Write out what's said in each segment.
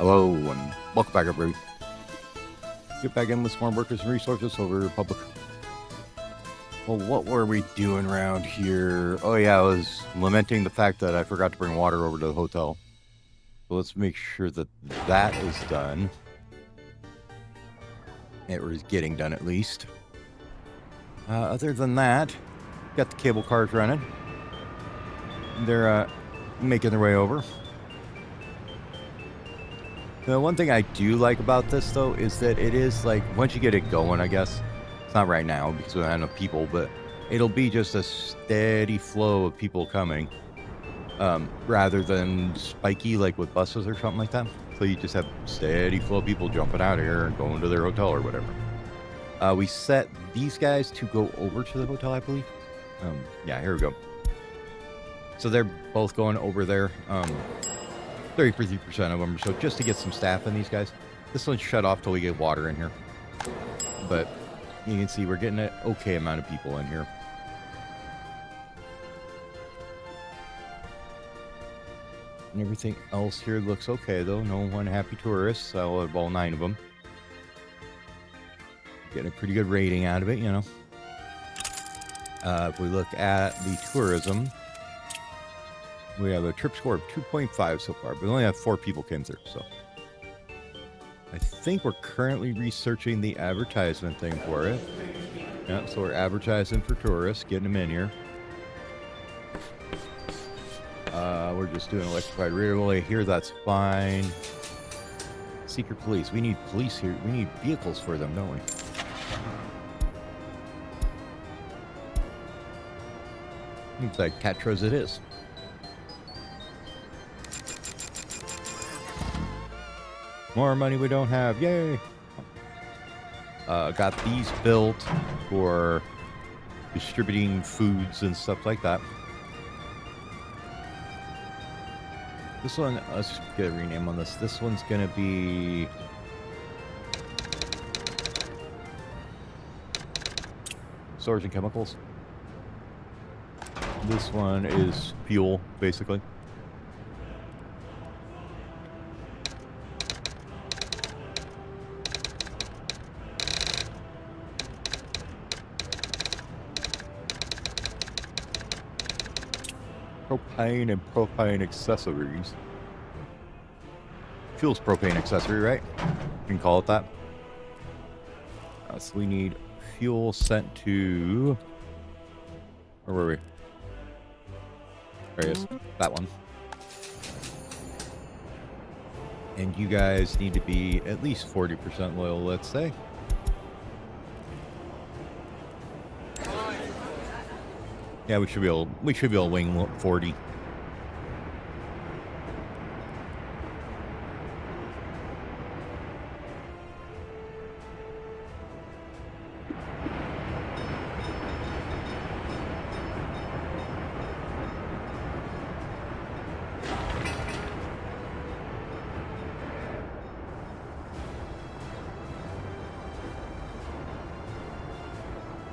Hello, and welcome back, everybody. Get back in with some more workers and resources over Republic. Well, what were we doing around here? Oh, yeah, I was lamenting the fact that I forgot to bring water over to the hotel. So let's make sure that that is done. It was getting done, at least. Other than that, got the cable cars running. They're making their way over. The one thing I do like about this, though, is that it is like, once you get it going, I guess, it's not right now because we don't have enough people, but it'll be just a steady flow of people coming, rather than spiky like with buses or something like that. So you just have steady flow of people jumping out of here and going to their hotel or whatever. We set these guys to go over to the hotel, I believe. Yeah, here we go. So they're both going over there. 33% of them, so just to get some staff in these guys. This one's shut off till we get water in here. But you can see we're getting an okay amount of people in here. And everything else here looks okay, though. No unhappy tourists out of all 9 of them. Getting a pretty good rating out of it, you know. If we look at the tourism, we have a trip score of 2.5 so far, but we only have 4 people came through, so. I think we're currently researching the advertisement thing for it. Yeah, so we're advertising for tourists, getting them in here. We're just doing electrified relay here, that's fine. Secret police, we need police here. We need vehicles for them, don't we? Looks like Catros it is. More money we don't have. Yay! Got these built for distributing foods and stuff like that. This one, let's get a rename on this. This one's gonna be storage and chemicals. This one is fuel, basically. Propane and propane accessories. Fuel's propane accessory, right? You can call it that. So we need fuel sent to... Where were we? There it is. That one. And you guys need to be at least 40% loyal, let's say. Yeah, we should be able to wing 40.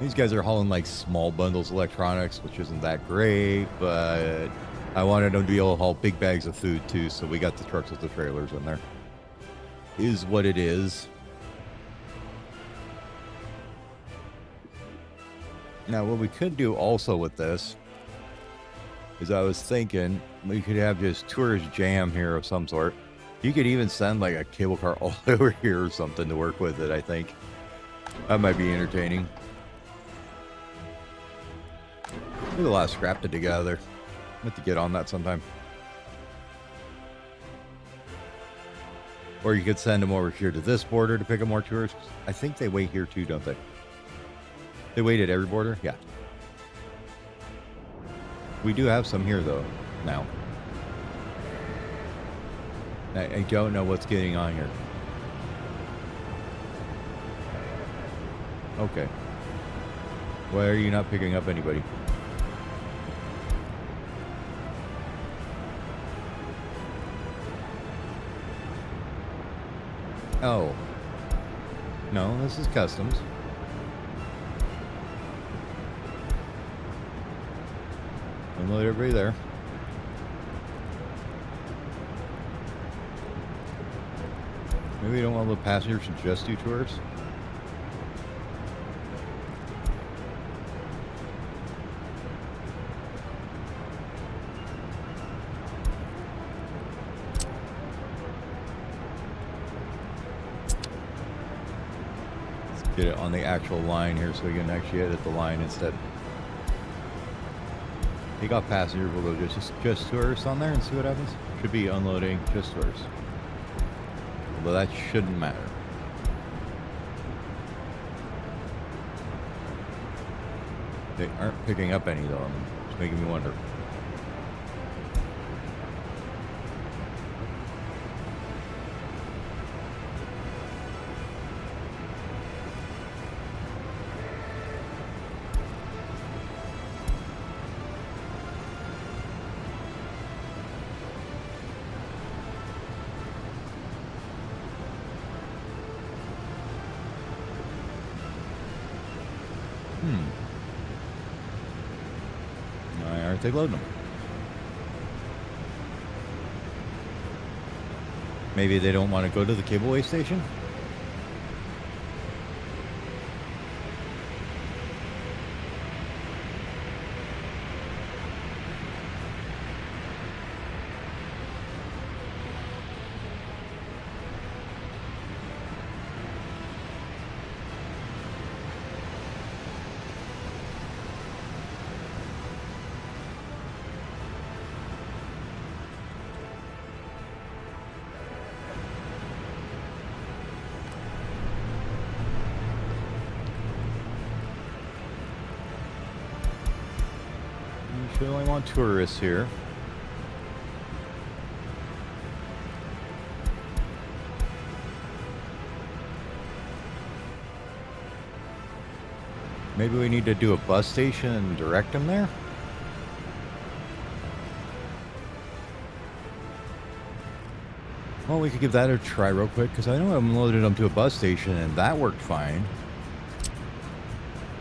These guys are hauling like small bundles of electronics, which isn't that great, but I wanted them to be able to haul big bags of food too, so we got the trucks with the trailers in there. Is what it is. Now, what we could do also with this is I was thinking we could have just tourist jam here of some sort. You could even send like a cable car all over here or something to work with it, I think. That might be entertaining. There's a lot of scrap to dig out of there. I have to get on that sometime. Or you could send them over here to this border to pick up more tourists. I think they wait here too, don't they? They wait at every border? Yeah. We do have some here, though, now. I don't know what's getting on here. Okay. Why are you not picking up anybody? Oh. No, this is customs. Unload everybody there. Maybe we don't want the passengers to just do tours. Let's get it on the actual line here so we can actually edit the line instead. Take off passengers, we'll go just tourists on there and see what happens. Should be unloading just tourists. Although that shouldn't matter. They aren't picking up any though. It's making me wonder. Why aren't they loading them? Maybe they don't want to go to the cableway station? We only want tourists here. Maybe we need to do a bus station and direct them there? Well, we could give that a try real quick, because I know I unloaded them to a bus station and that worked fine.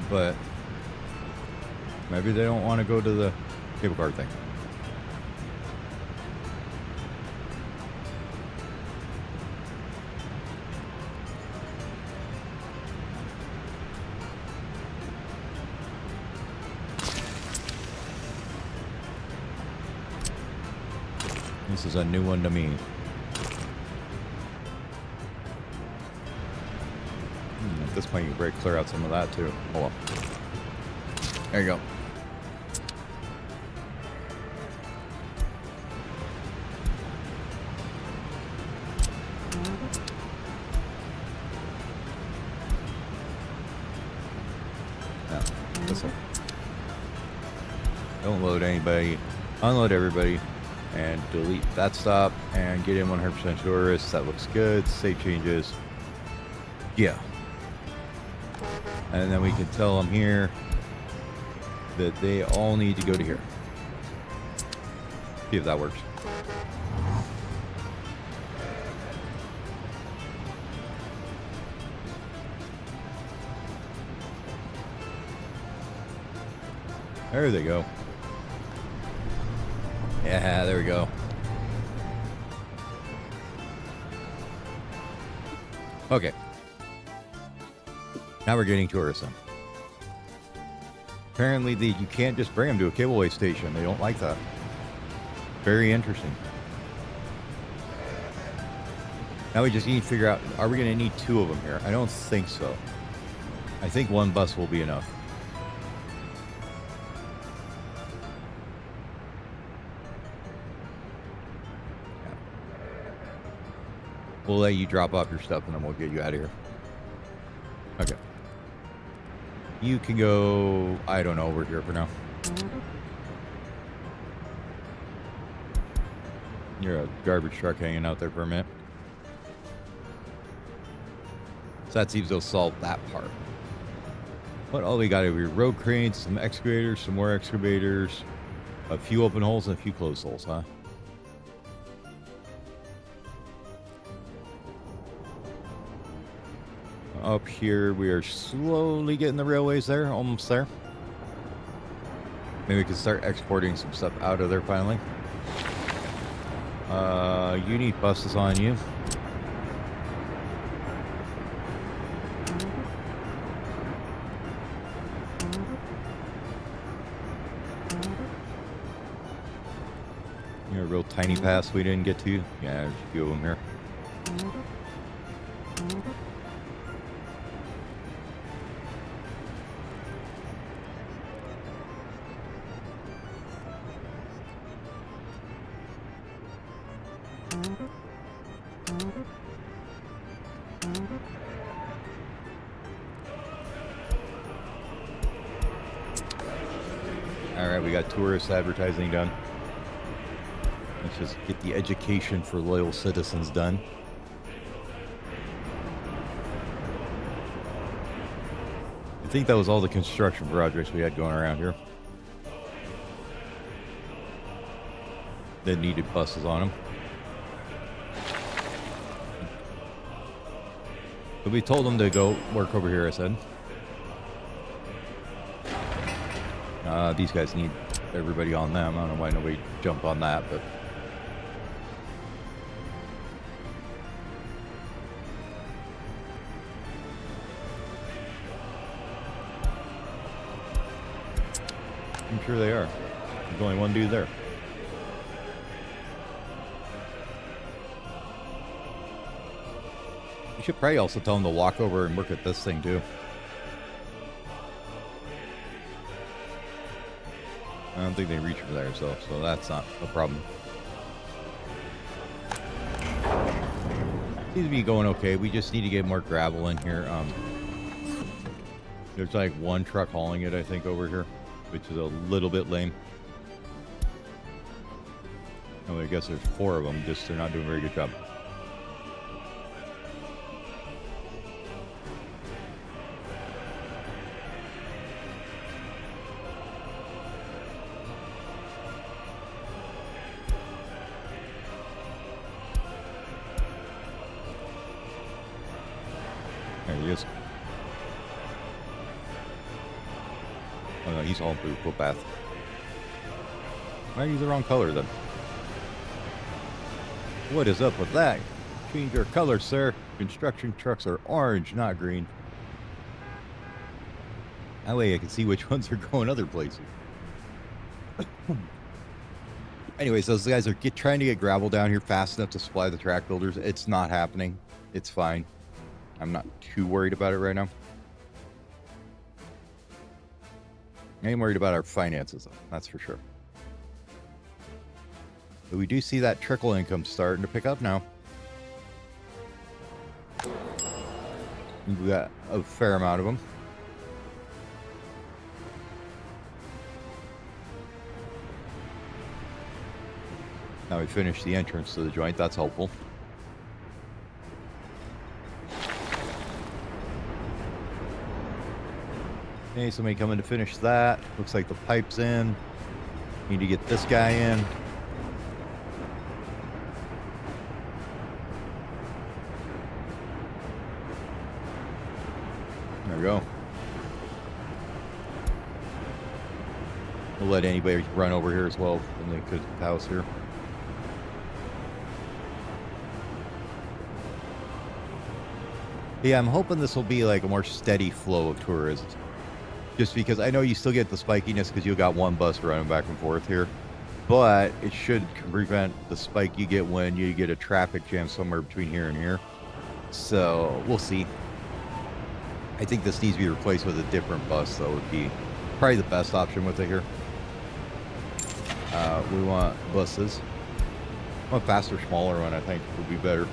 But maybe they don't want to go to the cable car thing. This is a new one to me. At this point, you can clear out some of that too. Hold on. There you go. Now, this one. Don't load anybody. Unload everybody. And delete that stop. And get in 100% tourists. That looks good. Save changes. Yeah. And then we can tell them here that they all need to go to here. See if that works. There they go. Yeah, there we go. Okay. Now we're getting tourists in. Apparently, you can't just bring them to a cableway station. They don't like that. Very interesting. Now we just need to figure out, are we going to need 2 of them here? I don't think so. I think 1 bus will be enough. Yeah. We'll let you drop off your stuff and then we'll get you out of here. Okay. You can go, I don't know, over here for now. You're a garbage truck hanging out there for a minute. So that seems to solve that part. What all we got over here? Road cranes, some excavators, some more excavators, a few open holes and a few closed holes, huh? Up here, we are slowly getting the railways there, almost there. Maybe we can start exporting some stuff out of there finally. You need buses on you. tiny pass we didn't get to. Yeah, there's a few of them here. All right, we got tourist advertising done. Let's just get the education for loyal citizens done. I think that was all the construction projects we had going around here that needed buses on them. But we told them to go work over here, I said. These guys need everybody on them. I don't know why nobody jumped on that, but... I'm sure they are. There's only one dude there. You should probably also tell them to walk over and look at this thing too. I don't think they reach over there, so that's not a problem. Seems to be going okay. We just need to get more gravel in here. There's like one truck hauling it, I think, over here, which is a little bit lame. Oh, I guess there's 4 of them. Just they're not doing a very good job. There he is. Oh no, he's hauling through the footpath. Why use the wrong color then? What is up with that? Change your color, sir. Construction trucks are orange, not green. That way I can see which ones are going other places. Anyways, those guys are trying to get gravel down here fast enough to supply the track builders. It's not happening. It's fine. I'm not too worried about it right now. I am worried about our finances, though. That's for sure. But we do see that trickle income starting to pick up now. We got a fair amount of them. Now we finished the entrance to the joint. That's helpful. Okay, somebody coming to finish that. Looks like the pipe's in. Need to get this guy in. There we go. We'll let anybody run over here as well in the house here. Yeah, I'm hoping this will be like a more steady flow of tourists. Just because I know you still get the spikiness because you got one bus running back and forth here. But it should prevent the spike you get when you get a traffic jam somewhere between here and here. So, we'll see. I think this needs to be replaced with a different bus, though, would be probably the best option with it here. We want buses. A faster, smaller one, I think, would be better.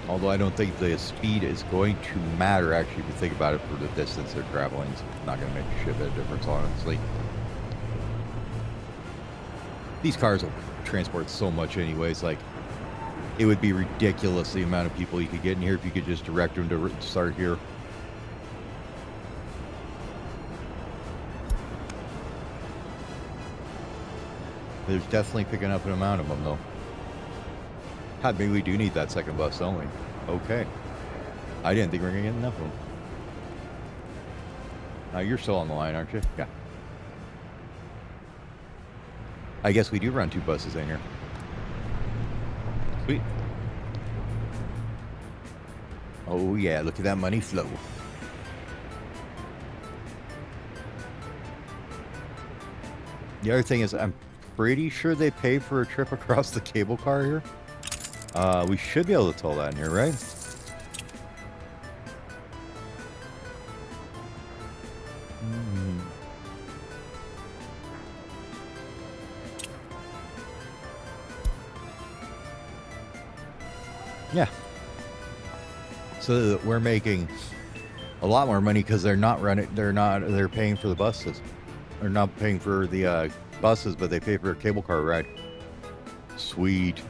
Although I don't think the speed is going to matter, actually, if you think about it, for the distance they're traveling. It's not going to make a shit bit of difference, honestly. These cars will transport so much anyways. Like, it would be ridiculous the amount of people you could get in here if you could just direct them to start here. There's definitely picking up an amount of them, though. God, maybe we do need that second bus, don't we? Okay. I didn't think we were going to get enough of them. Now, you're still on the line, aren't you? Yeah. I guess we do run 2 buses in here. Sweet. Oh, yeah. Look at that money flow. The other thing is, I'm pretty sure they pay for a trip across the cable car here. We should be able to tell that in here, right? Yeah. So we're making a lot more money because they're paying for the buses. They're not paying for the buses, but they pay for a cable car ride. Sweet.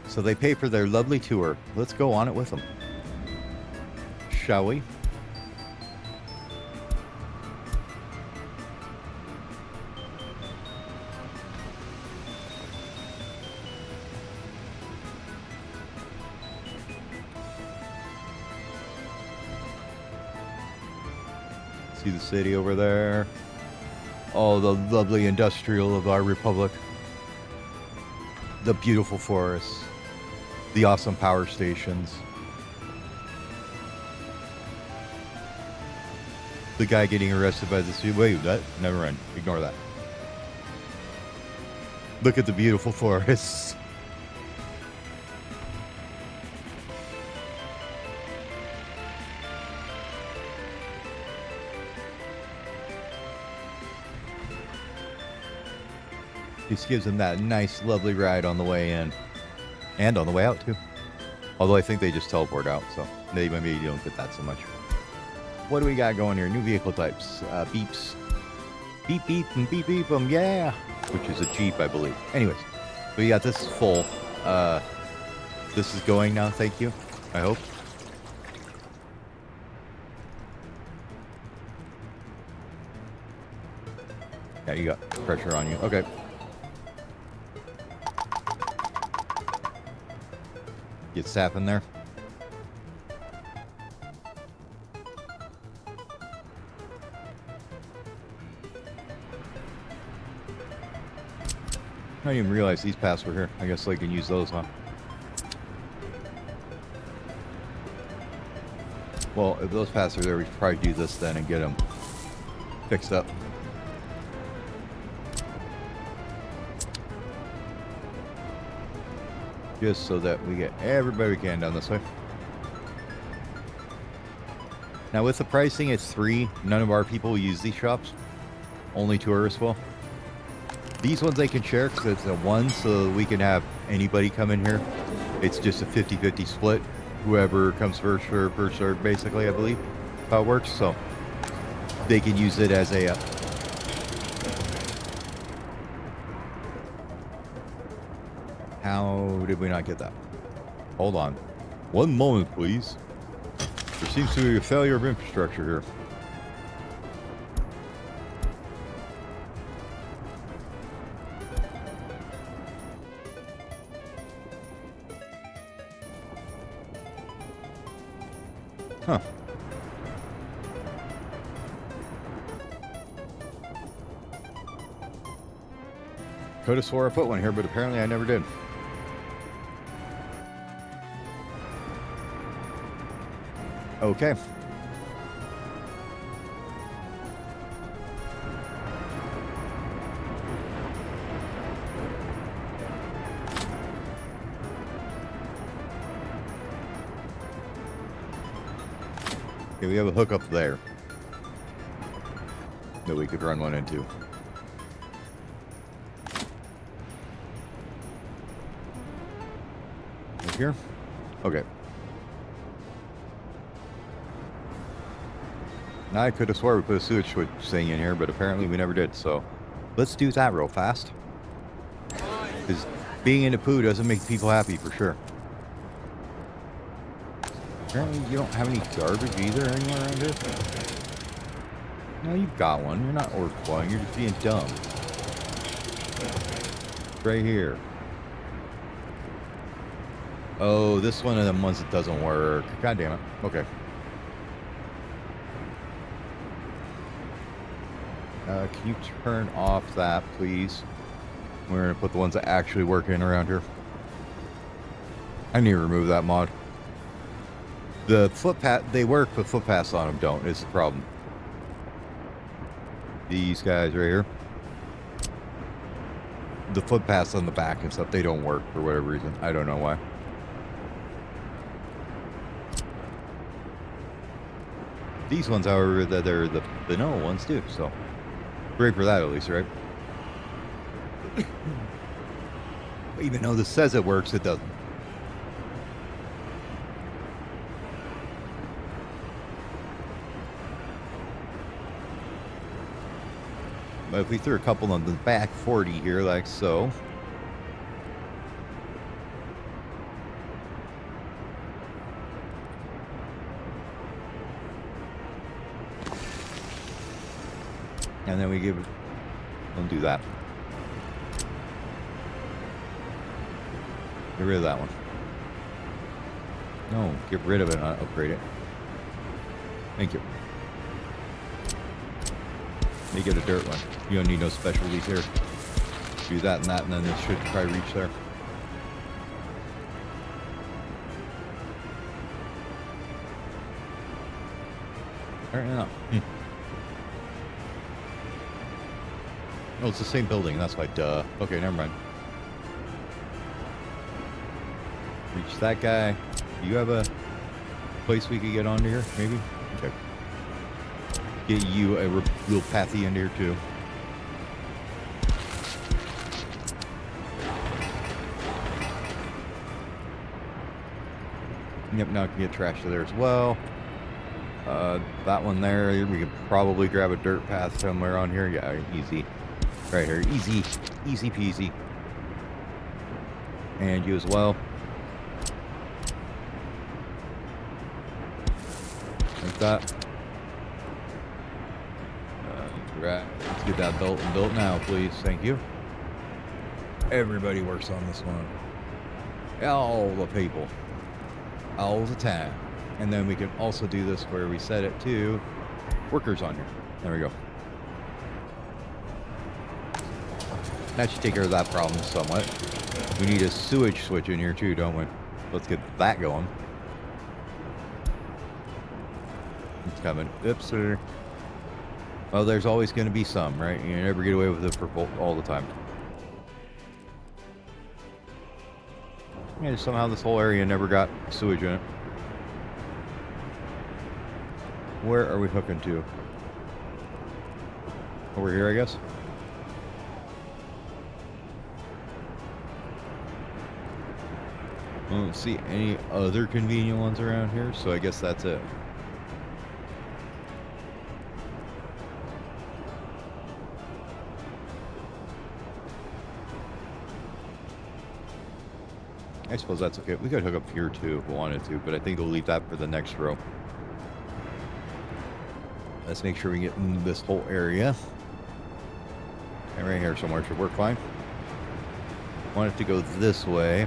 So they pay for their lovely tour. Let's go on it with them. Shall we? See the city over there. Oh, the lovely industrial of our republic. The beautiful forests. The awesome power stations. The guy getting arrested by the city. Wait, that? Never mind. Ignore that. Look at the beautiful forests. Just gives them that nice, lovely ride on the way in. And on the way out, too. Although I think they just teleport out, so maybe you don't get that so much. What do we got going here? New vehicle types. Beeps. Beep, beep, and beep, beep, yeah! Which is a Jeep, I believe. Anyways, we got this full. This is going now, thank you. I hope. Yeah, you got pressure on you. Okay. Get sap in there. I didn't even realize these paths were here. I guess I can use those, huh? Well, if those paths are there, we should probably do this then and get them fixed up. Just so that we get everybody we can down this way. Now with the pricing, it's free. None of our people use these shops. Only tourists will. These ones they can share because it's a one, so we can have anybody come in here. It's just a 50-50 split. Whoever comes first or first served, basically, I believe, how it works. So they can use it as a... How did we not get that? Hold on. One moment, please. There seems to be a failure of infrastructure here. Huh. Could have swore I put one here, but apparently I never did. Okay. Okay, we have a hookup there that we could run one into. Right here? Okay. Now I could have swore we put a sewage switch thing in here, but apparently we never did, so let's do that real fast. Because being in a poo doesn't make people happy for sure. Apparently you don't have any garbage either anywhere around here. No, you've got one. You're not overflowing. You're just being dumb. Right here. Oh, this one of them ones that doesn't work. God damn it. Okay. Can you turn off that, please? We're going to put the ones that actually work in around here. I need to remove that mod. The footpath, they work, but footpaths on them don't, is the problem. These guys right here. The footpaths on the back and stuff, they don't work for whatever reason. I don't know why. These ones, however, they're the vanilla ones too, so great for that at least, right? Even though this says it works, it doesn't. But if we threw a couple on the back 40 here, like so. And then we give it, don't do that. Get rid of that one. No, get rid of it, not upgrade it. Thank you. Make it a dirt one. You don't need no specialties here. Do that, and then it should probably reach there. Apparently not. Oh, it's the same building. That's why. Duh. Okay, never mind. Reach that guy. Do you have a place we could get onto here? Maybe. Okay. Get you a little pathy in here too. Yep, now I can get trash to there as well. That one there, we could probably grab a dirt path somewhere on here. Yeah, easy. Right here, easy. Easy peasy. And you as well. Like that. Right. Let's get that built and built now, please. Thank you. Everybody works on this one. All the people. All the time. And then we can also do this where we set it to workers on here. There we go. That should take care of that problem somewhat. We need a sewage switch in here too, don't we? Let's get that going. It's coming. Oops, sir. Well, there's always going to be some, right? You never get away with it for all the time. Yeah, somehow this whole area never got sewage in it. Where are we hooking to? Over here, I guess. I don't see any other convenient ones around here, so I guess that's it. I suppose that's okay. We could hook up here too if we wanted to, but I think we'll leave that for the next row. Let's make sure we get in this whole area. And right here somewhere should work fine. Want it to go this way.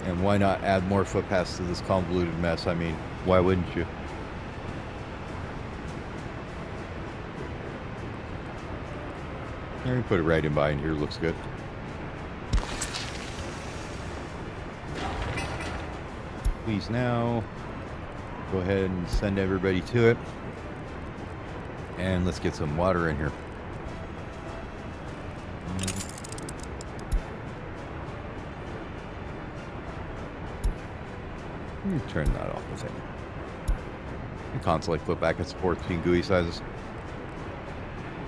And why not add more footpaths to this convoluted mess? I mean, why wouldn't you? There, we put it right in by in here. Looks good. Please now go ahead and send everybody to it. And let's get some water in here. Turn that off a second. You constantly flip back and forth between GUI sizes.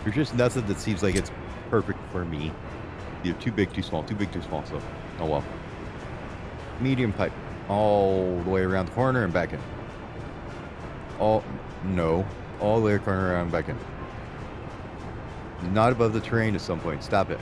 There's just nothing that seems like it's perfect for me. Either too big, too small, too big, too small, so oh well. Medium pipe. All the way around the corner and back in. All the way corner around and back in. Not above the terrain at some point. Stop it.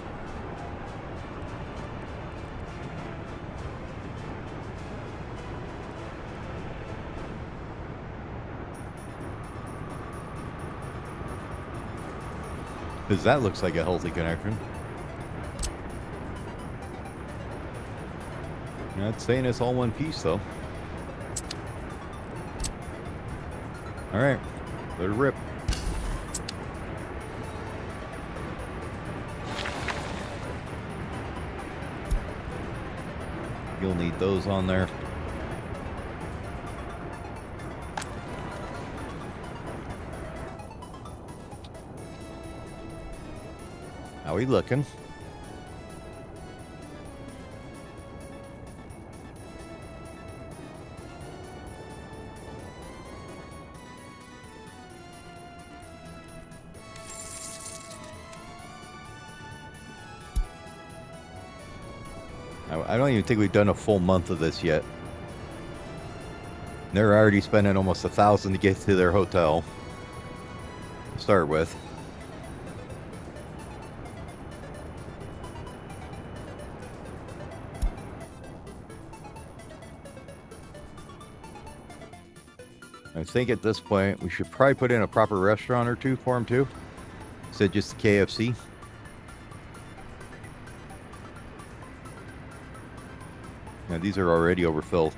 Because that looks like a healthy connection. Not saying it's all one piece, though. Alright. Let it rip. You'll need those on there. How we looking? I don't even think we've done a full month of this yet. They're already spending almost $1,000 to get to their hotel. To start with. I think at this point we should probably put in a proper restaurant or two for them too. Instead of just the KFC. Now these are already overfilled.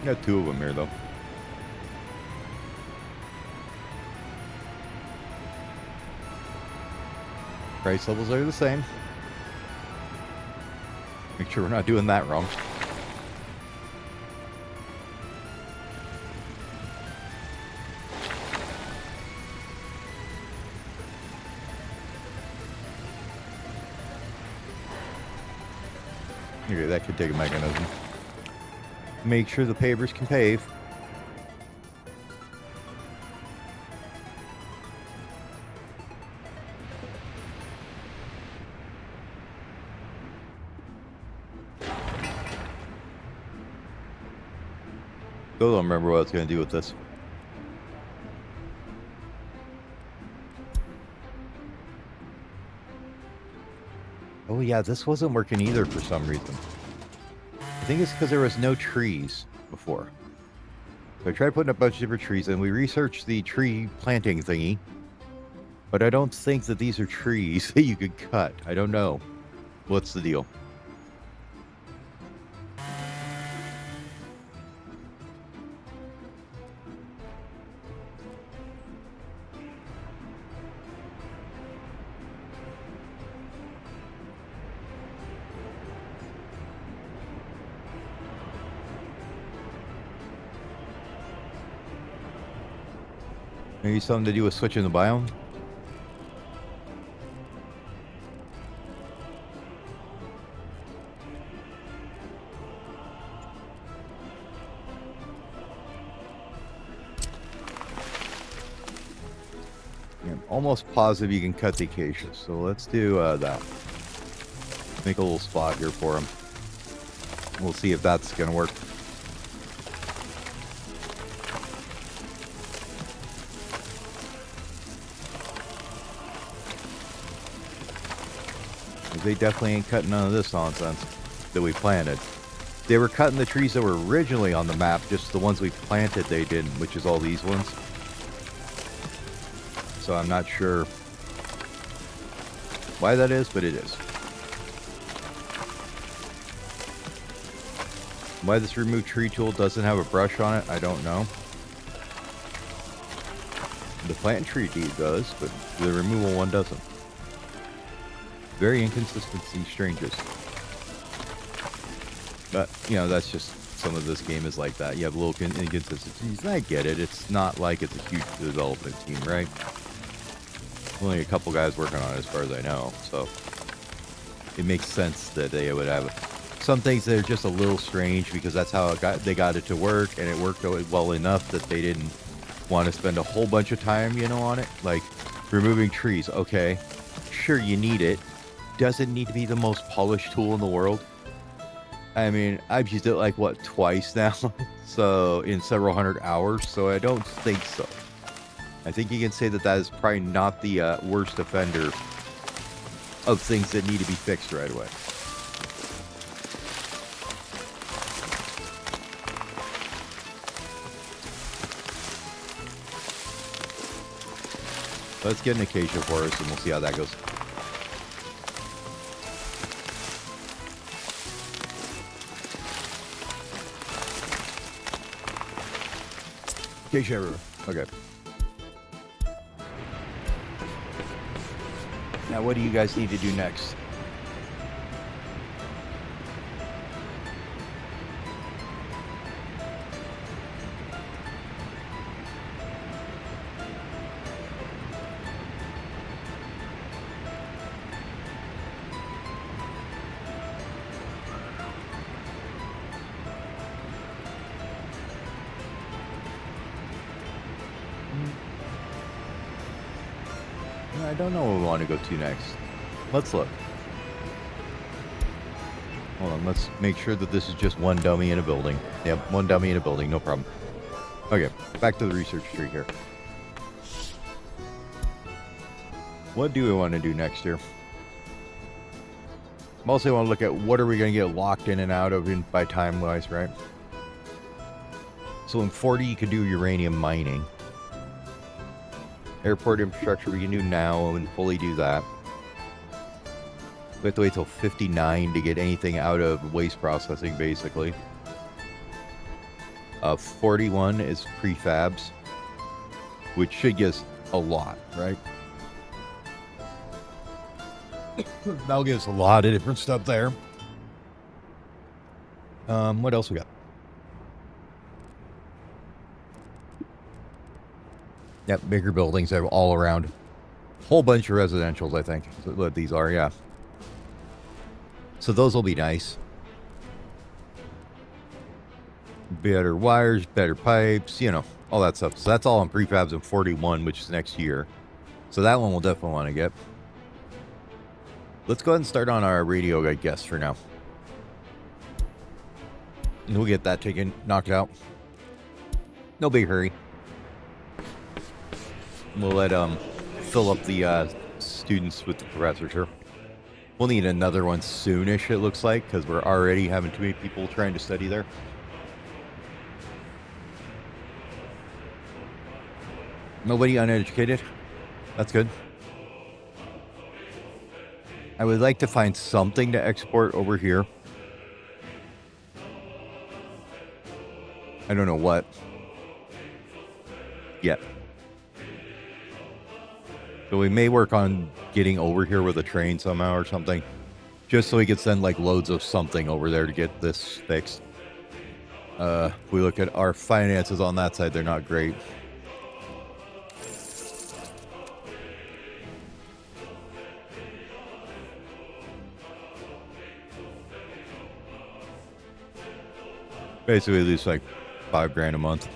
Got 2 of them here though. Price levels are the same. Make sure we're not doing that wrong. Okay, that could take a mechanism. Make sure the pavers can pave. Still don't remember what I was going to do with this. Oh yeah, this wasn't working either for some reason. I think it's because there was no trees before. So I tried putting a bunch of different trees, and we researched the tree planting thingy. But I don't think that these are trees that you could cut. I don't know. What's the deal? Maybe something to do with switching the biome? I'm almost positive you can cut the acacias, so let's do that. Make a little spot here for him. We'll see if that's going to work. They definitely ain't cutting none of this nonsense that we planted. They were cutting the trees that were originally on the map, just the ones we planted they didn't, which is all these ones. So I'm not sure why that is, but it is. Why this remove tree tool doesn't have a brush on it, I don't know. The plant tree deed does, but the removal one doesn't. Very inconsistency strangers. But, you know, that's just some of this game is like that. You have little inconsistencies. I get it. It's not like it's a huge development team, right? Only a couple guys working on it as far as I know. So it makes sense that they would have some things that are just a little strange because that's how they got it to work, and it worked well enough that they didn't want to spend a whole bunch of time, you know, on it. Like removing trees. Okay, sure, you need it. Doesn't need to be the most polished tool in the world. I mean, I've used it like what, twice now, so in several hundred hours, so I don't think so. I think you can say that that is probably not the worst offender of things that need to be fixed right away. Let's get an acacia forest and we'll see how that goes. Acacia everywhere. Okay. Now what do you guys need to do next? I don't know what we want to go to next. Let's look. Hold on, let's make sure that this is just one dummy in a building. Yep, one dummy in a building, no problem. Okay, back to the research tree here. What do we want to do next year? Mostly want to look at what are we going to get locked in and out of by time-wise, right? So in 40, you can do uranium mining. Airport infrastructure, we can do now and fully do that. We have to wait till 59 to get anything out of waste processing, basically. 41 is prefabs, which should get us a lot, right? That'll give us a lot of different stuff there. What else we got? Yep, bigger buildings all around. Whole bunch of residentials, I think. That's what these are, yeah. So those will be nice. Better wires, better pipes, you know, all that stuff. So that's all on prefabs in 41, which is next year. So that one we'll definitely want to get. Let's go ahead and start on our radio, I guess, for now. And we'll get that taken, knocked out. No big hurry. We'll let fill up the students with the professors here. We'll need another one soonish, it looks like, because we're already having too many people trying to study there. Nobody uneducated. That's good. I would like to find something to export over here. I don't know what yet. So we may work on getting over here with a train somehow or something. Just so we could send like loads of something over there to get this fixed. If we look at our finances on that side, they're not great. Basically, at least like $5,000 a month.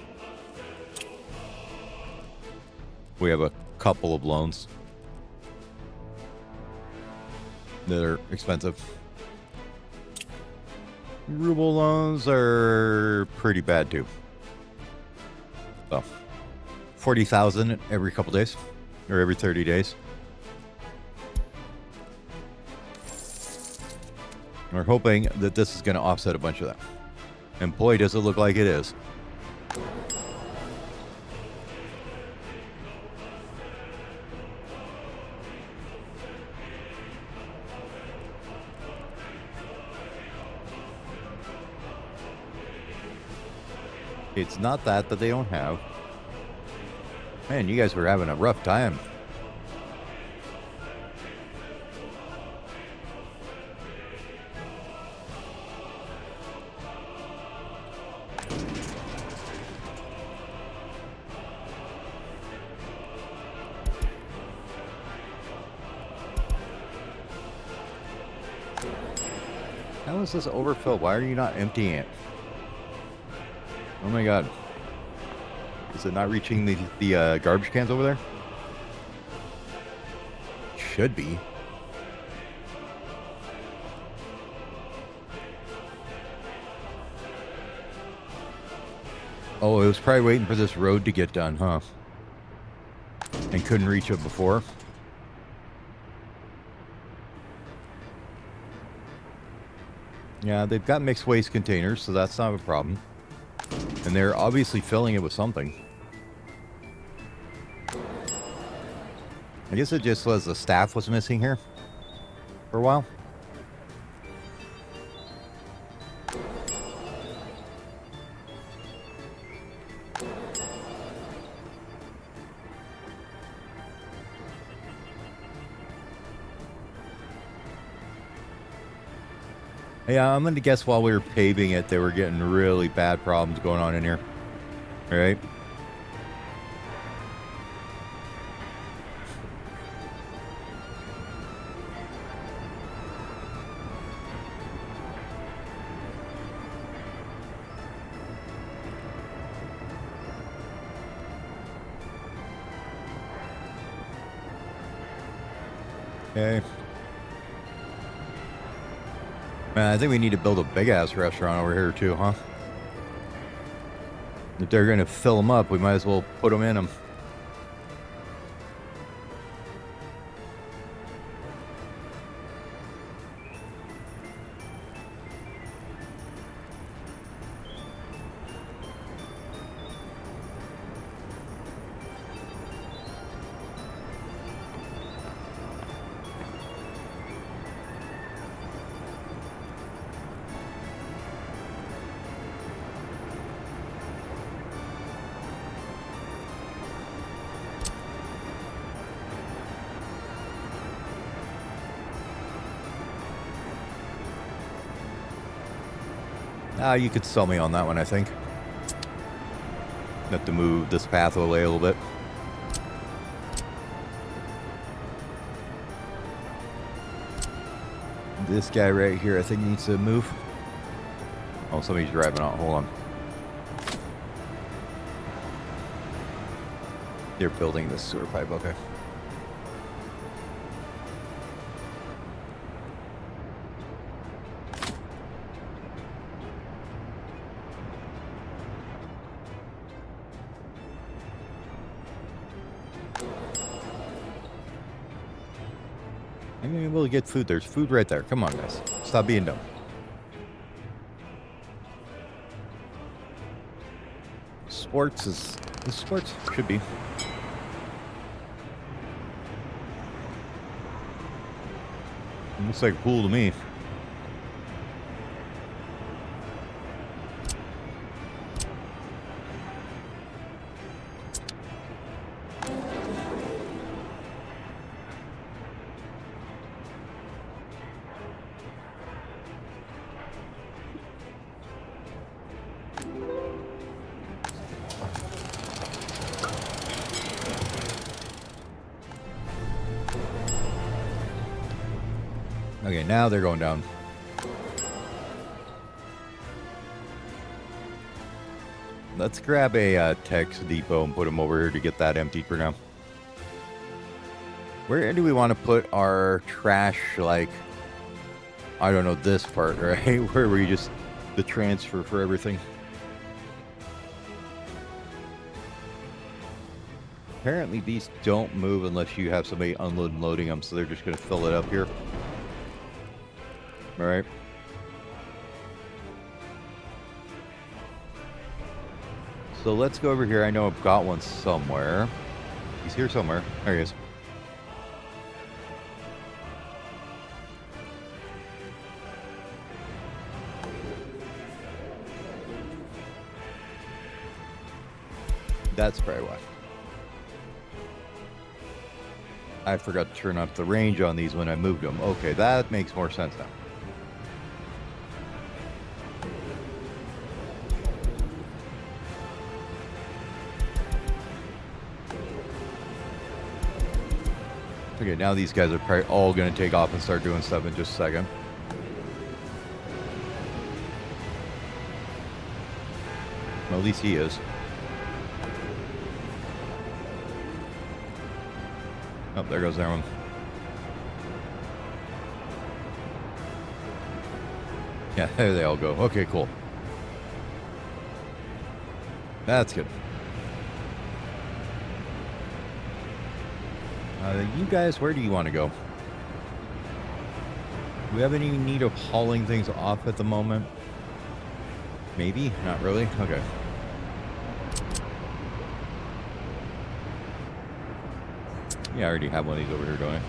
We have a couple of loans that are expensive. Ruble loans are pretty bad too. So, 40,000 every couple days, or every 30 days. We're hoping that this is going to offset a bunch of that. And boy, does it look like it is. It's not that they don't have. Man, you guys were having a rough time. How is this overfilled? Why are you not emptying it? Oh my god. Is it not reaching the garbage cans over there? Should be. Oh, it was probably waiting for this road to get done, huh? And couldn't reach it before. Yeah, they've got mixed waste containers, so that's not a problem. And they're obviously filling it with something. I guess it just was the staff was missing here for a while. Yeah, I'm going to guess while we were paving it, they were getting really bad problems going on in here. All right. Okay. Man, I think we need to build a big-ass restaurant over here too, huh? If they're going to fill them up, we might as well put them in them. You could sell me on that one, I think. Have to move this path away a little bit. This guy right here, I think needs to move. Oh, somebody's driving out. Hold on. They're building this sewer pipe. Okay. I'm gonna be able to get food. There's food right there. Come on, guys. Stop being dumb. Sports is... Sports should be. Looks like a pool to me. Okay, now they're going down. Let's grab a Tex depot and put them over here to get that emptied for now. Where do we want to put our trash, like, I don't know, this part, right? Where we just, the transfer for everything. Apparently these don't move unless you have somebody unloading and loading them, so they're just going to fill it up here. All right. So let's go over here. I know I've got one somewhere. He's here somewhere. There he is. That's probably why. I forgot to turn up the range on these when I moved them. Okay, that makes more sense now. Okay, now these guys are probably all going to take off and start doing stuff in just a second. Well, at least he is. Oh, there goes that one. Yeah, there they all go. Okay, cool. That's good. You guys, where do you want to go? Do we have any need of hauling things off at the moment? Maybe? Not really? Okay. Yeah, I already have one of these over here, don't I?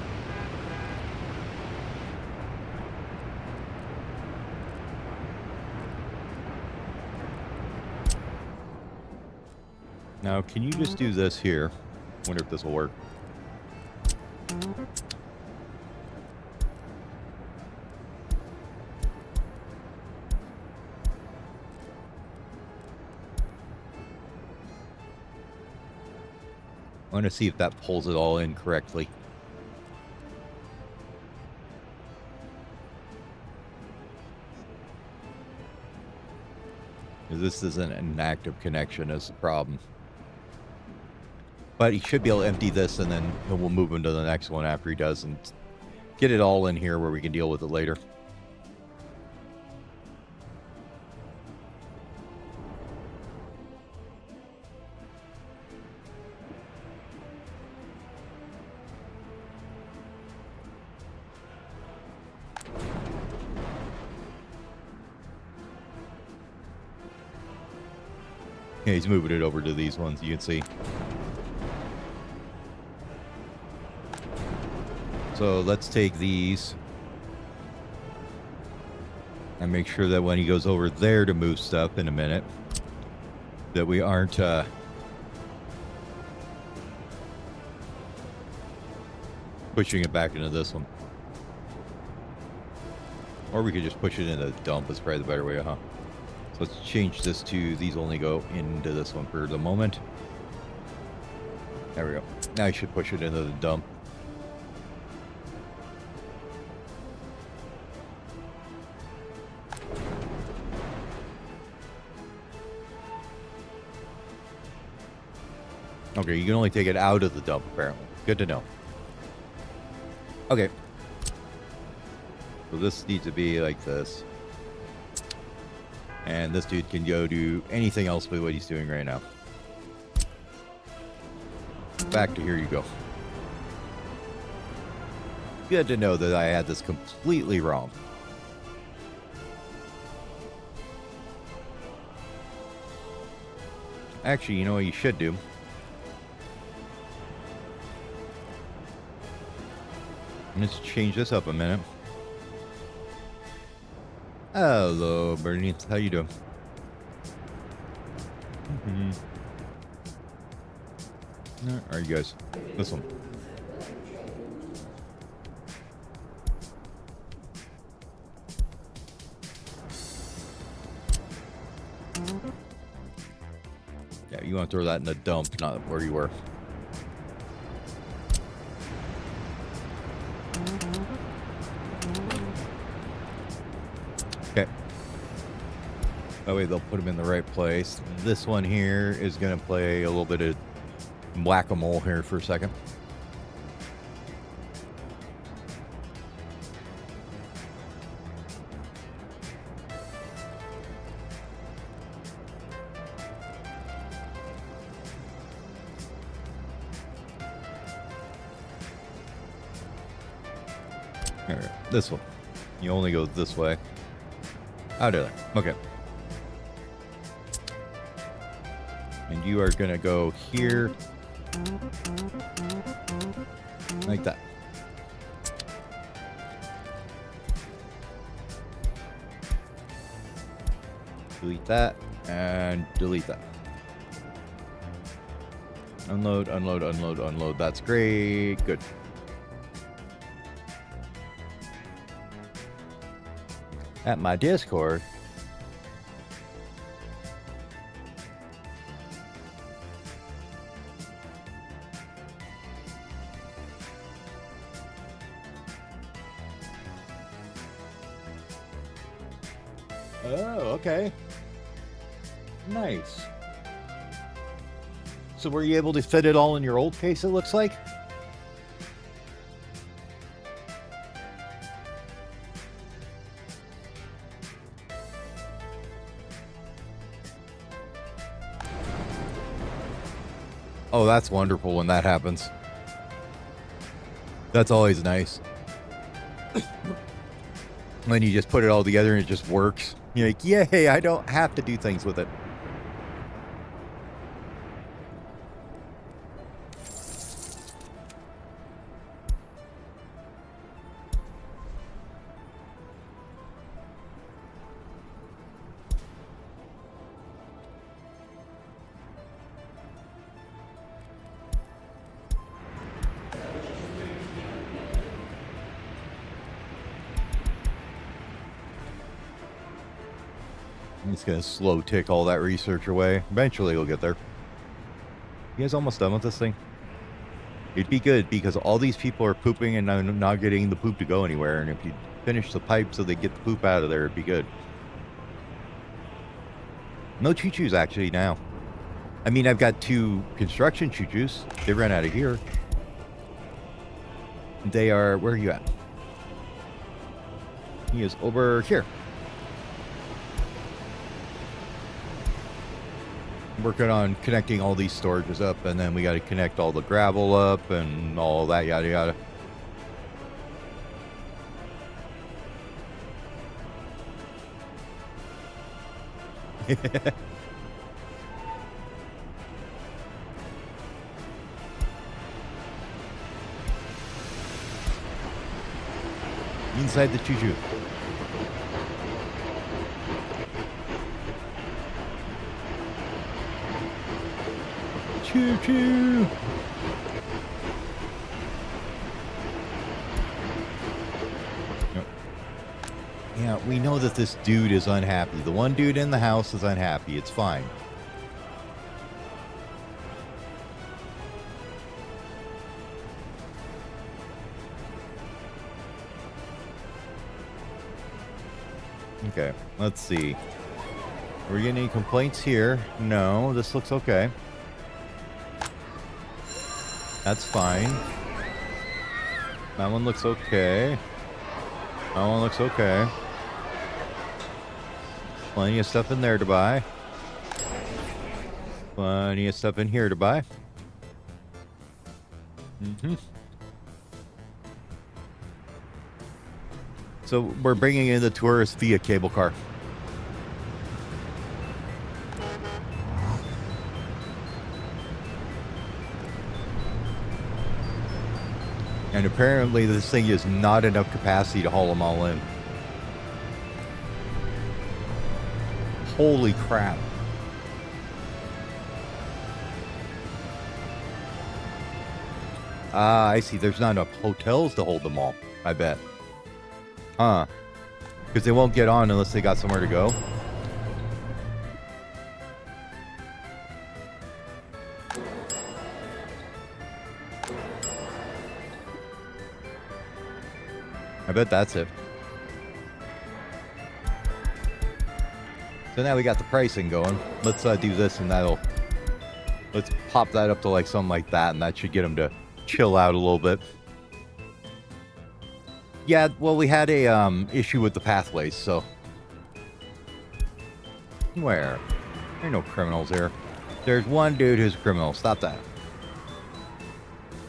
Now, can you just do this here? Wonder if this will work. I want to see if that pulls it all in correctly. This isn't an active connection is the problem. But he should be able to empty this and then we'll move him to the next one after he does. And get it all in here where we can deal with it later. Yeah, he's moving it over to these ones, you can see. So let's take these and make sure that when he goes over there to move stuff in a minute, that we aren't pushing it back into this one. Or we could just push it in a dump. That's probably the better way, huh? So let's change this to these only go into this one for the moment. There we go. Now I should push it into the dump. Okay, you can only take it out of the dump, apparently. Good to know. Okay. So this needs to be like this. And this dude can go do anything else with what he's doing right now. Back to here you go. Good to know that I had this completely wrong. Actually, you know what you should do? Let's change this up a minute. Hello, Bernie. How you doing? All right, you guys. This one. Yeah, you want to throw that in the dump, not where you were. Okay. That way they'll put them in the right place. This one here is going to play a little bit of whack-a-mole here for a second. All right, this one. You only go this way. Out of there. Okay. And you are going to go here. Like that. Delete that. And delete that. Unload, unload, unload, unload. That's great. Good. At my Discord. Oh, okay. Nice. So were you able to fit it all in your old case, it looks like? Oh, that's wonderful when that happens. That's always nice. When you just put it all together and it just works. You're like, yay, I don't have to do things with it. I'm just going to slow tick all that research away. Eventually we'll get there. You guys almost done with this thing? It'd be good because all these people are pooping and not getting the poop to go anywhere. And if you finish the pipe so they get the poop out of there, it'd be good. No choo-choos actually now. I mean, I've got 2 construction choo-choos. They ran out of here. They are... Where are you at? He is over here. Working on connecting all these storages up, and then we got to connect all the gravel up and all that yada yada. Inside the choo-choo. Choo-choo. Yeah, we know that this dude is unhappy. The one dude in the house is unhappy. It's fine. Okay, let's see. Are we getting any complaints here? No, this looks okay. That's fine. That one looks okay. That one looks okay. Plenty of stuff in there to buy. Plenty of stuff in here to buy. So we're bringing in the tourists via cable car. And apparently this thing is not enough capacity to haul them all in. Holy crap. Ah, I see. There's not enough hotels to hold them all, I bet. Huh. Because they won't get on unless they got somewhere to go. I bet that's it. So now we got the pricing going. Let's do this and that'll... Let's pop that up to like something like that, and that should get them to chill out a little bit. Yeah, well, we had a issue with the pathways, so... Where? There ain't no criminals here. There's one dude who's a criminal. Stop that.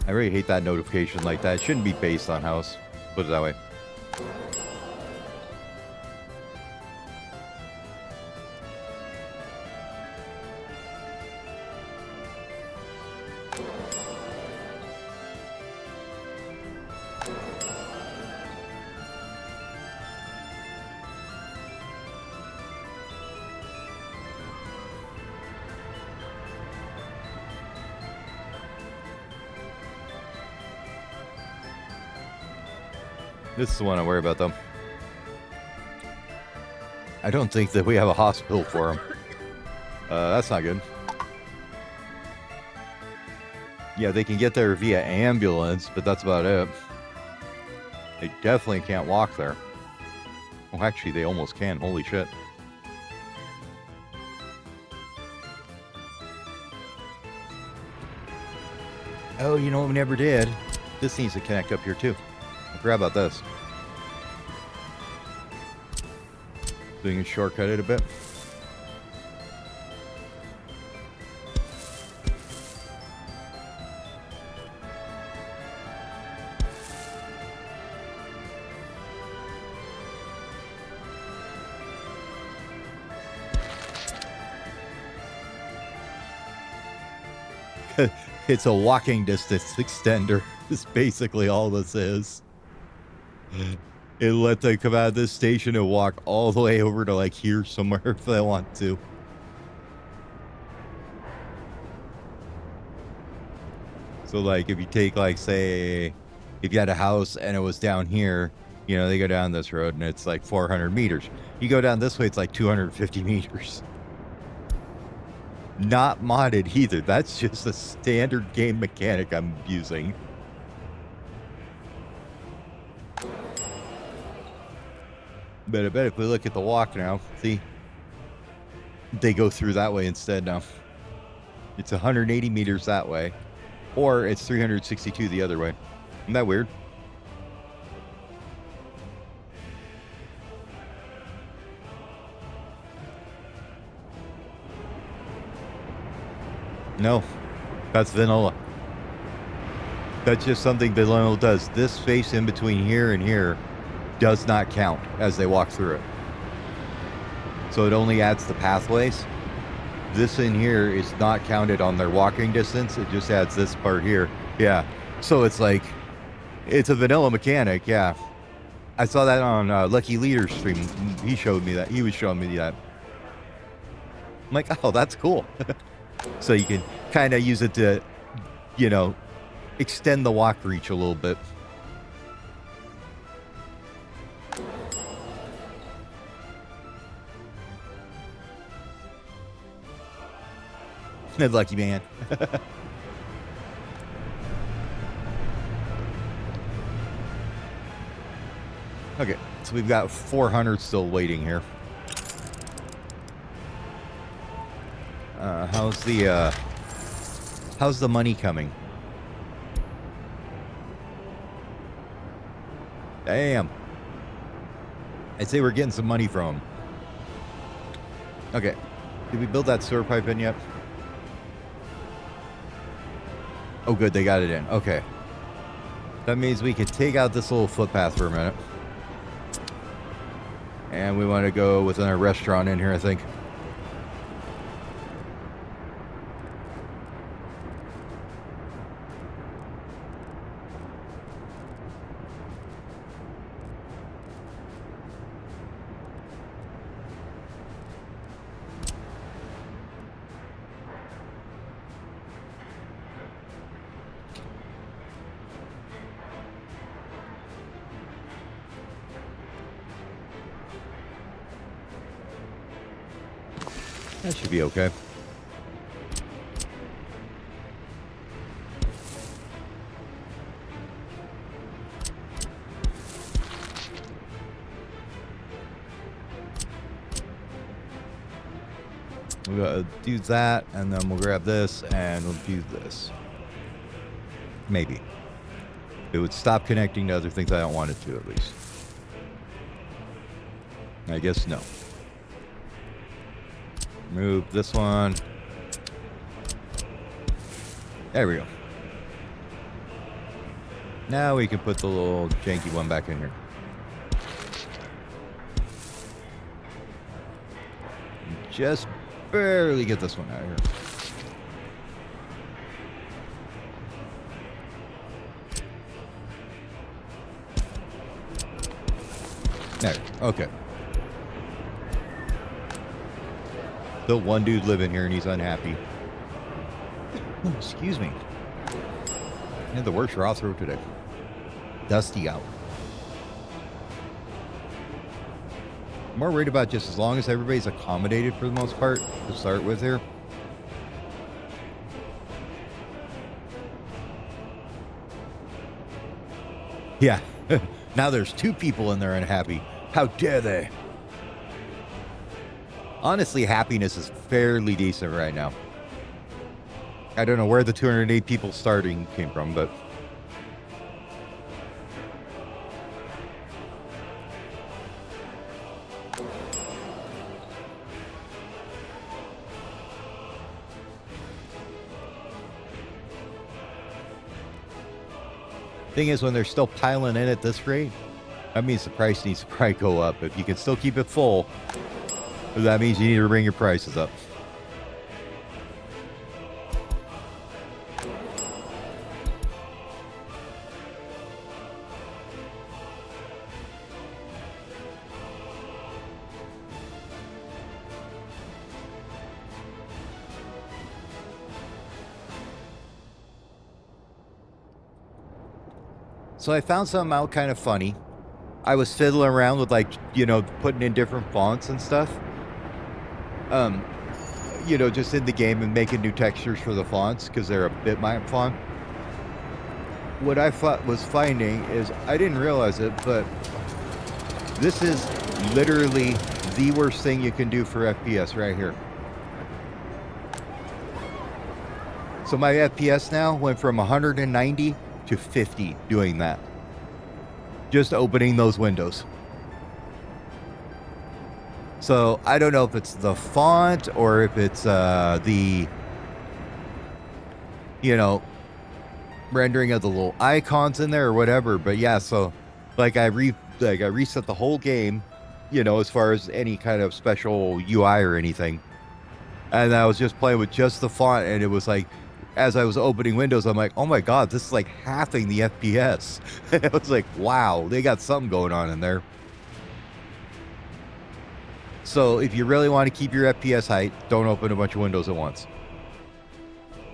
I really hate that notification like that. It shouldn't be based on house. Put it that way. This is the one I worry about, though. I don't think that we have a hospital for him. That's not good. Yeah, they can get there via ambulance, but that's about it. They definitely can't walk there. Oh, actually, they almost can. Holy shit. Oh, you know what we never did? This needs to connect up here, too. I forgot about this. So you can shortcut it a bit. It's a walking distance extender. Is basically all this is. It let them come out of this station and walk all the way over to like here somewhere if they want to. So like if you take like say if you had a house and it was down here, you know, they go down this road and it's like 400 meters. You go down this way, it's like 250 meters. Not modded either. That's just a standard game mechanic I'm using. But I bet if we look at the walk now, see, they go through that way instead now. It's 180 meters that way, or it's 362 the other way. Isn't that weird? No, that's vanilla. That's just something vanilla does. This space in between here and here does not count as they walk through it. So it only adds the pathways. This in here is not counted on their walking distance. It just adds this part here. Yeah. So it's like, it's a vanilla mechanic. Yeah. I saw that on Lucky Leader's stream. He showed me that. He was showing me that. I'm like, oh, that's cool. So you can kind of use it to, you know, extend the walk reach a little bit. Lucky man. Okay, so we've got 400 still waiting here. How's the money coming? Damn. I'd say we're getting some money from them. Okay, did we build that sewer pipe in yet? Oh, good, they got it in. Okay. That means we could take out this little footpath for a minute. And we want to go with another restaurant in here, I think. That should be okay. We'll do that, and then we'll grab this, and we'll do this. Maybe. It would stop connecting to other things I don't want it to, at least. I guess no. Move this one. There we go. Now we can put the little janky one back in here. Just barely get this one out of here. There. Okay. Still one dude living here and he's unhappy. Oh, excuse me. I had the worst raw throat today. Dusty out. I'm more worried about just as long as everybody's accommodated for the most part to start with here. Yeah. Now there's two people in there unhappy. How dare they? Honestly, happiness is fairly decent right now. I don't know where the 208 people starting came from, but... Thing is, when they're still piling in at this rate, that means the price needs to probably go up. If you can still keep it full, that means you need to bring your prices up. So I found something out kind of funny. I was fiddling around with, like, you know, putting in different fonts and stuff. You know, just in the game and making new textures for the fonts because they're a bitmap font. What I was finding is, I didn't realize it, but this is literally the worst thing you can do for FPS right here. So my FPS now went from 190 to 50 doing that. Just opening those windows. So I don't know if it's the font or if it's the you know, rendering of the little icons in there or whatever. But yeah, so like I reset the whole game, you know, as far as any kind of special UI or anything. And I was just playing with just the font, and it was like, as I was opening windows, I'm like, oh my God, this is like halving the FPS. I was like, wow, they got something going on in there. So if you really want to keep your FPS height, don't open a bunch of windows at once.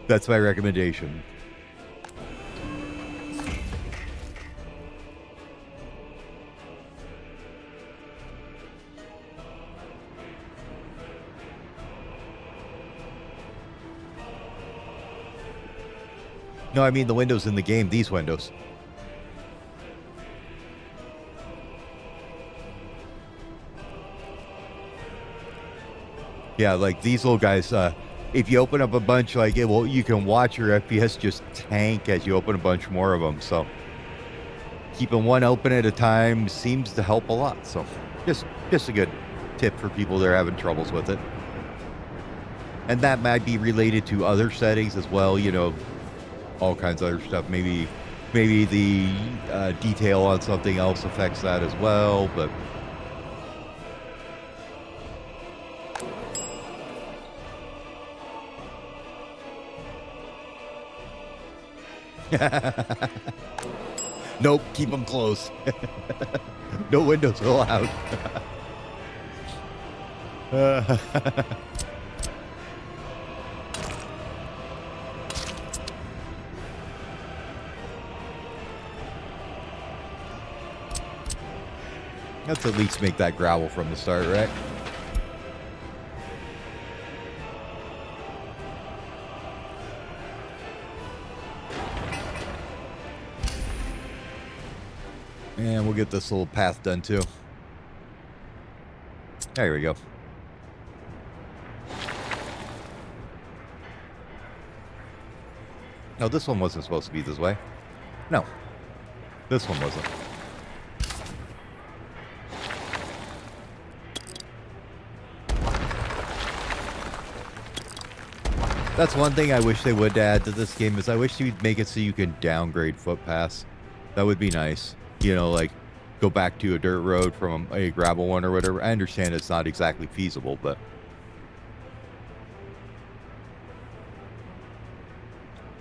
That's my recommendation. No, I mean the windows in the game, these windows. Yeah, like these little guys, if you open up a bunch, like you can watch your FPS just tank as you open a bunch more of them. So keeping one open at a time seems to help a lot. So just a good tip for people that are having troubles with it. And that might be related to other settings as well, you know, all kinds of other stuff. Maybe the detail on something else affects that as well, but nope, keep them closed. No windows allowed. Let's at least make that gravel from the start, right? And we'll get this little path done too. There we go. No, this one wasn't supposed to be this way. No, this one wasn't. That's one thing I wish they would add to this game is I wish you'd make it so you can downgrade footpaths. That would be nice. You know, like go back to a dirt road from a gravel one or whatever. I understand it's not exactly feasible, but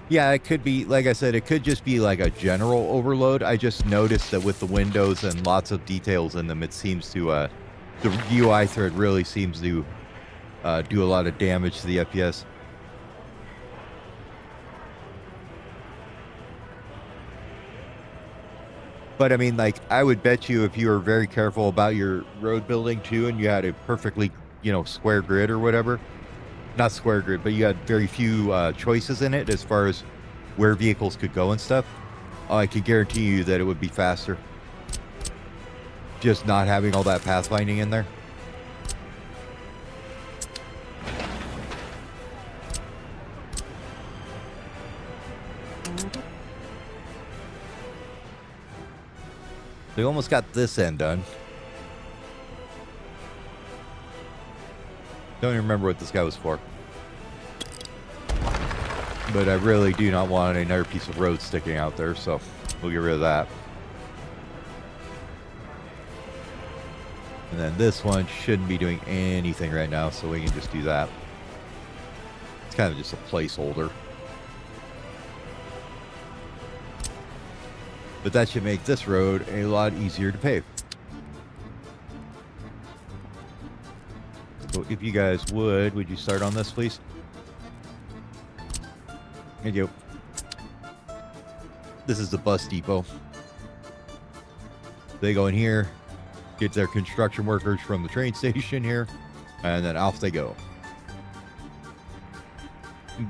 yeah, it could be, like I said, it could just be like a general overload. I just noticed that with the windows and lots of details in them, it seems to, the UI thread really seems to do a lot of damage to the FPS. But I mean, like, I would bet you if you were very careful about your road building too, and you had a perfectly, you know, square grid or whatever, not square grid, but you had very few choices in it as far as where vehicles could go and stuff, I can guarantee you that it would be faster. Just not having all that pathfinding in there. We almost got this end done. Don't even remember what this guy was for. But I really do not want another piece of road sticking out there, so we'll get rid of that. And then this one shouldn't be doing anything right now, so we can just do that. It's kind of just a placeholder. But that should make this road a lot easier to pave. So if you guys would you start on this, please? Thank you. This is the bus depot. They go in here, get their construction workers from the train station here, and then off they go.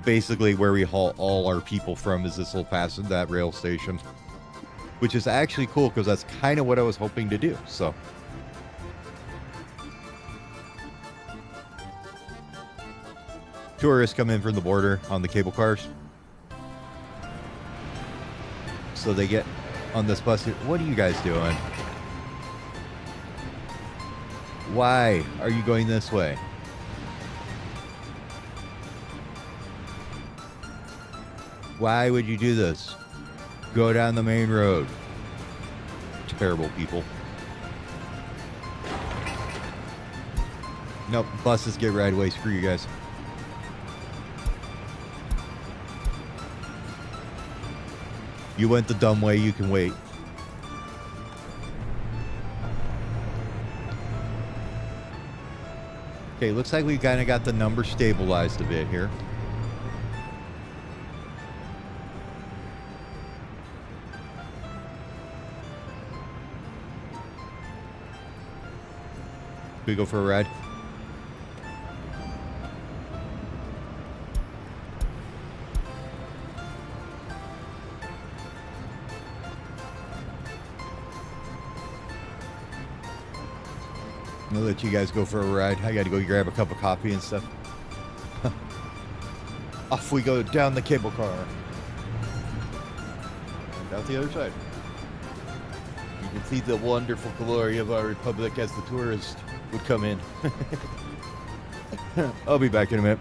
Basically, where we haul all our people from is this little pass that rail station. Which is actually cool because that's kind of what I was hoping to do. So, tourists come in from the border on the cable cars. So they get on this bus here. What are you guys doing? Why are you going this way? Why would you do this? Go down the main road. Terrible people. Nope, buses get right away. Screw you guys. You went the dumb way, you can wait. Okay, looks like we kind of got the number stabilized a bit here. Can we go for a ride? I'm gonna let you guys go for a ride. I gotta go grab a cup of coffee and stuff. Off we go down the cable car. And out the other side. You can see the wonderful glory of our republic as the tourist would come in. I'll be back in a minute.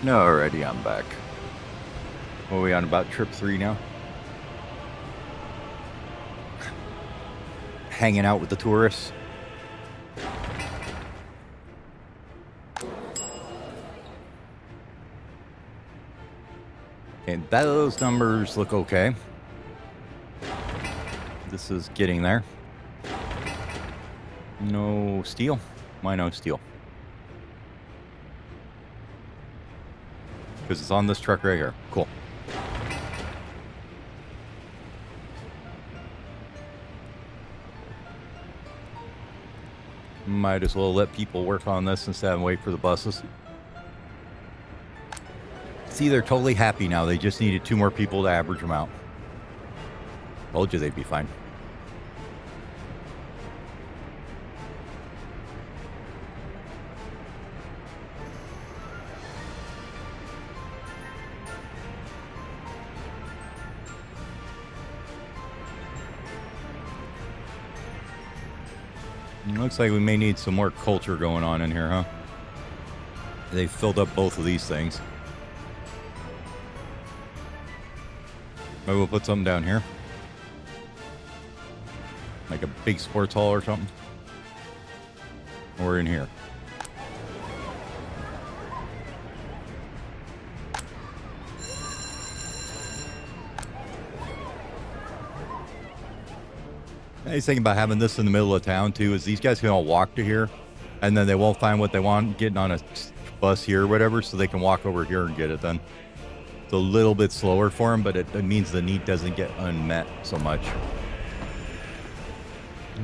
Alrighty, I'm back. What are we on about trip 3 now? Hanging out with the tourists. And those numbers look okay. This is getting there. No steel? Why no steel? Because it's on this truck right here. Cool. Might as well let people work on this instead of wait for the buses. See, they're totally happy now. They just needed 2 more people to average them out. Told you they'd be fine. Looks like we may need some more culture going on in here, huh? They filled up both of these things. Maybe we'll put something down here. Like a big sports hall or something. Or in here. Nice thing about having this in the middle of town too is these guys can all walk to here, and then they won't find what they want getting on a bus here or whatever, so they can walk over here and get it done. It's a little bit slower for them, but it means the need doesn't get unmet so much.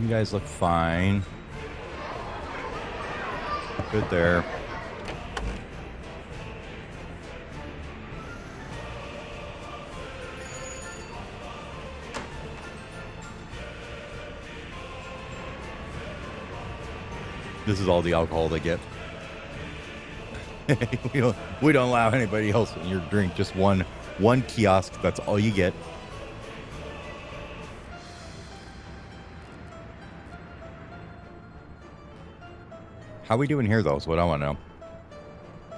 You guys look fine. Good there. This is all the alcohol they get. we don't allow anybody else in your drink. Just one kiosk. That's all you get. How we doing here, though, is what I want to know.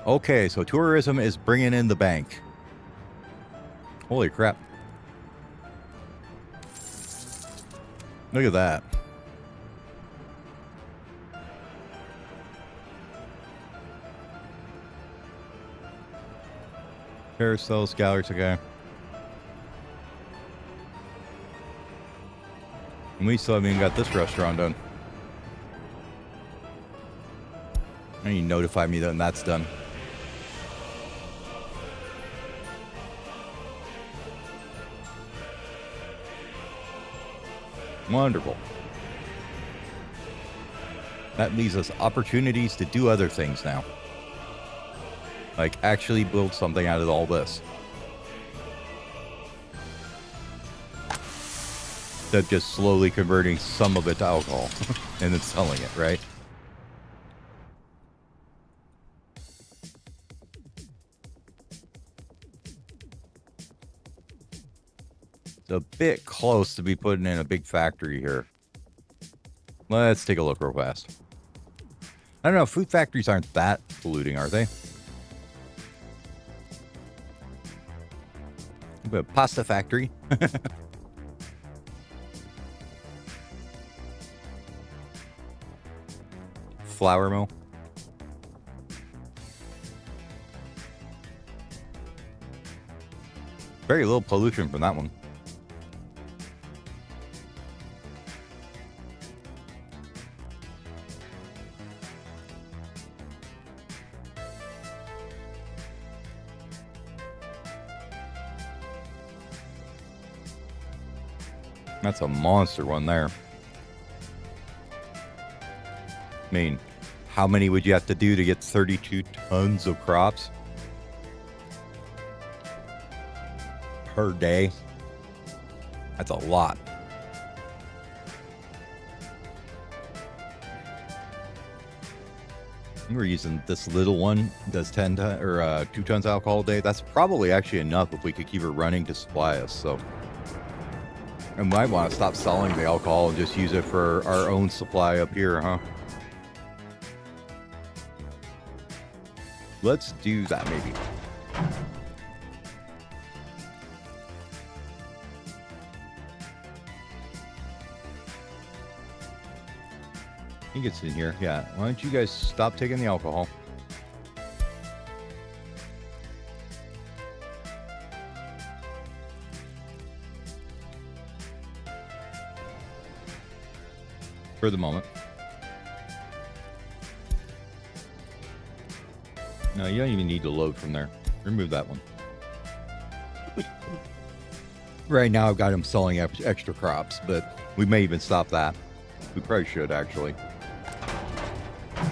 Okay, so tourism is bringing in the bank. Holy crap. Look at that. Carousels, galleries, okay. And we still haven't even got this restaurant done. And you notify me that that's done. Wonderful. That leaves us opportunities to do other things now. Like actually build something out of all this. Instead of just slowly converting some of it to alcohol and then selling it, right? It's a bit close to be putting in a big factory here. Let's take a look real fast. I don't know, food factories aren't that polluting, are they? A pasta factory. Flour mill. Very little pollution from that one. That's a monster one there. I mean, how many would you have to do to get 32 tons of crops per day? That's a lot. We're using this little one, does 10 ton, or 2 tons of alcohol a day. That's probably actually enough if we could keep it running to supply us. So I might want to stop selling the alcohol and just use it for our own supply up here, huh? Let's do that, maybe. He gets in here. Yeah. Why don't you guys stop taking the alcohol? For the moment. No, you don't even need to load from there. Remove that one. Right now, I've got him selling extra crops, but we may even stop that. We probably should, actually.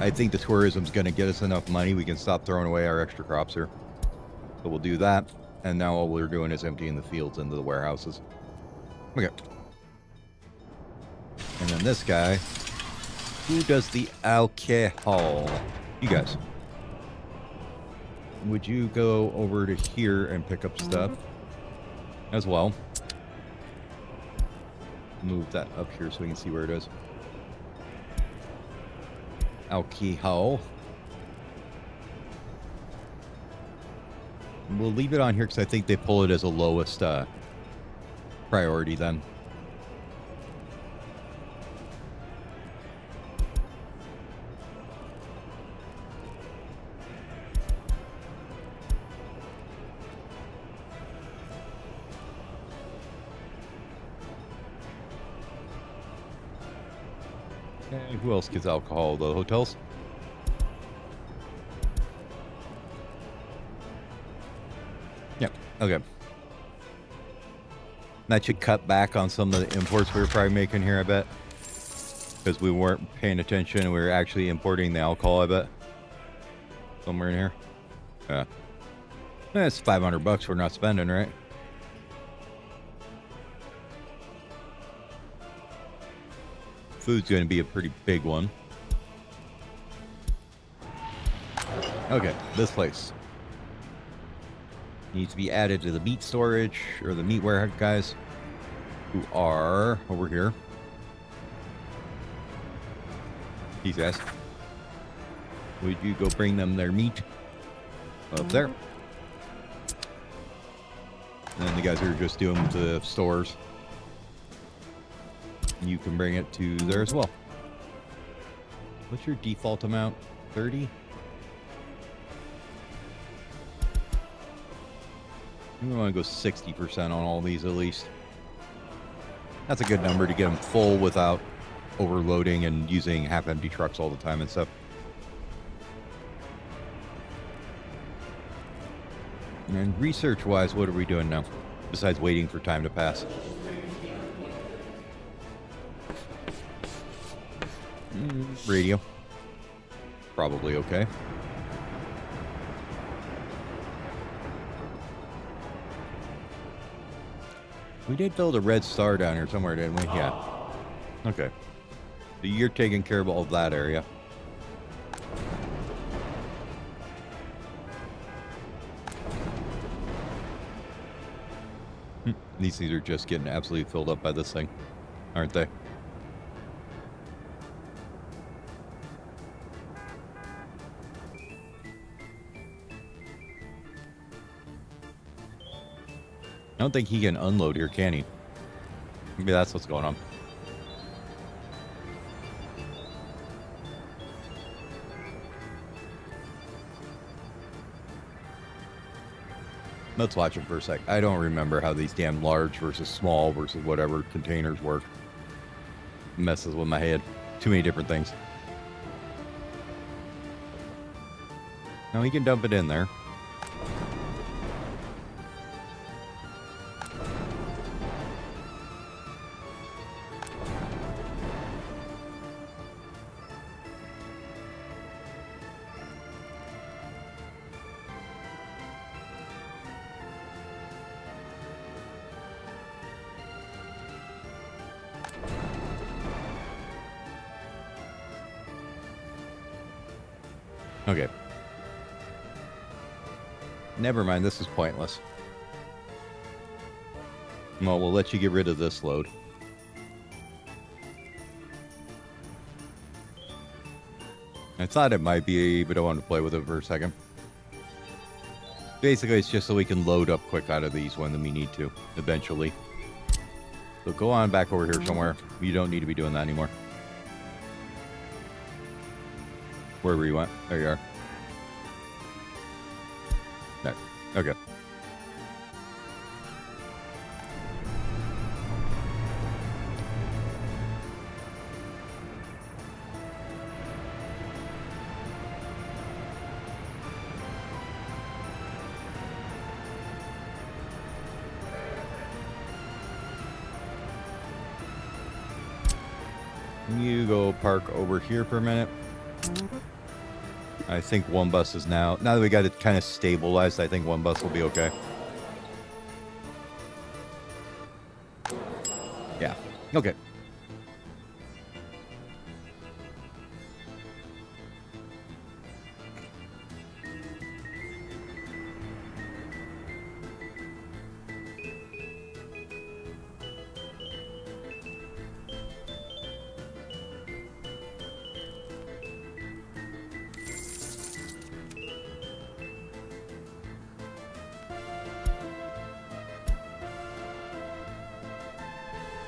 I think the tourism's going to get us enough money we can stop throwing away our extra crops here. So we'll do that. And now all we're doing is emptying the fields into the warehouses. Okay. And then this guy, who does the alcohol? You guys. Would you go over to here and pick up stuff as well? Move that up here so we can see where it is. Alcohol. We'll leave it on here because I think they pull it as a lowest priority then. Okay, who else gets alcohol? The hotels? Yep, okay. That should cut back on some of the imports we were probably making here, I bet. Because we weren't paying attention and we were actually importing the alcohol, I bet. Somewhere in here. Yeah. That's $500 we're not spending, right? Food's going to be a pretty big one. Okay, this place needs to be added to the meat storage, or the meat warehouse guys, who are over here. These guys. Would you go bring them their meat up there? And then the guys who are just doing the stores, you can bring it to there as well. What's your default amount? 30? We want to go 60% on all these at least. That's a good number to get them full without overloading and using half-empty trucks all the time and stuff. And research-wise, what are we doing now? Besides waiting for time to pass. Radio. Probably okay. We did build a red star down here somewhere, didn't we? Yeah. Okay. So you're taking care of all of that area. These things are just getting absolutely filled up by this thing, aren't they? I don't think he can unload here, can he? Maybe that's what's going on. Let's watch it for a sec. I don't remember how these damn large versus small versus whatever containers work. Messes with my head. Too many different things. Now he can dump it in there. Okay. Never mind, this is pointless. Well, we'll let you get rid of this load. I thought it might be, but I wanted to play with it for a second. Basically, it's just so we can load up quick out of these when we need to, eventually. So go on back over here somewhere. You don't need to be doing that anymore. Wherever you went. There you are. There. Okay. You go park over here for a minute. I think one bus is now that we got it kind of stabilized, I think one bus will be okay. Yeah. Okay.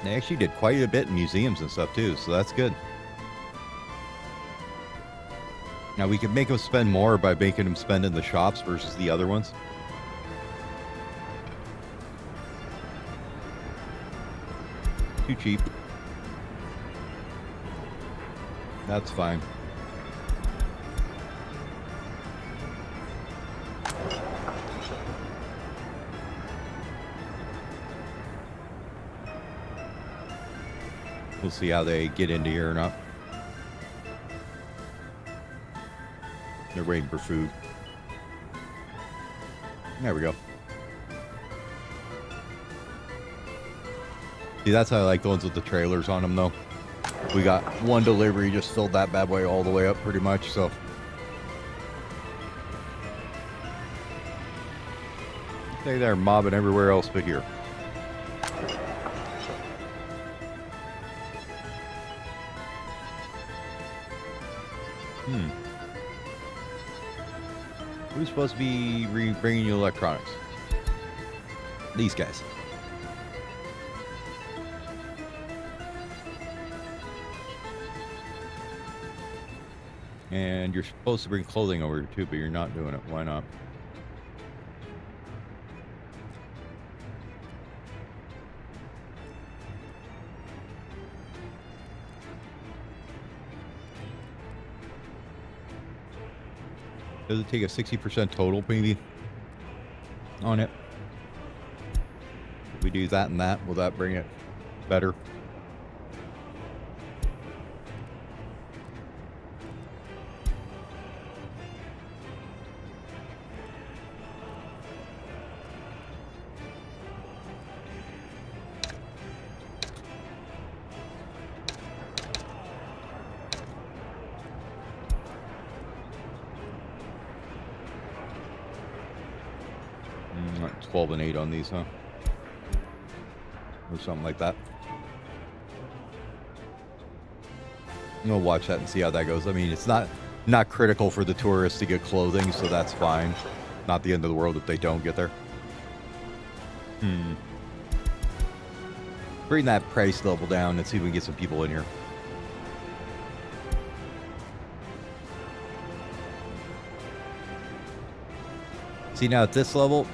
They actually did quite a bit in museums and stuff too, so that's good. Now we could make them spend more by making them spend in the shops versus the other ones. Too cheap. That's fine. We'll see how they get into here or not. They're waiting for food. There we go. See, that's how I like the ones with the trailers on them, though. We got one delivery, just filled that bad boy all the way up pretty much, so. They're mobbing everywhere else but here. Who's supposed to be bringing you electronics? These guys. And you're supposed to bring clothing over too, but you're not doing it. Why not? Does it take a 60% total maybe on it? If we do that and that, will that bring it better? Like 12 and 8 on these, huh? Or something like that. We'll watch that and see how that goes. I mean, it's not critical for the tourists to get clothing, so that's fine. Not the end of the world if they don't get there. Bring that price level down and see if we can get some people in here. See, now at this level,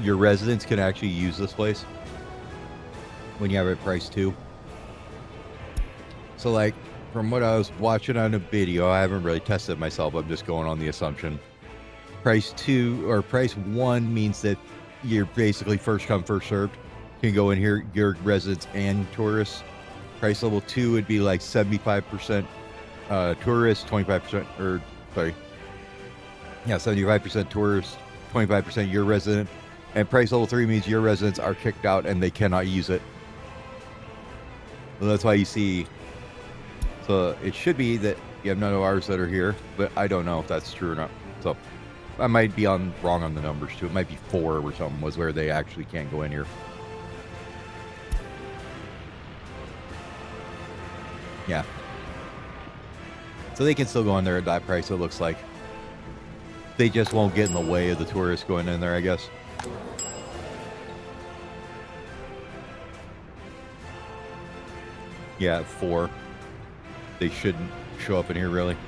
your residents can actually use this place when you have it priced 2. So, like, from what I was watching on a video, I haven't really tested it myself. I'm just going on the assumption. Price 2 or price 1 means that you're basically first come, first served. You can go in here, your residents and tourists. Price level 2 would be like 75% tourists, 25%, or sorry. Yeah, 75% tourists, 25% your resident. And price level 3 means your residents are kicked out and they cannot use it. Well, that's why you see. So it should be that you have none of ours that are here, but I don't know if that's true or not. So I might be wrong on the numbers too. It might be 4 or something was where they actually can't go in here. Yeah. So they can still go in there at that price, it looks like. They just won't get in the way of the tourists going in there, I guess. Yeah, at 4. They shouldn't show up in here, really.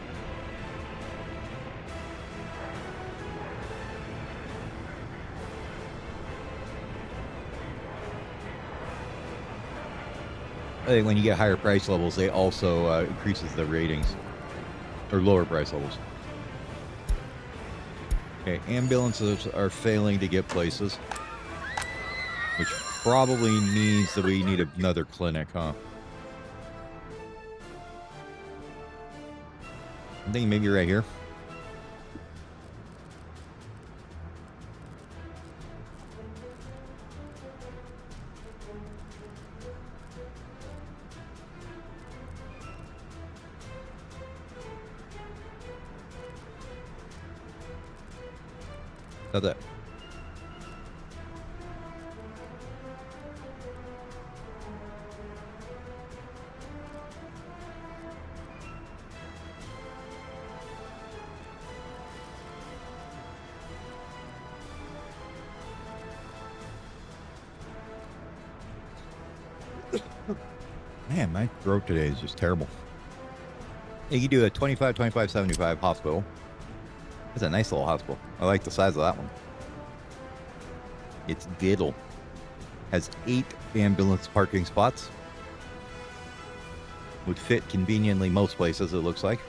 I think when you get higher price levels, they also increases the ratings. Or lower price levels. Okay, ambulances are failing to get places. Which probably means that we need another clinic, huh? I'm thinking maybe right here. How's that? Man, my throat today is just terrible. You can do a 25, 25, 75 hospital. It's a nice little hospital. I like the size of that one. It's diddle. Has 8 ambulance parking spots. Would fit conveniently most places, it looks like.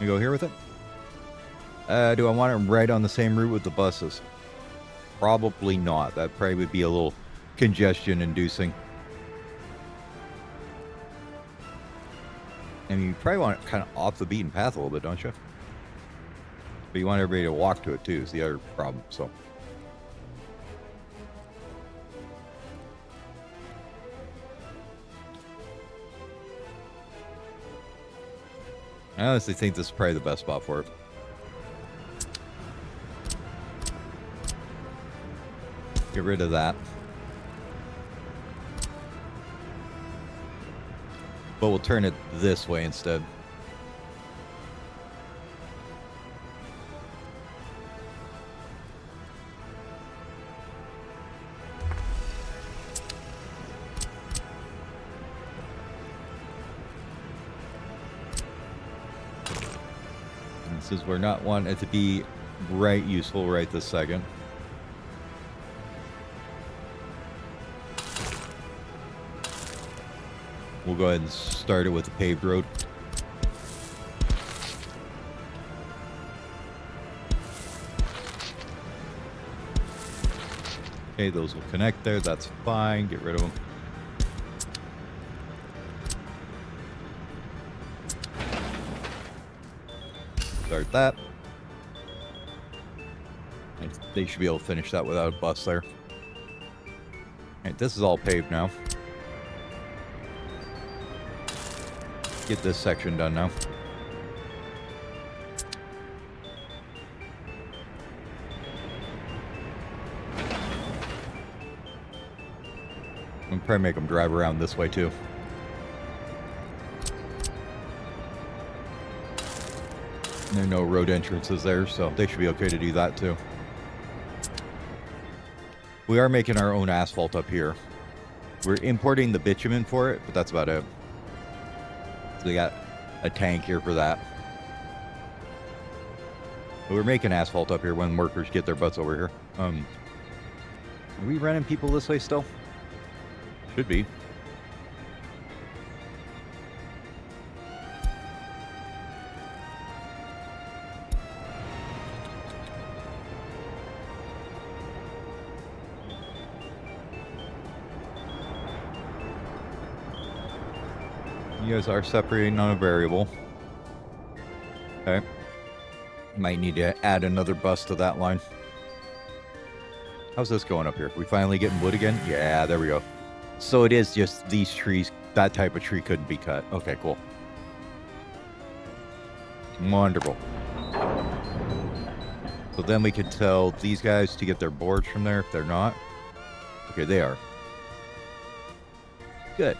We go here with it? Do I want it right on the same route with the buses? Probably not. That probably would be a little congestion inducing. I mean, you probably want it kind of off the beaten path a little bit, don't you? But you want everybody to walk to it too, is the other problem, so. I honestly think this is probably the best spot for it. Get rid of that. But we'll turn it this way instead. And since we're not wanting it to be right useful right this second. We'll go ahead and start it with the paved road. Okay, those will connect there. That's fine. Get rid of them. Start that. And they should be able to finish that without a bus there. Alright, this is all paved now. Get this section done now. I'll probably make them drive around this way too. There are no road entrances there, so they should be okay to do that too. We are making our own asphalt up here. We're importing the bitumen for it, but that's about it. So we got a tank here for that. But we're making asphalt up here when workers get their butts over here. Are we running people this way still? Should be. You guys are separating on a variable. Okay. Might need to add another bus to that line. How's this going up here? We finally getting wood again? Yeah, there we go. So it is just these trees. That type of tree couldn't be cut. Okay, cool. Wonderful. So then we could tell these guys to get their boards from there if they're not. Okay, they are. Good.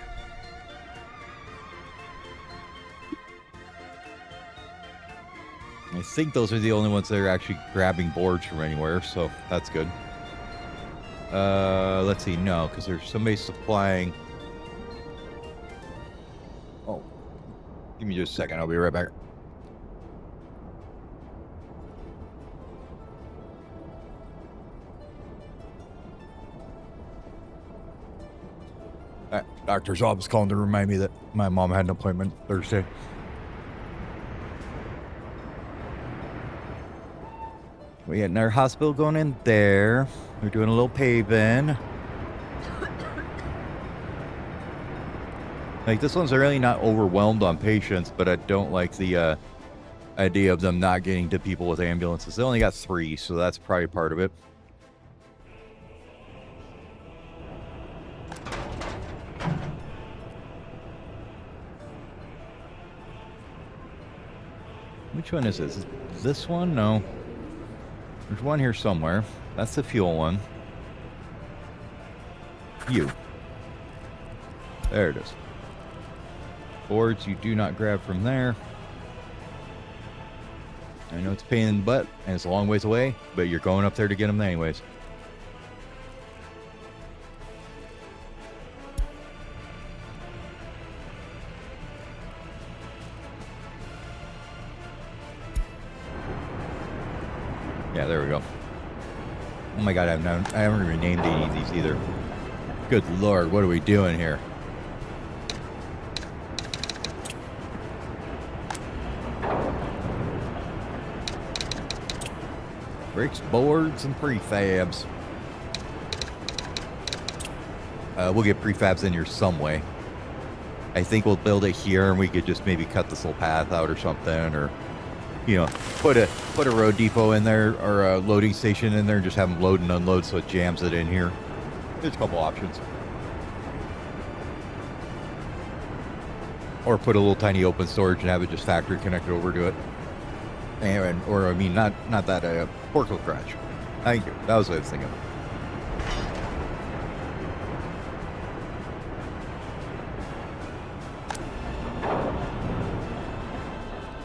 I think those are the only ones that are actually grabbing boards from anywhere, so that's good. Let's see. No, because there's somebody supplying. Oh, give me just a second. I'll be right back. Doctor's office calling to remind me that my mom had an appointment Thursday. We got another hospital going in there. We're doing a little paving. Like, this one's really not overwhelmed on patients, but I don't like the idea of them not getting to people with ambulances. They only got 3, so that's probably part of it. Which one is this? Is this one? No. There's one here somewhere. That's the fuel one. You. There it is. Boards you do not grab from there. I know it's a pain in the butt, and it's a long ways away, but you're going up there to get them anyways. Yeah, there we go. Oh my god, I haven't renamed any of these either. Good lord, what are we doing here? Bricks, boards, and prefabs. We'll get prefabs in here some way. I think we'll build it here, and we could just maybe cut this little path out or something, or you know, put a road depot in there or a loading station in there, and just have them load and unload so it jams it in here. There's a couple options. Or put a little tiny open storage and have it just factory connected over to it. And or I mean, not that forklift garage. Thank you. That was what I was thinking.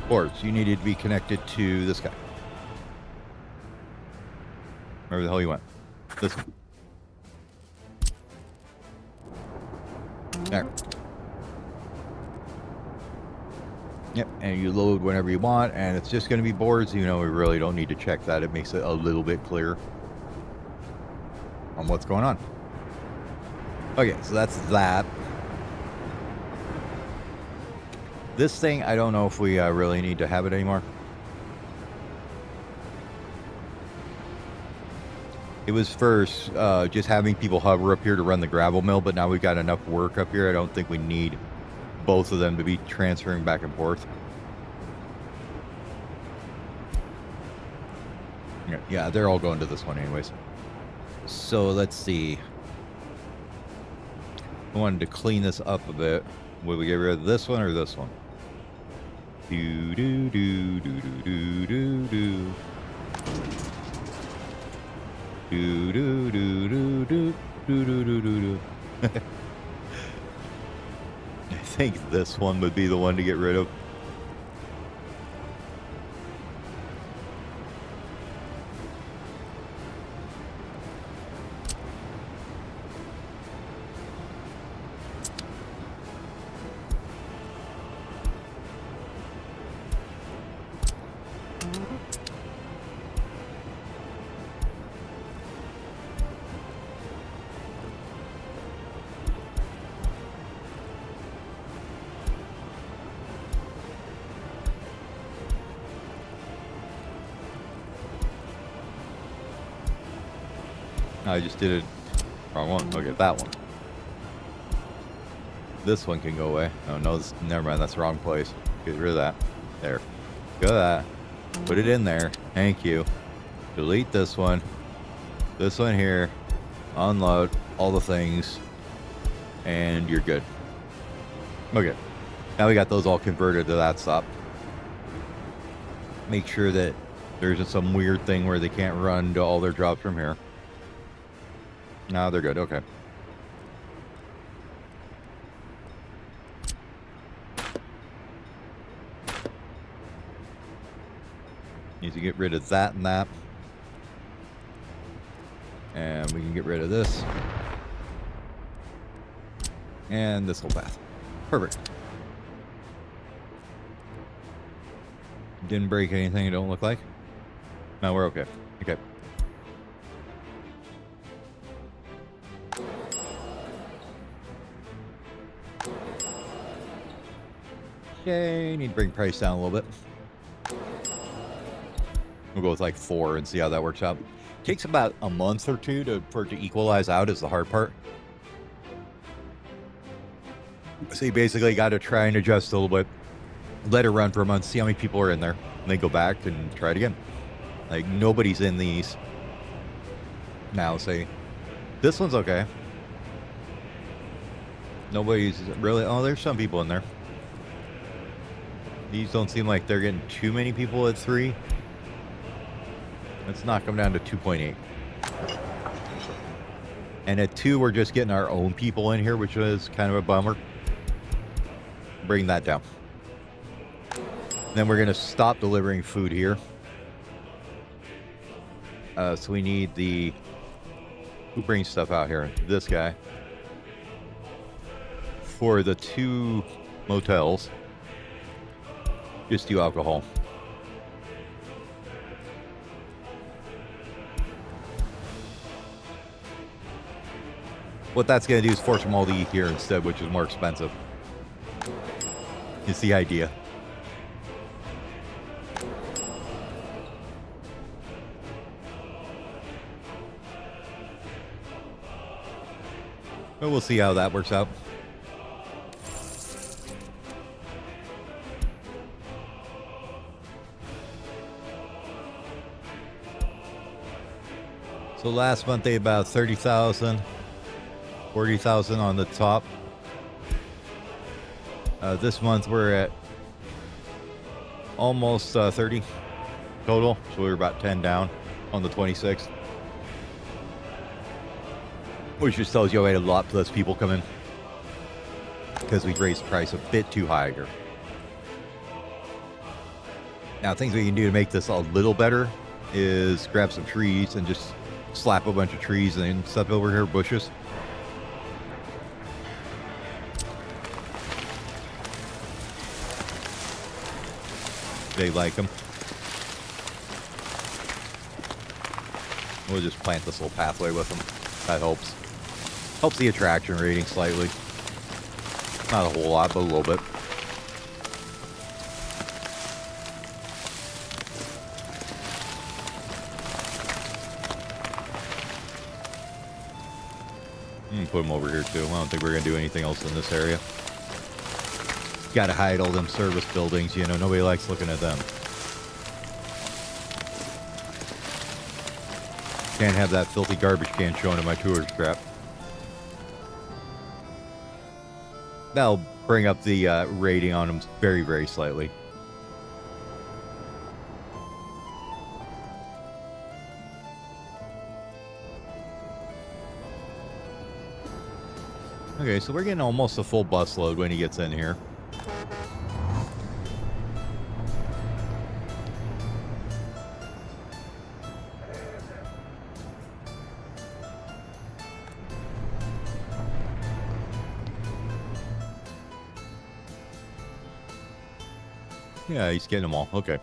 Boards, you needed to be connected to this guy. Wherever the hell you went. This one. There. Yep, and you load whenever you want, and it's just going to be boards. You know, we really don't need to check that. It makes it a little bit clearer on what's going on. Okay, so that's that. This thing, I don't know if we really need to have it anymore. It was first just having people hover up here to run the gravel mill, but now we've got enough work up here. I don't think we need both of them to be transferring back and forth. Yeah, they're all going to this one anyways. So let's see. I wanted to clean this up a bit. Will we get rid of this one or this one? Do do do do do do do. Do do do do do do do do do. I think this one would be the one to get rid of. I just did it. Wrong one. Okay, that one. This one can go away. Oh, no, never mind. That's the wrong place. Get rid of that. There. Go to that. Put it in there. Thank you. Delete this one. This one here. Unload all the things. And you're good. Okay. Now we got those all converted to that stop. Make sure that there isn't some weird thing where they can't run to all their jobs from here. No, they're good. Okay. Need to get rid of that and that. And we can get rid of this. And this whole path. Perfect. Didn't break anything, it don't look like. No, we're okay. Okay. Okay, need to bring price down a little bit. We'll go with like 4 and see how that works out. Takes about a month or two for it to equalize out is the hard part. So you basically got to try and adjust a little bit. Let it run for a month, see how many people are in there, and then go back and try it again. Like, nobody's in these. Now, say, this one's okay. Nobody's really... Oh, there's some people in there. These don't seem like they're getting too many people at 3. Let's knock them down to 2.8. And at 2, we're just getting our own people in here, which is kind of a bummer. Bring that down. Then we're going to stop delivering food here. So we need the... Who brings stuff out here? This guy. For the 2 motels, just do alcohol. What that's going to do is force them all to eat here instead, which is more expensive. It's the idea. But we'll see how that works out. So last month they had about 30,000, 40,000 on the top. This month we're at almost 30 total, so we're about 10 down on the 26th. Which just tells you we had a lot less people come in because we raised the price a bit too high here. Now, things we can do to make this a little better is grab some trees and just slap a bunch of trees and stuff over here, bushes. They like them. We'll just plant this little pathway with them. That helps. Helps the attraction rating slightly. Not a whole lot, but a little bit. Put them over here too. I don't think we're going to do anything else in this area. Got to hide all them service buildings, you know. Nobody likes looking at them. Can't have that filthy garbage can showing in my tourist trap. That'll bring up the rating on them very, very slightly. Okay, so we're getting almost a full bus load when he gets in here. Yeah, he's getting them all. Okay.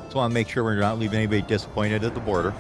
Just want to make sure we're not leaving anybody disappointed at the border.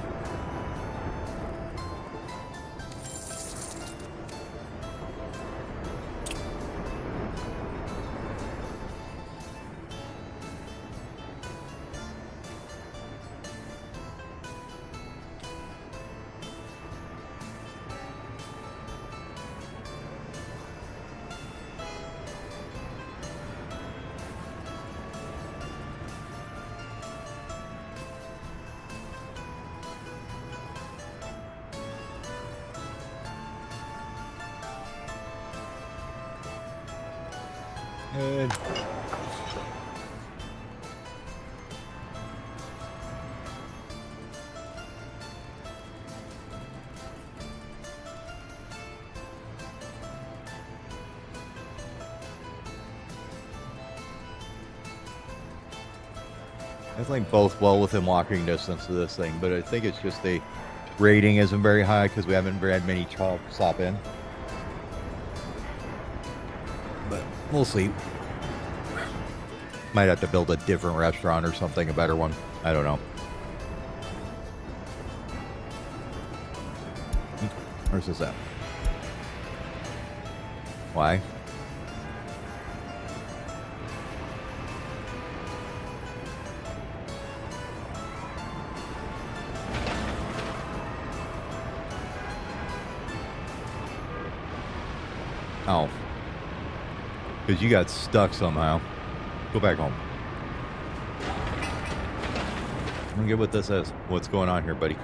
Good. I think both well within walking distance of this thing, but I think it's just the rating isn't very high because we haven't had many stop in. But we'll see. Might have to build a different restaurant or something, a better one. I don't know. Where's this at? Why? Oh. Because you got stuck somehow. Go back home. I'm gonna get what this is. What's going on here, buddy?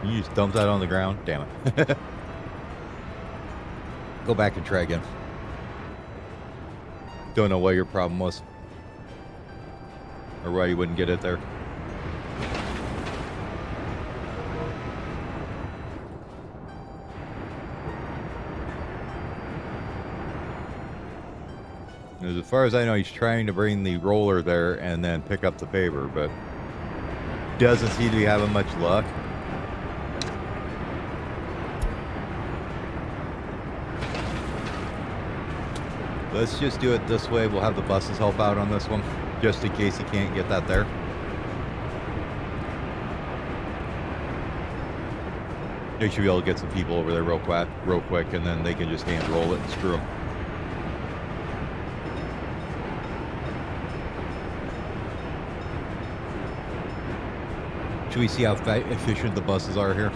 You just dumped that on the ground? Damn it. Go back and try again. Don't know what your problem was. Or why you wouldn't get it there. As far as I know, he's trying to bring the roller there and then pick up the paper, but doesn't seem to be having much luck. Let's just do it this way. We'll have the buses help out on this one, just in case he can't get that there. They should be able to get some people over there real quick, and then they can just hand roll it and screw them. Should we see how efficient the buses are here?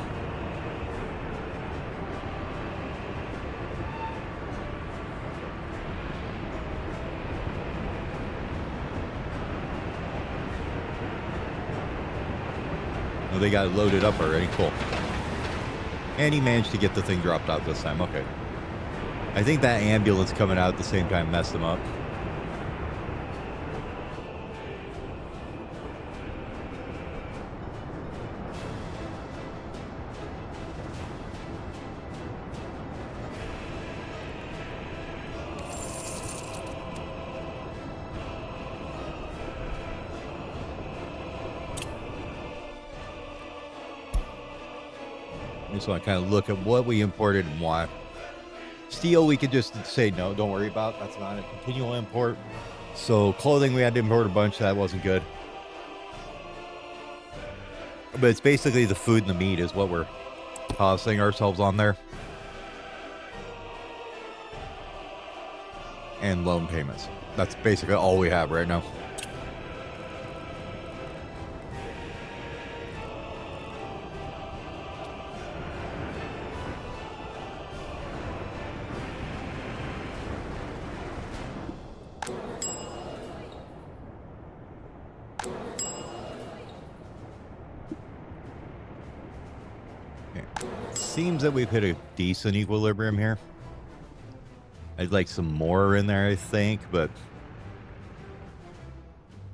Oh, they got it loaded up already. Cool. And he managed to get the thing dropped out this time. Okay. I think that ambulance coming out at the same time messed him up. So I kind of look at what we imported and why. Steel, we could just say no, don't worry about. That's not a continual import. So clothing, we had to import a bunch. That wasn't good. But it's basically the food and the meat is what we're tossing ourselves on there. And loan payments. That's basically all we have right now. Seems that we've hit a decent equilibrium here. I'd like some more in there, I think, but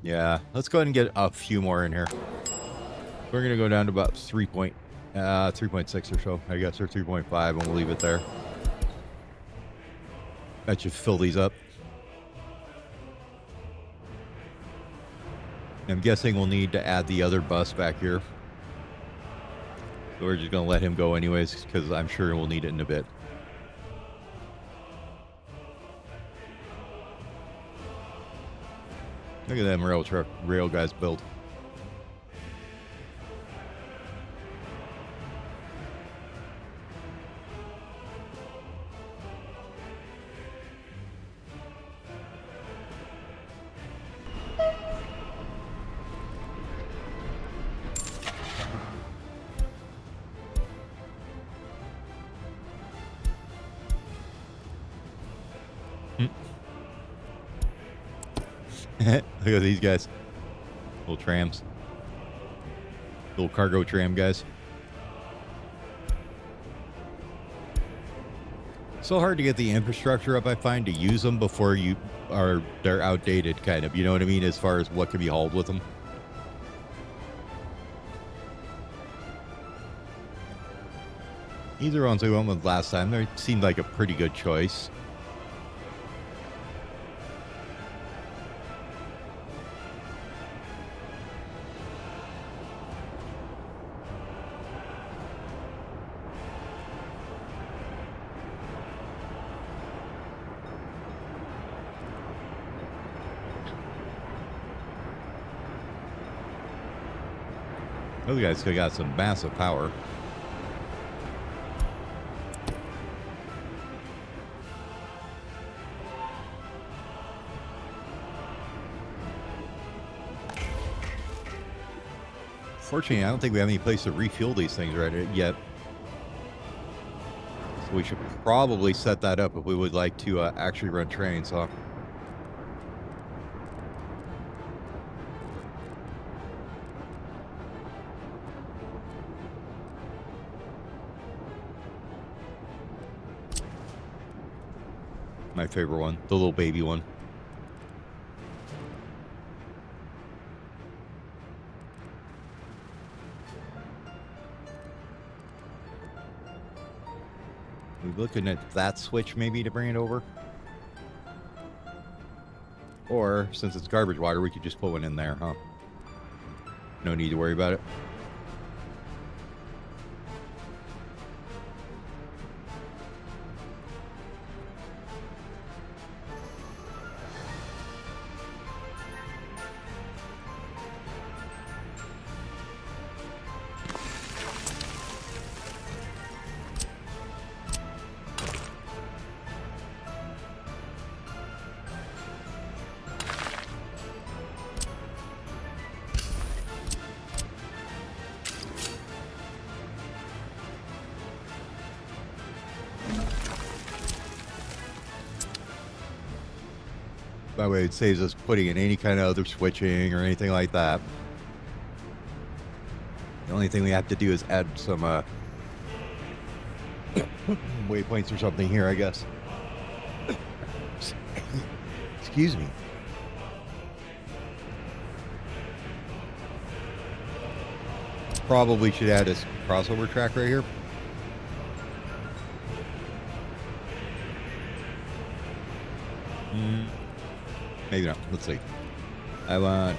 yeah, let's go ahead and get a few more in here. We're gonna go down to about 3.6 or so, I guess, or 3.5, and we'll leave it there. That should fill these up. I'm guessing we'll need to add the other bus back here. So we're just going to let him go anyways, because I'm sure we'll need it in a bit. Look at them rail guys build. Look at these guys. Little trams. Little cargo tram guys. So hard to get the infrastructure up, I find, to use them before they're outdated, kind of. You know what I mean? As far as what can be hauled with them. Either ones we went with last time, they seemed like a pretty good choice. Those guys could have got some massive power. Fortunately, I don't think we have any place to refuel these things right yet. So we should probably set that up if we would like to actually run trains, huh? My favorite one, the little baby one. We're looking at that switch maybe to bring it over. Or, since it's garbage water, we could just put one in there, huh? No need to worry about it. That way it saves us putting in any kind of other switching or anything like that. The only thing we have to do is add some waypoints or something here, I guess. Excuse me. Probably should add a crossover track right here. Maybe not. Let's see. I want...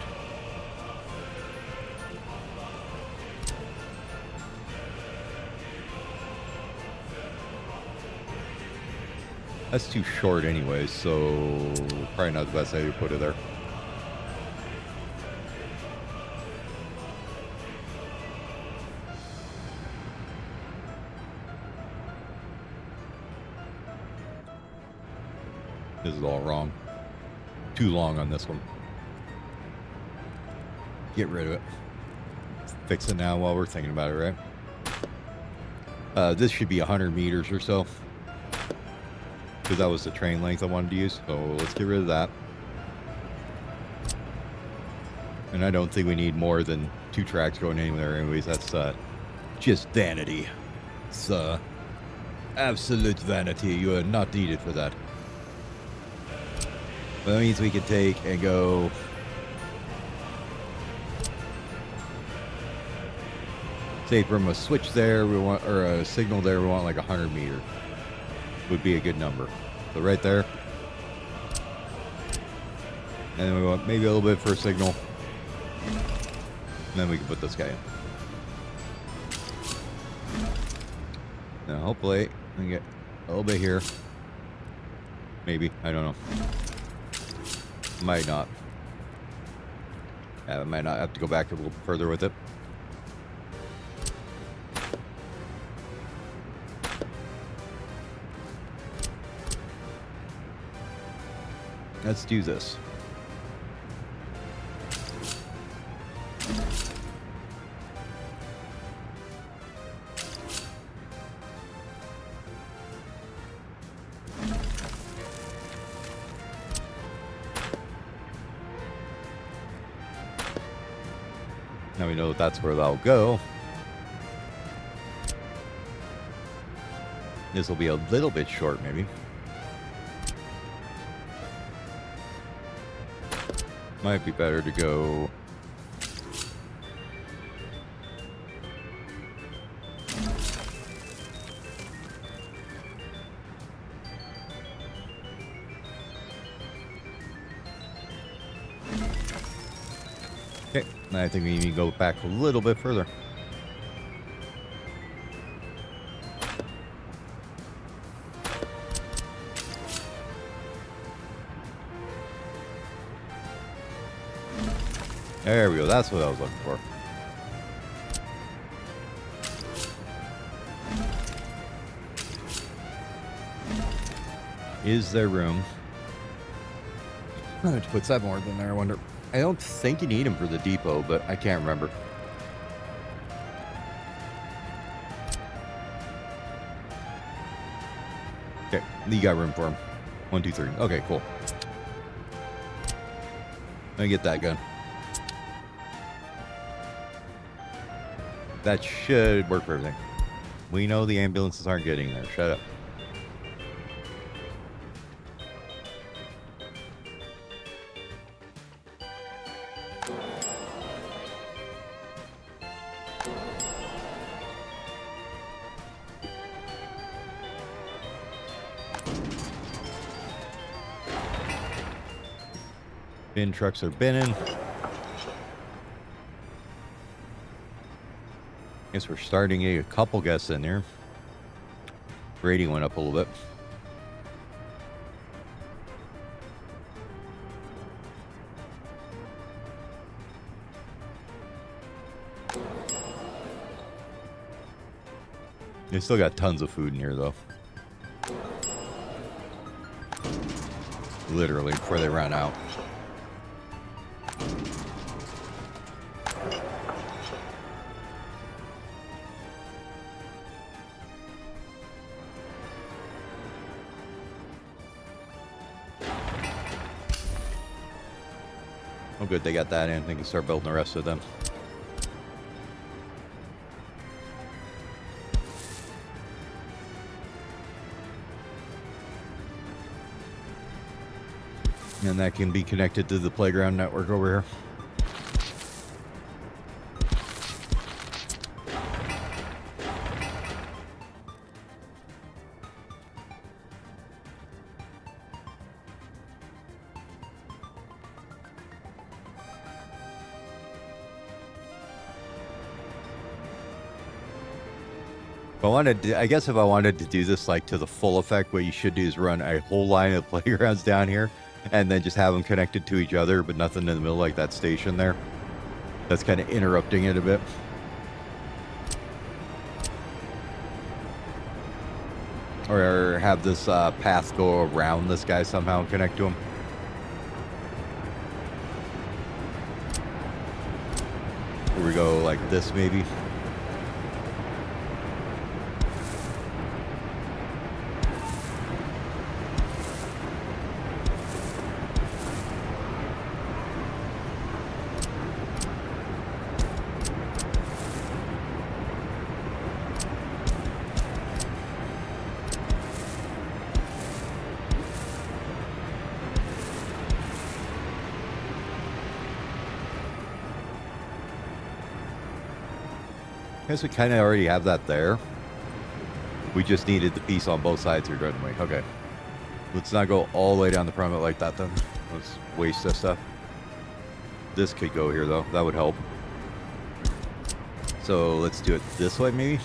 That's too short anyway, so probably not the best idea to put it there. This is all wrong. Too long on this one. Get rid of it. Fix it now while we're thinking about it, right? This should be 100 meters or so, because that was the train length I wanted to use. So let's get rid of that. And I don't think we need more than 2 tracks going anywhere anyways. That's just vanity. It's absolute vanity. You are not needed for that. But that means we can take and go... Say from a switch there, we want, or a signal there, we want like 100 meters. Would be a good number. So right there. And then we want maybe a little bit for a signal. And then we can put this guy in. Now hopefully we can get a little bit here. Maybe. I don't know. Might not. Yeah, I might not have to go back a little further with it. Let's do this. Now we know that that's where that'll go. This will be a little bit short, maybe. Might be better to go... And I think we need to go back a little bit further. There we go. That's what I was looking for. Is there room? To put 7 more in there, I wonder. I don't think you need them for the depot, but I can't remember. Okay, you got room for them. 1, 2, 3. Okay, cool. Let me get that gun. That should work for everything. We know the ambulances aren't getting there. Shut up. Bin trucks are binning. Guess we're starting to get a couple guests in there. Rating went up a little bit. They still got tons of food in here, though. Literally, before they run out. Oh, good, they got that in. They can start building the rest of them. And that can be connected to the playground network over here. I guess if I wanted to do this like to the full effect, what you should do is run a whole line of playgrounds down here and then just have them connected to each other, but nothing in the middle like that station there. That's kind of interrupting it a bit. Or have this path go around this guy somehow and connect to him. Here we go like this maybe. I guess we kind of already have that there. We just needed the piece on both sides here, didn't we? Okay. Let's not go all the way down the front of it like that then. Let's waste this stuff. This could go here though. That would help. So let's do it this way maybe.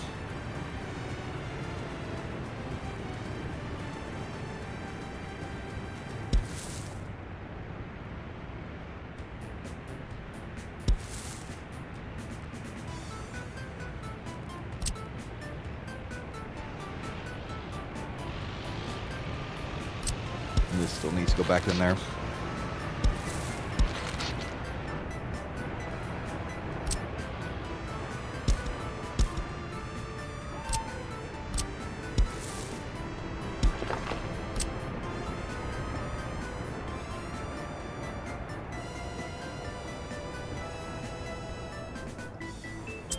This still needs to go back in there.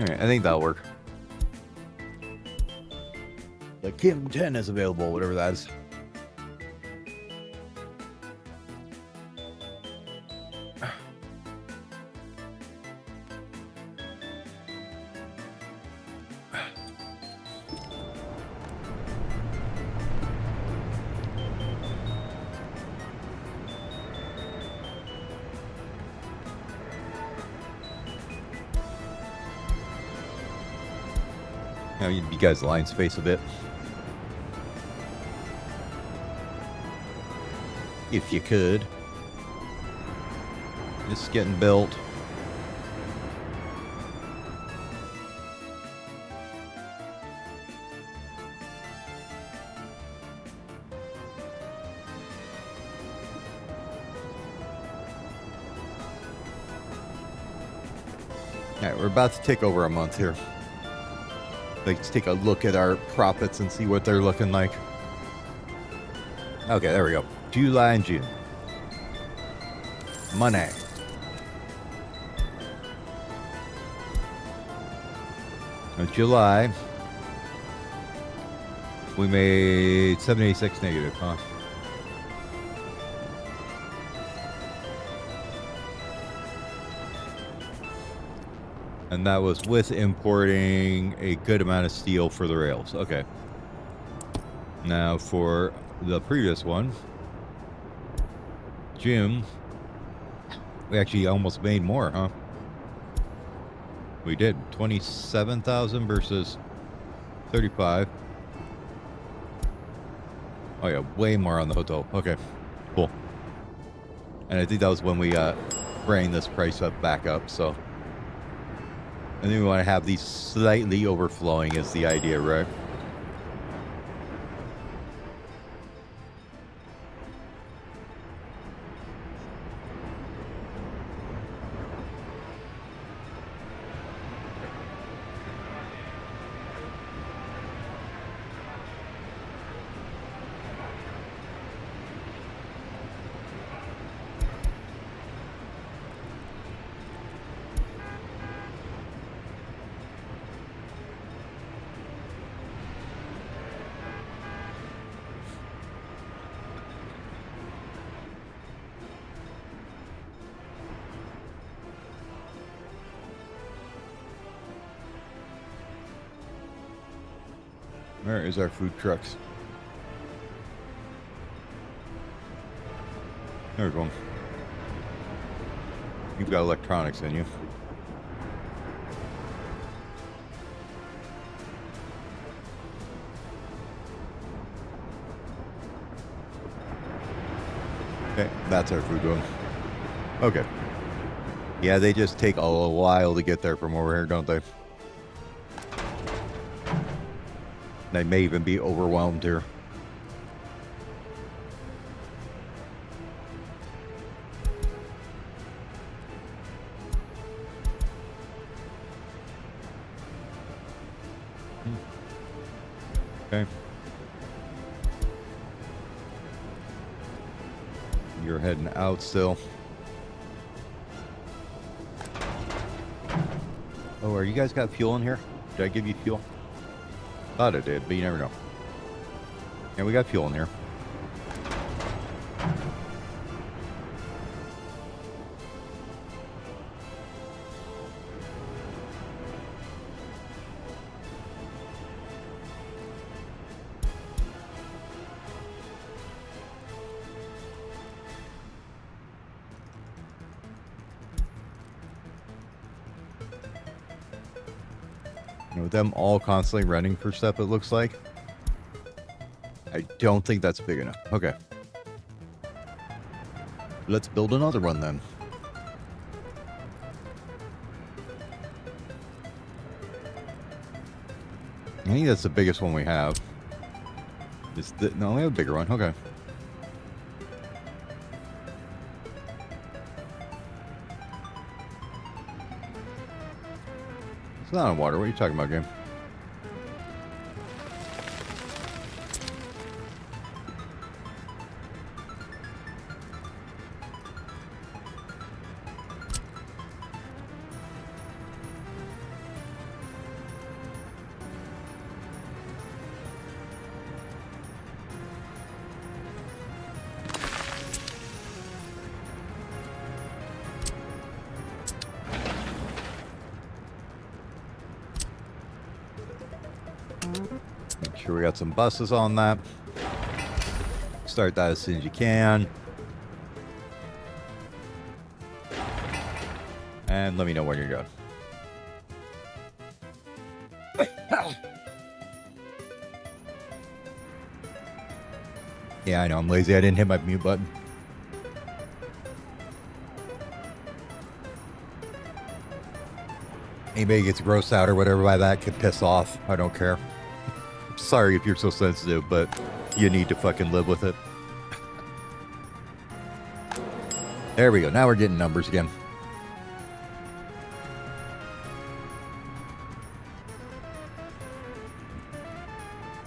Alright, I think that'll work. The Kim 10 is available, whatever that is. You guys line space a bit. If you could. It's getting built. Alright, we're about to take over a month here. Let's take a look at our profits and see what they're looking like. Okay, there we go. July and June. Money. In July, we made 786 negative, huh? And that was with importing a good amount of steel for the rails. Okay. Now for the previous one, June, we actually almost made more, huh? We did. 27,000 versus 35. Oh yeah, way more on the hotel. Okay, cool. And I think that was when we bring this price up back up, so. And then we want to have these slightly overflowing is the idea, right? Where is our food trucks? There we go. You've got electronics in you. Okay, that's our food room. Okay. Yeah, they just take a while to get there from over here, don't they? They may even be overwhelmed here. Okay. You're heading out still. Oh, are you guys got fuel in here? Did I give you fuel? Thought it did, but you never know. Yeah, we got fuel in here. With them all constantly running for stuff, it looks like. I don't think that's big enough. Okay. Let's build another one then. I think that's the biggest one we have. No, we have a bigger one. Okay. It's not on water. What are you talking about, game? Make sure we got some buses on that. Start that as soon as you can. And let me know when you're done. Yeah, I know. I'm lazy. I didn't hit my mute button. Anybody gets grossed out or whatever by that can piss off. I don't care. Sorry if you're so sensitive, but you need to fucking live with it. There we go. Now we're getting numbers again.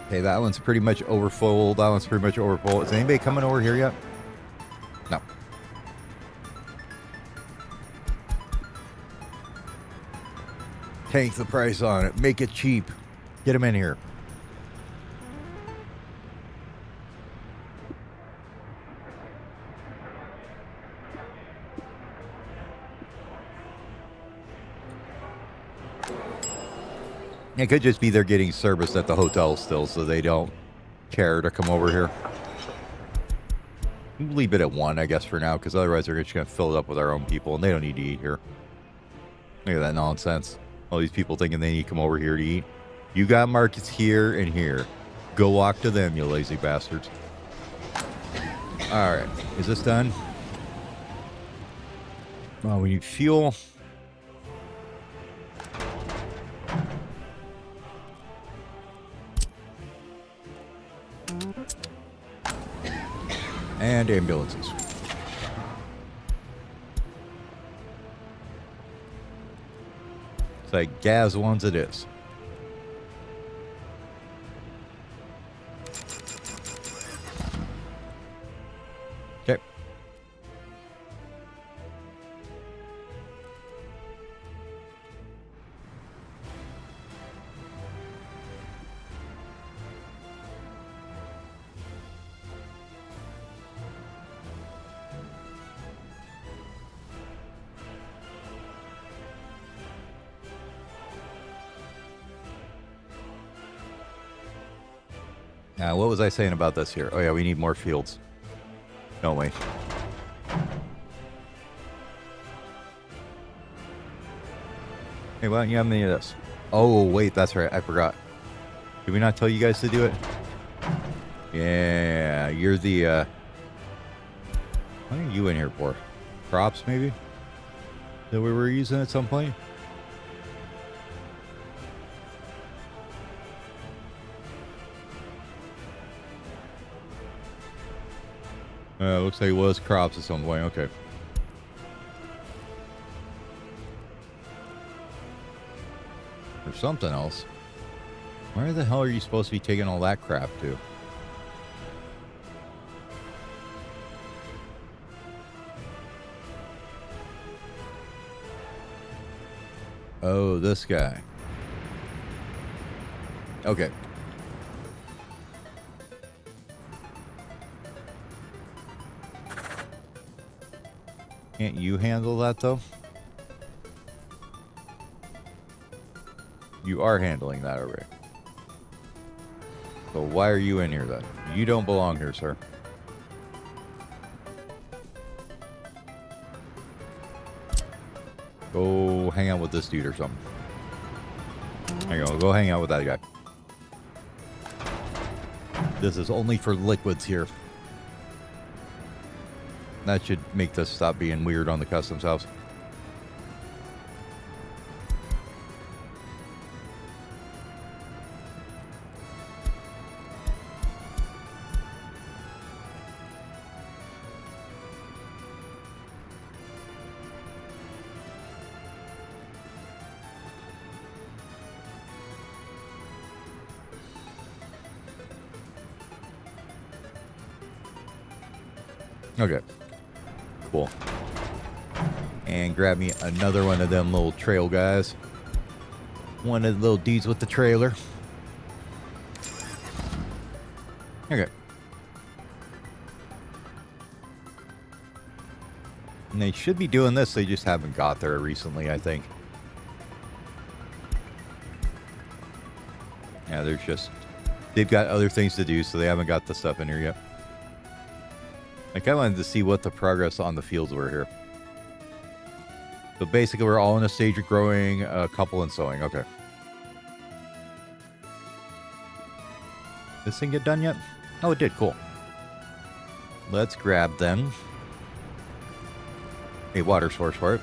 Okay, that one's pretty much overfull. That one's pretty much overfull. Is anybody coming over here yet? No. Tank the price on it. Make it cheap. Get them in here. It could just be they're getting service at the hotel still, so they don't care to come over here. We'll leave it at 1, I guess, for now, because otherwise they're just going to fill it up with our own people, and they don't need to eat here. Look at that nonsense. All these people thinking they need to come over here to eat. You got markets here and here. Go walk to them, you lazy bastards. All right. Is this done? Well, we need fuel. And ambulances. It's like gas ones it is. Okay. What was I saying about this here? Oh, yeah, we need more fields. Don't we? Hey, why don't you have any of this? Oh, wait, that's right. I forgot. Did we not tell you guys to do it? Yeah, you're the, what are you in here for? Crops, maybe? That we were using at some point? Looks like it was crops at some point. Okay. Or something else. Where the hell are you supposed to be taking all that crap to? Oh, this guy. Okay. Can't you handle that, though? You are handling that already. So why are you in here, then? You don't belong here, sir. Go hang out with this dude or something. There you go. Go hang out with that guy. This is only for liquids here. That should make this stop being weird on the customs house. Okay. Cool. And grab me another one of them little trail guys. One of the little dudes with the trailer. Okay. And they should be doing this, they just haven't got there recently, I think. Yeah, there's just... they've got other things to do, so they haven't got the stuff in here yet. I kind of wanted to see what the progress on the fields were here. So basically, we're all in a stage of growing, a couple and sowing. Okay. This thing get done yet? Oh, it did. Cool. Let's grab then a water source for it.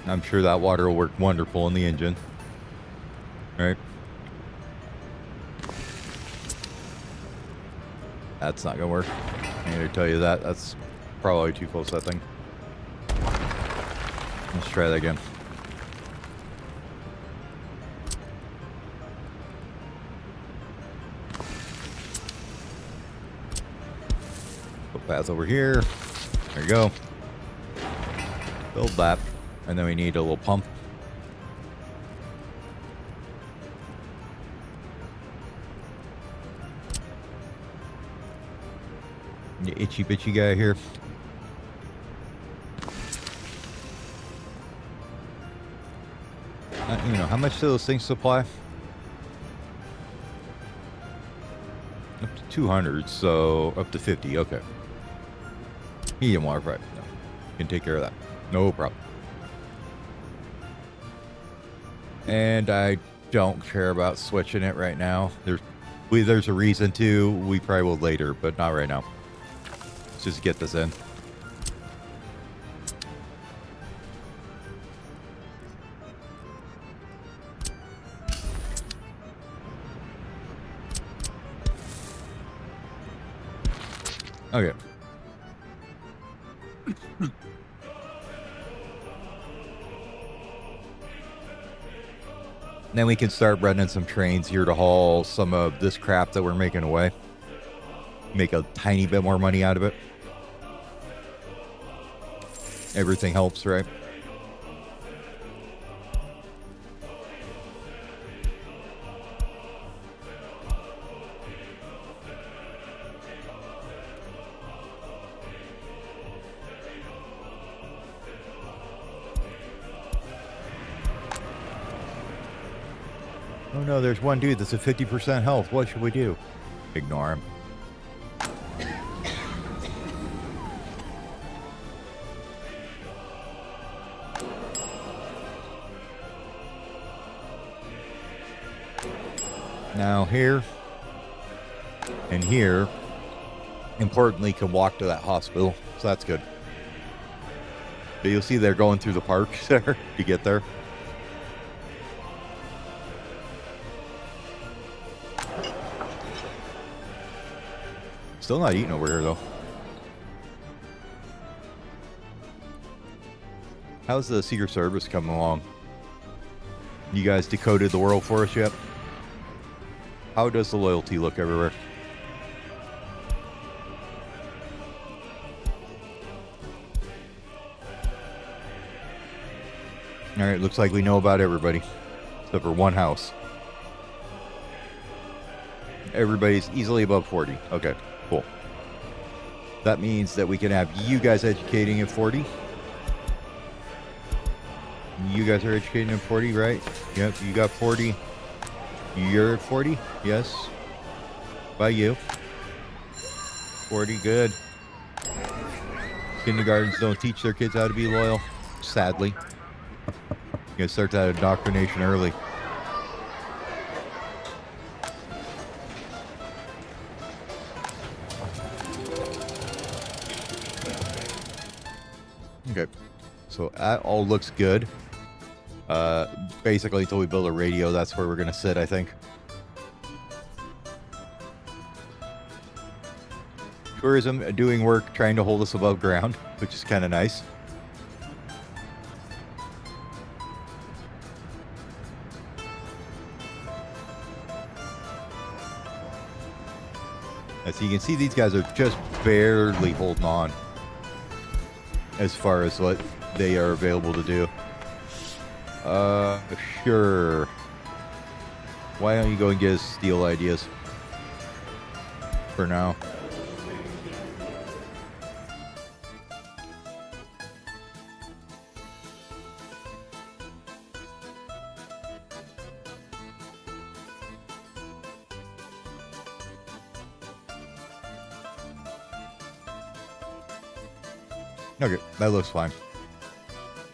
I'm sure that water will work wonderful in the engine. All right. That's not gonna work. I need to tell you that. That's probably too close to that thing. Let's try that again. Path over here. There you go. Build that. And then we need a little pump. You itchy bitchy guy here. You know, how much do those things supply? Up to 200, so up to 50, okay. Medium water pipe, no. You can take care of that. No problem. And I don't care about switching it right now. There's a reason to. We probably will later, but not right now. Let's just get this in. Okay. Then we can start running some trains here to haul some of this crap that we're making away. Make a tiny bit more money out of it. Everything helps, right? Oh no, there's one dude that's at 50% health. What should we do? Ignore him. Now here and here, importantly, can walk to that hospital, so that's good. But you'll see they're going through the park there to get there. Still not eating over here, though. How's the Secret Service coming along? You guys decoded the world for us yet? How does the loyalty look everywhere? Alright, looks like we know about everybody. Except for one house. Everybody's easily above 40. Okay, cool. That means that we can have you guys educating at 40. You guys are educating at 40, right? Yep, you got 40. You're at 40? Yes. By you. 40, good. Kindergartens don't teach their kids how to be loyal, sadly. You gotta start that indoctrination early. Okay, so that all looks good. Basically, until we build a radio, that's where we're gonna sit, I think. Tourism doing work, trying to hold us above ground, which is kind of nice. As you can see, these guys are just barely holding on as far as what they are available to do. Sure. Why don't you go and get us steel ideas for now? Okay, that looks fine.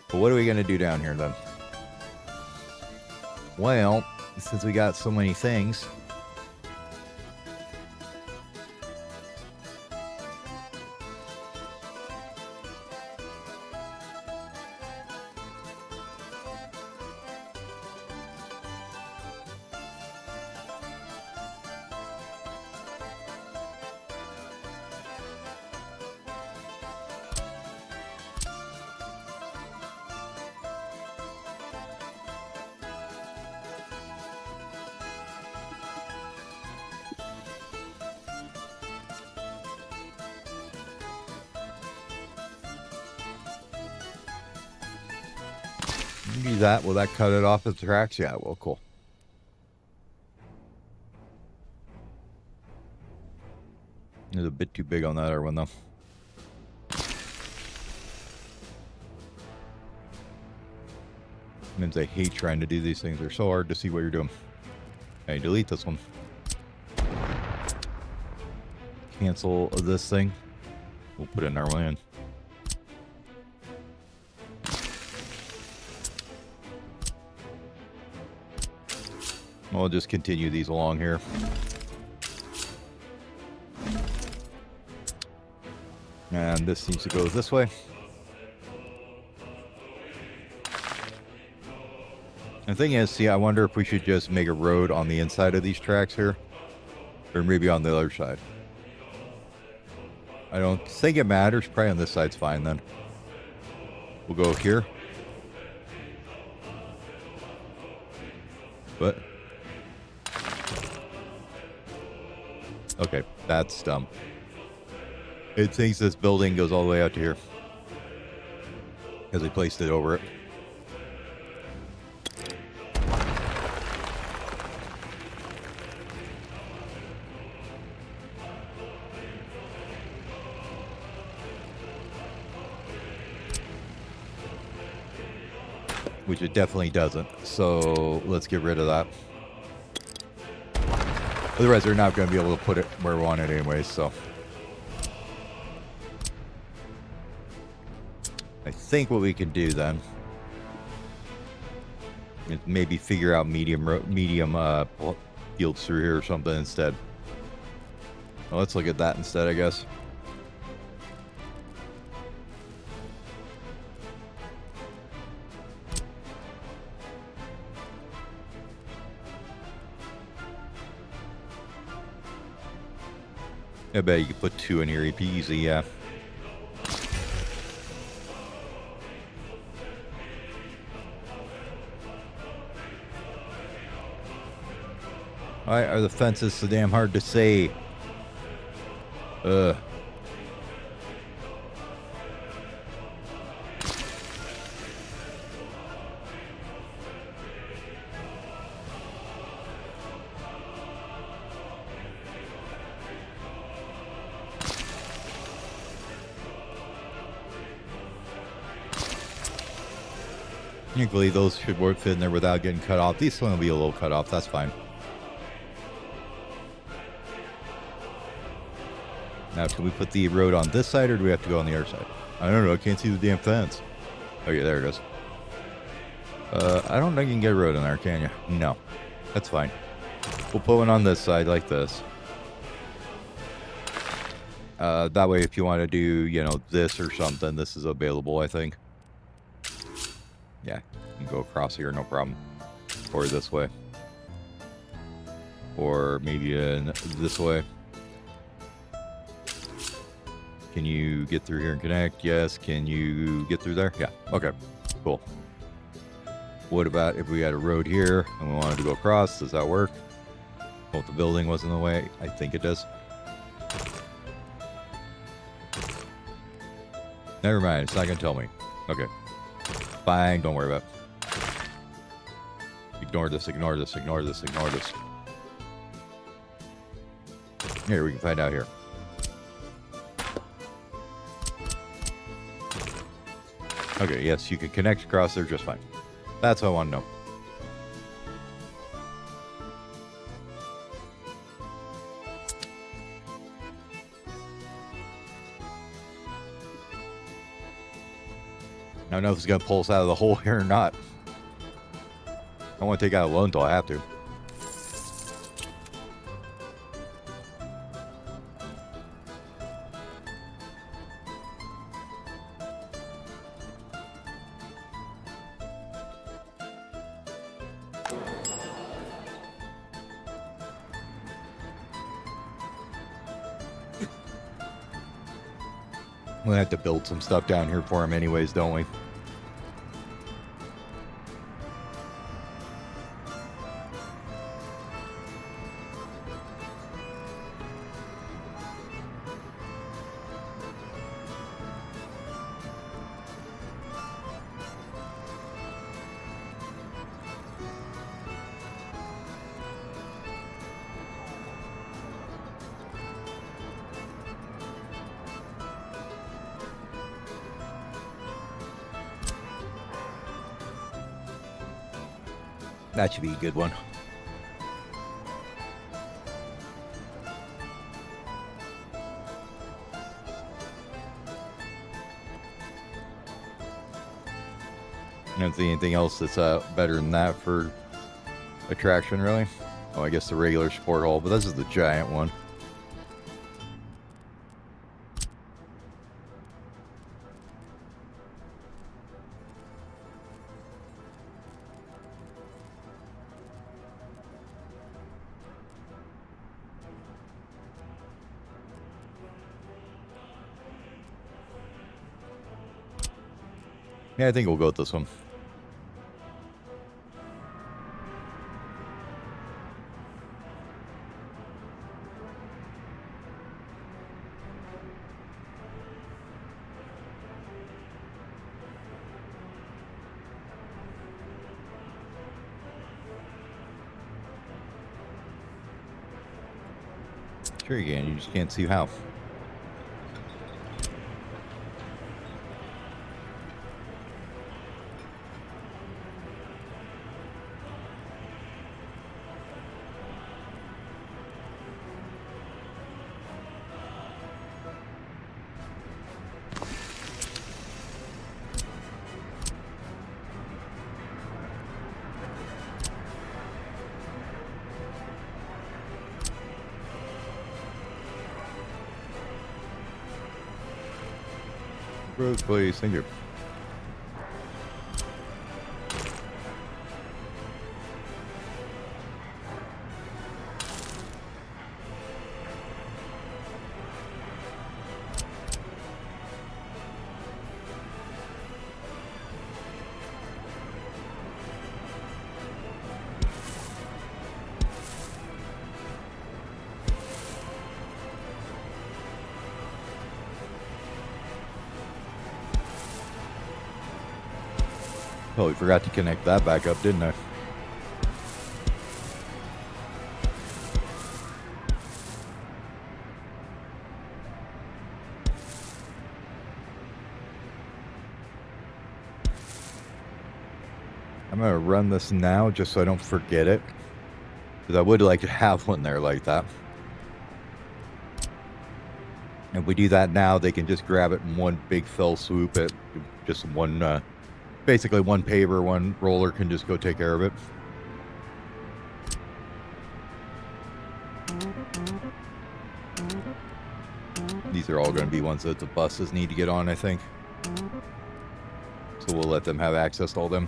But what are we going to do down here then? Well, since we got so many things, do that. Will that cut it off the tracks? Yeah, well, cool. It's a bit too big on that other one, though. Means I hate trying to do these things. They're so hard to see what you're doing. Hey, delete this one. Cancel this thing. We'll put it in our land. We'll just continue these along here. And this needs to go this way. The thing is, see, I wonder if we should just make a road on the inside of these tracks here. Or maybe on the other side. I don't think it matters. Probably on this side's fine then. We'll go here. What? Okay, that's dumb. It thinks this building goes all the way out to here. Because they placed it over it. Which it definitely doesn't. So let's get rid of that. Otherwise, they're not going to be able to put it where we want it anyways, so. I think what we can do then is maybe figure out medium fields through here or something instead. Well, let's look at that instead, I guess. I bet you could put 2 in here easy, yeah. Why are the fences so damn hard to say? Ugh. Technically, those should work fit in there without getting cut off. These one will be a little cut off. That's fine. Now, can we put the road on this side, or do we have to go on the other side? I don't know. I can't see the damn fence. Okay, there it is. I don't think you can get a road in there, can you? No. That's fine. We'll put one on this side like this. That way, if you want to do, you know, this or something, this is available, I think. Yeah, you can go across here, no problem. Or this way. Or maybe this way. Can you get through here and connect? Yes. Can you get through there? Yeah. Okay. Cool. What about if we had a road here and we wanted to go across? Does that work? Well, if the building was in the way, I think it does. Never mind. It's not going to tell me. Okay. Fine. Don't worry about it. Ignore this, ignore this, ignore this, ignore this. Here, we can find out here. Okay, yes, you can connect across there just fine. That's what I want to know. don't know if it's going to pull us out of the hole here or not. I don't want to take out a loan until I have to. We'll have to build some stuff down here for him anyways, don't we? That should be a good one. I don't see anything else that's better than that for attraction, really. Oh, I guess the regular sport hall, but this is the giant one. Yeah, I think we'll go with this one. Sure you can, you just can't see how. Road, please. Thank you. Totally forgot to connect that back up, didn't I? I'm going to run this now just so I don't forget it. Because I would like to have one there like that. If we do that now, they can just grab it in one big fell swoop at just one... basically one paver, one roller can just go take care of it. These are all going to be ones that the buses need to get on, I think. So we'll let them have access to all them.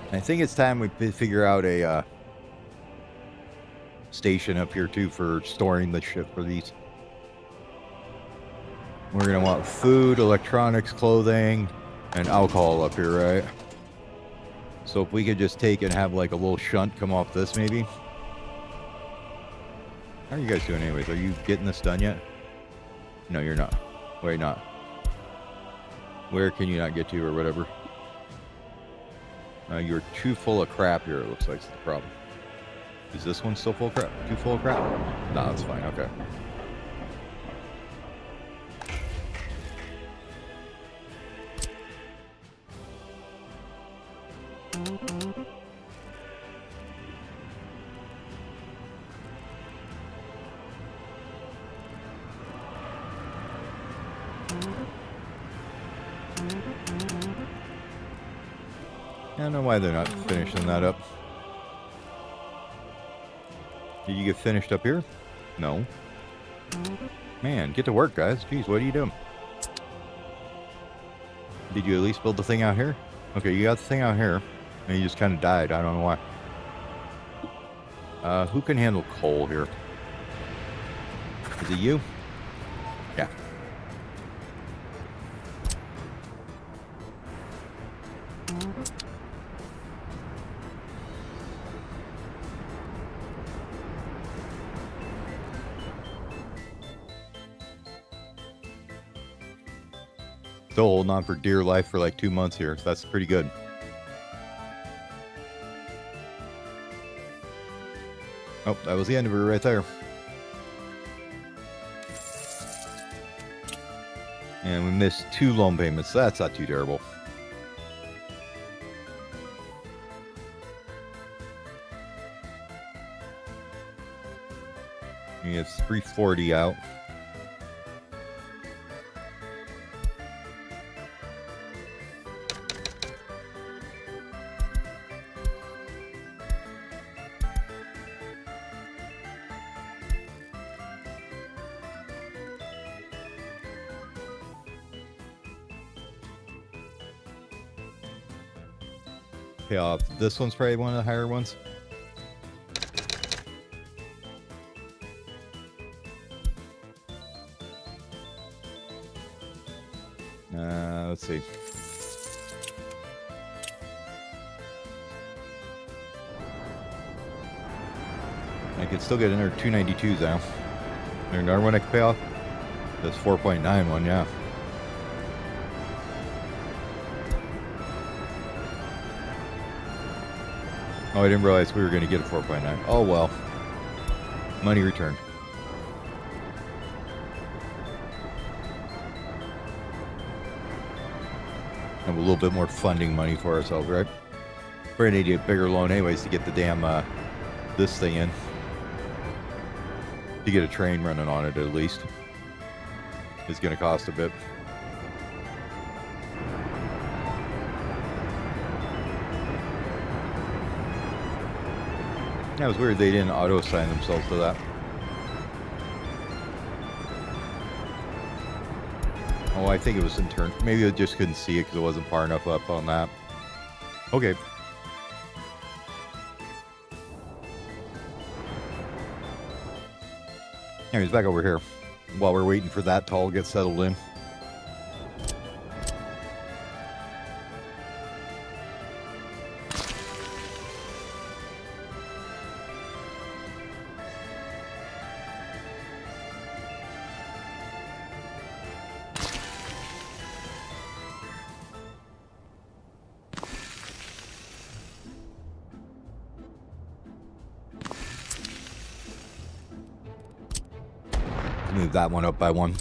I think it's time we figure out a station up here too for storing the shit for these. We're gonna want food, electronics, clothing, and alcohol up here, right? So if we could just take and have like a little shunt come off this, maybe. How are you guys doing anyways? Are you getting this done yet? No, you're not. Wait, not. Where can you not get to or whatever? You're too full of crap here, it looks like, is the problem. Is this one still full of crap? Too full of crap? No, that's fine, okay. I don't know why they're not finishing that up. Did you get finished up here? No. Man, get to work, guys. Jeez, what are you doing? Did you at least build the thing out here? Okay, you got the thing out here, and you just kind of died. I don't know why. Who can handle coal here? Is it you? Yeah. Still holding on for dear life for like 2 months here, so that's pretty good. Oh, that was the end of it right there. And we missed 2 loan payments. That's not too terrible. It's 340 out. Pay off. This one's probably one of the higher ones. Let's see. I could still get another 292s now. There's another one I can pay off. This 4.9 one, yeah. Oh, I didn't realize we were going to get a 4.9. Oh, well. Money returned. Have a little bit more funding money for ourselves, right? We're going to need a bigger loan anyways to get the damn, this thing in. To get a train running on it, at least. It's going to cost a bit. That was weird they didn't auto-assign themselves to that. Oh, I think it was in turn. Maybe I just couldn't see it because it wasn't far enough up on that. Okay. Anyways, back over here. While we're waiting for that to all get settled in. Move that one up by 1.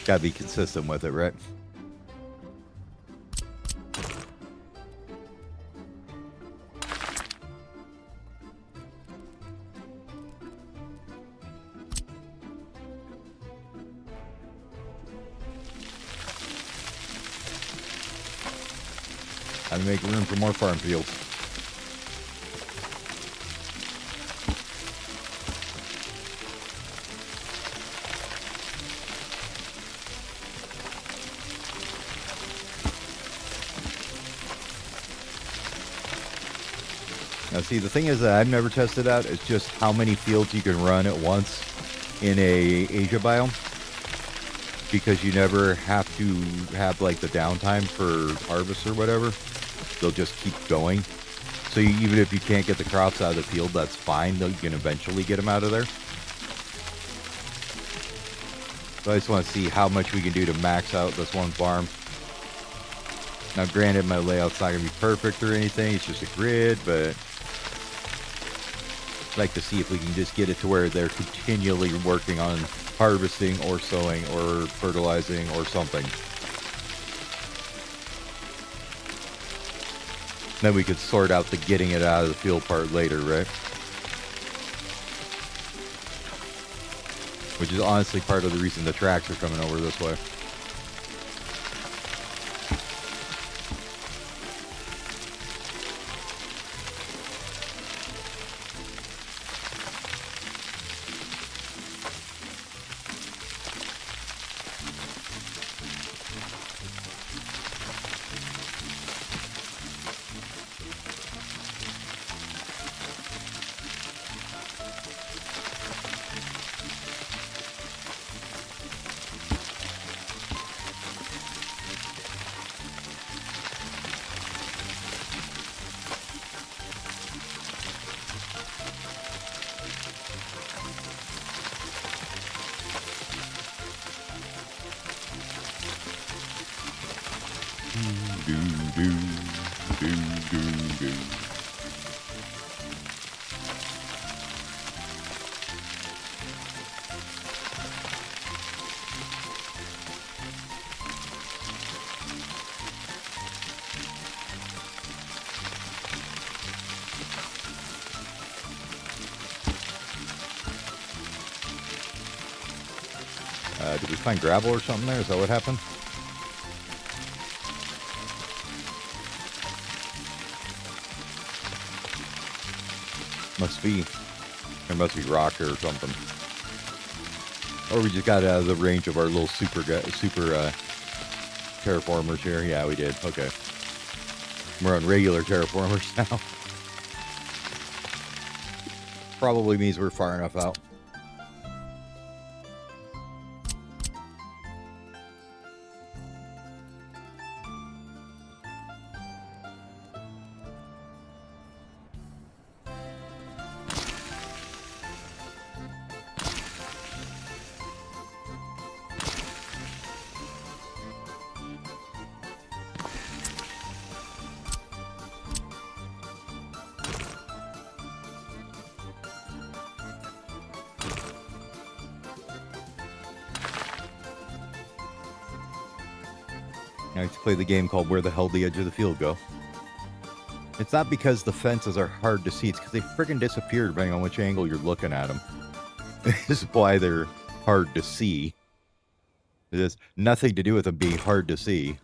Gotta be consistent with it, right? Gotta make room for more farm fields. Now see, the thing is that I've never tested out is just how many fields you can run at once in a Asia biome. Because you never have to have like the downtime for harvest or whatever. They'll just keep going. So even if you can't get the crops out of the field, that's fine. You can eventually get them out of there. So I just want to see how much we can do to max out this one farm. Now granted, my layout's not going to be perfect or anything. It's just a grid, but I'd like to see if we can just get it to where they're continually working on harvesting or sowing or fertilizing or something. Then we could sort out the getting it out of the field part later, right? Which is honestly part of the reason the tracks are coming over this way. Did we find gravel or something there? Is that what happened? Must be. There must be rock or something. Or we just got out of the range of our little super terraformers here. Yeah, we did. Okay. We're on regular terraformers now. Probably means we're far enough out. I like to play the game called Where the Hell the Edge of the Field Go. It's not because the fences are hard to see, it's because they freaking disappear depending on which angle you're looking at them. This is why they're hard to see. It has nothing to do with them being hard to see.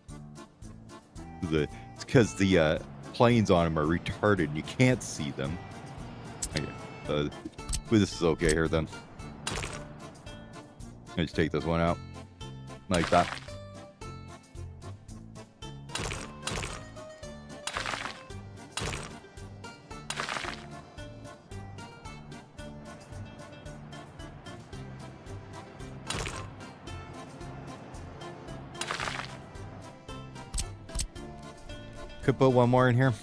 It's because the planes on them are retarded and you can't see them. Okay, this is okay here then. I just take this one out. Like that. Could put one more in here.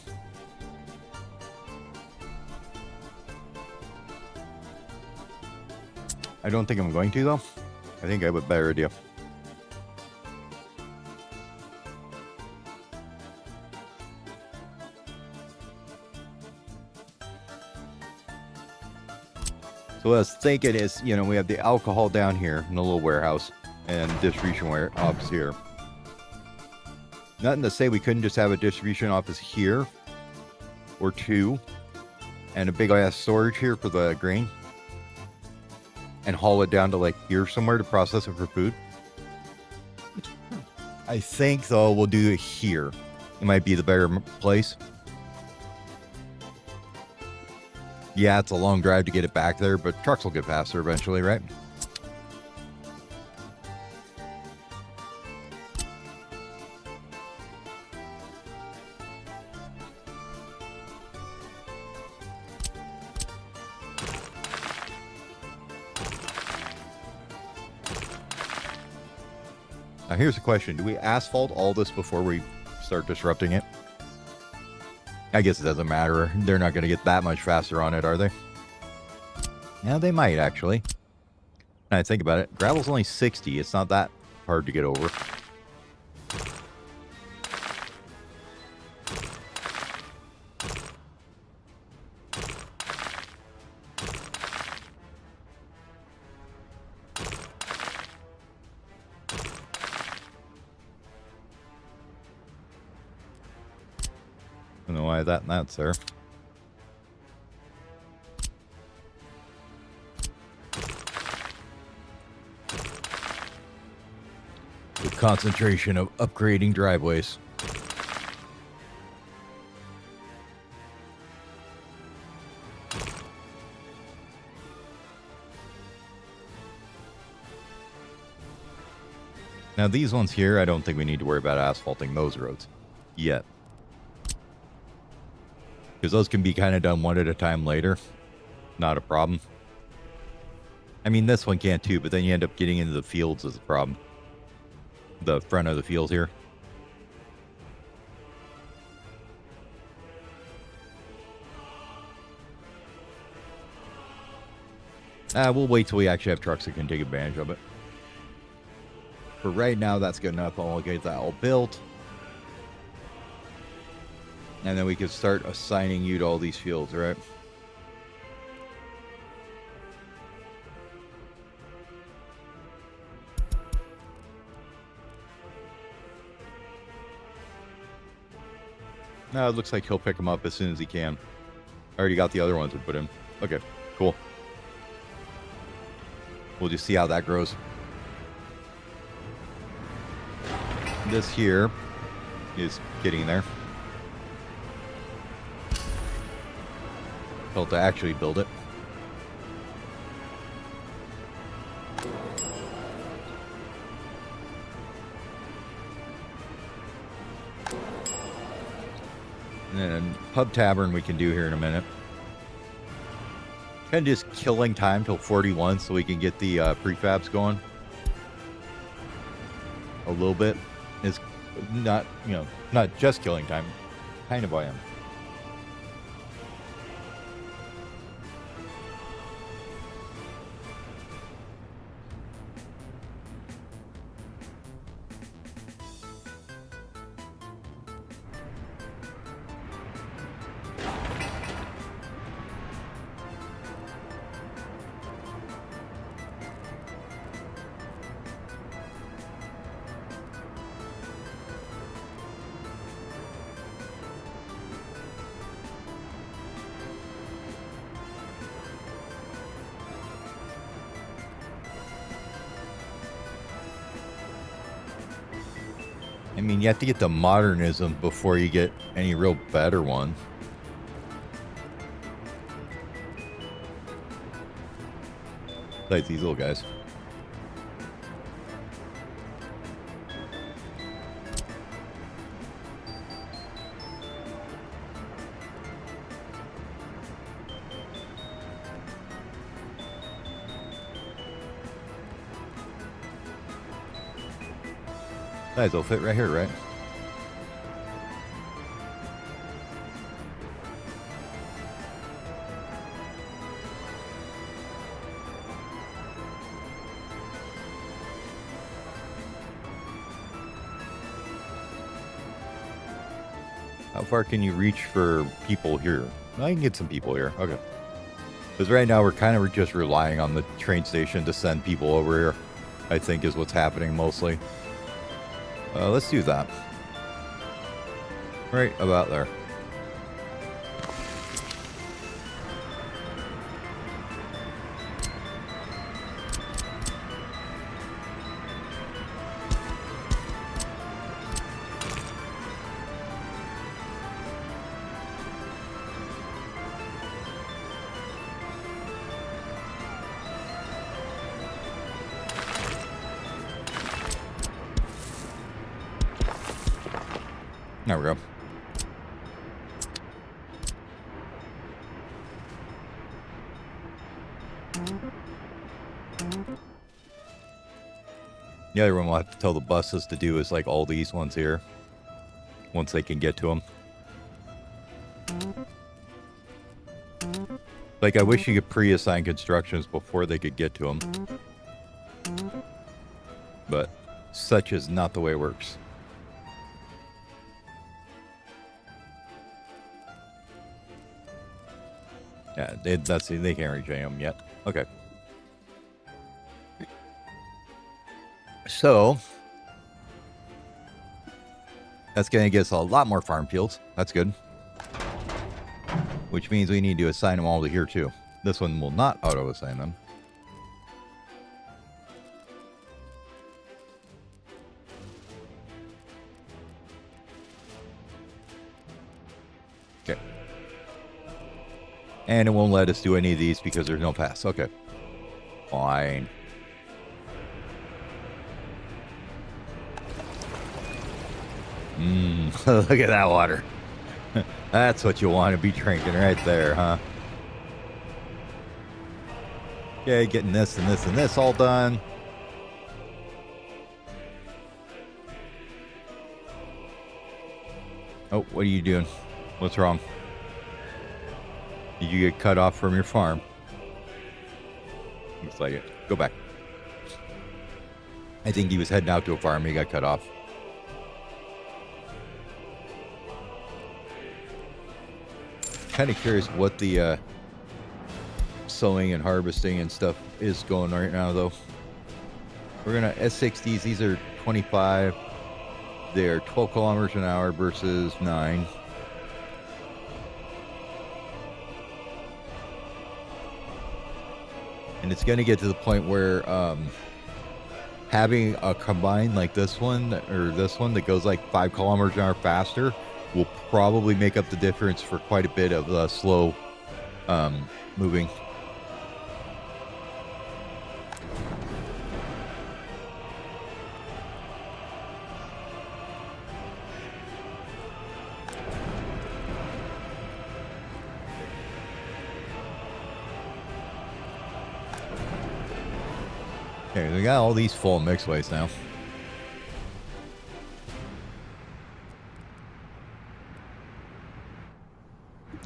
I don't think I'm going to, though. I think I have a better idea. So what I was thinking is, you know, we have the alcohol down here in the little warehouse and distribution office here. Nothing to say we couldn't just have a distribution office here or two and a big ass storage here for the grain and haul it down to like here somewhere to process it for food. I think though we'll do it here. It might be the better place. Yeah, it's a long drive to get it back there, but trucks will get past there eventually, right? Now here's the question. Do we asphalt all this before we start disrupting it? I guess it doesn't matter. They're not going to get that much faster on it, are they? Yeah, they might, actually. When I think about it, gravel's only 60. It's not that hard to get over. don't know why that's there. The concentration of upgrading driveways. Now these ones here, I don't think we need to worry about asphalting those roads yet. Because those can be kind of done one at a time later. Not a problem. I mean, this one can too, but then you end up getting into the fields as a problem. The front of the field here. We'll wait till we actually have trucks that can take advantage of it. For right now, that's good enough. I'll get that all built. And then we can start assigning you to all these fields, right? No, it looks like he'll pick them up as soon as he can. I already got the other ones to put in. Okay, cool. We'll just see how that grows. This here is getting there. Told to actually build it. And then pub tavern we can do here in a minute. Kind of just killing time till 41 so we can get the prefabs going. A little bit. It's not, not just killing time. Kind of I am. I mean, you have to get the modernism before you get any real better one. Like these little guys. Guys, they'll fit right here, right? How far can you reach for people here? I can get some people here. Okay. Because right now we're kind of just relying on the train station to send people over here, I think is what's happening mostly. Let's do that. Right about there. There we go. The other one we'll have to tell the buses to do is like all these ones here. Once they can get to them. Like I wish you could pre-assign constructions before they could get to them. But such is not the way it works. Yeah, they can't reach them yet. Okay. So that's going to get us a lot more farm fields. That's good. which means we need to assign them all to here too. This one will not auto-assign them. Okay. And it won't let us do any of these because there's no pass. Okay. Fine. Look at that water. That's what you want to be drinking right there, huh? Okay, getting this and this and this all done. Oh, what are you doing? What's wrong? Did you get cut off from your farm? Looks like it. Go back. I think he was heading out to a farm. He got cut off. Kind of curious what the sowing and harvesting and stuff is going right now, though. We're gonna S60s. These are 25. They're 12 kilometers an hour versus 9. And it's going to get to the point where having a combine like this one or this one that goes like 5 kilometers an hour faster will probably make up the difference for quite a bit of slow moving. Okay, we got all these full mixways now.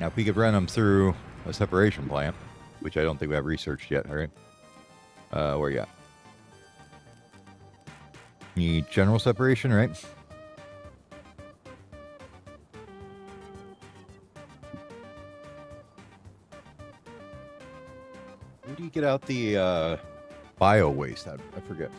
Now, if we could run them through a separation plant, which I don't think we have researched yet, all right? Where you at? Need general separation, right? Where do you get out the bio waste? I forget.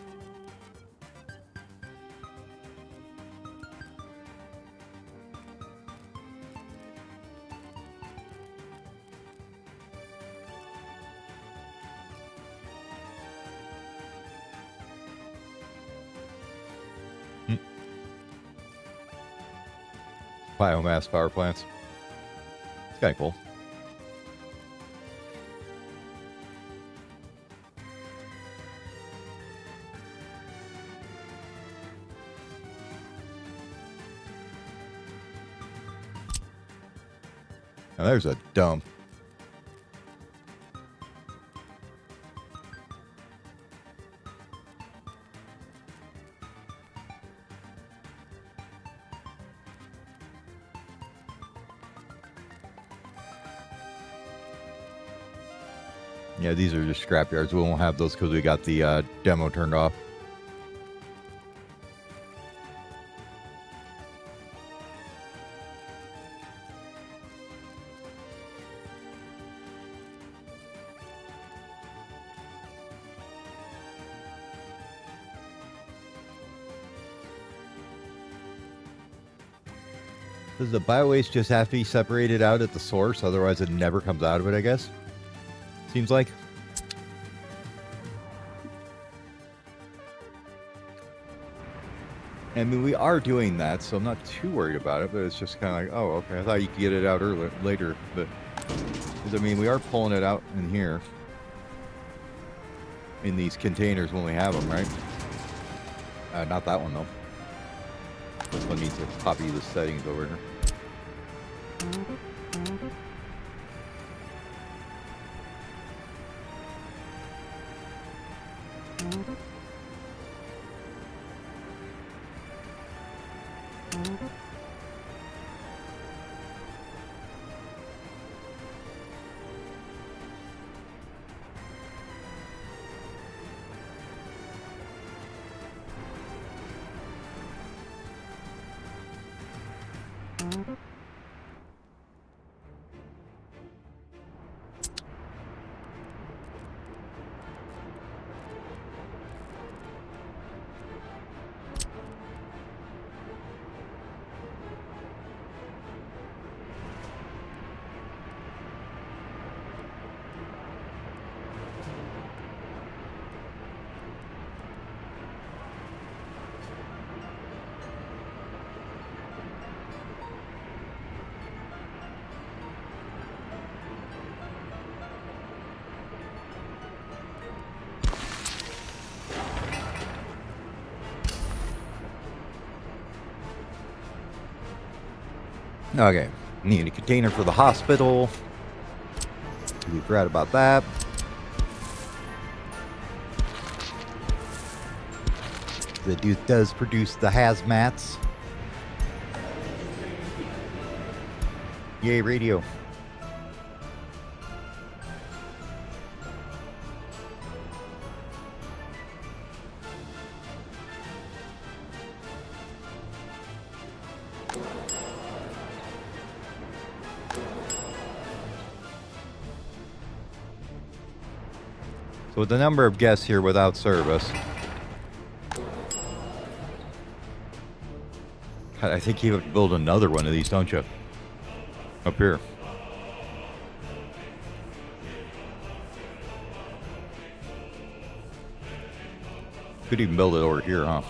Biomass power plants. It's kind of cool. Now there's a dump. Yeah, these are just scrap yards. We won't have those because we got the demo turned off. Does the bio-waste just have to be separated out at the source? Otherwise it never comes out of it, I guess? Seems like. I mean, we are doing that, so I'm not too worried about it, but it's just kind of like, oh, okay, I thought you could get it out earlier, later, but, because, I mean, we are pulling it out in here, in these containers when we have them, right? Not that one, though. This one needs to copy the settings over here. Okay. Need a container for the hospital. We forgot about that. The dude does produce the hazmats. Yay, radio. So with the number of guests here without service, God, I think you have to build another one of these, don't you? Up here. Could even build it over here, huh?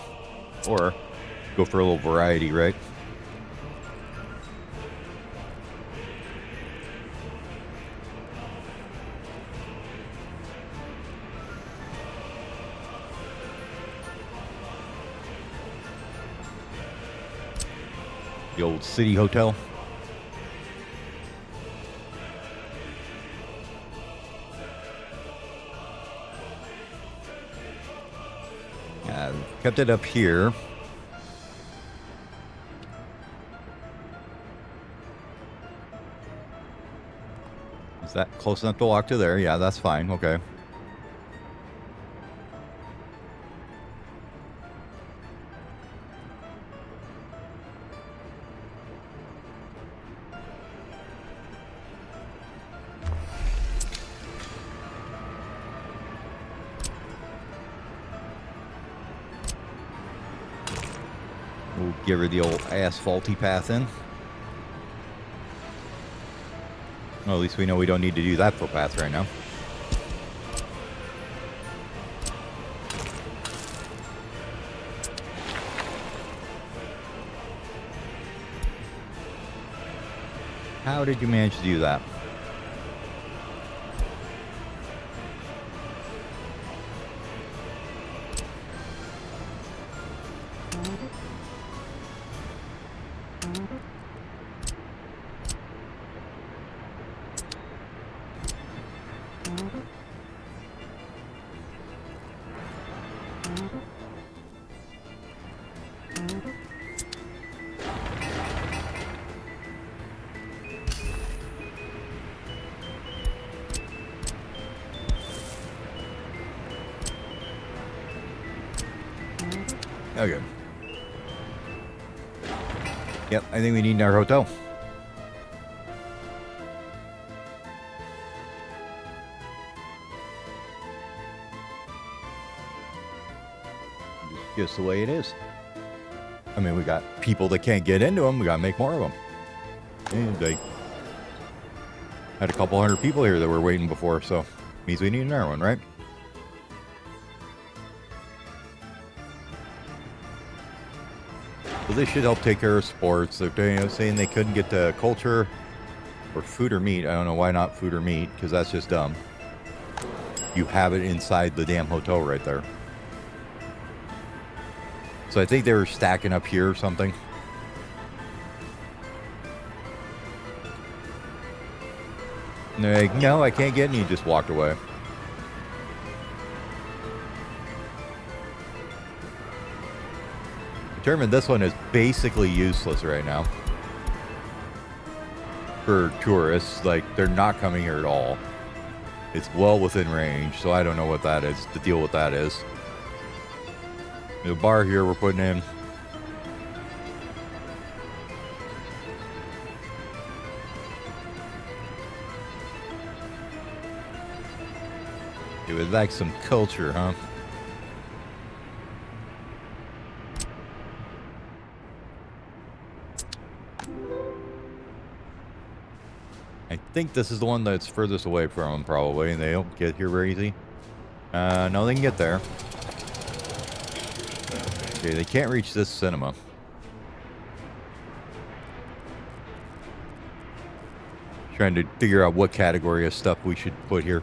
Or go for a little variety, right? The old city hotel. Kept it up here. Is that close enough to walk to there? Yeah, that's fine. Okay. We'll give her the old asphalty path in. Well, at least we know we don't need to do that footpath right now. How did you manage to do that? Okay. Yep, I think we need our hotel. Just the way it is. I mean, we got people that can't get into them. We got to make more of them. And they had a couple hundred people here that were waiting before, so means we need another one, right? So this should help take care of sports. They're saying they couldn't get the culture or food or meat. I don't know why not food or meat, because that's just dumb. You have it inside the damn hotel right there. So I think they were stacking up here or something. And they're like, no, I can't get any. Just walked away. Determined this one is basically useless right now for tourists. Like, they're not coming here at all. It's well within range, so I don't know what that is. The deal with that is. The bar here we're putting in. It would like some culture, huh? I think this is the one that's furthest away from them, probably, and they don't get here very easy. No, they can get there. Okay, they can't reach this cinema. Trying to figure out what category of stuff we should put here.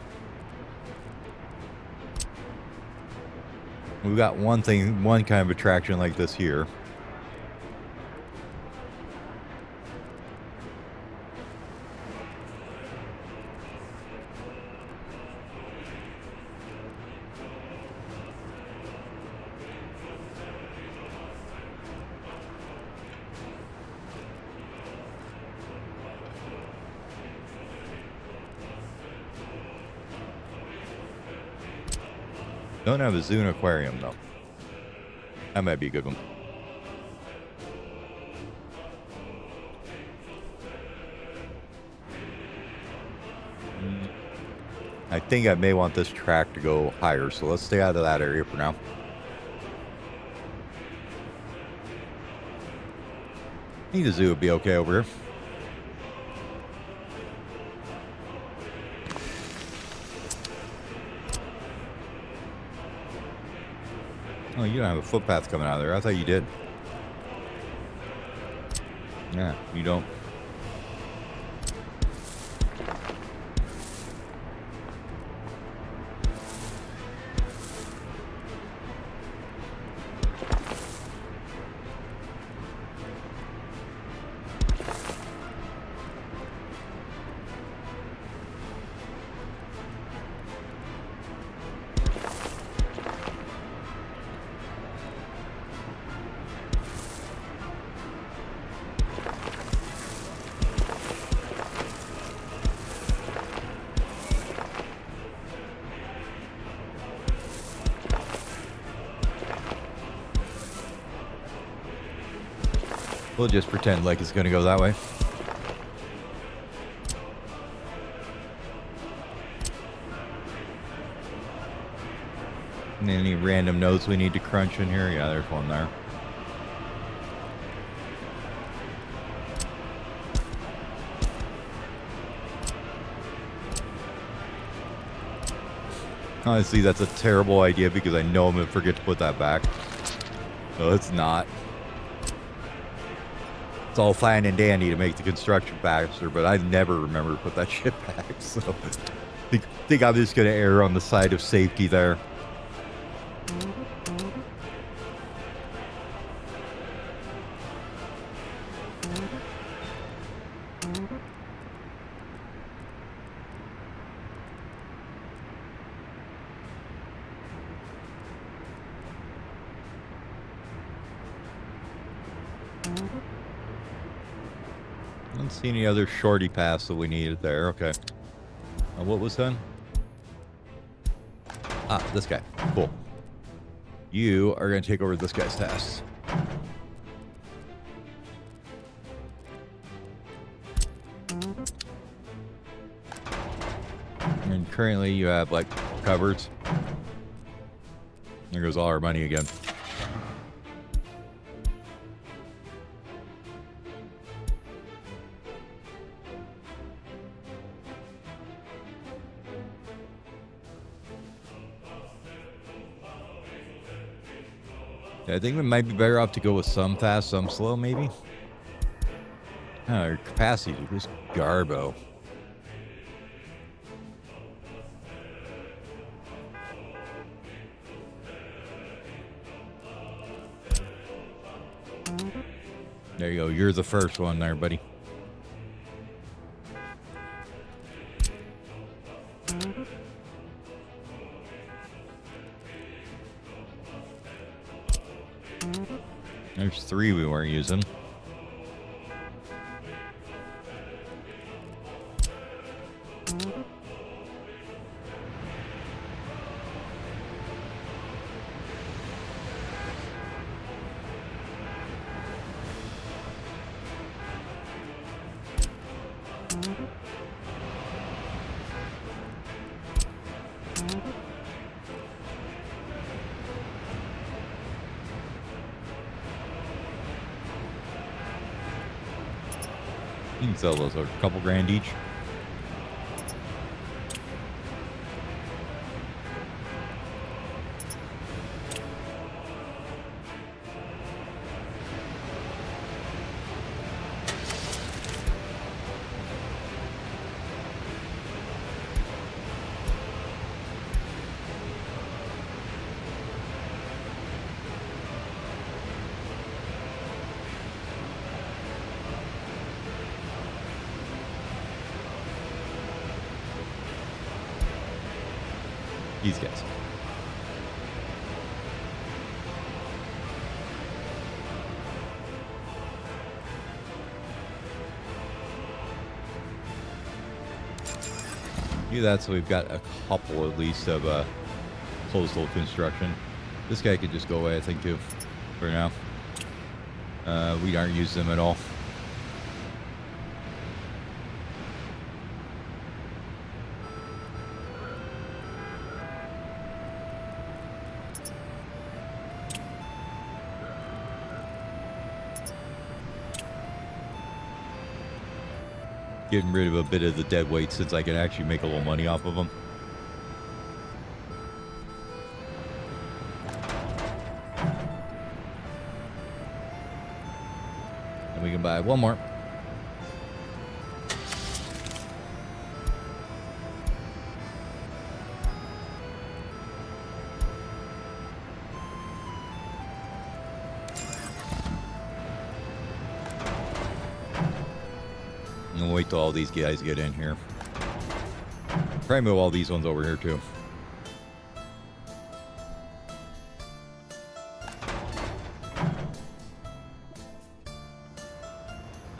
We've got one thing, one kind of attraction like this here. Don't have a zoo and aquarium, though. That might be a good one. I think I may want this track to go higher, so let's stay out of that area for now. I think the zoo would be okay over here. Oh, you don't have a footpath coming out of there. I thought you did. Yeah, you don't. We'll just pretend like it's going to go that way. And any random nodes we need to crunch in here? Yeah, there's one there. Honestly, that's a terrible idea because I know I'm going to forget to put that back. No, it's not. It's all fine and dandy to make the construction faster, but I never remember to put that shit back. So I think I'm just going to err on the side of safety there. I don't see any other shorty paths that we needed there. Okay. What was done? Ah, this guy. Cool. You are going to take over this guy's tasks. And currently you have, like, cupboards. There goes all our money again. I think we might be better off to go with some fast, some slow, maybe. Oh, our capacity is just garbo. There you go. You're the first one there, buddy. There's 3 we weren't using. You can sell those a couple grand each. These guys. Do that so we've got a couple at least of coastal construction. This guy could just go away, I think, too, for now. We aren't using them at all. Getting rid of a bit of the dead weight since I can actually make a little money off of them. And we can buy one more. And we'll wait till all these guys get in here. Probably move all these ones over here too.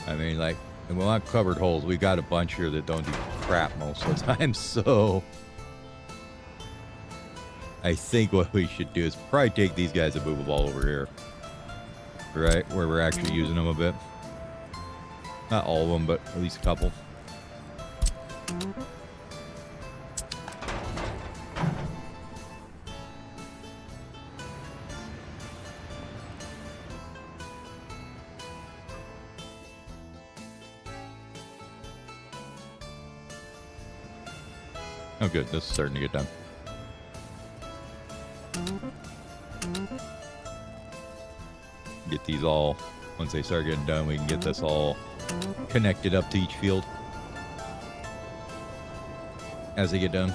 I mean, like, and we want covered holes. We've got a bunch here that don't do crap most of the time, so I think what we should do is probably take these guys and move them all over here. Right, where we're actually using them a bit. Not all of them, but at least a couple. Oh, good. This is starting to get done. Get these all, once they start getting done, we can get this all connected up to each field as they get done.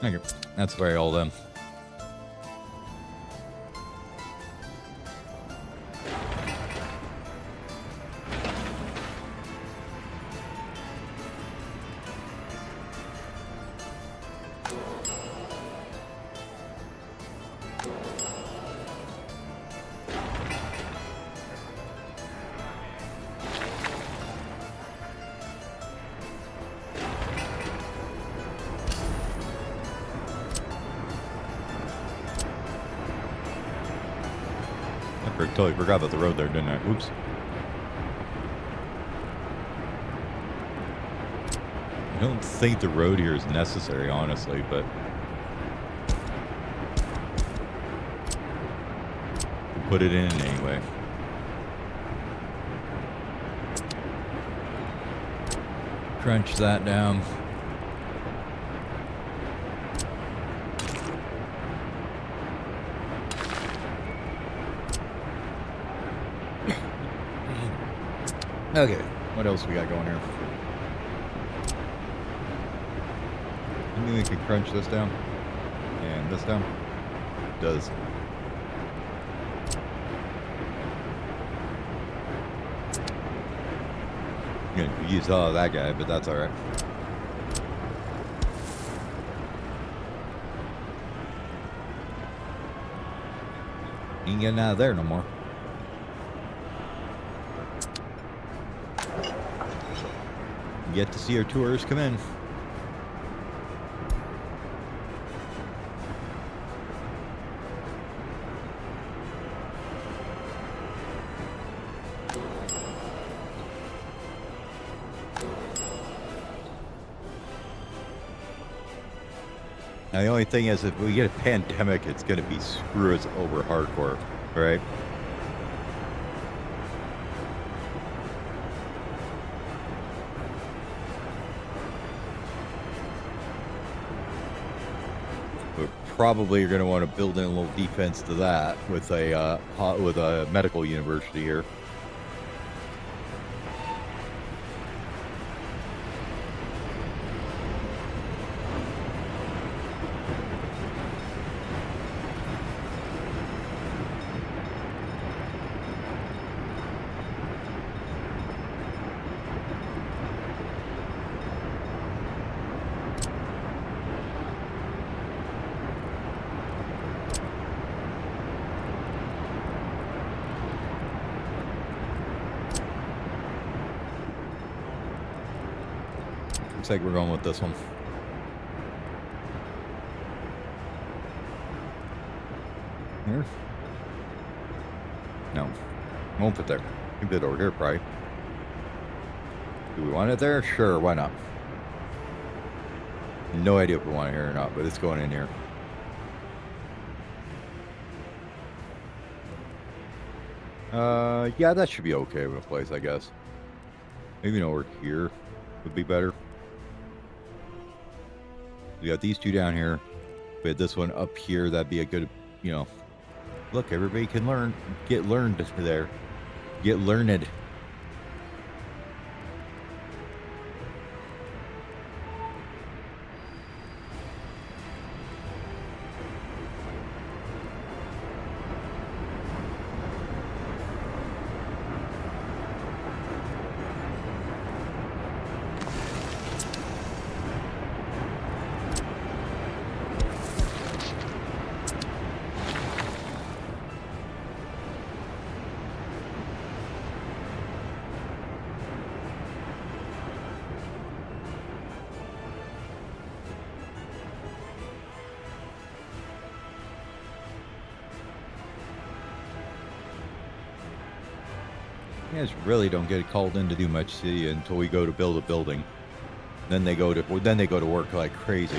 Okay, that's very all them. I totally forgot about the road there, didn't I? Oops. I don't think the road here is necessary, honestly, but we'll put it in anyway. Crunch that down. Okay, what else we got going here? I think we can crunch this down and this down. It does. I'm gonna use all of that guy, but that's all right. Ain't getting out of there no more. Yet to see our tourists come in. Now the only thing is, if we get a pandemic, it's going to be screw us over hardcore, right? Probably you're going to want to build in a little defense to that with a medical university here. Looks like we're going with this one. Here? No. Won't put there. Keep it over here, probably. Do we want it there? Sure, why not? No idea if we want it here or not, but it's going in here. Yeah, that should be okay with a place, I guess. Maybe over here would be better. We got these two down here. We had this one up here. That'd be a good, you know. Look, everybody can learn. Get learned there. Get learned. You guys really don't get called in to do much city until we go to build a building. Then they go to work like crazy.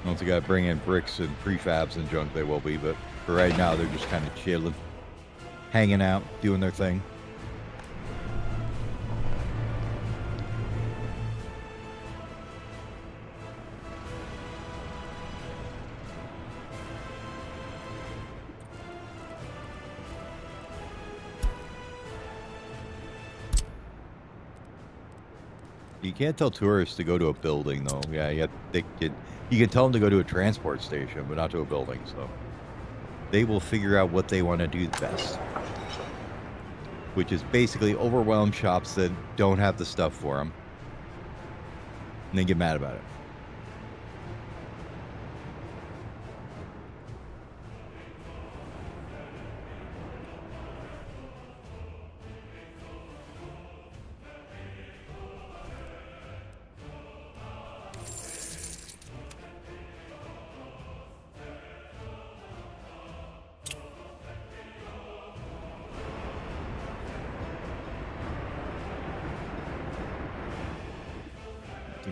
Once they got to bring in bricks and prefabs and junk, they will be. But for right now, they're just kind of chilling, hanging out, doing their thing. You can't tell tourists to go to a building, though. Yeah, you can tell them to go to a transport station, but not to a building. So they will figure out what they want to do best, which is basically overwhelm shops that don't have the stuff for them, and then get mad about it.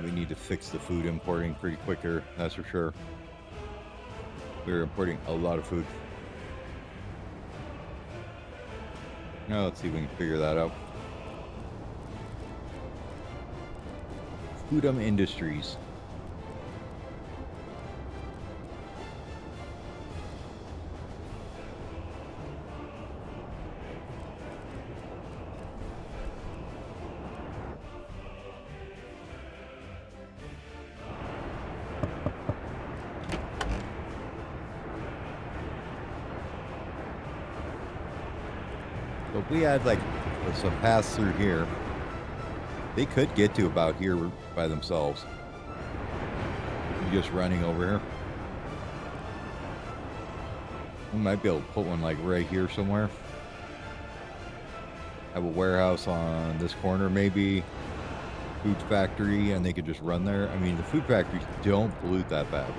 We need to fix the food importing pretty quicker, that's for sure. We're importing a lot of food. Now let's see if we can figure that out. Foodum Industries. So if we had like some pass through here, they could get to about here by themselves. Just running over here. We might be able to put one like right here somewhere. Have a warehouse on this corner maybe. Food factory, and they could just run there. I mean, the food factories don't pollute that bad.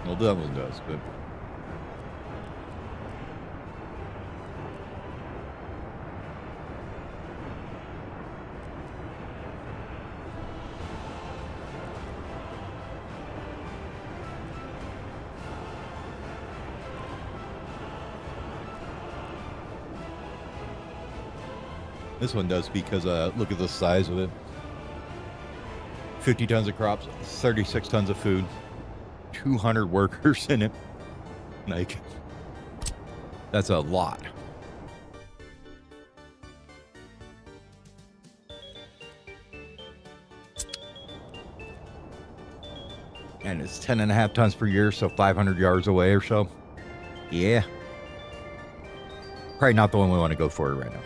Well, that one does, but... This one does because look at the size of it. 50 tons of crops, 36 tons of food, 200 workers in it. Like, that's a lot. And it's 10.5 tons per year, so 500 yards away or so. Yeah. Probably not the one we want to go for right now.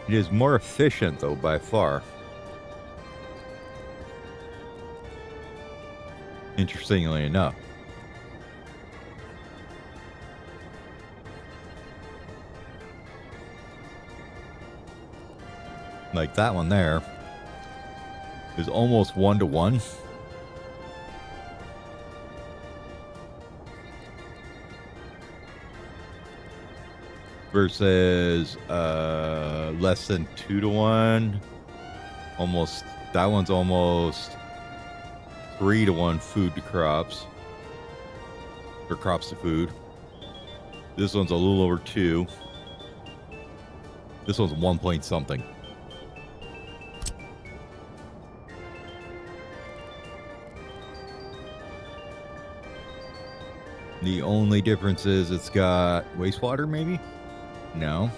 It is more efficient, though, by far. Interestingly enough. Like that one there is almost 1-to-1. Versus less than 2-to-1. Almost, that one's almost 3-to-1 food to crops. Or crops to food. This one's a little over 2. This one's 1 point something. The only difference is it's got wastewater, maybe? No.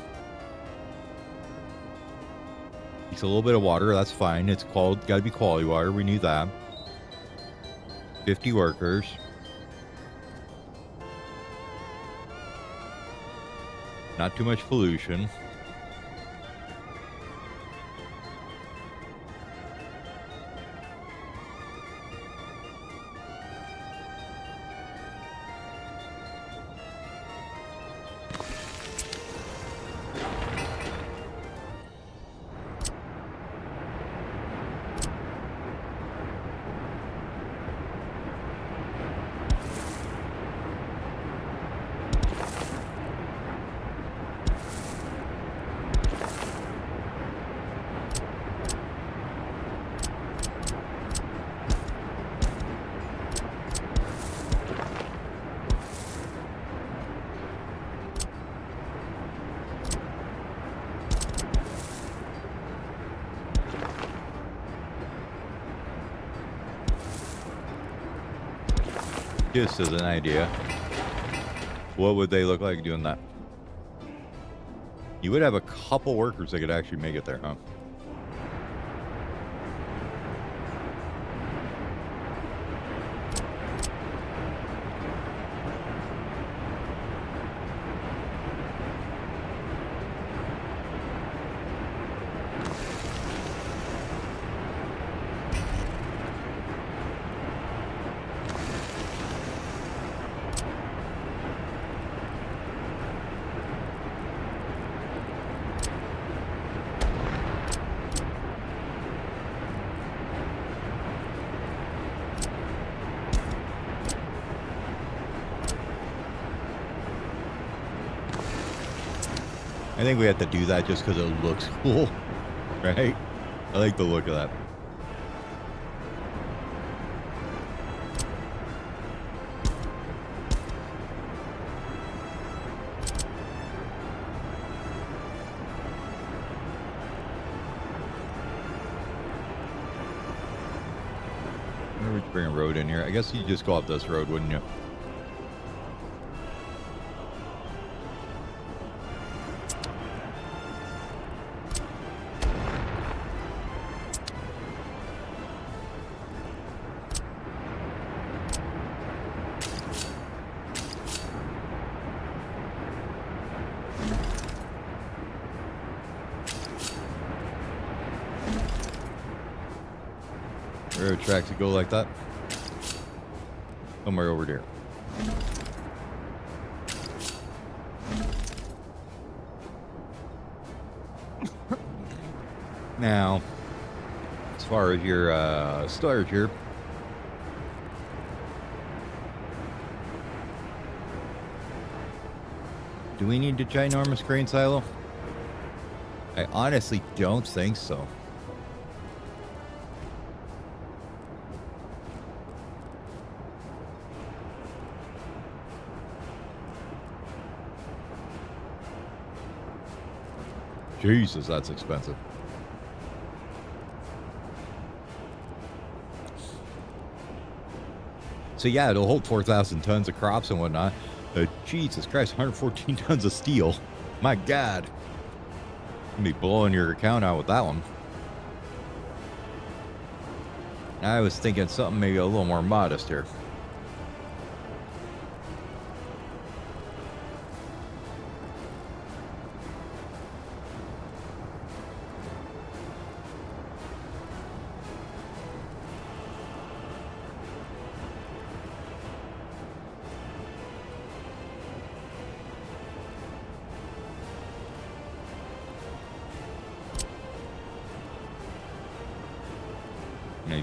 It's a little bit of water. That's fine. It's got to be quality water. We knew that. 50 workers. Not too much pollution. Just as an idea, what would they look like doing that? You would have a couple workers that could actually make it there, huh? I think we have to do that just because it looks cool, right? I like the look of that. Where would you bring a road in here? I guess you'd just go up this road, wouldn't you? Railroad tracks that go like that. Somewhere over there. Now, as far as your storage here, do we need a ginormous grain silo? I honestly don't think so. Jesus, that's expensive. So yeah, it'll hold 4,000 tons of crops and whatnot. Jesus Christ, 114 tons of steel. My God. You'll be blowing your account out with that one. I was thinking something maybe a little more modest here.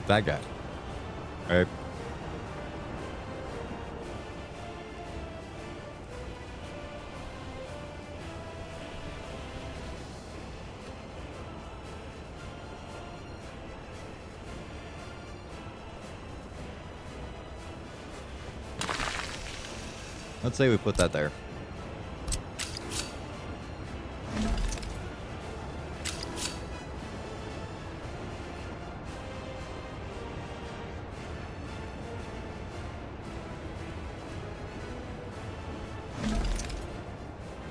That guy. All right. Let's say we put that there.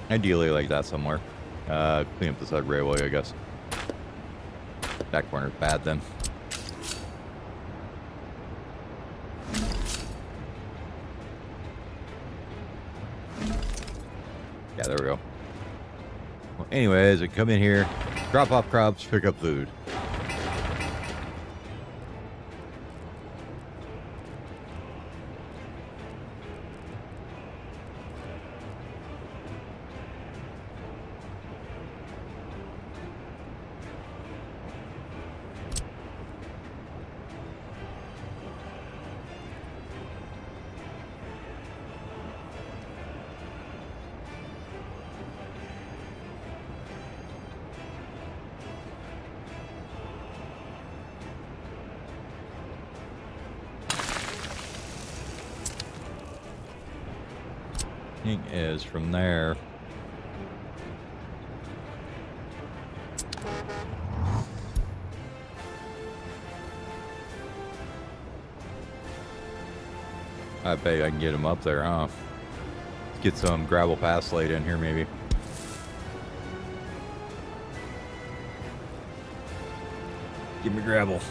Ideally like that somewhere. Clean up the side railway, I guess. That corner's bad then. Yeah, there we go. Well, anyways, we come in here, drop off crops, pick up food. Thing is from there. I bet I can get him up there, huh? Let's get some gravel paths laid in here, maybe. Give me gravel.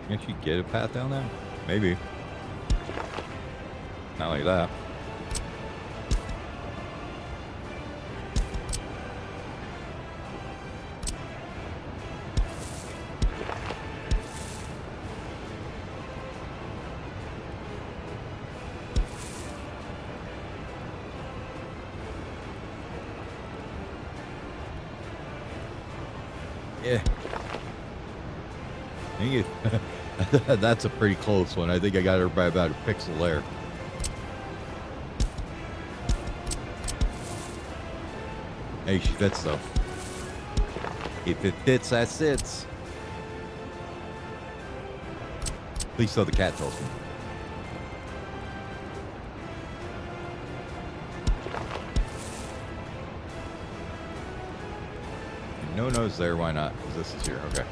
Can't you get a path down there? Maybe. Not like that. Yeah. Dang it. That's a pretty close one. I think I got her by about a pixel there. Hey, she fits though. If it fits, that sits. Please throw the cat tells me. No nose there, why not? Because this is here, okay.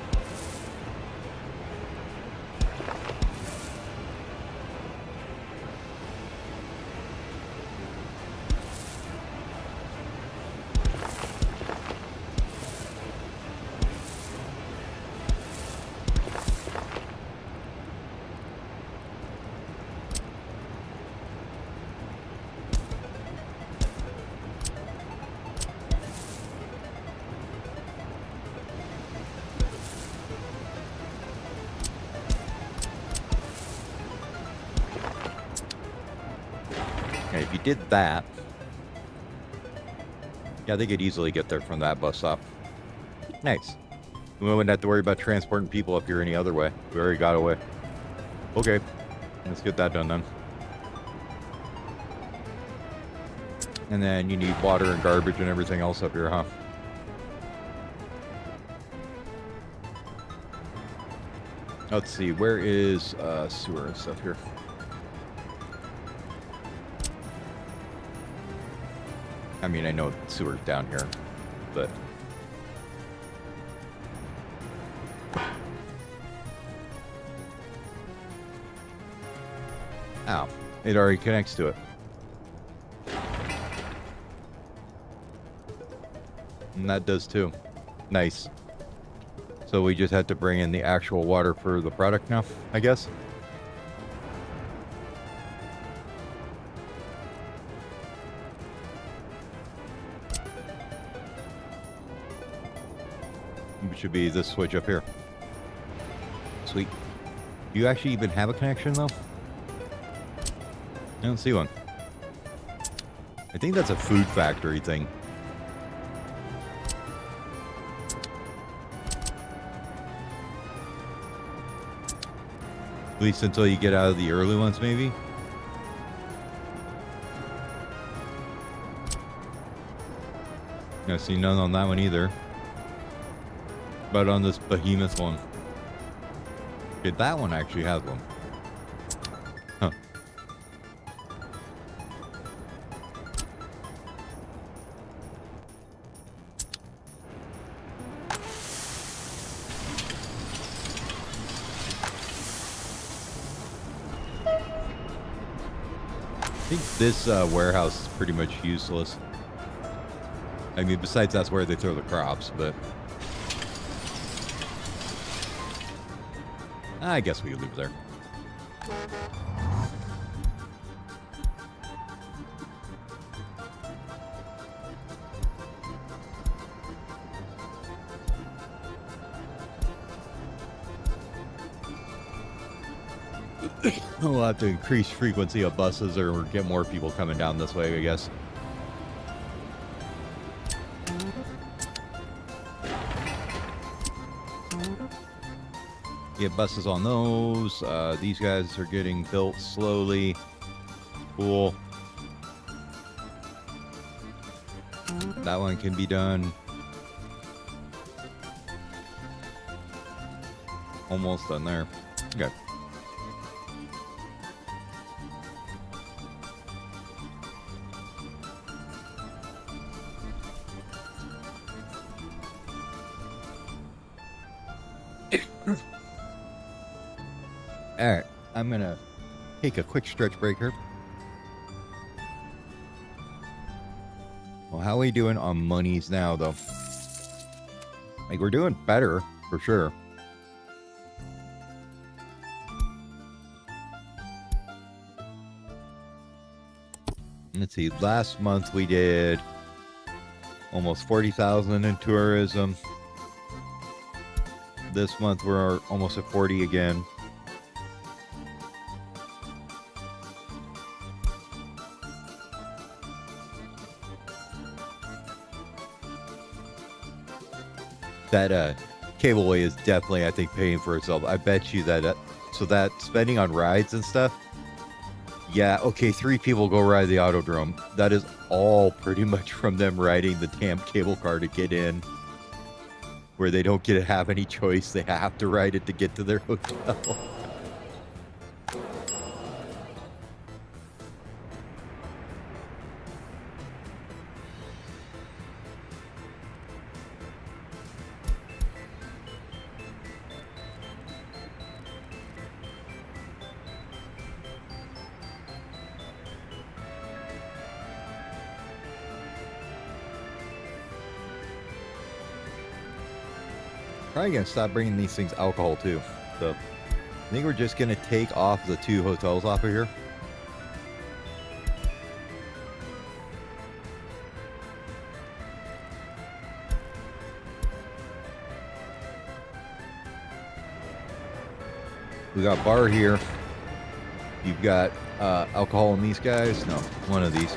Okay, if you did that, yeah, they could easily get there from that bus stop. Nice. We wouldn't have to worry about transporting people up here any other way. We already got away. Okay, let's get that done then. And then you need water and garbage and everything else up here, huh? Let's see, where is sewer and stuff here? I mean, I know sewer's down here, but... Ow, it already connects to it. And that does too. Nice. So we just had to bring in the actual water for the product now, I guess? It should be this switch up here. Sweet. Do you actually even have a connection, though? I don't see one. I think that's a food factory thing. At least until you get out of the early ones, maybe? I see none on that one either. But on this behemoth one. Okay, that one actually has one. Huh. I think this warehouse is pretty much useless. I mean, besides that's where they throw the crops, but... I guess we could leave it there. We'll have to increase frequency of buses or get more people coming down this way, I guess. Get buses on those. These guys are getting built slowly. Cool. That one can be done. Almost done there. Okay. Alright, I'm gonna take a quick stretch break here. Well, how are we doing on monies now, though? Like, we're doing better, for sure. Let's see, last month we did almost 40,000 in tourism. This month we're almost at 40 again. That cableway is definitely, I think, paying for itself. I bet you that, so that spending on rides and stuff, yeah, okay, 3 people go ride the Autodrome. That is all pretty much from them riding the damn cable car to get in, where they don't get to have any choice. They have to ride it to get to their hotel. Probably gonna stop bringing these things alcohol too. So I think we're just gonna take off the 2 hotels off of here. We got bar here. You've got alcohol in these guys. No, one of these.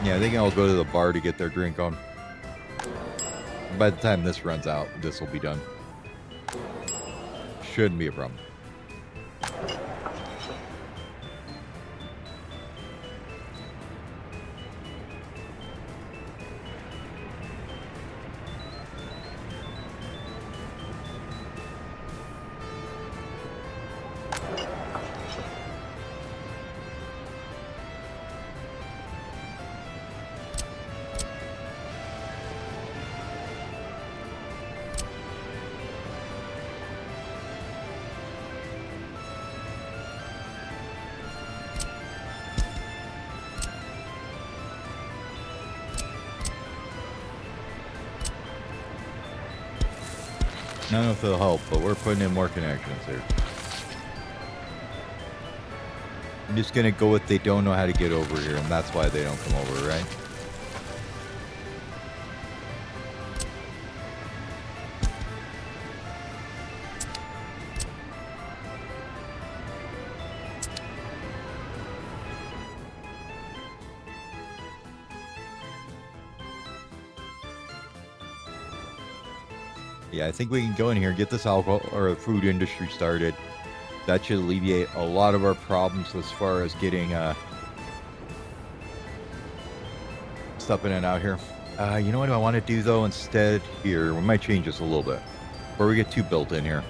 Yeah, they can all go to the bar to get their drink on. By the time this runs out, this will be done. Shouldn't be a problem. I don't know if it'll help, but we're putting in more connections here. I'm just gonna go with they don't know how to get over here, and that's why they don't come over, right? Yeah, I think we can go in here and get this alcohol or food industry started. That should alleviate a lot of our problems as far as getting stuff in and out here. You know what I want to do though instead here? We might change this a little bit before we get too built in here.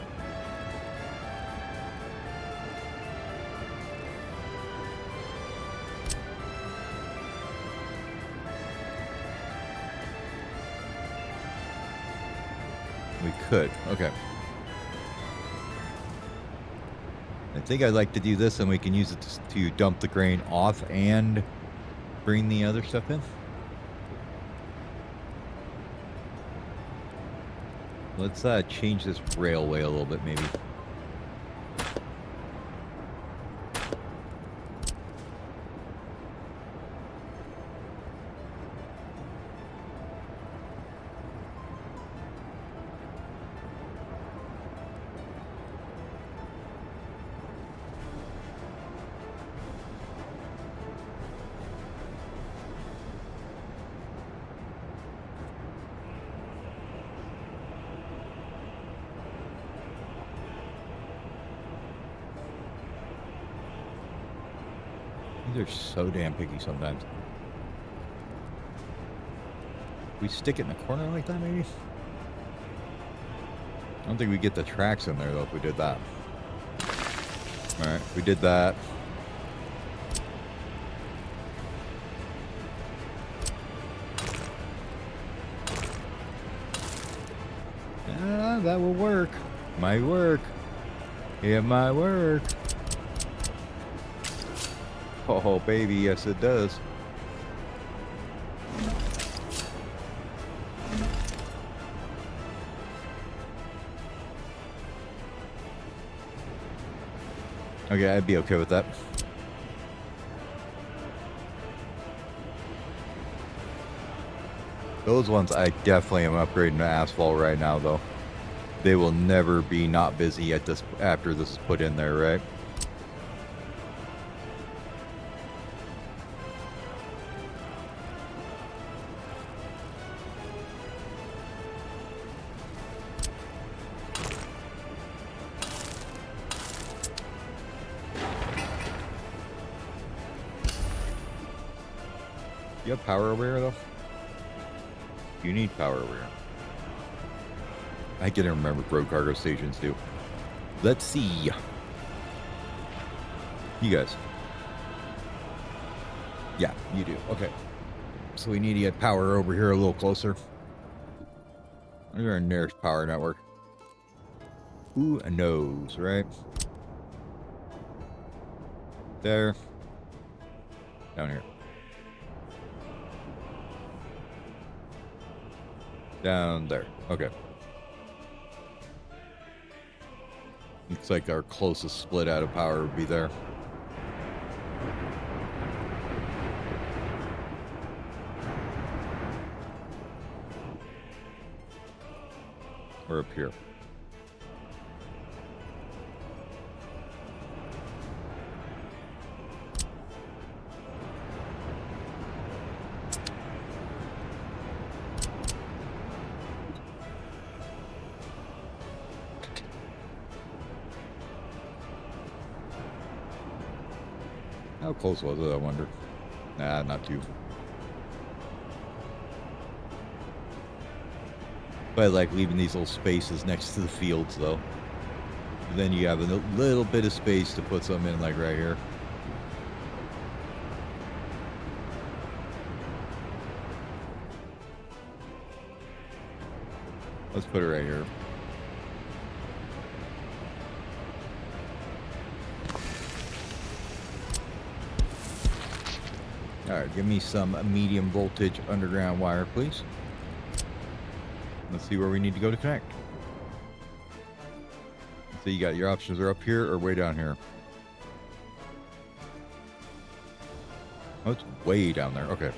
We could. Okay. I think I'd like to do this and we can use it to dump the grain off and bring the other stuff in. Let's change this railway a little bit, maybe. These are so damn picky sometimes. We stick it in the corner like that, maybe? I don't think we get the tracks in there, though, if we did that. Alright, we did that. Yeah, that will work. Might work. It might work. Oh, baby, yes it does. Okay, I'd be okay with that. Those ones I definitely am upgrading to asphalt right now, though. They will never be not busy at this after this is put in there, right? You have power over here, though? You need power over here. I can't remember what road cargo stations do. Let's see. You guys. Yeah, you do. Okay. So we need to get power over here a little closer. Where's our nearest power network? Who knows, right? There. Down here. Down there. Okay. Looks like our closest split out of power would be there. Or up here. How close was it, I wonder? Nah, not too. But I like leaving these little spaces next to the fields, though. Then you have a little bit of space to put some in, like right here. Let's put it right here. Alright, give me some medium voltage underground wire, please. Let's see where we need to go to connect. So you got your options are up here or way down here. Oh, it's way down there. Okay.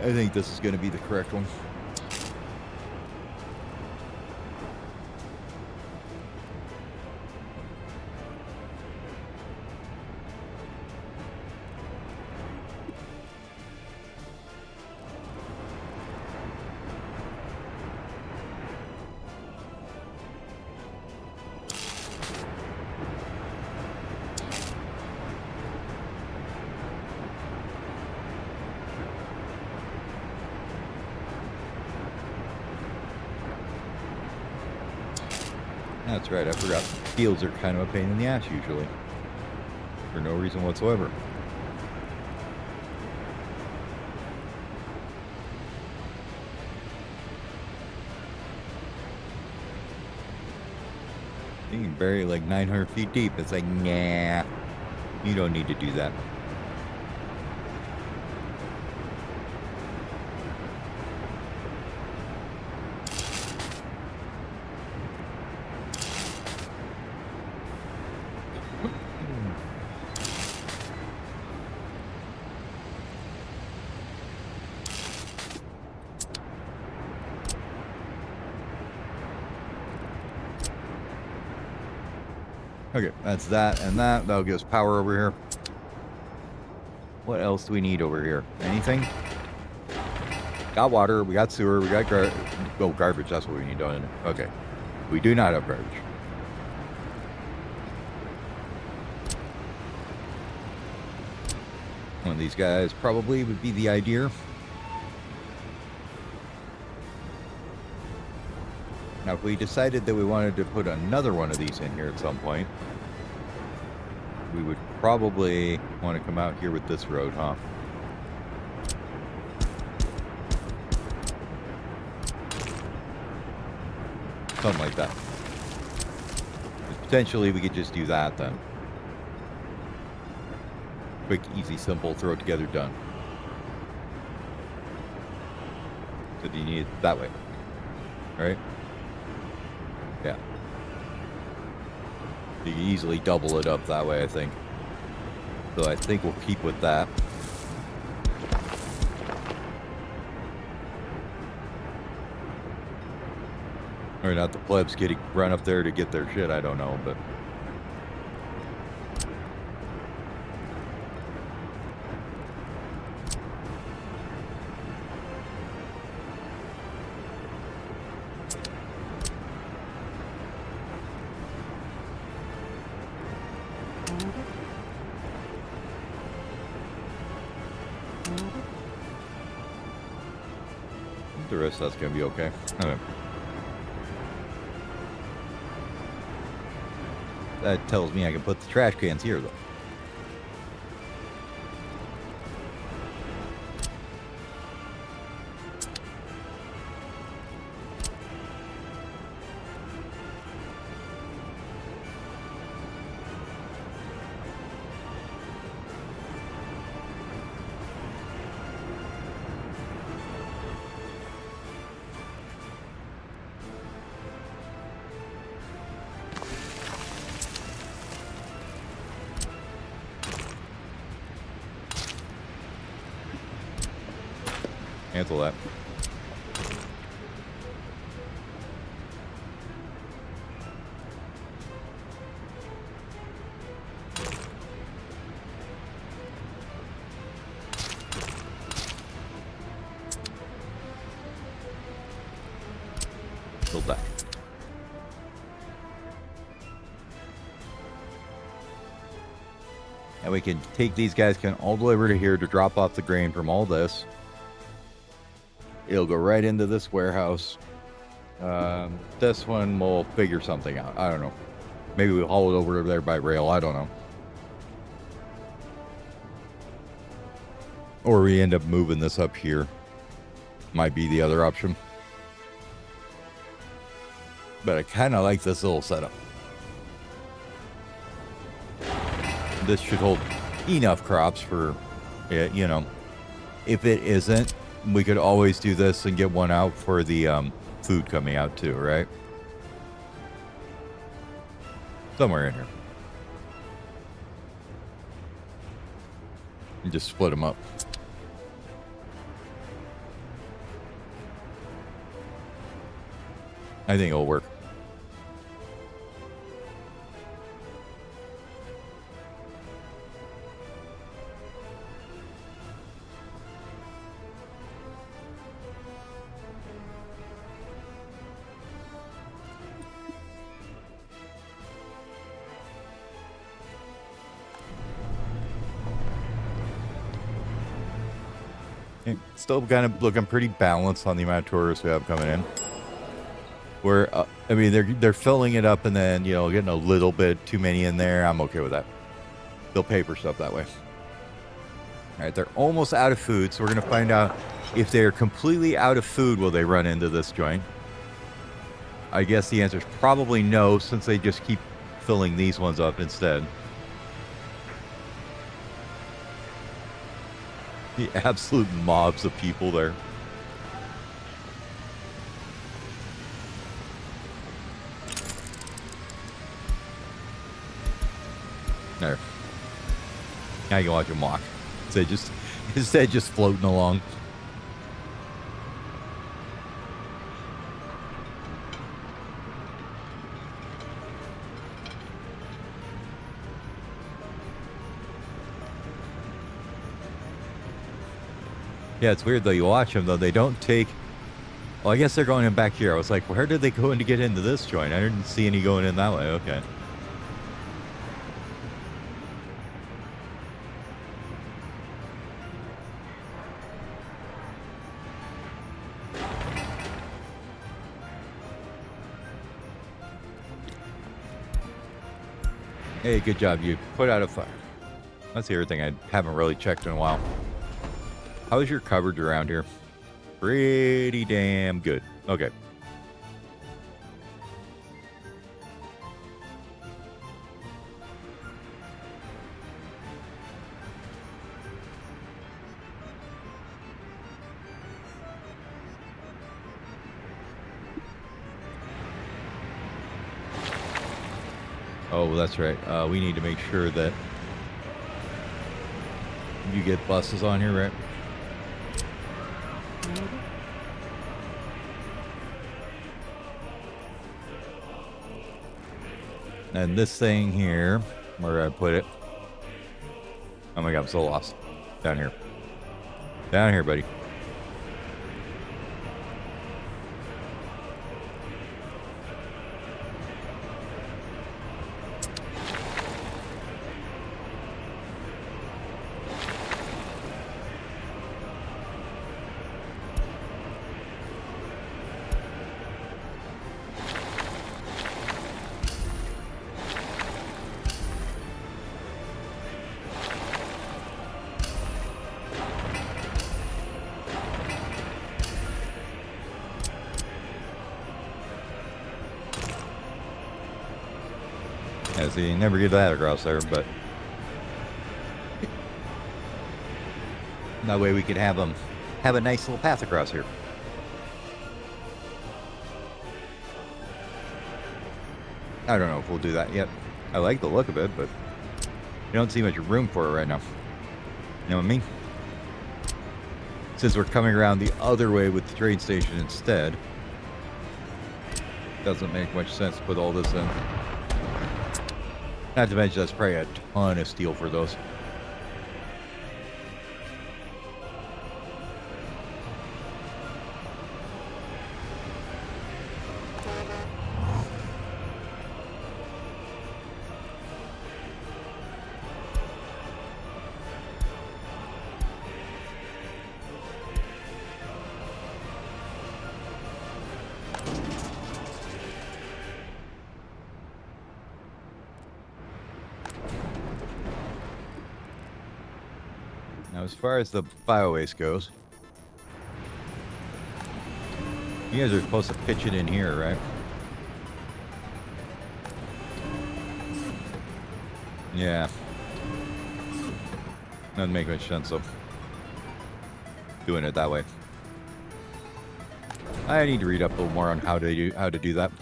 I think this is going to be the correct one. That's right, I forgot. Fields are kind of a pain in the ass usually. For no reason whatsoever. You can bury like 900 feet deep. It's like, nah, you don't need to do that. Okay, that's that and that. That'll give us power over here. What else do we need over here? Anything? Got water, we got sewer, we got garbage. That's what we need, don't we? Okay. We do not have garbage. One of these guys probably would be the idea. Now, if we decided that we wanted to put another one of these in here at some point, we would probably want to come out here with this road, huh? Something like that. Potentially, we could just do that then. Quick, easy, simple, throw it together, done. So do you need it that way? Right? Yeah. You can easily double it up that way, I think. So I think we'll keep with that. Or not the plebs getting run up there to get their shit, I don't know, but... the rest of that's gonna be okay. Okay. That tells me I can put the trash cans here, though. Cancel that. Build that. And we can take these guys all the way over to here to drop off the grain from all this. It'll go right into this warehouse. This one we'll figure something out. I don't know. Maybe we'll haul it over there by rail. I don't know. Or we end up moving this up here. Might be the other option. But I kind of like this little setup. This should hold enough crops for it, you know. If it isn't, we could always do this and get one out for the food coming out too, right? Somewhere in here. And just split them up. I think it'll work. Still kind of looking pretty balanced on the amount of tourists we have coming in. Where I mean, they're filling it up and then getting a little bit too many in there. I'm okay with that. They'll paper stuff that way. All right, they're almost out of food, so we're gonna find out if they're completely out of food. Will they run into this joint? I guess the answer is probably no, since they just keep filling these ones up instead. The absolute mobs of people there. There. Now you can watch them walk. Instead just floating along. Yeah, it's weird though. You watch them though; they don't take. Well, I guess they're going in back here. I was like, where did they go in to get into this joint? I didn't see any going in that way. Okay. Hey, good job. You put out a fire. That's the other thing I haven't really checked in a while. How is your coverage around here? Pretty damn good. Okay. Oh, that's right. We need to make sure that you get buses on here, right? And this thing here, where did I put it? Oh my god, I'm so lost. Down here. Down here, buddy. Yeah, see, you never get that across there, but that way we could have them have a nice little path across here. I don't know if we'll do that yet. I like the look of it, but you don't see much room for it right now. You know what I mean? Since we're coming around the other way with the train station instead, doesn't make much sense to put all this in. Not to mention that's probably a ton of steel for those. Now, as far as the bio-waste goes, you guys are supposed to pitch it in here, right? Yeah. Doesn't make much sense, though. Doing it that way. I need to read up a little more on how to do that.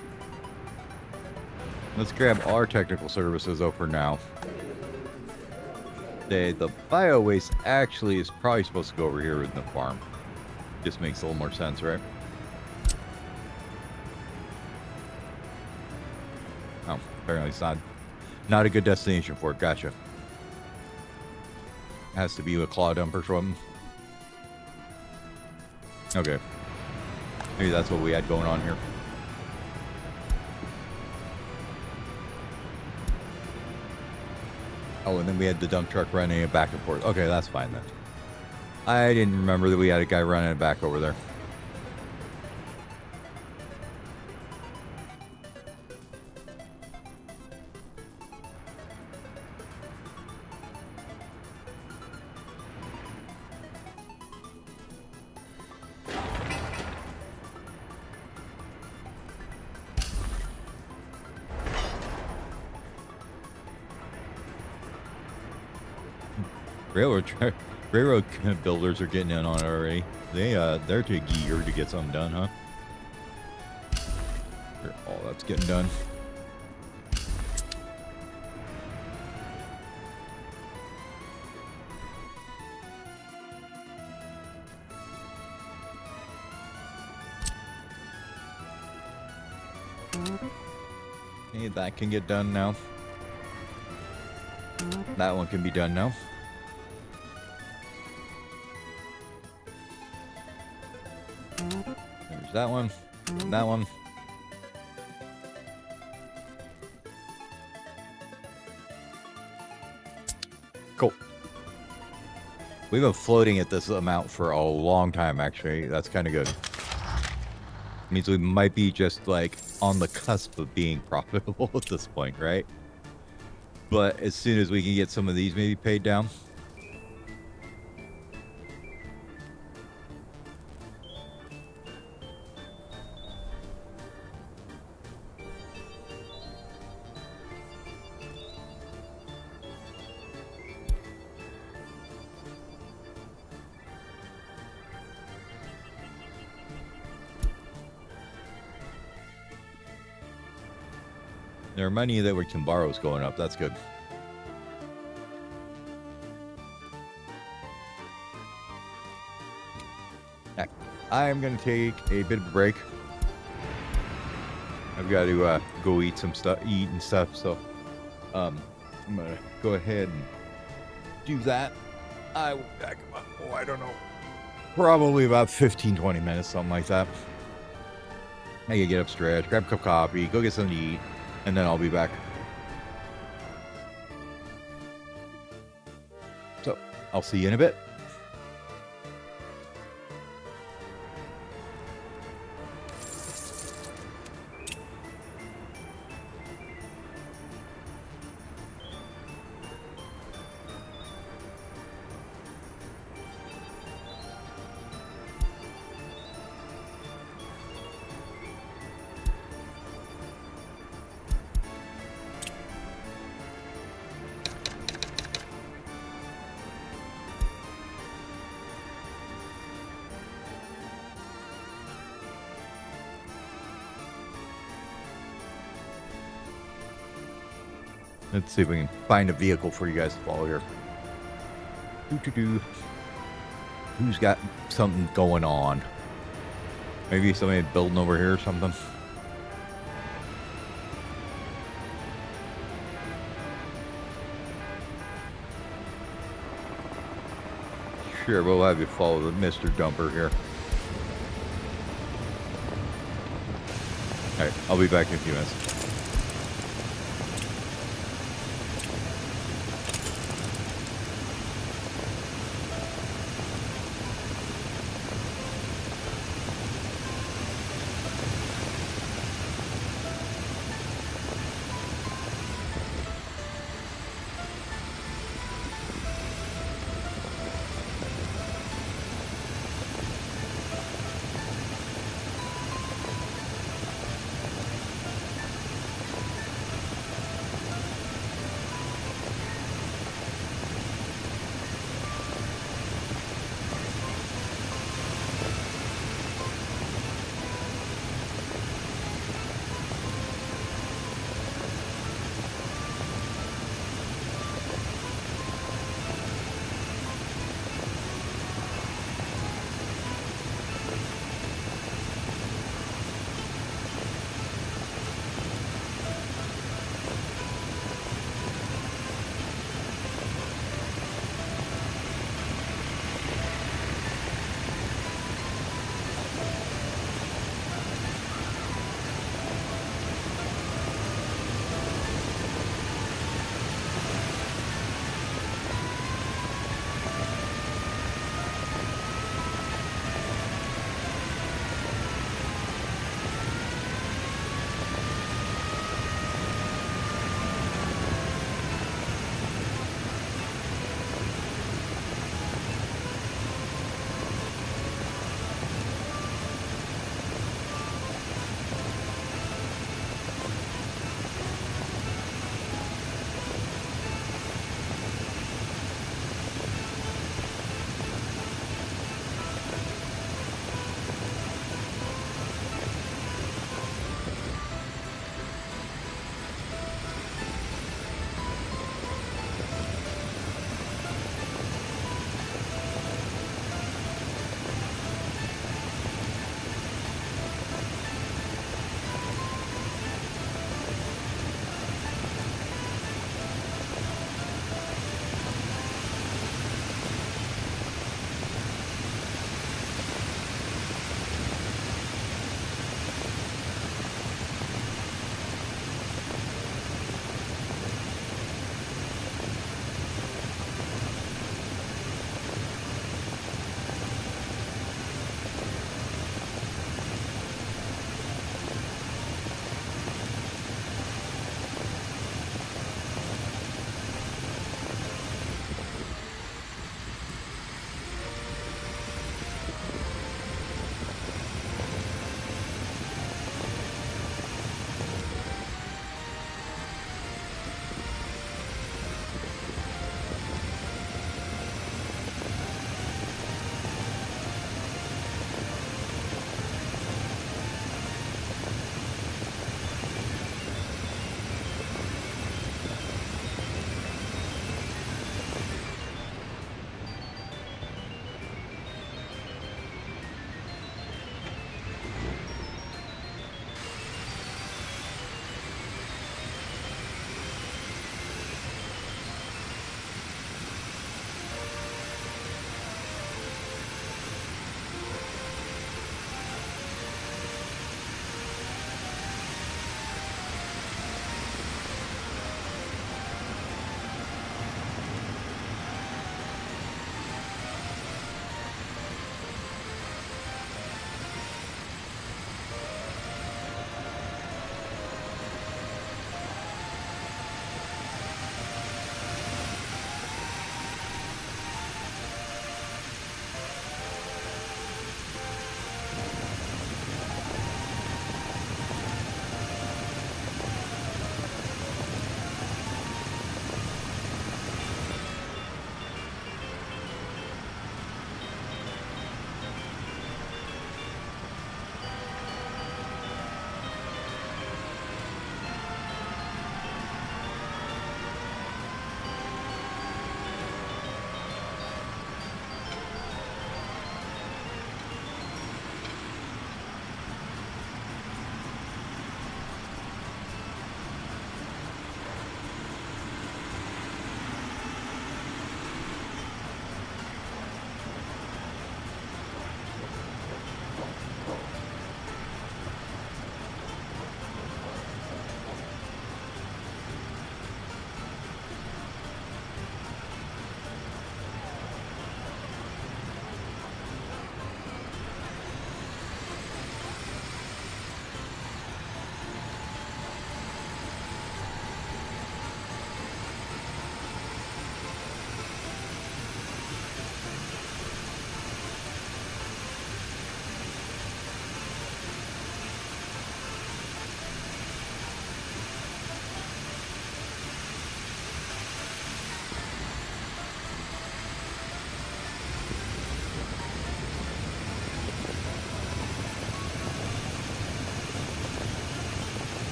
Let's grab our technical services though for now. The bio waste actually is probably supposed to go over here in the farm. Just makes a little more sense, right? Oh, apparently it's not a good destination for it. Gotcha. Has to be a claw dump or something. Okay. Maybe that's what we had going on here. Oh, and then we had the dump truck running it back and forth. Okay, that's fine then. I didn't remember that we had a guy running it back over there. Railroad tra- railroad builders are getting in on it already. They're too eager to get something done, huh? Oh, that's getting done. Okay, that can get done now. That one can be done now. There's that one. And that one. Cool. We've been floating at this amount for a long time, actually. That's kind of good. Means we might be just like on the cusp of being profitable at this point, right? But as soon as we can get some of these maybe paid down. There are money that we can borrow is going up. That's good. I'm going to take a bit of a break. I've got to go eat some stuff, and stuff. So I'm going to go ahead and do that. I will back up. Oh, I don't know. Probably about 15, 20 minutes, something like that. I can get up, stretch, grab a cup of coffee, go get something to eat, and then I'll be back. So I'll see you in a bit. Let's see if we can find a vehicle for you guys to follow here. Who's got something going on? Maybe somebody building over here or something. Sure, we'll have you follow the Mr. Dumper here. Alright, I'll be back in a few minutes.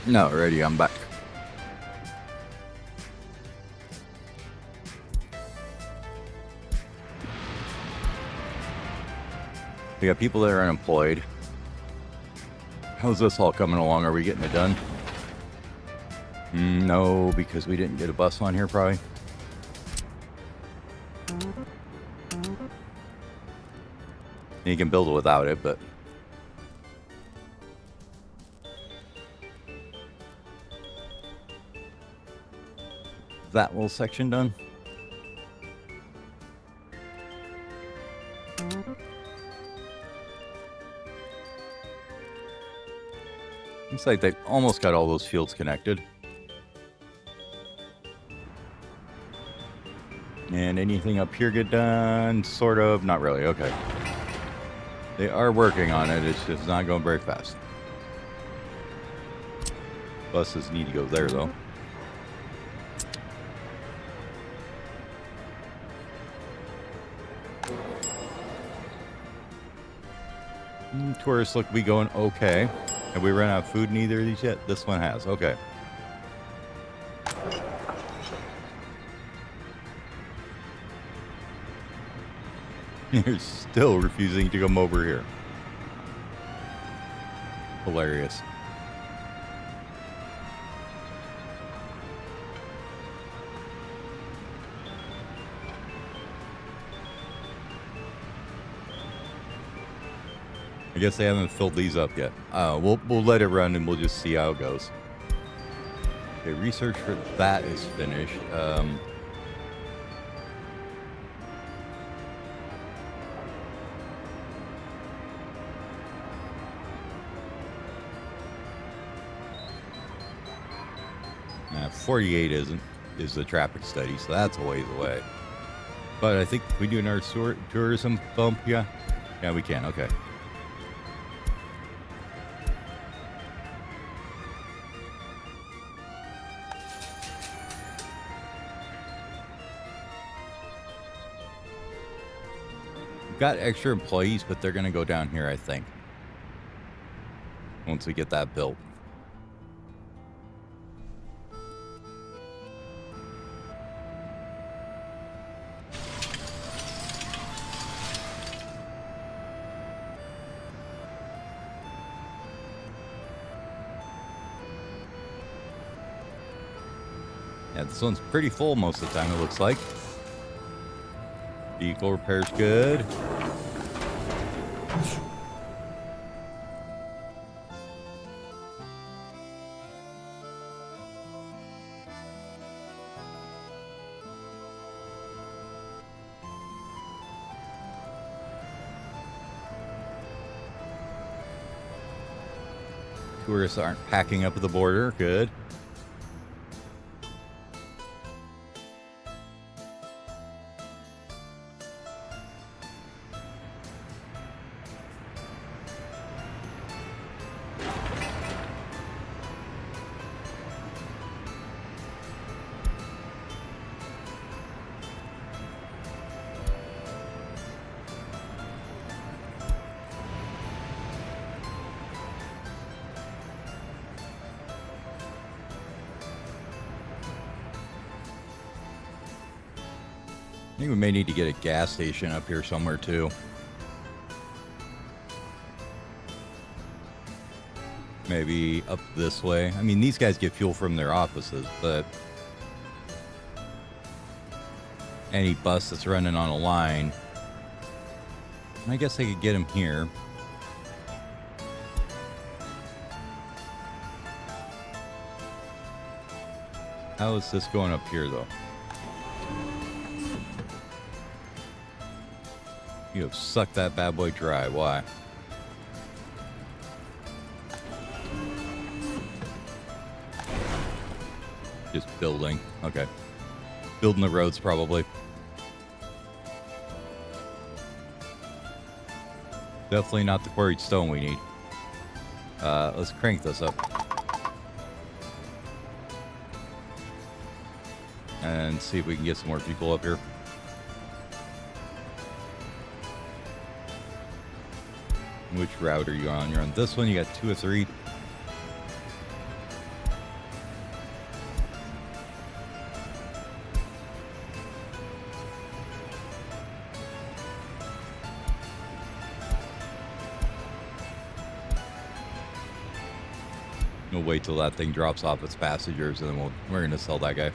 No, ready, I'm back. We got people that are unemployed. How's this all coming along? Are we getting it done? No, because we didn't get a bus on here, probably. You can build it without it, but... that little section done? Looks like they almost got all those fields connected. And anything up here get done? Sort of. Not really. Okay. They are working on it. It's just not going very fast. Buses need to go there, though. Tourists look to be going okay. Have we run out of food in either of these yet? This one has. Okay. You're still refusing to come over here. Hilarious. I guess they haven't filled these up yet. We'll let it run and we'll just see how it goes. Okay, research for that is finished. Nah, 48 is the traffic study, so that's a ways away. But I think we do another tourism bump. Yeah, we can. Okay. Got extra employees, but they're going to go down here, I think, once we get that built. Yeah, this one's pretty full most of the time, it looks like. Vehicle repair's good. Tourists aren't packing up at the border. Good. I think we may need to get a gas station up here somewhere too. Maybe up this way. I mean, these guys get fuel from their offices, but any bus that's running on a line, I guess I could get them here. How is this going up here, though? You have sucked that bad boy dry. Why? Just building. Okay. Building the roads, probably. Definitely not the quarried stone we need. Let's crank this up. And see if we can get some more people up here. Which route are you on? You're on this one. You got 2 or 3. We'll wait till that thing drops off its passengers, and then we're gonna sell that guy.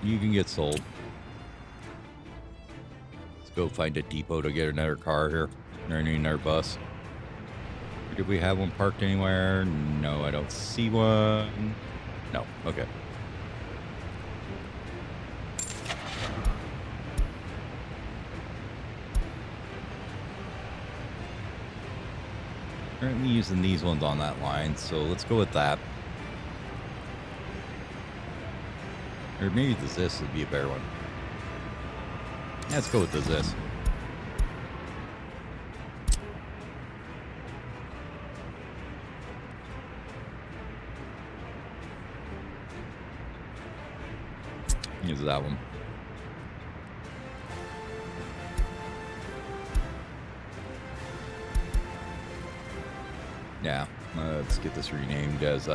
You can get sold. Let's go find a depot to get another car here. Or another bus. Did we have one parked anywhere? No, I don't see one. No, okay. Currently using these ones on that line, so let's go with that. Or maybe the Zis would be a better one. Yeah, let's go with the Zis. Use that one. Yeah, let's get this renamed as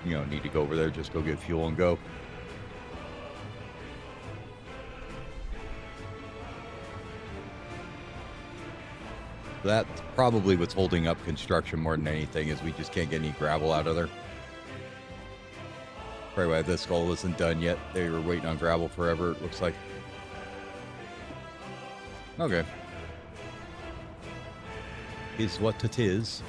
you don't need to go over there, just go get fuel and go. That's probably what's holding up construction more than anything, is we just can't get any gravel out of there. Probably why this goal isn't done yet. They were waiting on gravel forever, it looks like. Okay. Is what it is.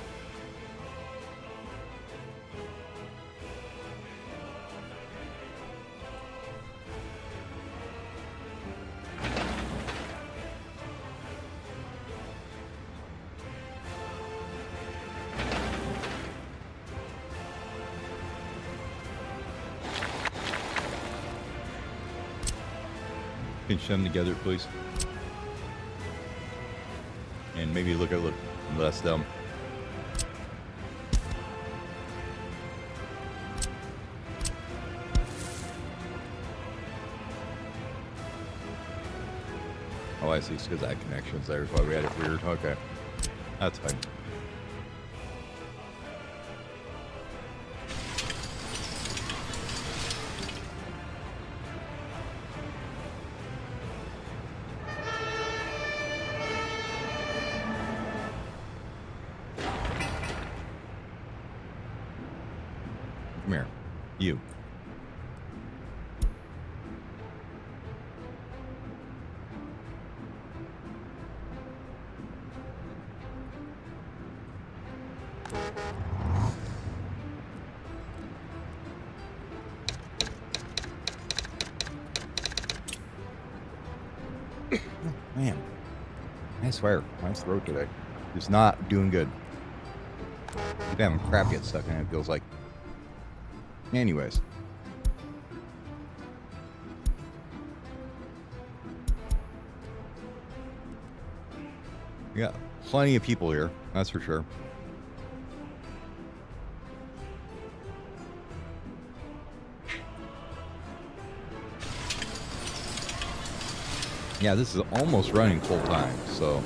Pinch them together, please. And maybe look less them. Oh, I see. It's because that connection's there. That's why we had it weird. Okay. That's fine. Come here. You. Man, I swear, my throat today is not doing good. Keep having crap get stuck in it, feels like. Anyways. We got plenty of people here, that's for sure. Yeah, this is almost running full time, so.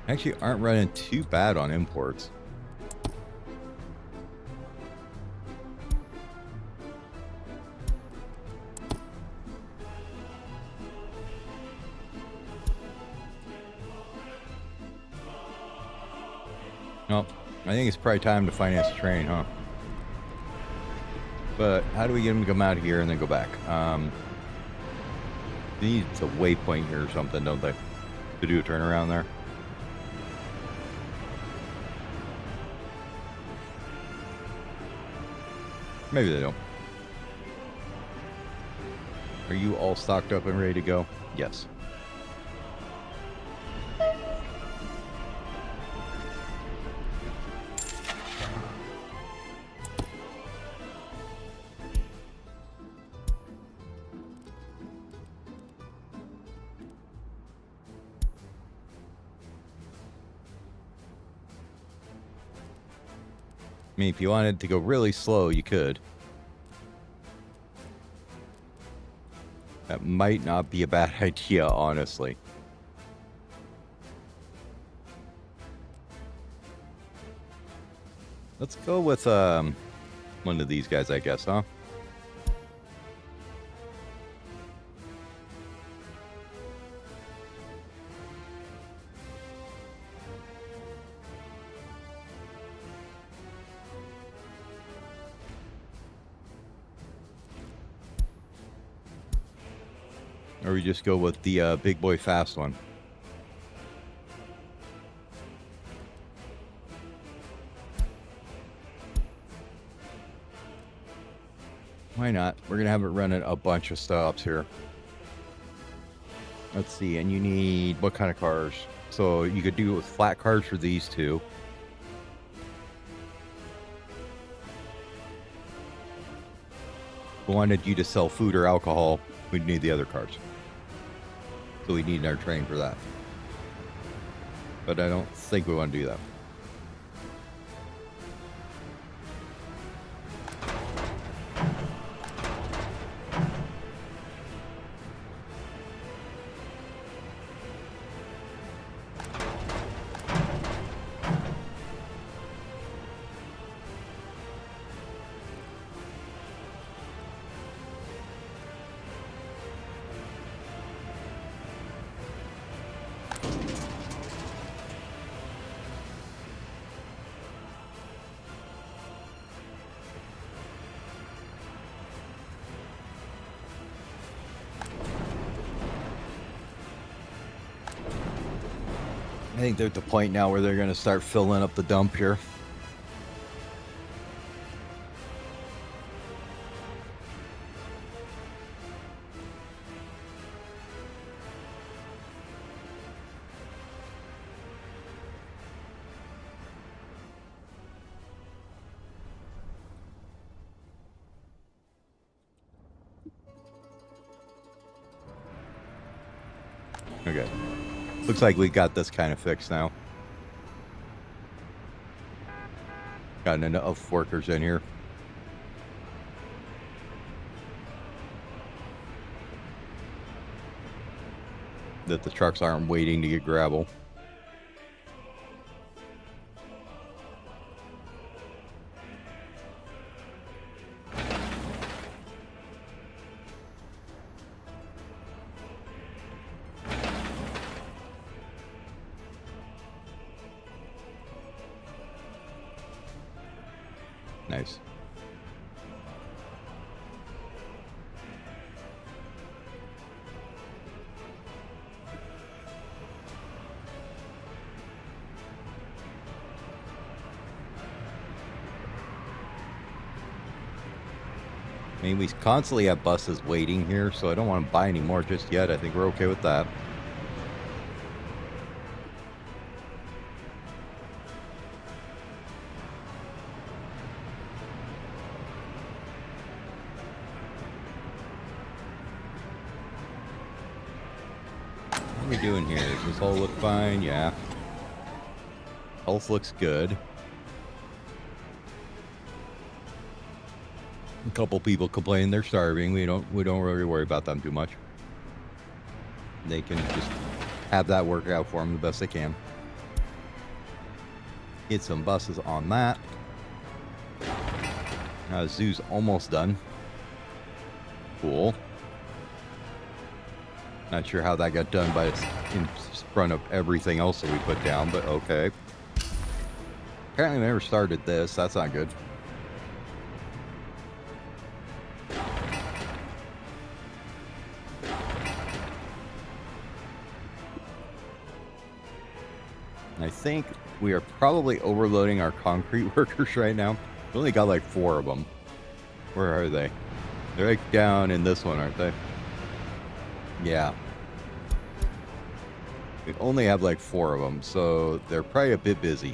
Actually aren't running too bad on imports. No, I think it's probably time to finance the train, huh? But how do we get them to come out here and then go back? They need a waypoint here or something, don't they? To do a turnaround there. Maybe they don't. Are you all stocked up and ready to go? Yes. mean, if you wanted to go really slow, you could. That might not be a bad idea, honestly. Let's go with one of these guys, I guess, huh? Or we just go with the big boy fast one. Why not? We're going to have it running a bunch of stops here. Let's see. And you need what kind of cars? So you could do it with flat cars for these two. If we wanted you to sell food or alcohol, we'd need the other cars. So we need our train for that. But I don't think we want to do that. I think they're at the point now where they're going to start filling up the dump here. Okay. Looks like we got this kind of fixed now. Got enough workers in here. That the trucks aren't waiting to get gravel. Nice. I mean, we constantly have buses waiting here, so I don't want to buy any more just yet. I think we're okay with that. What are we doing here? Does this all look fine? Yeah. Health looks good. A couple people complain they're starving. We don't really worry about them too much. They can just have that work out for them the best they can. Get some buses on that. Now the zoo's almost done. Cool. Not sure how that got done, but it's in front of everything else that we put down, but okay. Apparently we never started this. That's not good. I think we are probably overloading our concrete workers right now. We only got like 4 of them. Where are they? They're like down in this one, aren't they? Yeah. We only have like 4 of them, so they're probably a bit busy.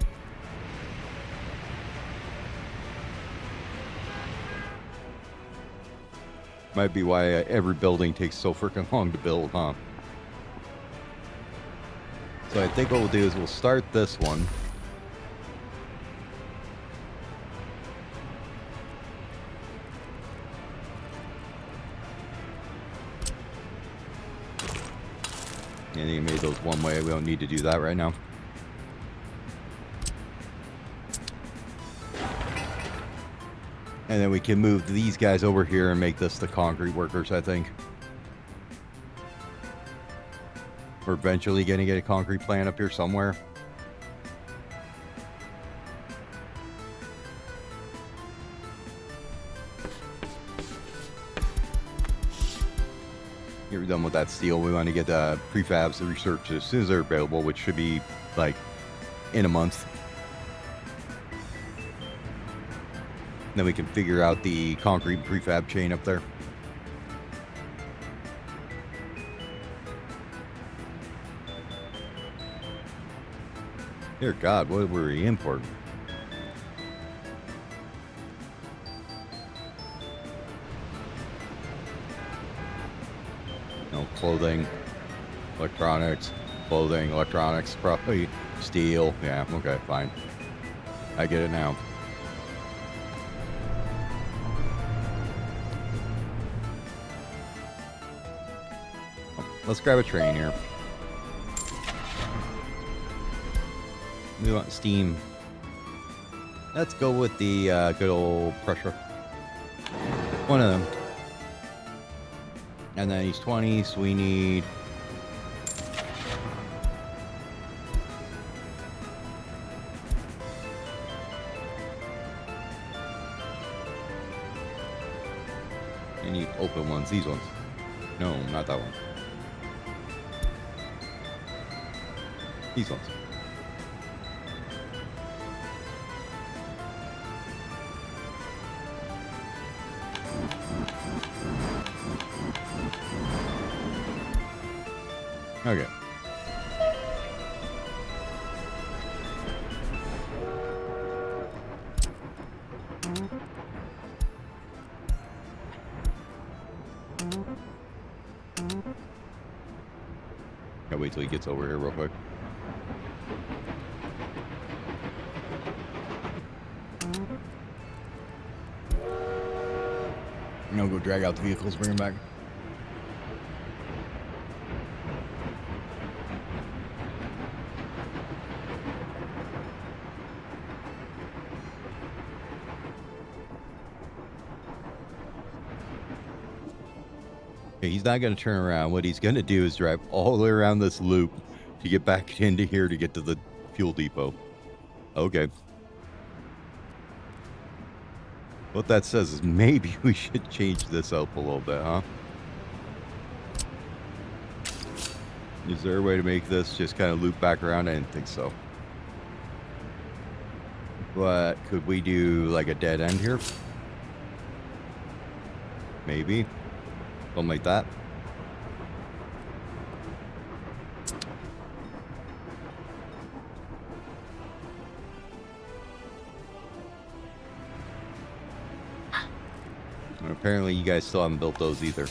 Might be why every building takes so freaking long to build, huh? So I think what we'll do is we'll start this one. And you made those one way. We don't need to do that right now. And then we can move these guys over here and make this the concrete workers, I think. We're eventually going to get a concrete plant up here somewhere. Here we're done with that steel. We want to get the prefabs and research as soon as they're available, which should be like in a month. Then we can figure out the concrete prefab chain up there. Dear God, what were we importing? No, clothing, electronics, probably steel. Yeah, okay, fine. I get it now. Let's grab a train here. We want steam. Let's go with the good old pressure. One of them. And then he's 20, so we need... I need open ones, these ones. No, not that one. These ones. Okay. Gotta wait till he gets over here real quick. And I'll go drag out the vehicles, bring them back. Okay, he's not going to turn around. What he's going to do is drive all the way around this loop to get back into here to get to the fuel depot. Okay. What that says is maybe we should change this up a little bit, huh? Is there a way to make this just kind of loop back around? I didn't think so. But could we do like a dead end here? Maybe. Something like that. And apparently you guys still haven't built those either.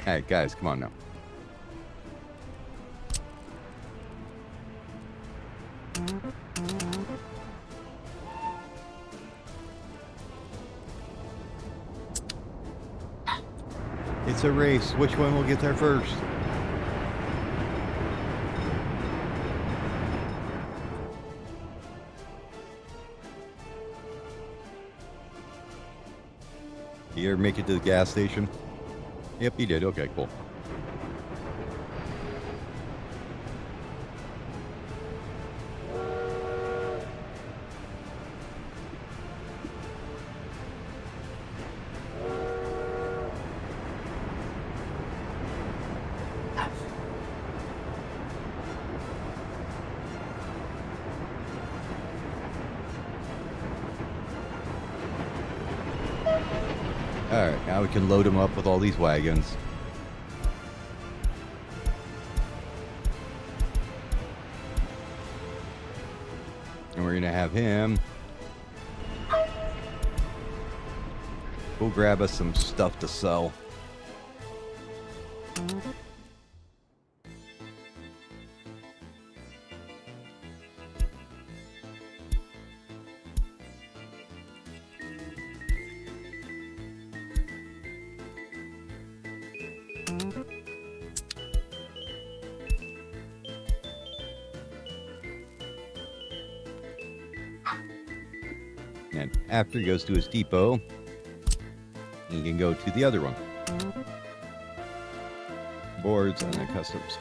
Hey, guys, come on now. It's a race. Which one will get there first? You ever make it to the gas station? Yep, you did. Okay, cool. Alright, now we can load them up with all these wagons. And we're gonna have him go grab us some stuff to sell. And after he goes to his depot, he can go to the other one. Boards and then customs.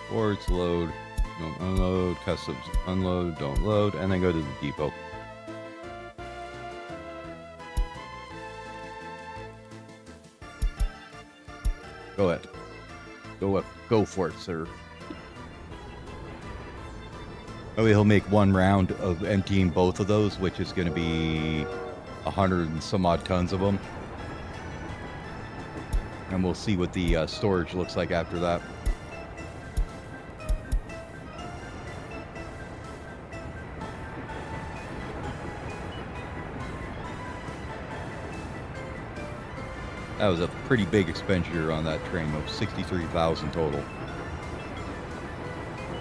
Boards, load, don't unload, customs, unload, don't load, and then go to the depot. Go ahead. Go for it, sir. Oh, he'll make one round of emptying both of those, which is going to be 100 and some odd tons of them. And we'll see what the storage looks like after that. That was a pretty big expenditure on that train, of 63,000 total.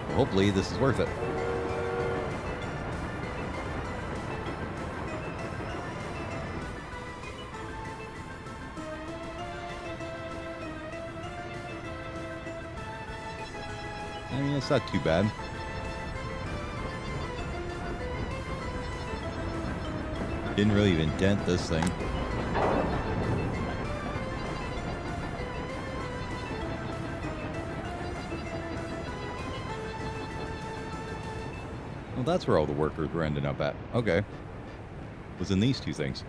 Well, hopefully this is worth it. I mean, it's not too bad. Didn't really even dent this thing. Well, that's where all the workers were ending up at. Okay. Was in these two things.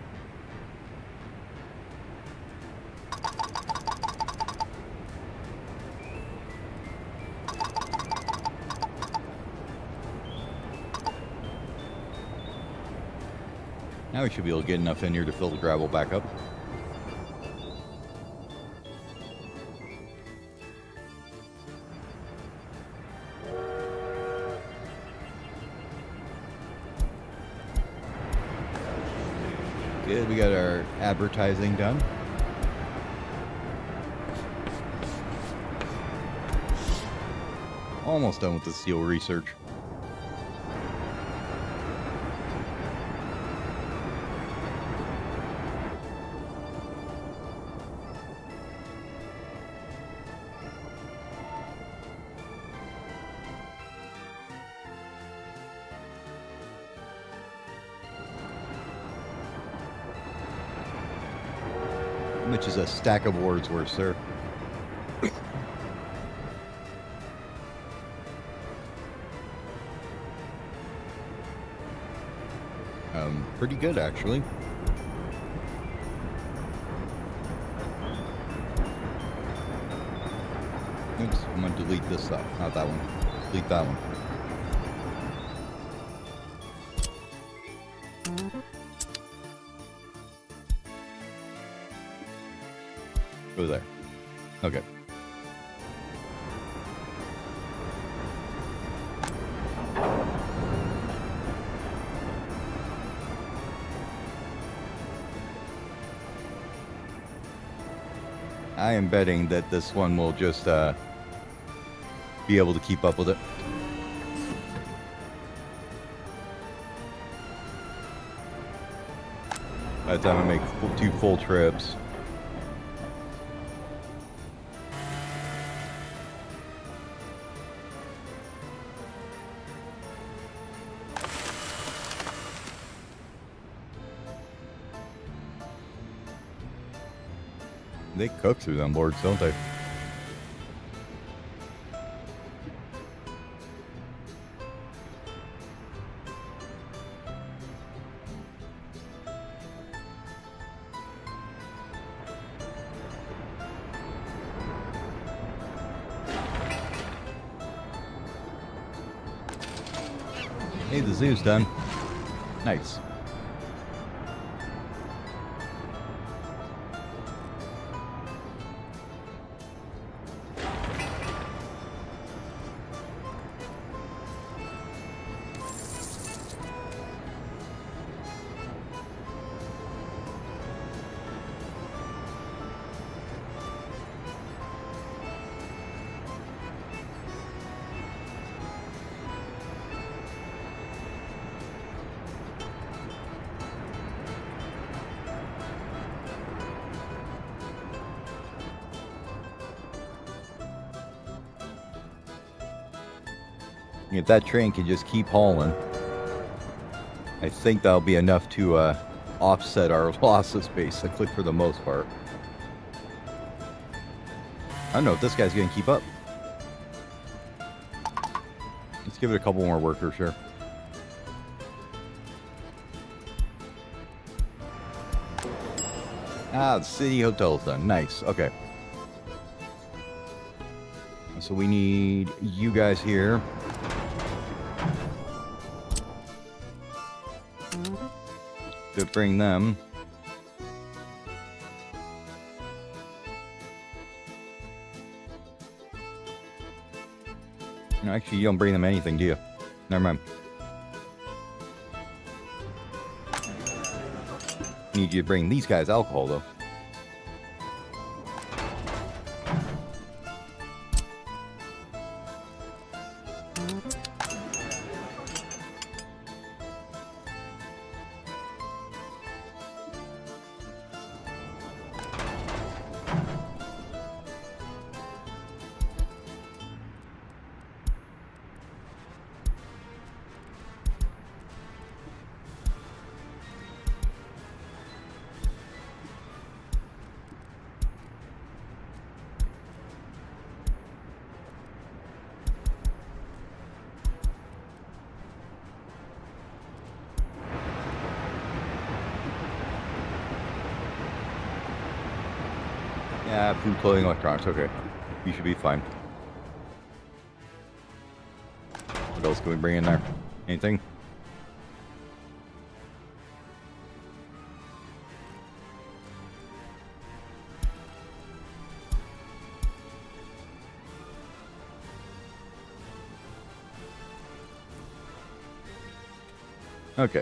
Now we should be able to get enough in here to fill the gravel back up. Good, we got our advertising done. Almost done with the steel research. Which is a stack of words worth, sir. Pretty good, actually. Oops, I'm gonna delete this stuff, not that one. Delete that one. Go there. Okay. I am betting that this one will just be able to keep up with it. By the time I make 2 full trips. They cook through them boards, don't they? Hey, the zoo's done. Nice. If that train can just keep hauling. I think that'll be enough to offset our losses, basically, for the most part. I don't know if this guy's going to keep up. Let's give it a couple more workers here. Ah, the city hotel's done. Nice. Okay. So we need you guys here. To bring them. No, actually, you don't bring them anything, do you? Never mind. Need you to bring these guys alcohol, though. Yeah, food, clothing, electronics. Okay. You should be fine. What else can we bring in there? Anything? Okay.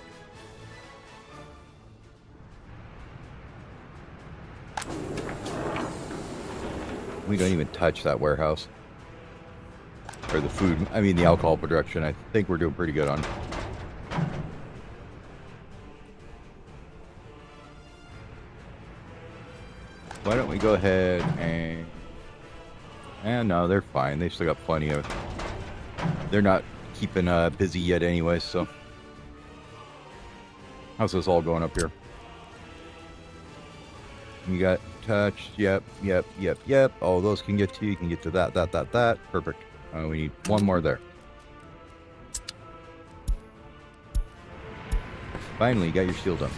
We don't even touch that warehouse. Or the food, I mean the alcohol production. I think we're doing pretty good on. Why don't we go ahead and... no, they're fine. They still got plenty of... They're not keeping busy yet anyway, so... How's this all going up here? You got touched. Yep. Oh, those can get to you. You can get to that. Perfect. We need one more there. Finally, you got your steel done.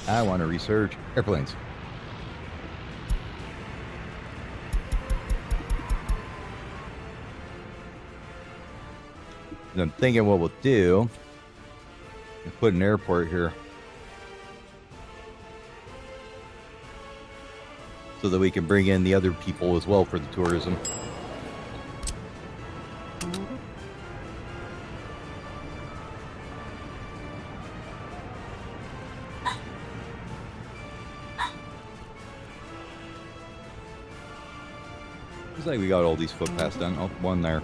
I want to research airplanes. And I'm thinking what we'll do is put an airport here. So that we can bring in the other people as well for the tourism. Looks like we got all these footpaths done. Oh, one there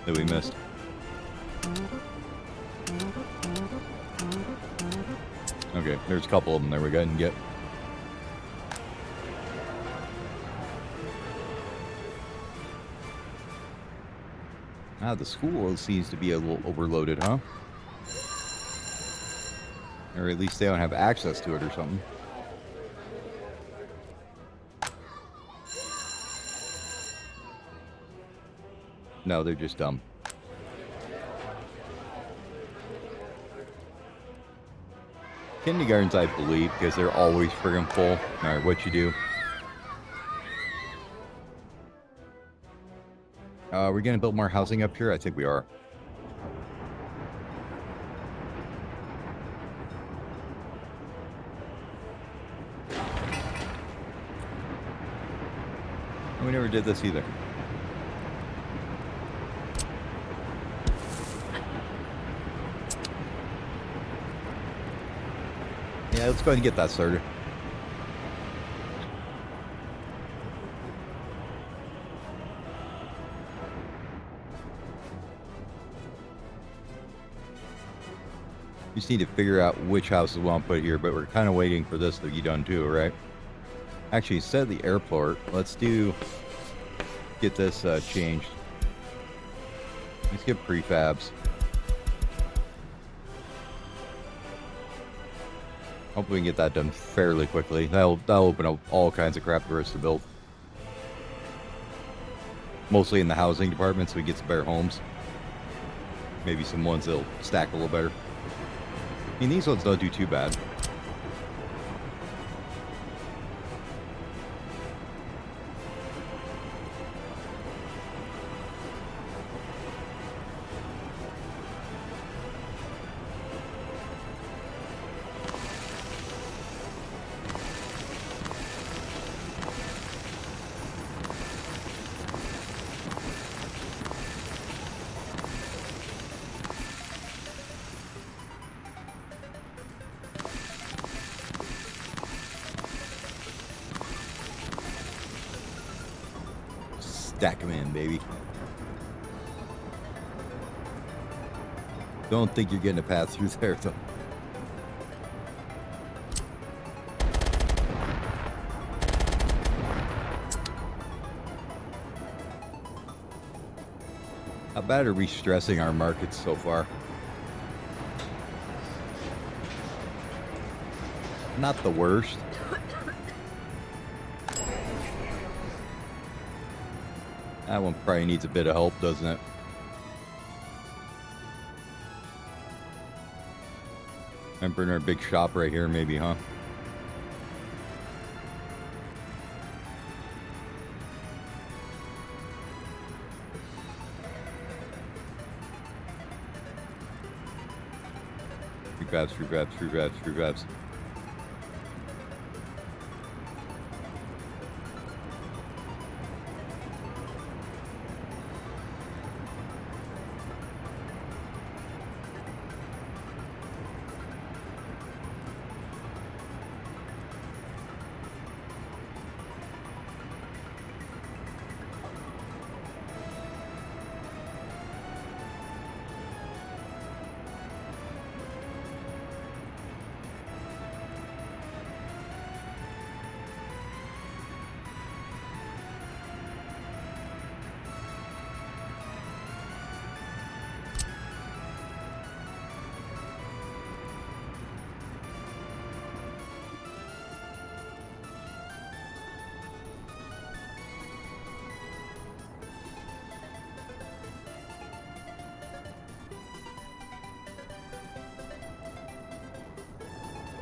that we missed. Okay, there's a couple of them there we can get. Ah, the school seems to be a little overloaded, huh? Or at least they don't have access to it or something. No, they're just dumb. Kindergartens, I believe, because they're always friggin' full. Alright, what you do? Are we gonna build more housing up here? I think we are. We never did this either. Yeah, let's go ahead and get that started. We just need to figure out which houses we want to put here, but we're kind of waiting for this to be done too, right? Actually, instead of the airport, let's get this changed. Let's get prefabs. Hopefully we can get that done fairly quickly. That'll open up all kinds of crap for us to build. Mostly in the housing department, so we get some better homes. Maybe some ones that'll stack a little better. I mean, these ones don't do too bad. Stack them in, baby. Don't think you're getting a path through there, though. How bad are we stressing our markets so far? Not the worst. That one probably needs a bit of help, doesn't it? I'm burning our big shop right here, maybe, huh? Free grabs.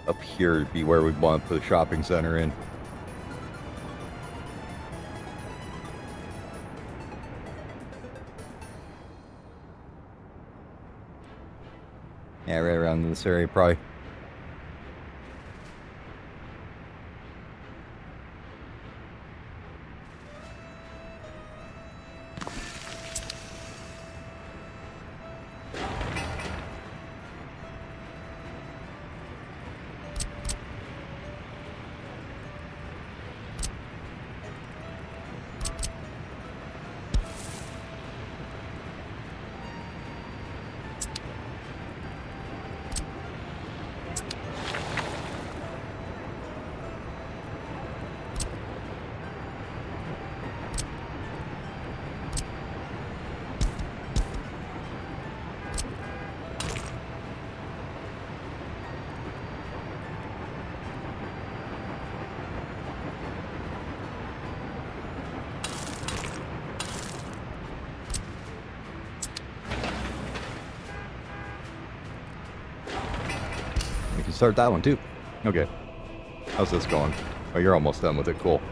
Up here would be where we'd want to put a shopping center in. Yeah, right around this area, probably. We can start that one too. Okay. How's this going? Oh, you're almost done with it. Cool.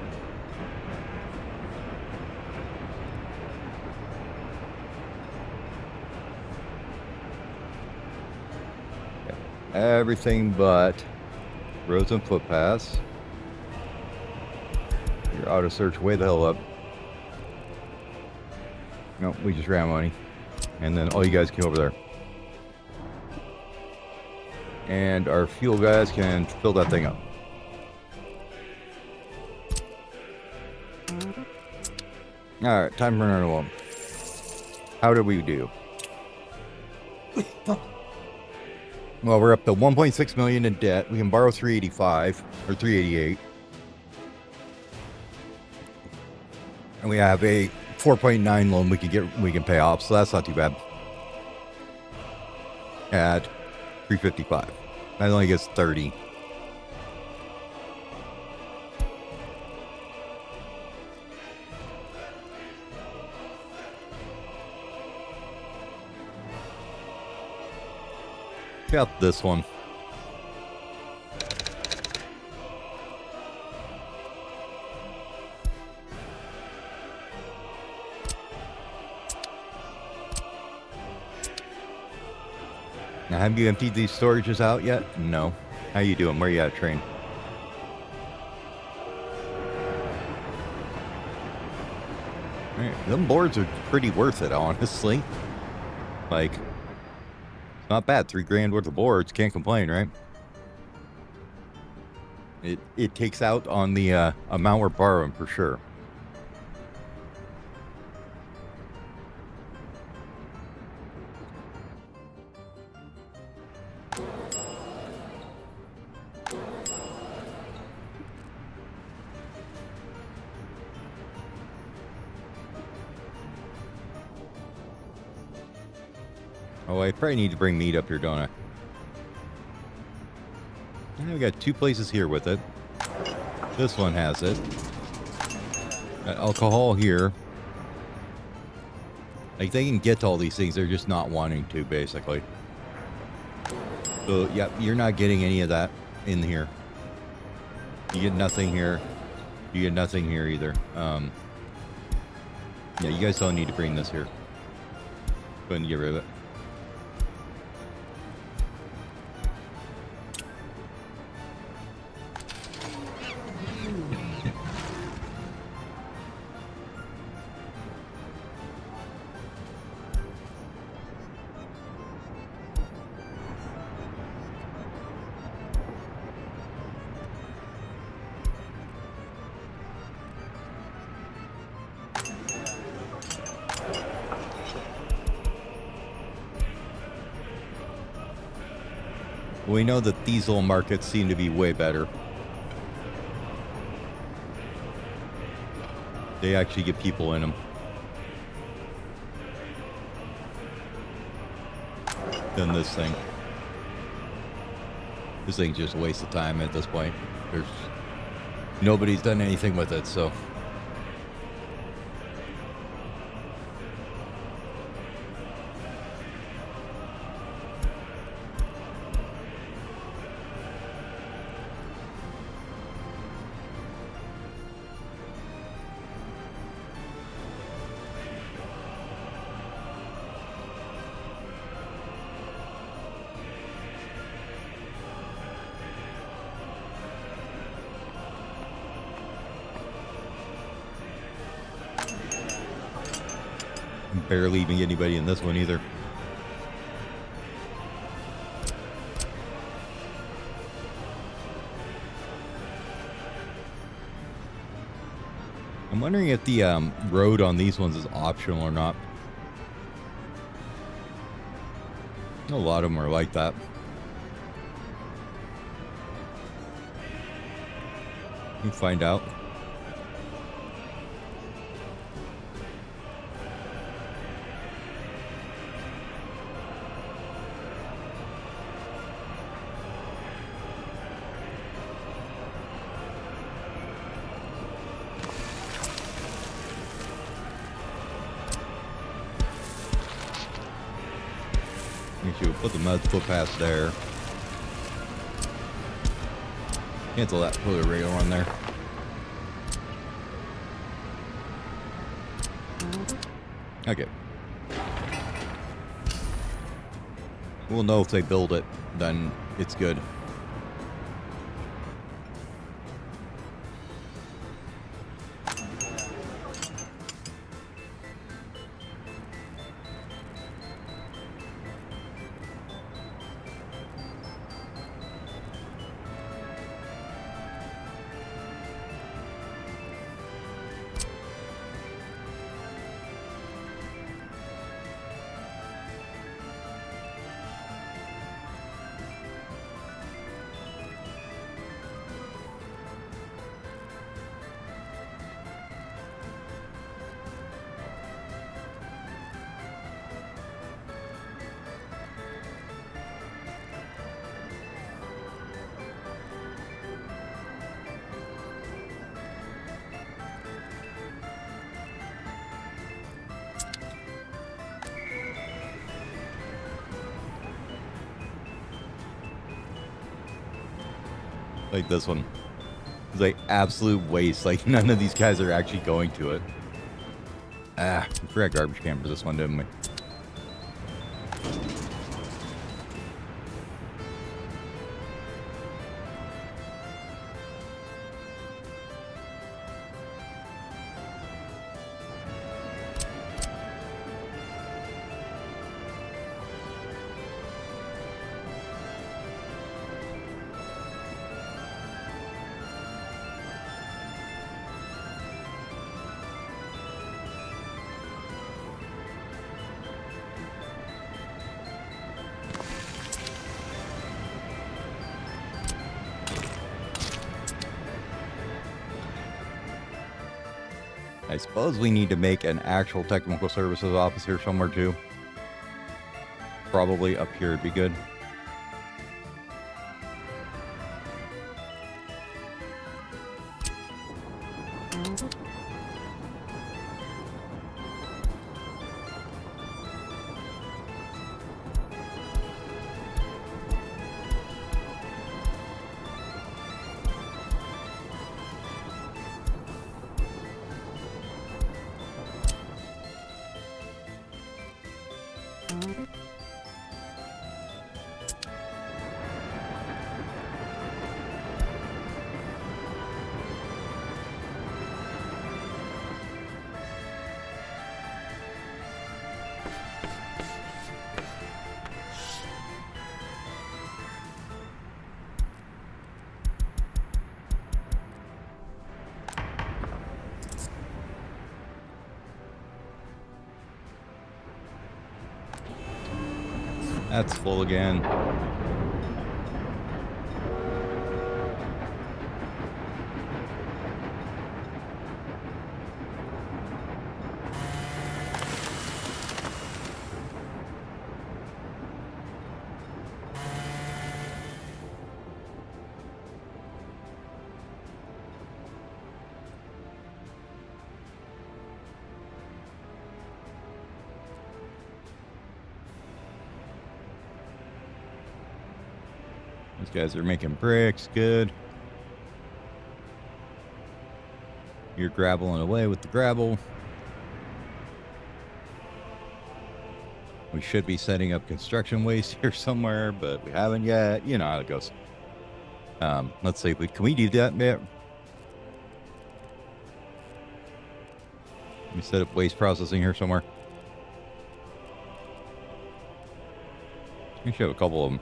Okay. Everything but roads and footpaths. Your auto search way the hell up. No, we just ran money. And then all you guys came over there. And our fuel guys can fill that thing up. Alright, time for another one. How did we do? Well, we're up to 1.6 million in debt. We can borrow 385 or 388. And we have a 4.9 loan we can pay off, so that's not too bad. At 355. That only gets 30. Check out this one. Now, have you emptied these storages out yet? No. How you doing? Where you at, train? Right. Them boards are pretty worth it, honestly. Like, it's not bad. $3,000 worth of boards. Can't complain, right? It takes out on the amount we're borrowing for sure. Oh, I probably need to bring meat up here, don't I? Yeah, we got 2 places here with it. This one has it. Got alcohol here. Like, they can get to all these things. They're just not wanting to, basically. So, yeah, you're not getting any of that in here. You get nothing here. You get nothing here either. Yeah, you guys don't need to bring this here. Go ahead and get rid of it. We know that diesel markets seem to be way better. They actually get people in them than this thing. This thing's just a waste of time at this point. Nobody's done anything with it, so. Barely even get anybody in this one either. I'm wondering if the road on these ones is optional or not. A lot of them are like that. You can find out. Make sure we put the mud footpath there. Cancel that, put a rail on there. Okay. We'll know if they build it, then it's good. Like this one. It's like absolute waste. Like none of these guys are actually going to it. Ah, we forgot garbage can for this one, didn't we? I suppose we need to make an actual technical services office here somewhere too. Probably up here would be good. That's full again. These guys are making bricks, good. You're graveling away with the gravel. We should be setting up construction waste here somewhere, but we haven't yet. You know how it goes. Let's see. Can we do that bit? Let me set up waste processing here somewhere. We should have a couple of them.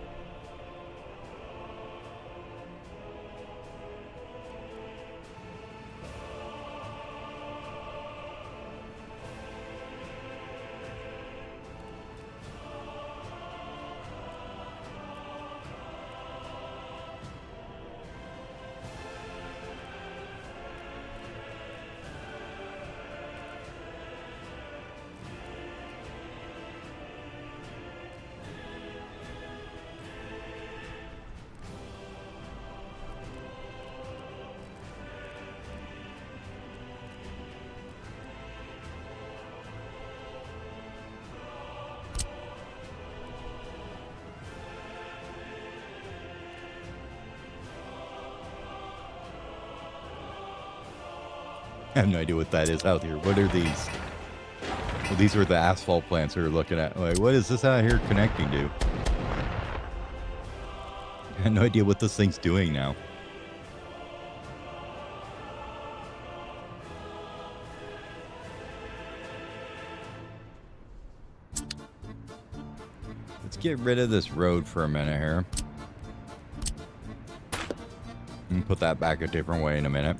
I have no idea what that is out here. What are these? Well, these are the asphalt plants we were looking at. Like, what is this out here connecting to? I have no idea what this thing's doing now. Let's get rid of this road for a minute here. And put that back a different way in a minute.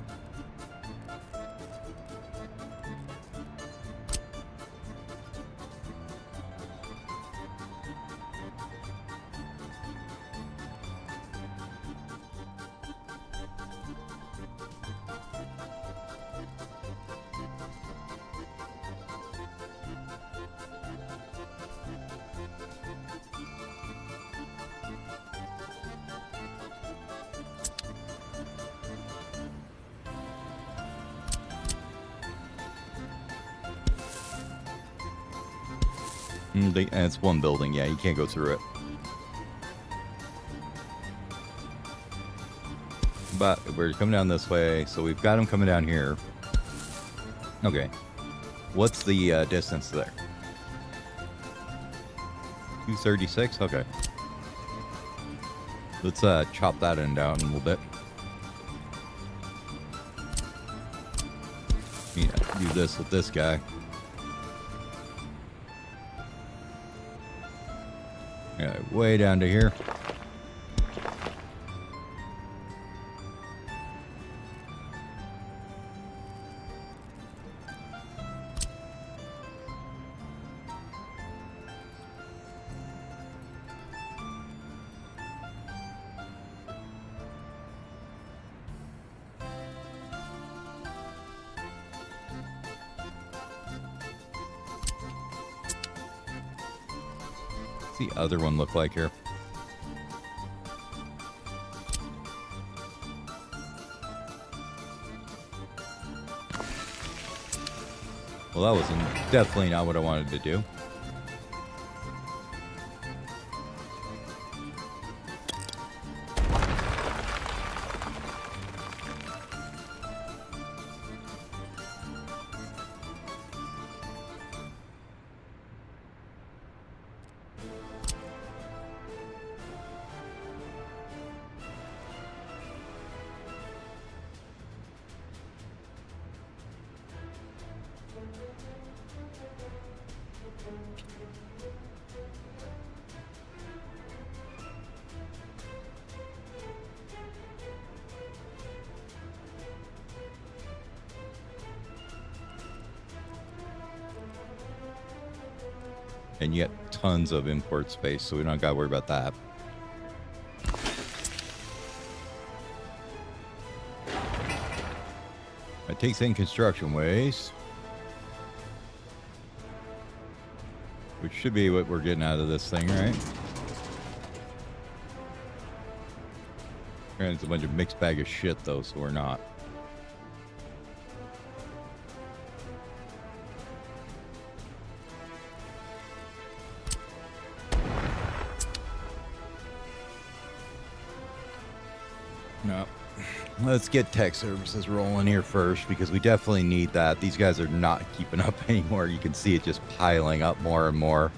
And it's one building, yeah, you can't go through it. But we're coming down this way, so we've got them coming down here. Okay. What's the distance there? 236? Okay. Let's chop that end down a little bit. Yeah, do this with this guy. Yeah, way down to here. What's the other one look like here? Well, that was definitely not what I wanted to do. And yet tons of import space, so we don't gotta worry about that. It takes in construction waste, which should be what we're getting out of this thing, right? And it's a bunch of mixed bag of shit, though, so we're not. No. Let's get tech services rolling here first, because we definitely need that. These guys are not keeping up anymore. You can see it just piling up more and more.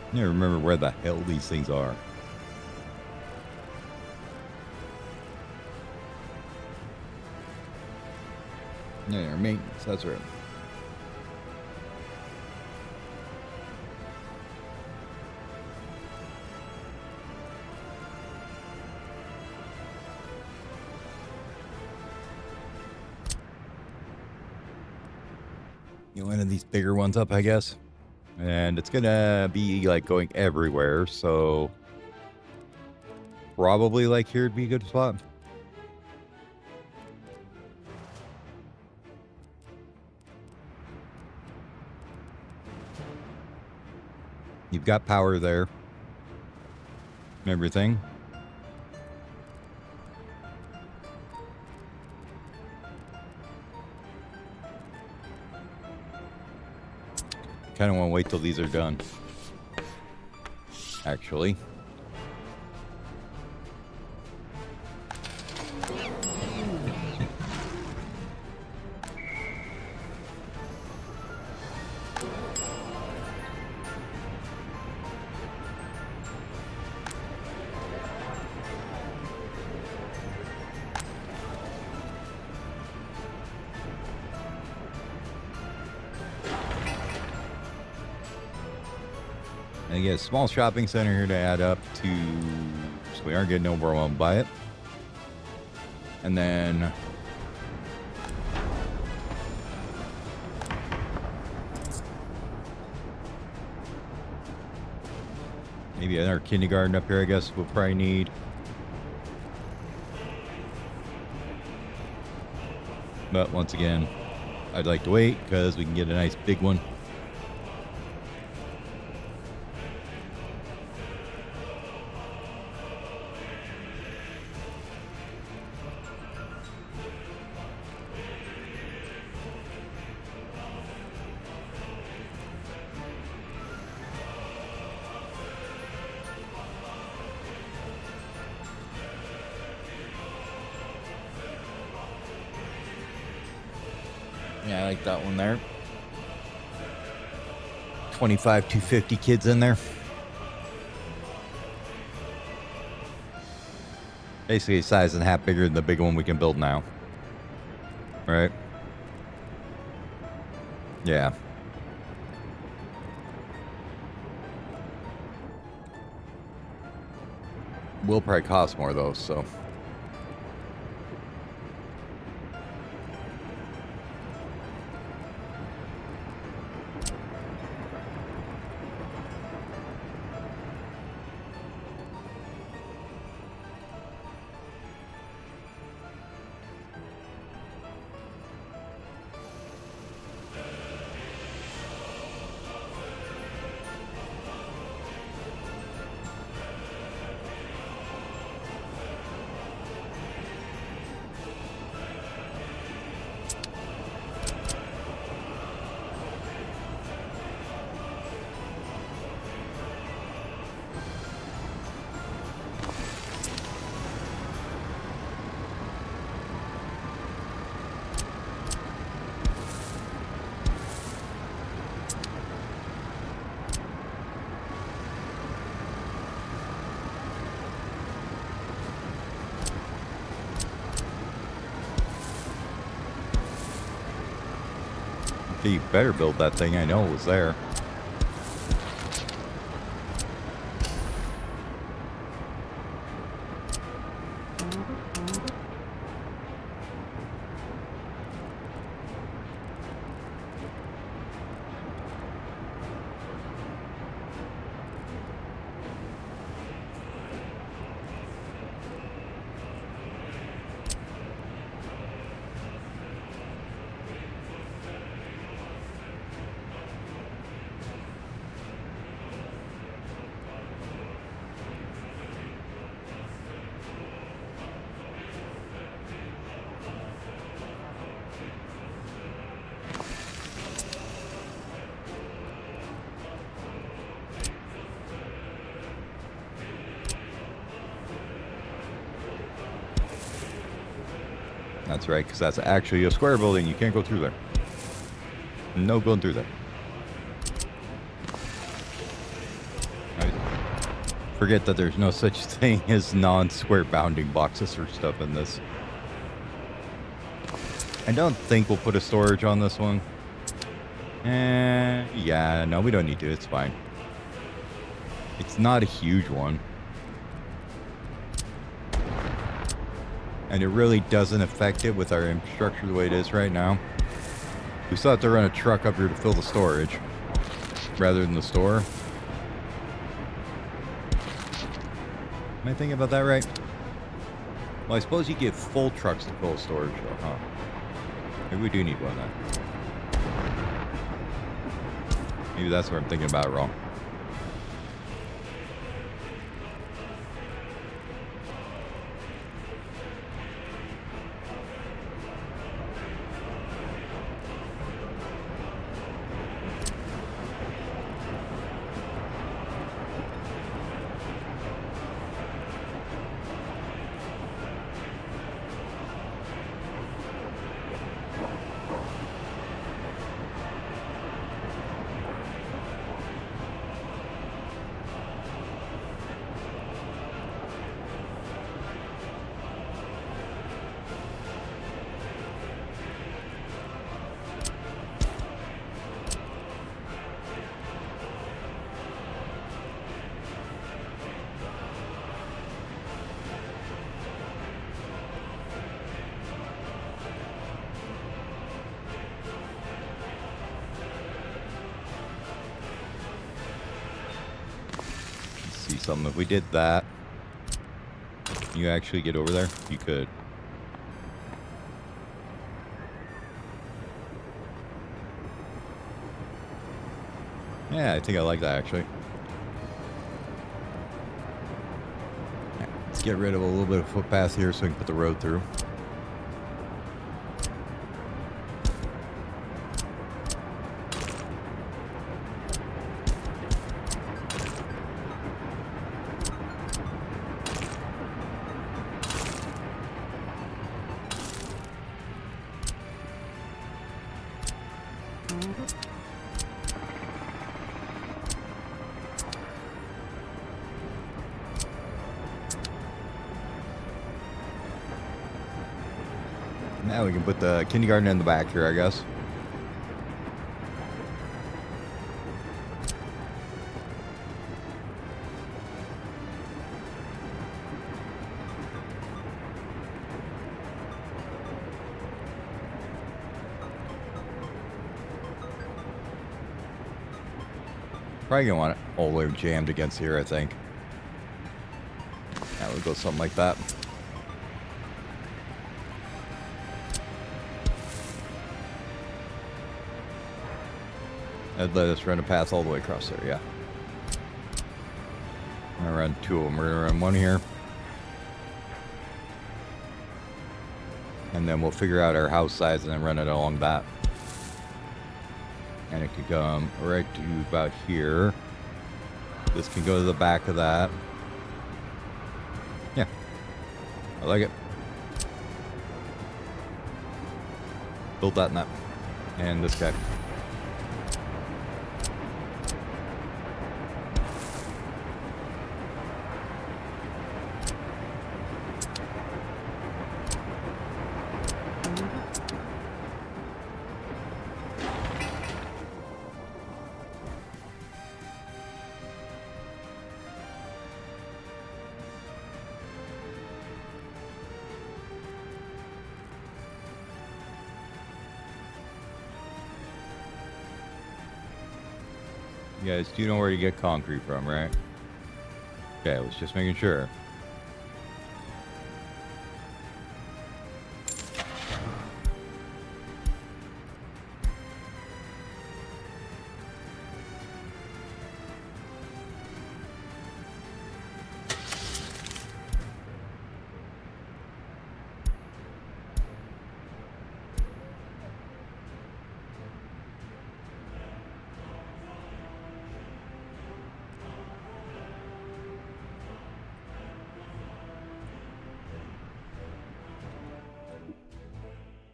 I never remember where the hell these things are. Yeah, maintenance, that's right. One of these bigger ones up, I guess. And it's gonna be like going everywhere, so probably like here would be a good spot. You've got power there and everything. Kind of want to wait till these are done, actually. I get a small shopping center here to add up to, so we aren't getting overwhelmed by it. And then maybe another kindergarten up here, I guess we'll probably need. But once again, I'd like to wait because we can get a nice big one. Yeah, I like that one there. 25 to 50 kids in there. Basically a size and a half bigger than the big one we can build now. Right? Yeah. Will probably cost more though, so. You better build that thing. I know it was there. That's right, because that's actually a square building. You can't go through there. No going through there. I forget that there's no such thing as non-square bounding boxes for stuff in this. I don't think we'll put a storage on this one. Yeah, no, we don't need to. It's fine. It's not a huge one. And it really doesn't affect it with our infrastructure the way it is right now. We still have to run a truck up here to fill the storage rather than the store. Am I thinking about that right? Well, I suppose you get full trucks to fill storage though, huh? Maybe we do need one then. Maybe that's what I'm thinking about wrong. something. If we did that, you actually get over there? You could. Yeah, I think I like that, actually. Let's get rid of a little bit of footpath here so we can put the road through. Now we can put the kindergarten in the back here, I guess. Probably gonna want it all the way jammed against here, I think. Yeah, we'll go something like that. I'd let us run a path all the way across there, yeah. I'm gonna run two of them. We're gonna run one here. And then we'll figure out our house size and then run it along that. And it could come right to about here. This can go to the back of that. Yeah. I like it. Build that and that. And this guy. You guys do know where to get concrete from, right? Okay, I was just making sure.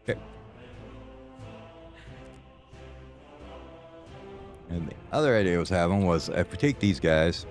Okay. And the other idea I was having was if we take these guys,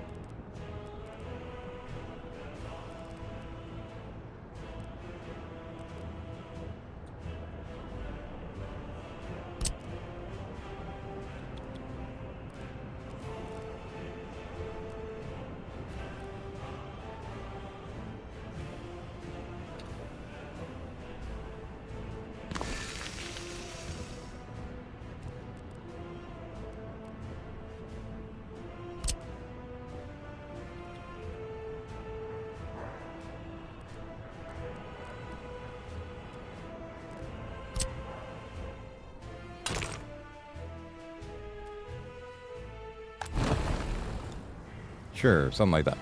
sure, something like that.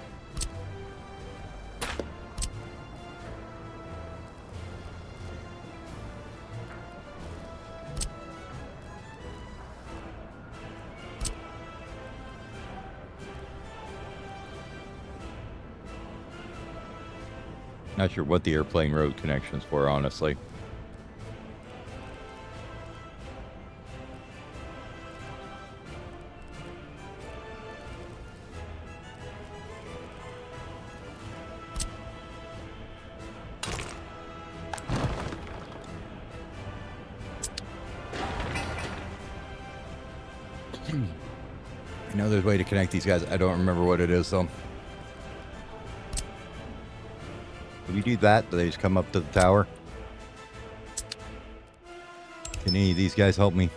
Not sure what the airplane road connection's for, honestly. I know there's a way to connect these guys. I don't remember what it is, though. If you do that, do they just come up to the tower? Can any of these guys help me?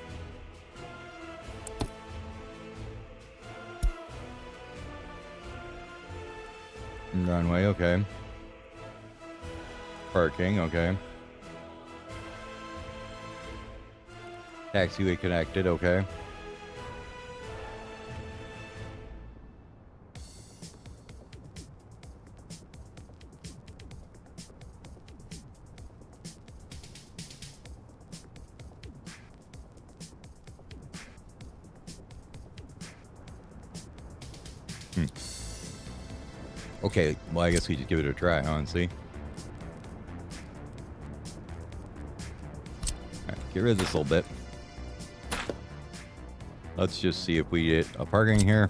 Runway, okay. Parking, okay. Taxiway connected, okay. Okay, well, I guess we just give it a try, honestly. Right, get rid of this little bit. Let's just see if we get a parking here.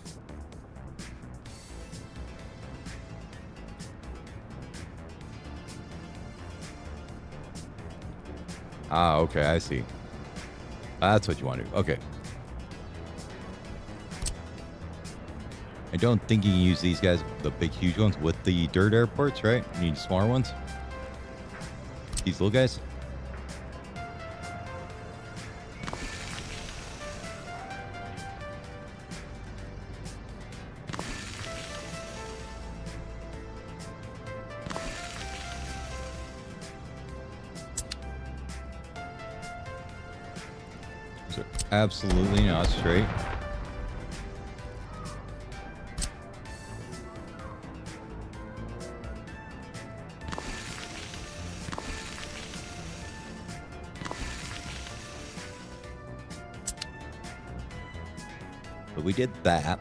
Ah, okay, I see. That's what you want to do. Okay. I don't think you can use these guys, the big, huge ones, with the dirt airports, right? You need smaller ones. These little guys. So absolutely not straight. But we did that.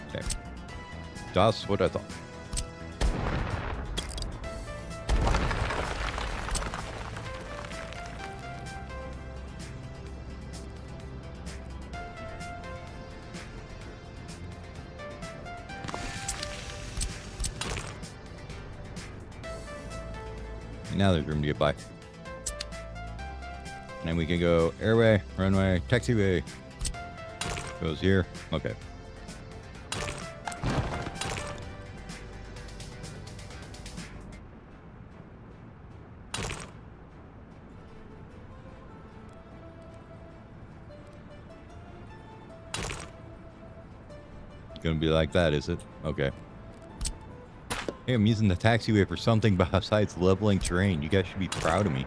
Okay. That's what I thought. Now there's room to get by. And then we can go airway, runway, taxiway. Goes here. Okay. Gonna be like that, is it? Okay. Hey, I'm using the taxiway for something besides leveling terrain. You guys should be proud of me.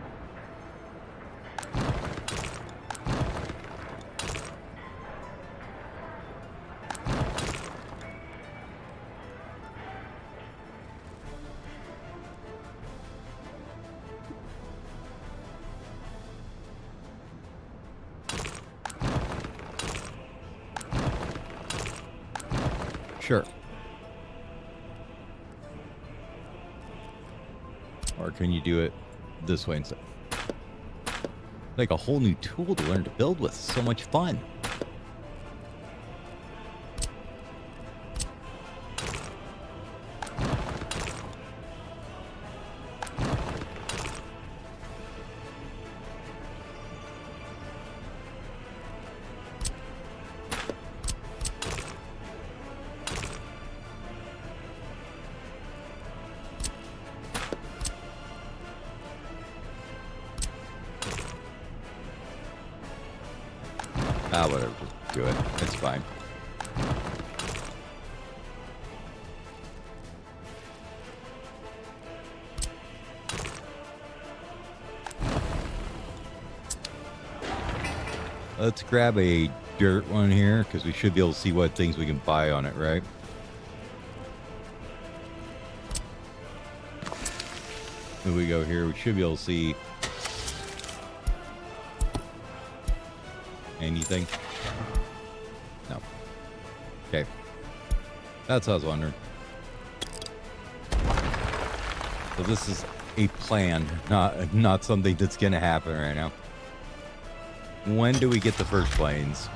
Sure. Or can you do it this way instead? Like a whole new tool to learn to build with. So much fun. Ah, whatever, just do it. It's fine. Let's grab a dirt one here, because we should be able to see what things we can buy on it, right? If we go here, we should be able to see anything. No. Okay. That's what I was wondering. So this is a plan, not something that's gonna happen right now. When do we get the first planes?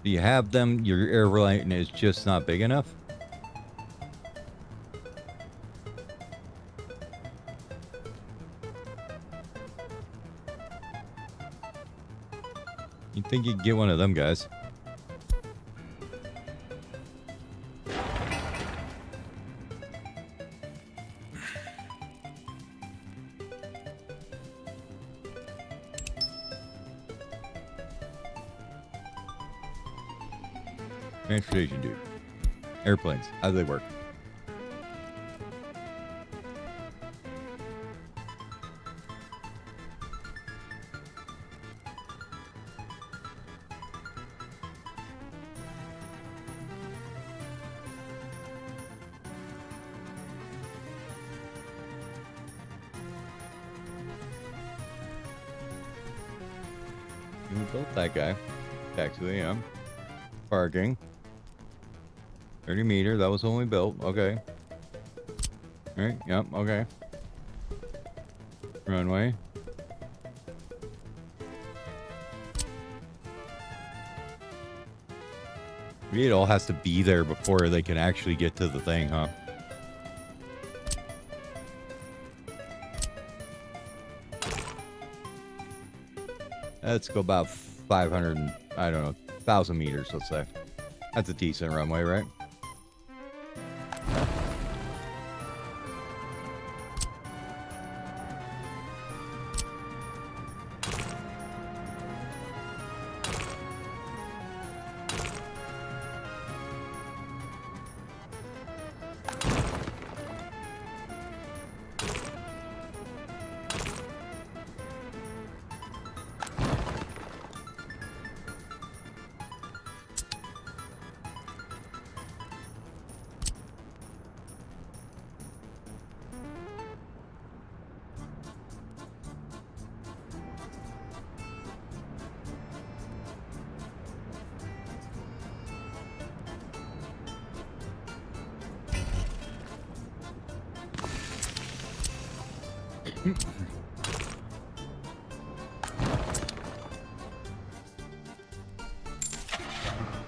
Do you have them? Your airline is just not big enough? You'd think you'd get one of them guys. Transportation, dude. Airplanes. How do they work? You built that guy. Taxiway, yeah. Parking. 30 meter, that was when we built. Okay. Alright, yep, okay. Runway. Maybe it all has to be there before they can actually get to the thing, huh? Let's go about 500, I don't know, 1,000 meters, let's say. That's a decent runway, right?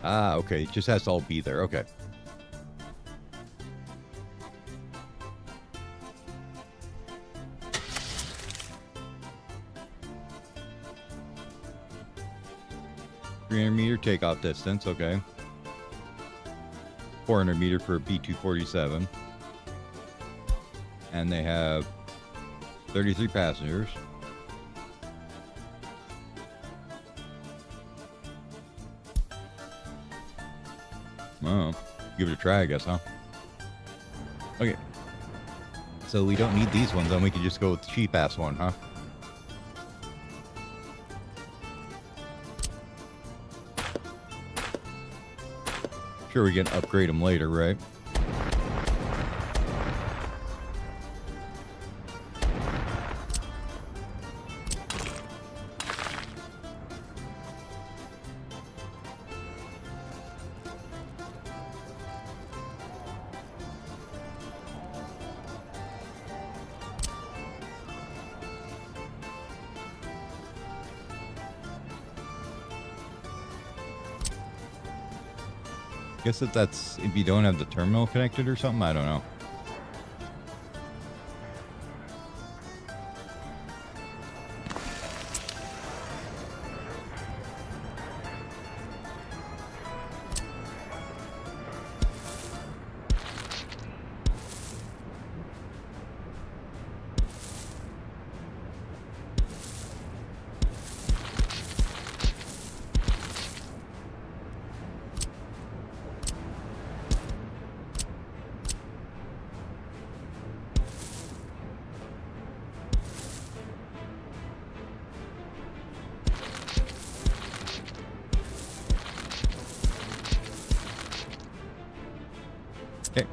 Ah, okay. It just has to all be there. Okay. $300 meter takeoff distance. Okay. 400 meter for a B-247. And they have 33 passengers. Oh, give it a try, I guess, huh? Okay. So we don't need these ones, then we can just go with the cheap-ass one, huh? Sure, we can upgrade them later, right? Guess that's if you don't have the terminal connected or something. I don't know. Okay.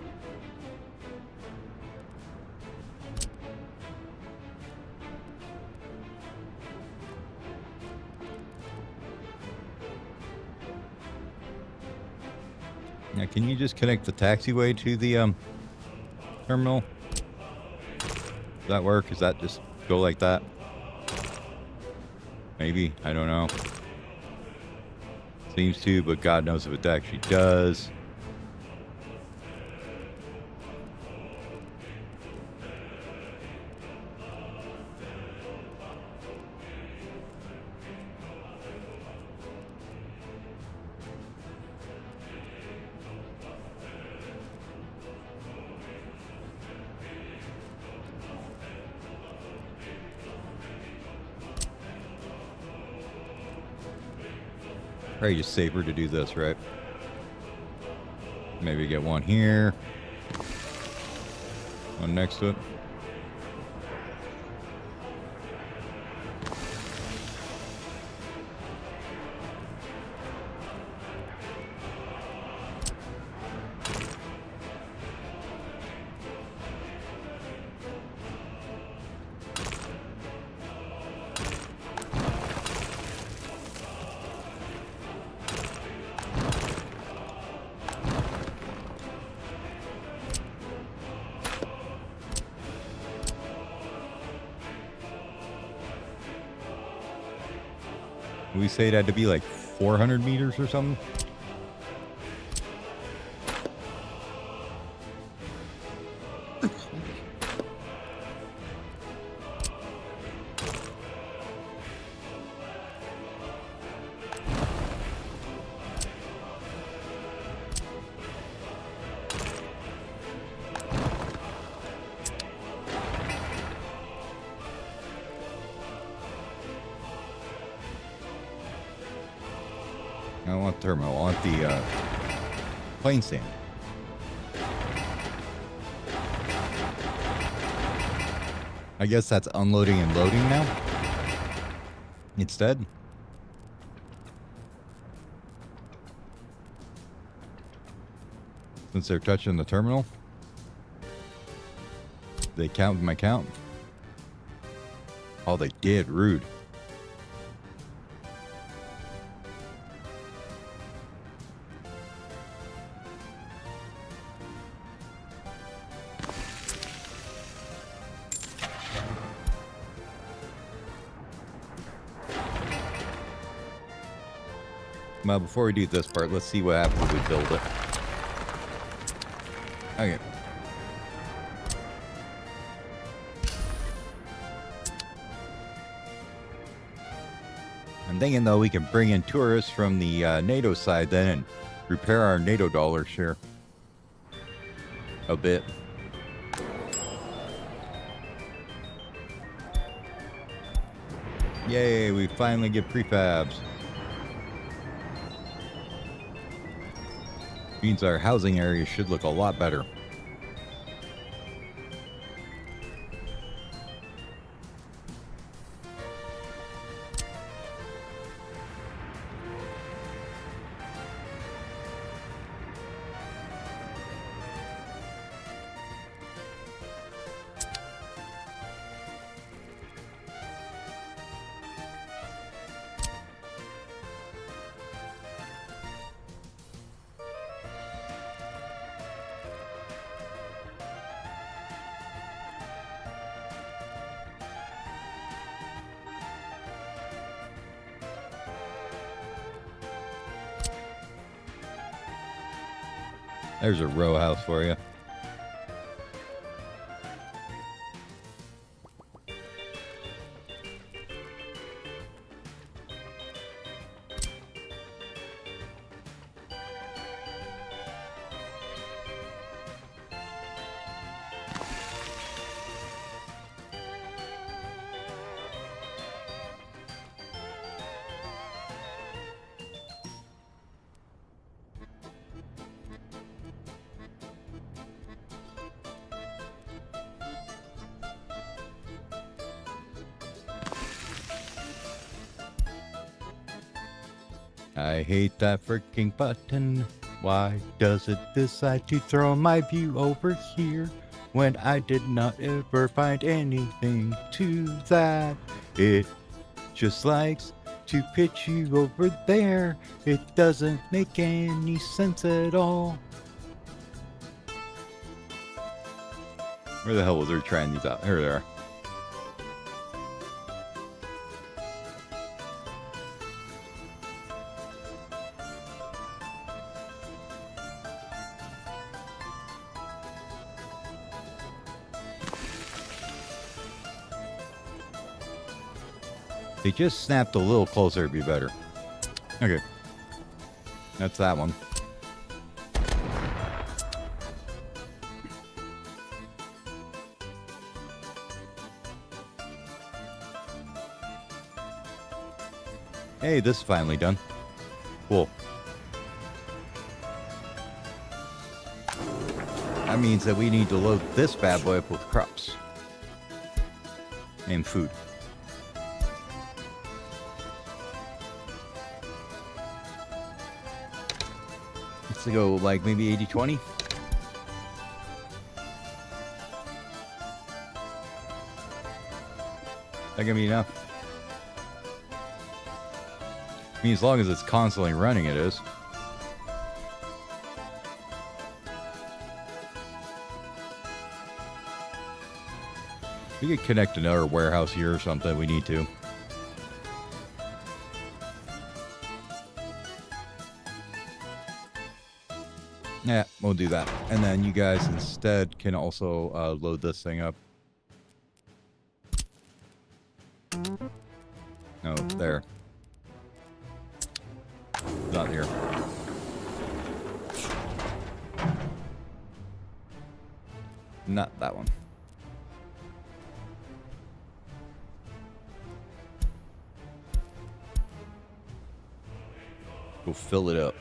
Now, can you just connect the taxiway to the terminal? Does that work? Does that just go like that? Maybe. I don't know. Seems to, but God knows if it actually does. Probably just safer to do this, right? Maybe get one here. One next to it. We say it had to be like 400 meters or something. I don't want terminal. I want the plane stand. I guess that's unloading and loading now. Instead. Since they're touching the terminal. They count my count. Oh, they did. Rude. Well, before we do this part, let's see what happens if we build it. Okay. I'm thinking, though, we can bring in tourists from the NATO side then and repair our NATO dollar share a bit. Yay, we finally get prefabs. Means our housing area should look a lot better. There's a row house for you. I hate that freaking button. Why does it decide to throw my view over here when I did not ever find anything to that? It just likes to pitch you over there. It doesn't make any sense at all. Where the hell was they trying these out? Here they are. They just snapped a little closer, it'd be better. Okay. That's that one. Hey, this is finally done. Cool. That means that we need to load this bad boy up with crops. And food. Let's go like maybe 80-20. That gonna be enough. I mean, as long as it's constantly running, it is. We could connect another warehouse here or something. We need to. Yeah, we'll do that. And then you guys instead can also load this thing up. No, there. Not here. Not that one. Go fill it up.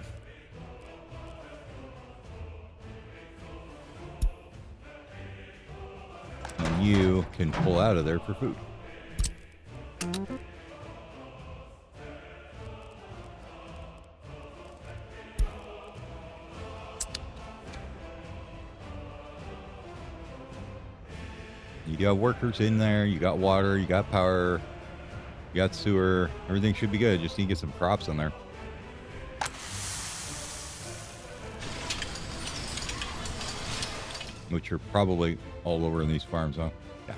And you can pull out of there for food. You got workers in there, you got water, you got power, you got sewer, everything should be good. Just need to get some crops in there. Which are probably all over in these farms, huh? Yeah.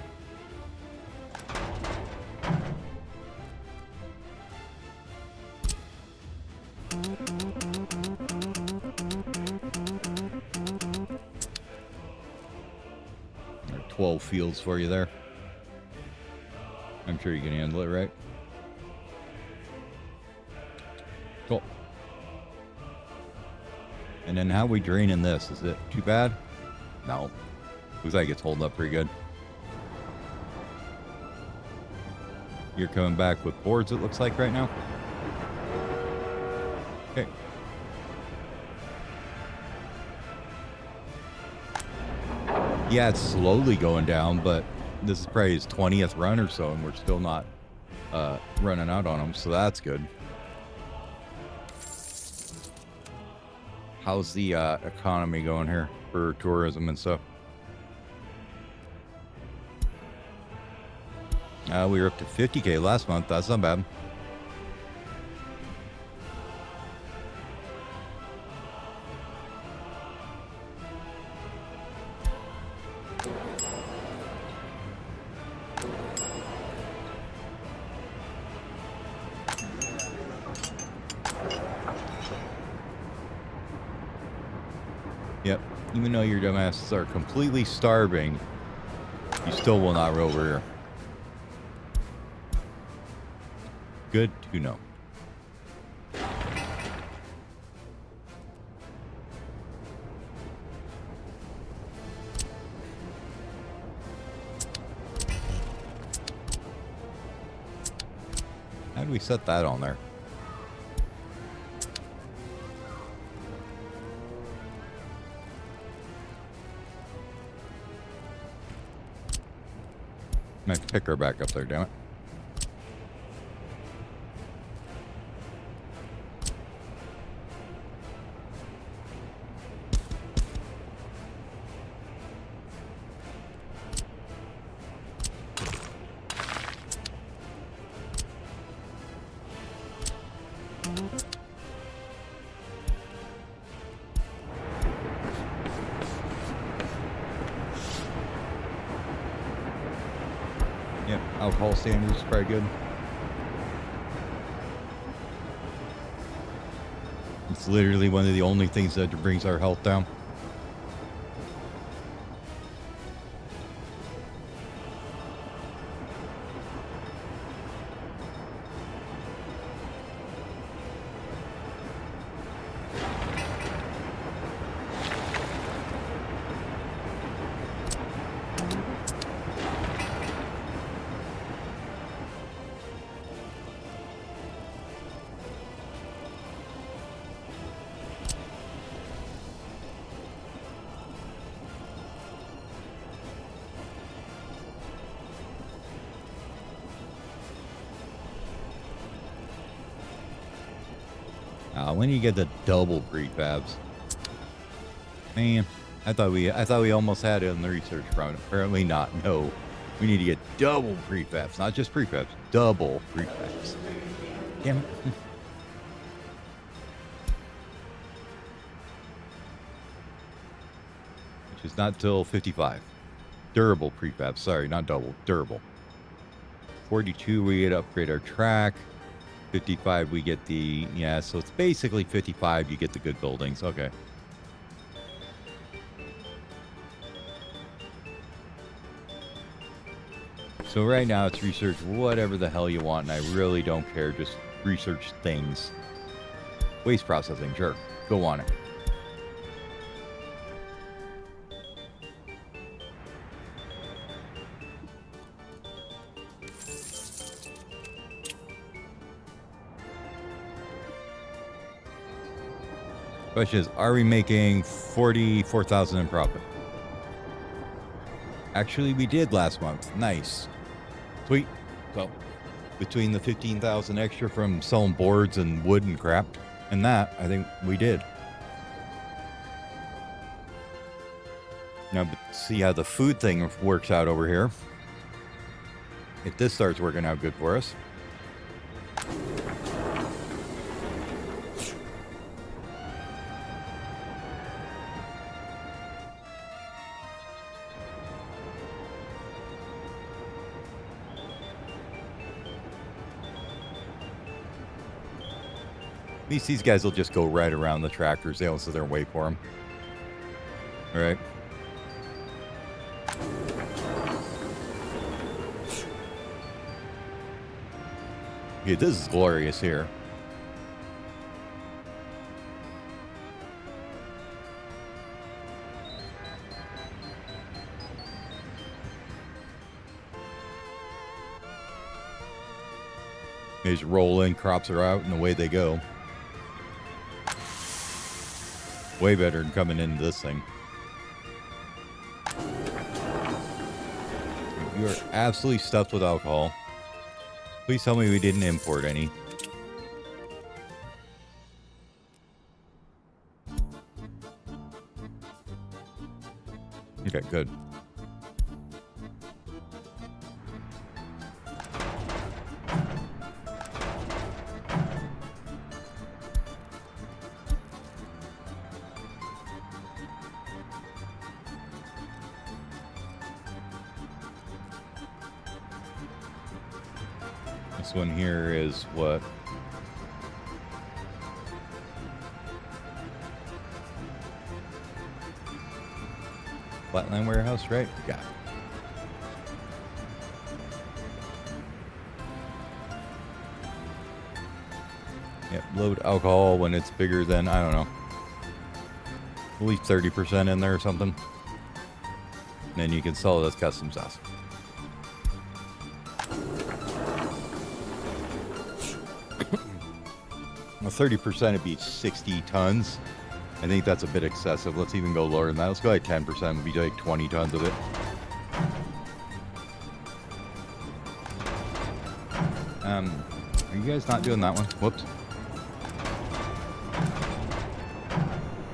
There are 12 fields for you there. I'm sure you can handle it, right? Cool. And then how we draining this? Is it too bad? No. Looks like it's holding up pretty good. You're coming back with boards, it looks like, right now. Okay. Yeah, it's slowly going down, but this is probably his 20th run or so, and we're still not running out on them, so that's good. How's the economy going here for tourism and stuff? We were up to 50K last month. That's not bad. Yep. Even though your dumbasses are completely starving, you still will not row over here. Good to know. How do we set that on there? I have to pick her back up there, damn it. Yep, alcohol standards is probably good. It's literally one of the only things that brings our health down. When you get the double prefabs, man, I thought we almost had it in the research front. Apparently not. No, we need to get double prefabs, not just prefabs, double prefabs. Damn it. Which is not till 55. Durable prefabs. Sorry, not double. Durable. 42, we get to upgrade our track. 55, we get the... Yeah, so it's basically 55, you get the good buildings. Okay. So right now, it's research whatever the hell you want, and I really don't care. Just research things. Waste processing, sure. Go on it. Question is, are we making 44,000 in profit? Actually, we did last month. Nice. Sweet. So, between the 15,000 extra from selling boards and wood and crap, and that, I think we did. Now, see how the food thing works out over here. If this starts working out good for us. At least these guys will just go right around the tractors. They don't sit there and wait for them. All right. Okay, this is glorious here. They just roll in, crops are out, and away they go. Way better than coming into this thing. You are absolutely stuffed with alcohol. Please tell me we didn't import any. Okay, good. This one here is what? Flatland warehouse, right? Yeah. Yep, load alcohol when it's bigger than, I don't know, at least 30% in there or something. And then you can sell it as custom sauce. Well, 30% would be 60 tons. I think that's a bit excessive. Let's even go lower than that. Let's go like 10%. Would be like 20 tons of it. Are you guys not doing that one? Whoops.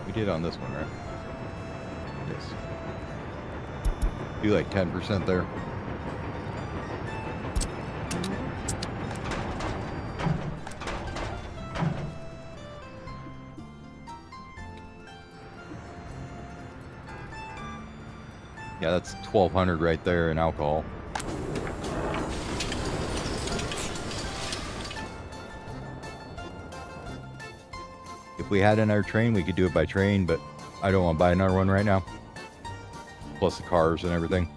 We did on this one, right? Yes. Do like 10% there. Yeah, that's 1,200 right there in alcohol. If we had another train, we could do it by train, but I don't want to buy another one right now. Plus the cars and everything.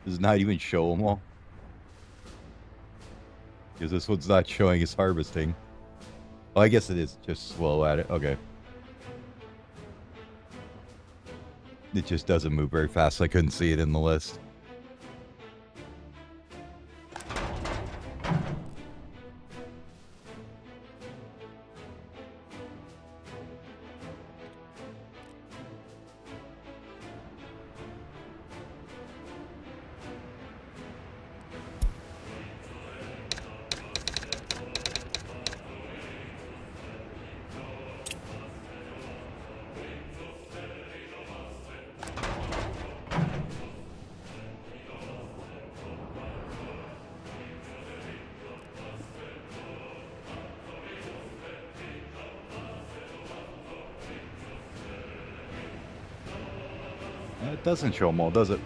Does not even show them all. Because this one's not showing us harvesting. Oh, I guess it is just slow at it. Okay. It just doesn't move very fast. I couldn't see it in the list. It doesn't show them all, does it?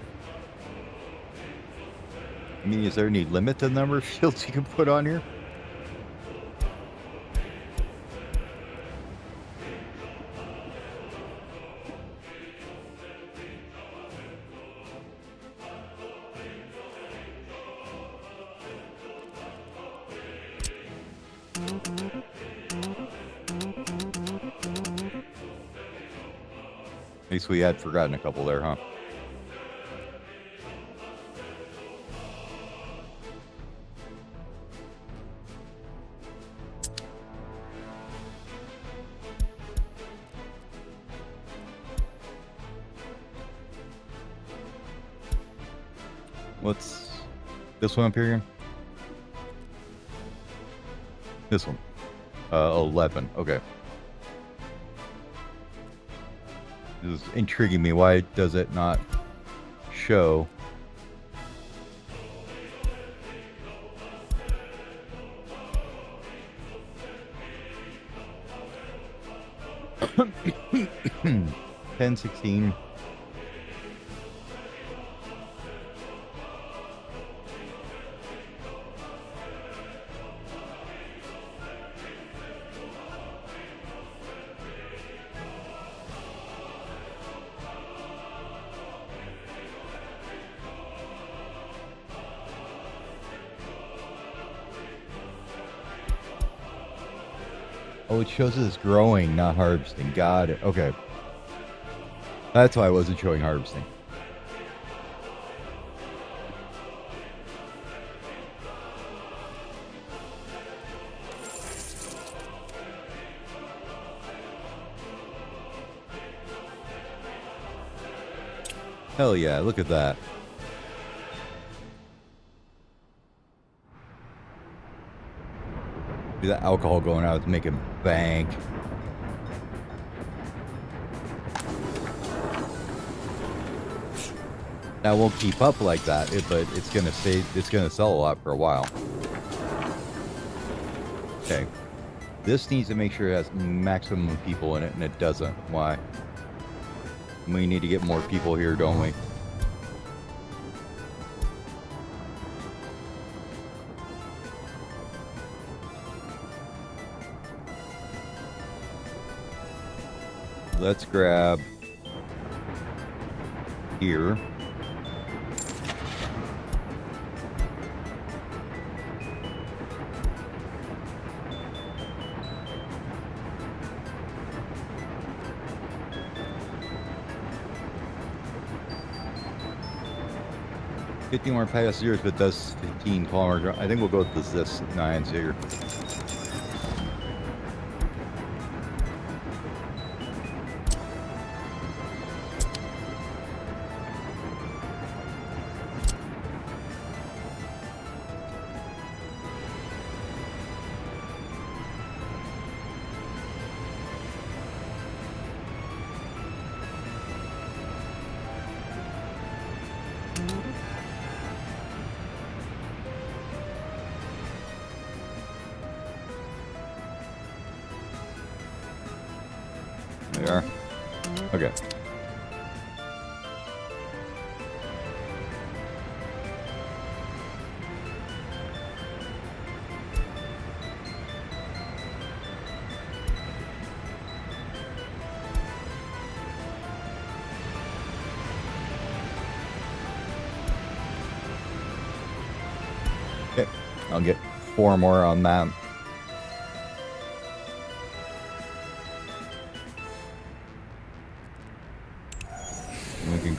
I mean, is there any limit to the number of shields you can put on here? At least we had forgotten a couple there, huh? What's this one up here again? This one. 11. Okay. This is intriguing me. Why does it not show? Ten, 16. Oh, it shows it's growing, not harvesting. Got it. Okay. That's why I wasn't showing harvesting. Hell yeah, look at that. See that alcohol going out, it's making bank. Now it won't keep up like that, but it's gonna stay. It's gonna sell a lot for a while. Okay, this needs to make sure it has maximum people in it, and it doesn't. Why? We need to get more people here, don't we? Let's grab here. $50 more passengers, but does 15 kilometers. I think we'll go with this 9s here. They are. Okay. Okay, I'll get 4 more on that.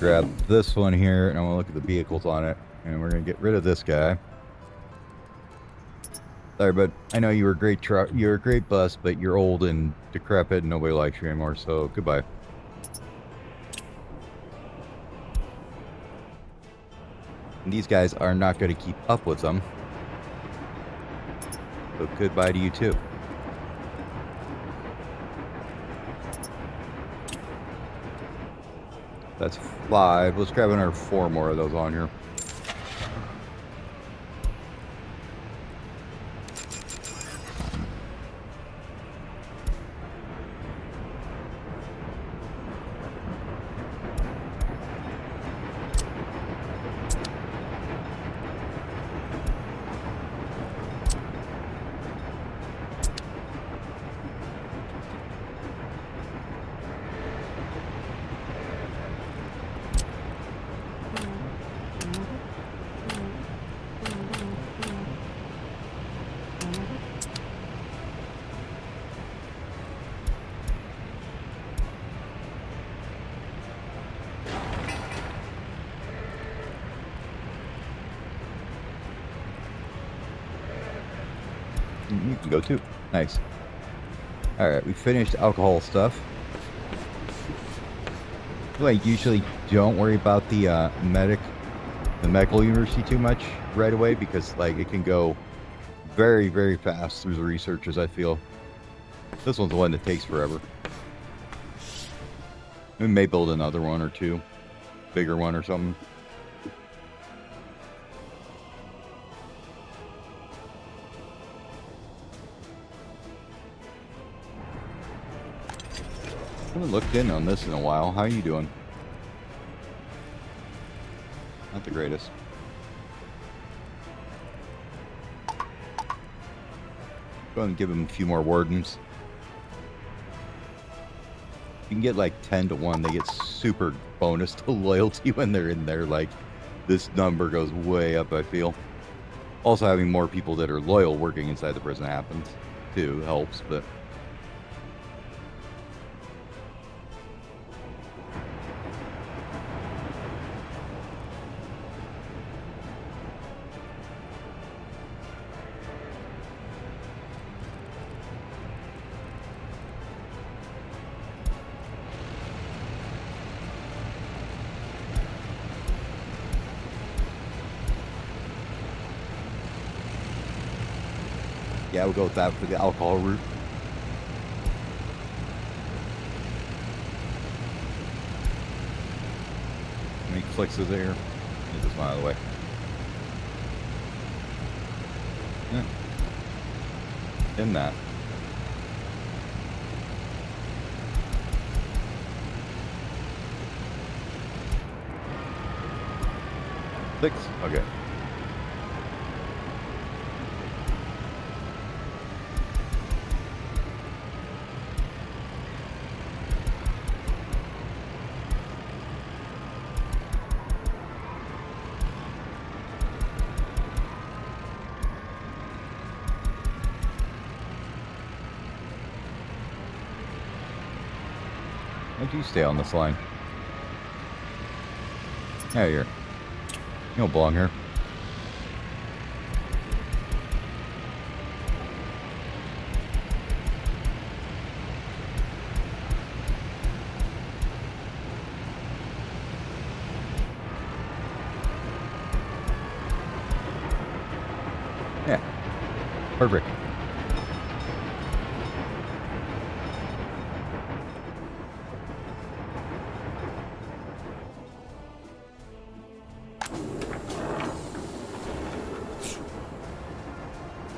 grab this one here, and I want to look at the vehicles on it, and we're gonna get rid of this guy. Sorry, but I know you were a great truck. You're a great bus, but you're old and decrepit, and nobody likes you anymore. So goodbye. And these guys are not going to keep up with them. So goodbye to you too. That's 5. Let's grab another 4 more of those on here. You can go too. Nice. Alright, we finished alcohol stuff. I usually don't worry about the medical university too much right away because like it can go very, very fast through the researchers, I feel. This one's the one that takes forever. We may build another one or two. Bigger one or something. I haven't looked in on this in a while. How are you doing? Not the greatest. Go ahead and give him a few more wardens. You can get like 10 to 1. They get super bonus to loyalty when they're in there. Like, this number goes way up, I feel. Also, having more people that are loyal working inside the prison happens, too, helps, but... Yeah, we'll go with that for the alcohol route. How many clicks is there? Get this one out of the way. Yeah. In that. Six? Okay. Why do you stay on this line? Yeah, you don't belong here. Yeah, perfect.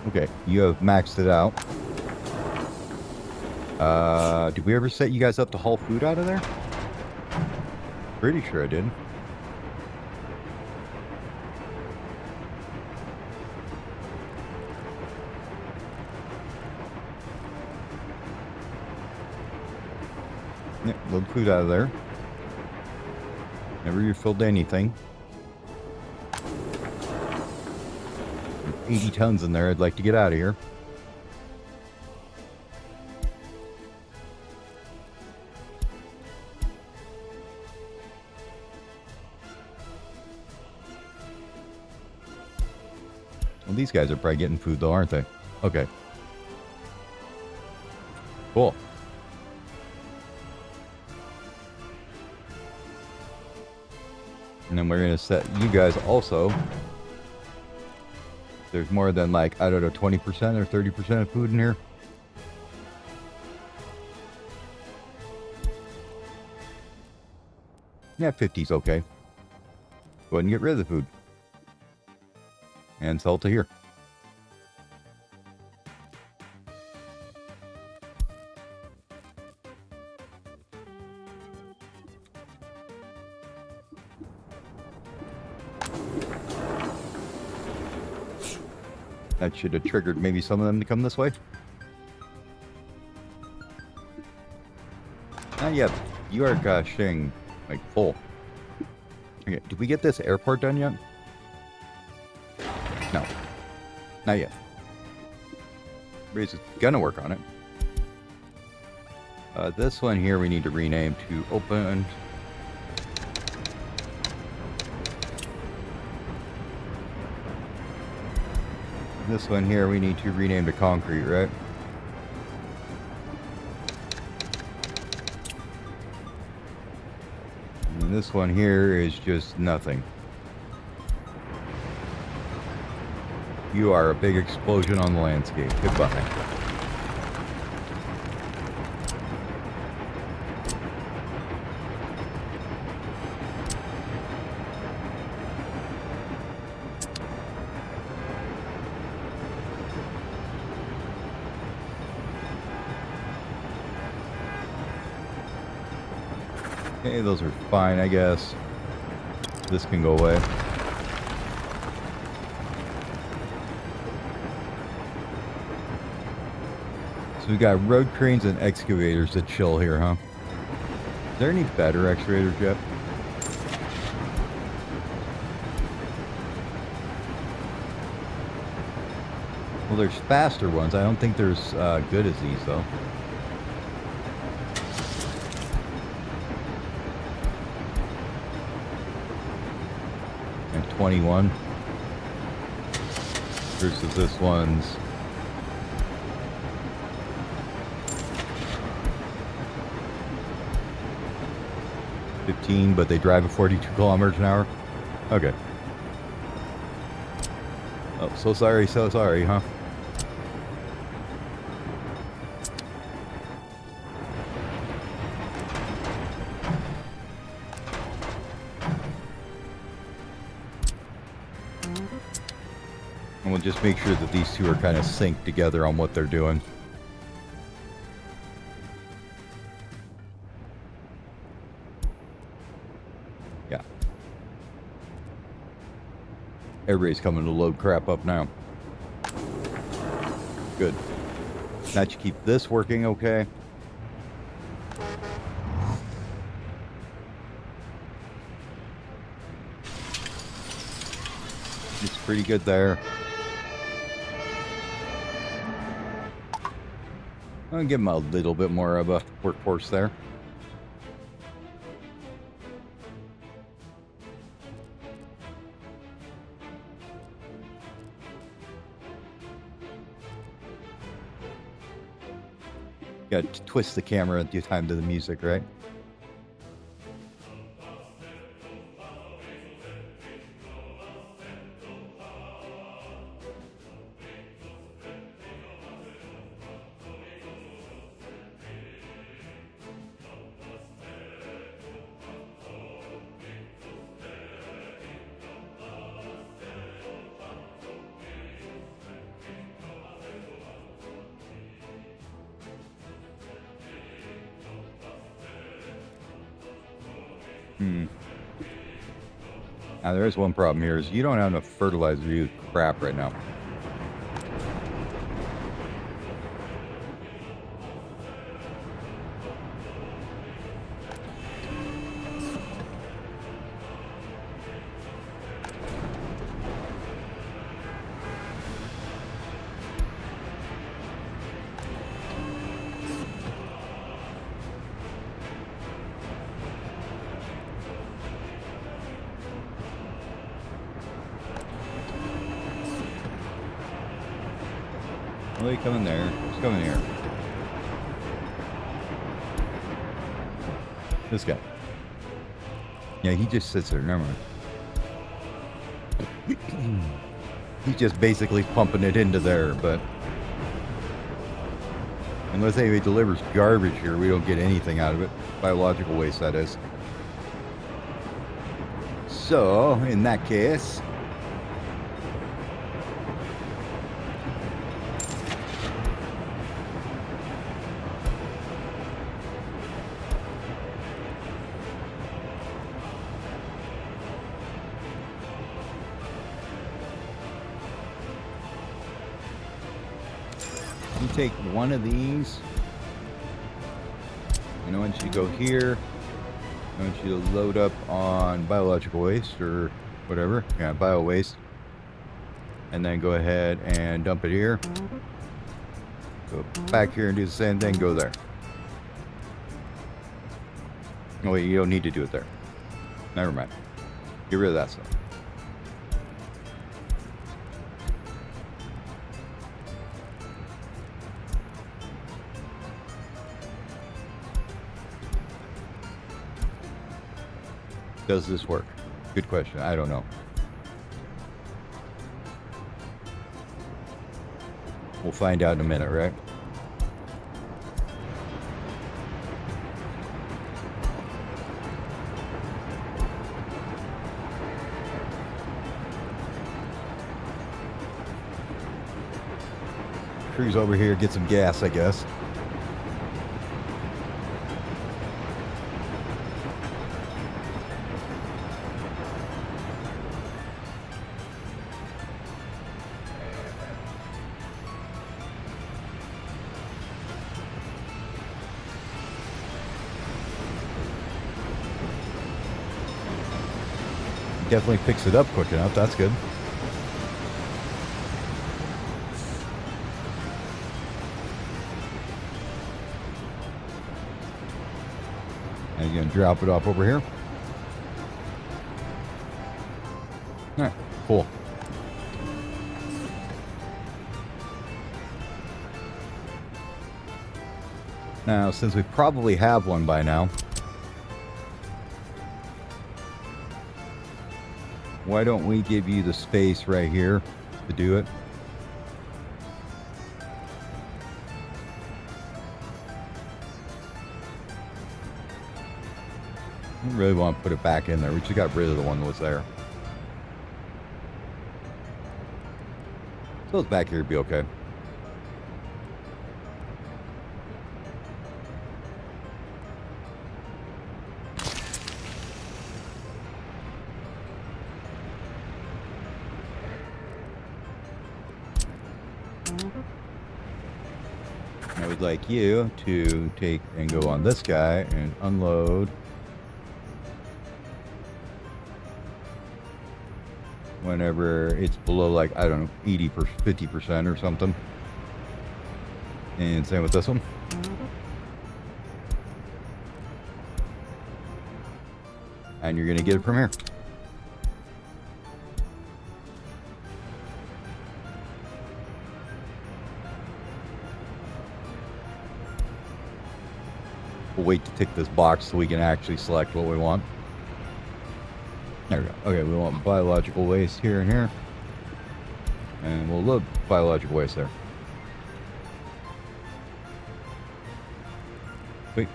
Okay, you have maxed it out. Did we ever set you guys up to haul food out of there? Pretty sure I did. Yeah, load food out of there. Never refilled anything. 80 tons in there. I'd like to get out of here. Well, these guys are probably getting food though, aren't they? Okay. Cool. And then we're going to set you guys also. There's more than like, I don't know, 20% or 30% of food in here. Yeah, 50's okay. Go ahead and get rid of the food. And sell to here. That should have triggered maybe some of them to come this way. Not yet. You are gushing like full. Okay, did we get this airport done yet? No. Not yet. Breeze is gonna work on it. This one here we need to rename to open. This one here we need to rename to concrete, right? And this one here is just nothing. You are a big explosion on the landscape. Goodbye. Okay, those are fine, I guess. This can go away. So we got road cranes and excavators to chill here, huh? Is there any better excavators yet? Well, there's faster ones. I don't think they're as good as these, though. And 21 versus this one's 15, but they drive at 42 kilometers an hour. Okay. Oh, so sorry, huh? And we'll just make sure that these two are kind of synced together on what they're doing. Yeah. Everybody's coming to load crap up now. Good. Now you keep this working okay. It's pretty good there. I'll give them a little bit more of a workforce there. Got to twist the camera at the time to the music, right? Now, there is one problem here, is you don't have enough fertilizer to use crap right now. Nobody coming there. Who's coming here? This guy. Yeah, he just sits there. Never mind. He's just basically pumping it into there, but unless anybody delivers garbage here, we don't get anything out of it. Biological waste, that is. So, in that case, you take one of these, and I want you to go here. I want you to load up on biological waste or whatever. Yeah, bio waste. And then go ahead and dump it here. Go back here and do the same thing. Go there. Oh, wait, you don't need to do it there. Never mind. Get rid of that stuff. Does this work? Good question. I don't know. We'll find out in a minute, right? Cruise over here, get some gas, I guess. Definitely picks it up quick enough. That's good. And you're going to drop it off over here. All right, cool. Now, since we probably have one by now, why don't we give you the space right here to do it? I don't really want to put it back in there. We just got rid of the one that was there. So it's back here to be okay. I would like you to take and go on this guy and unload whenever it's below, like, I don't know, 50% or something. And same with this one. And you're going to get it from here. We'll wait to tick this box so we can actually select what we want. There we go. Okay, we want biological waste here and here. And we'll load biological waste there. Sweet.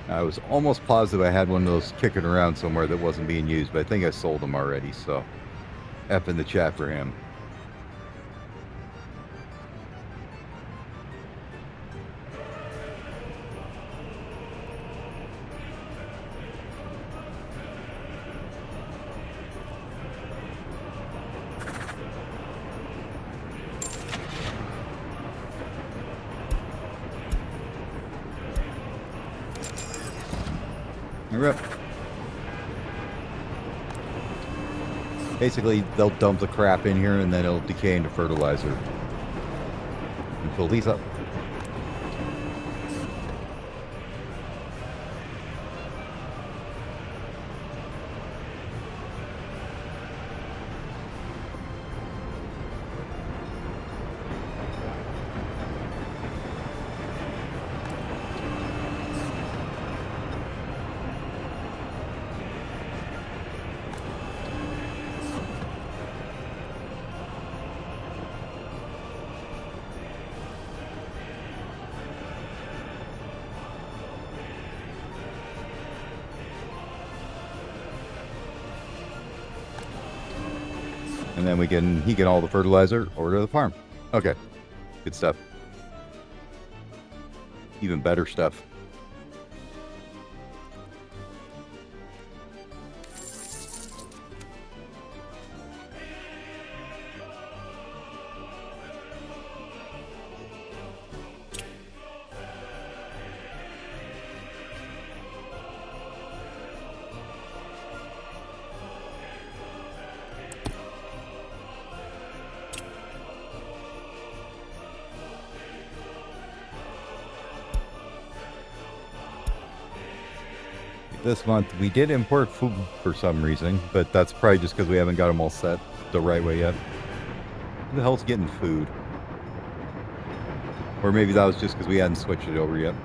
I was almost positive I had one of those kicking around somewhere that wasn't being used, but I think I sold them already, so F in the chat for him. Rip. Basically, they'll dump the crap in here and then it'll decay into fertilizer. And fill these up. And then he can haul the fertilizer over to the farm. Okay. Good stuff. Even better stuff. This month we did import food for some reason, but that's probably just because we haven't got them all set the right way yet. Who the hell's getting food? Or maybe that was just because we hadn't switched it over yet.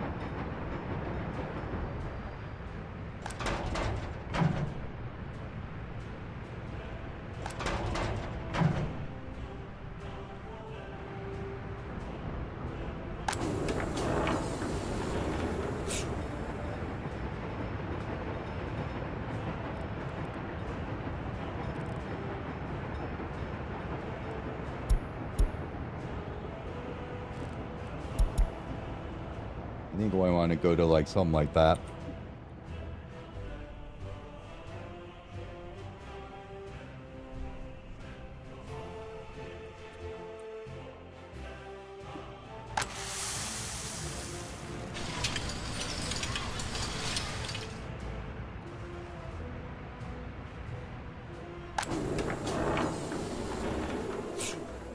I think I want to go to like something like that.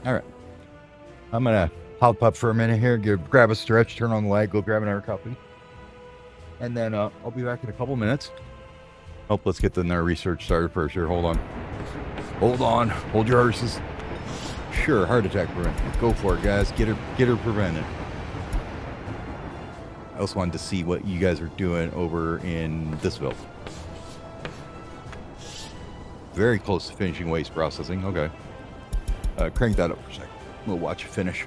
All right. I'm going to hop up for a minute here, grab a stretch, turn on the light, go grab another coffee. And then I'll be back in a couple minutes. Oh, let's get the research started first here. Hold on. Hold your horses. Sure, heart attack prevented. Go for it, guys. Get her prevented. I also wanted to see what you guys are doing over in thisville. Very close to finishing waste processing. Okay. Crank that up for a second. We'll watch it finish.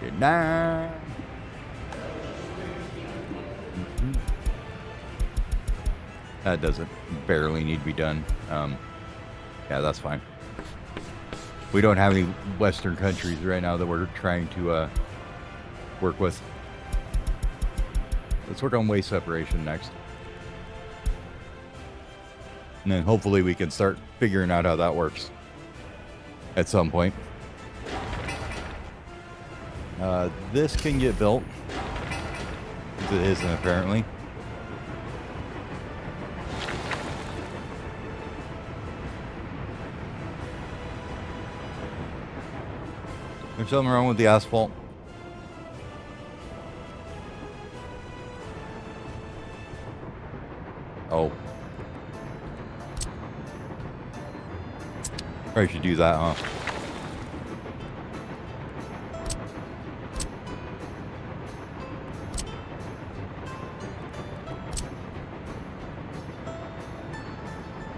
Good night. That doesn't barely need to be done. Yeah, that's fine. We don't have any Western countries right now that we're trying to work with. Let's work on waste separation next. And then hopefully we can start figuring out how that works at some point. This can get built. It isn't apparently. There's something wrong with the asphalt. Oh. Probably should do that, huh?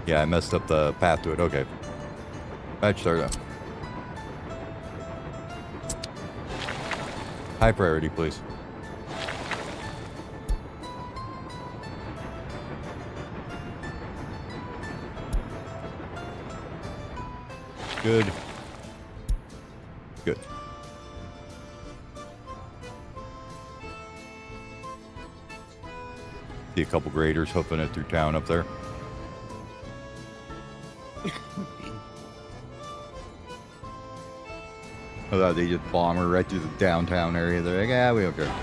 Yeah, I messed up the path to it. Okay. Patch startup. High priority, please. Good. Good. See a couple graders hoofing it through town up there. I thought they just bomb her right through the downtown area. They're like, yeah, we don't care.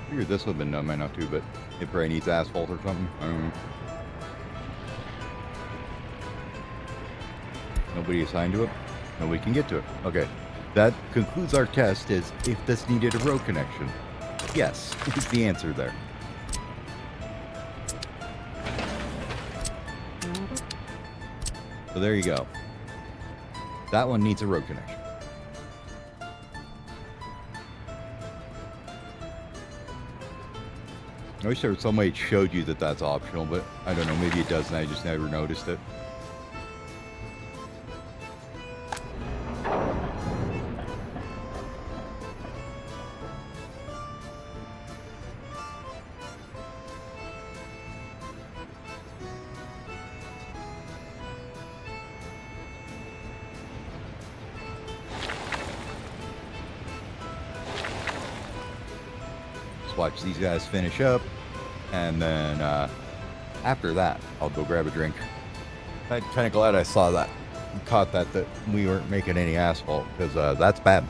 Figured this would have been done by now too, but it probably needs asphalt or something. I don't know. Nobody assigned to it. Nobody can get to it. Okay. That concludes our test is if this needed a road connection. Yes, is the answer there. So there you go. That one needs a road connection. I wish there was some way it showed you that that's optional, but I don't know. Maybe it does and I just never noticed it. watch these guys finish up, and then after that, I'll go grab a drink. I'm kind of glad I saw that, caught that we weren't making any asphalt, because that's bad.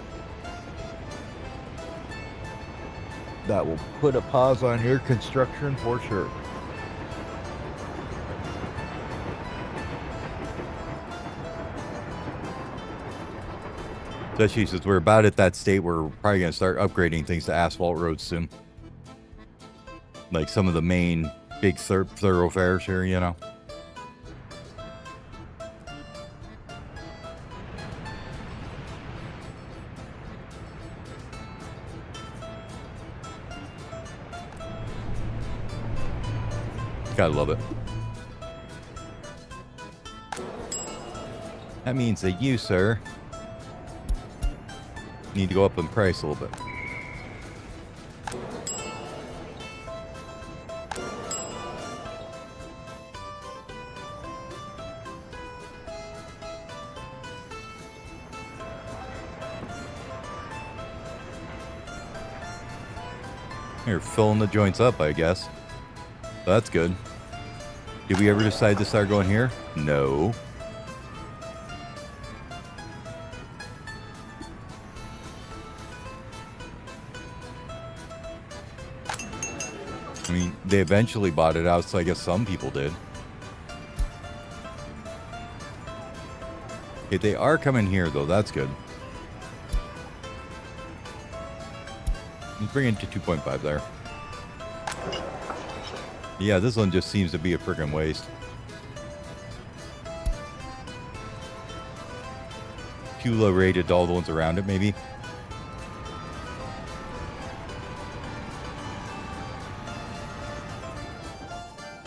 That will put a pause on your construction for sure. Especially since we're about at that state where we're probably going to start upgrading things to asphalt roads soon. Like some of the main big thoroughfares here, you know. Gotta love it. That means that you, sir, need to go up in price a little bit. You're filling the joints up, I guess. That's good. Did we ever decide to start going here? No. I mean, they eventually bought it out, so I guess some people did. Okay, they are coming here, though. That's good. Let's bring it to 2.5 there. Yeah, this one just seems to be a friggin' waste. Too low rated to all the ones around it, maybe.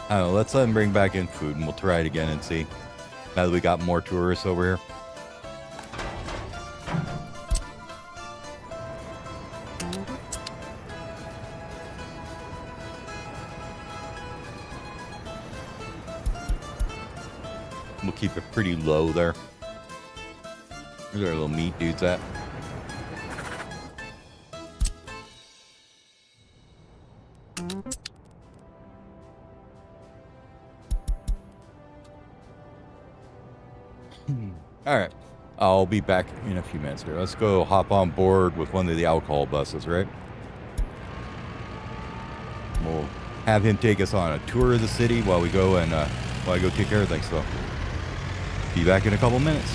I don't know, let's let them bring back in food and we'll try it again and see. Now that we got more tourists over here. We'll keep it pretty low there. Where's our little meat dudes at? All right, I'll be back in a few minutes here. Let's go hop on board with one of the alcohol buses, right? We'll have him take us on a tour of the city while we go and while I go take care of things. So, be back in a couple minutes.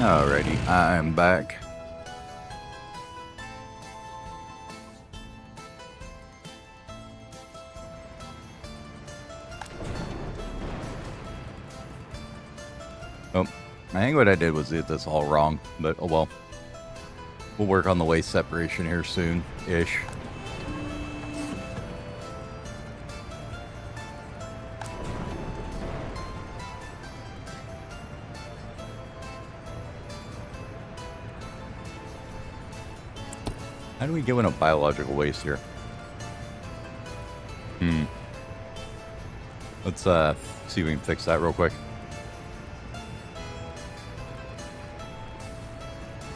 Alrighty, I'm back. Oh, I think what I did was get this all wrong, but oh well. We'll work on the waste separation here soon-ish. How do we get enough biological waste here? Let's see if we can fix that real quick.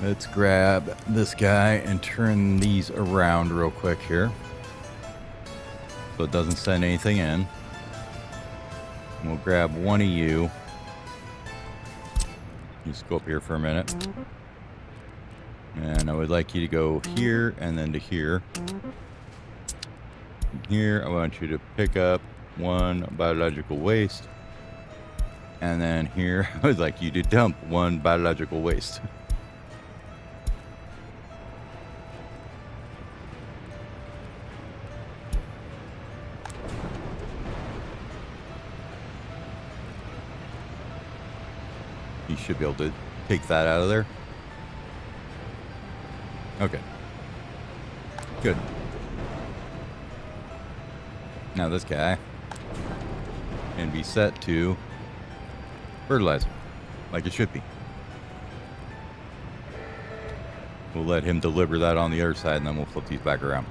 Let's grab this guy and turn these around real quick here, so it doesn't send anything in. And we'll grab one of you. Just go up here for a minute. And I would like you to go here and then to here. Here, I want you to pick up one biological waste. And then here, I would like you to dump one biological waste. You should be able to take that out of there. Okay. Good. Now this guy can be set to fertilizer, like it should be. We'll let him deliver that on the other side, and then we'll flip these back around.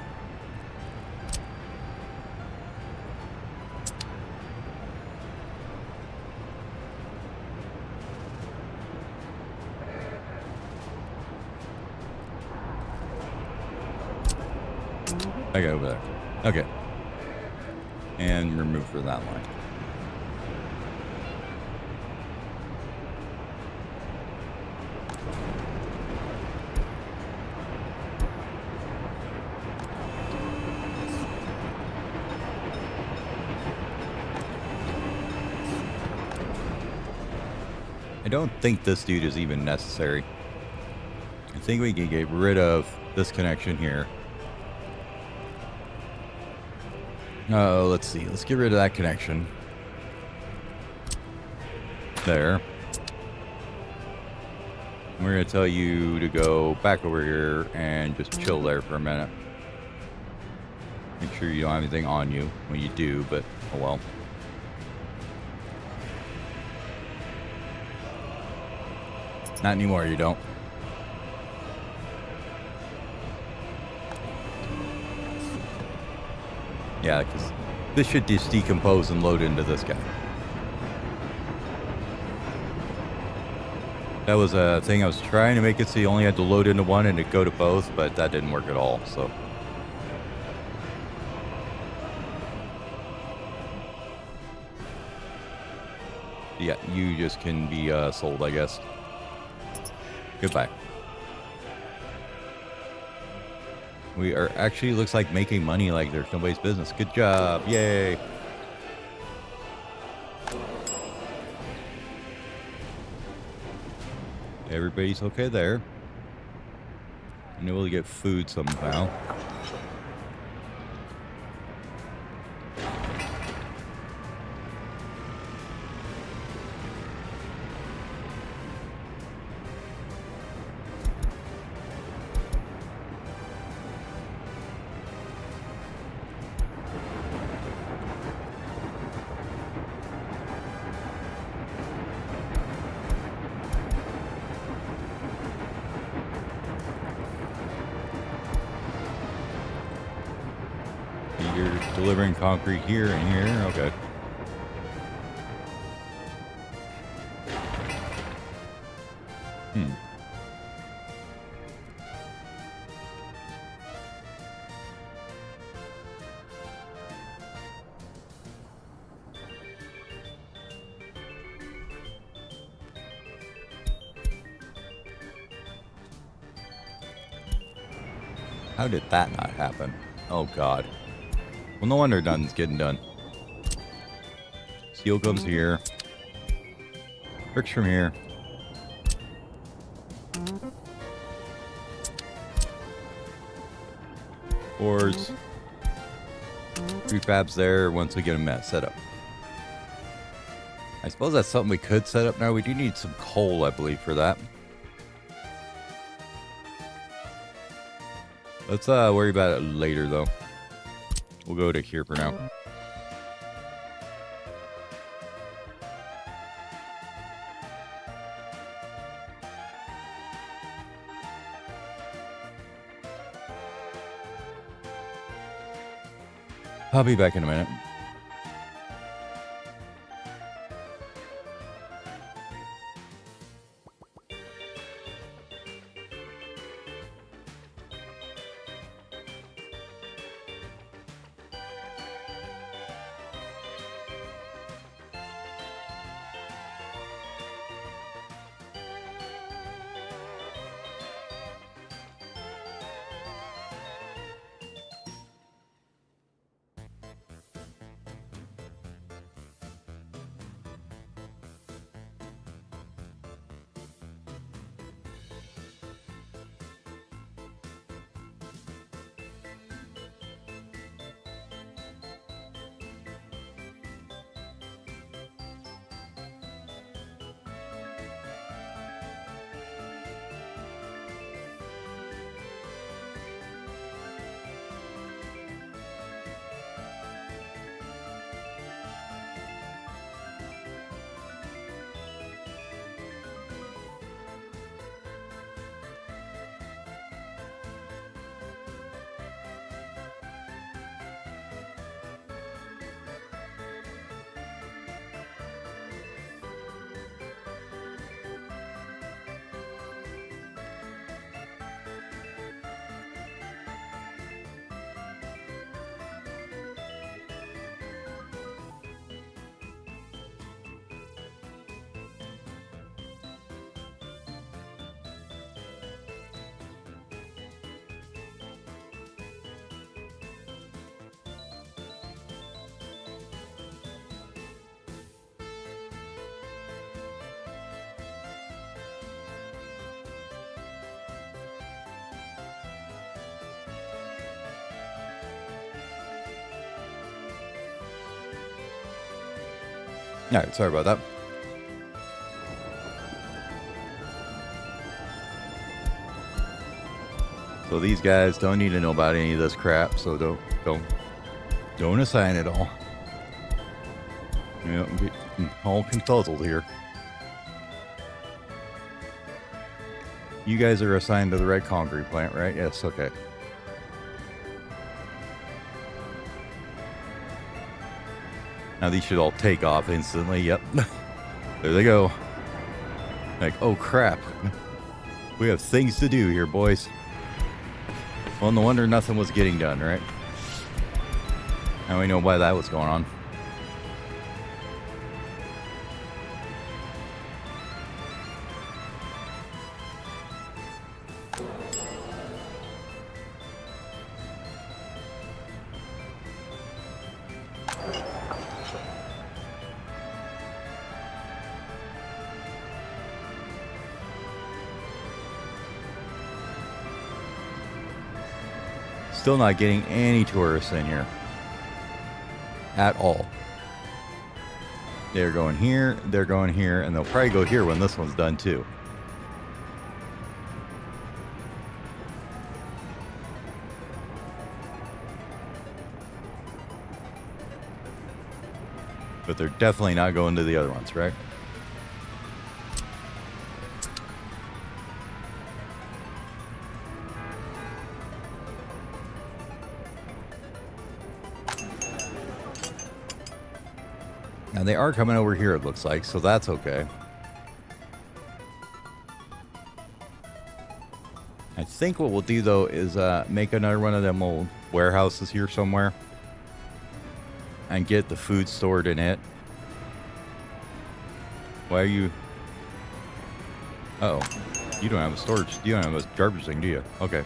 Okay, over there. Okay. And remove for that line. I don't think this dude is even necessary. I think we can get rid of this connection here. Oh, let's see. Let's get rid of that connection. There. We're going to tell you to go back over here and just chill there for a minute. Make sure you don't have anything on you when you do, but oh well. Not anymore, you don't. Yeah, because this should just decompose and load into this guy. That was a thing I was trying to make it so you only had to load into one and it go to both, but that didn't work at all, so. Yeah, you just can be sold, I guess. Goodbye. We are actually, looks like, making money like there's nobody's business. Good job. Yay. Everybody's okay there. And able to get food somehow. You're delivering concrete here and here. Okay. How did that not happen? Oh, God. Well, no wonder none's getting done. Steel comes here. Bricks from here. Ores. Prefabs there once we get them set up. I suppose that's something we could set up now. We do need some coal, I believe, for that. Let's worry about it later, though. We'll go to here for now. I'll be back in a minute. All right, sorry about that. So these guys don't need to know about any of this crap, so don't assign it all. You know, get all confuzzled here. You guys are assigned to the red concrete plant, right? Yes, okay. Now these should all take off instantly. Yep. There they go. Like, oh crap. We have things to do here, boys. Well, no wonder nothing was getting done, right? Now we know why that was going on. Still not getting any tourists in here at all. They're going here, and they'll probably go here when this one's done too. But they're definitely not going to the other ones, right? Now they are coming over here, it looks like, so that's okay. I think what we'll do, though, is make another one of them old warehouses here somewhere and get the food stored in it. Why are you... Uh-oh. You don't have a storage... You don't have a garbage thing, do you? Okay.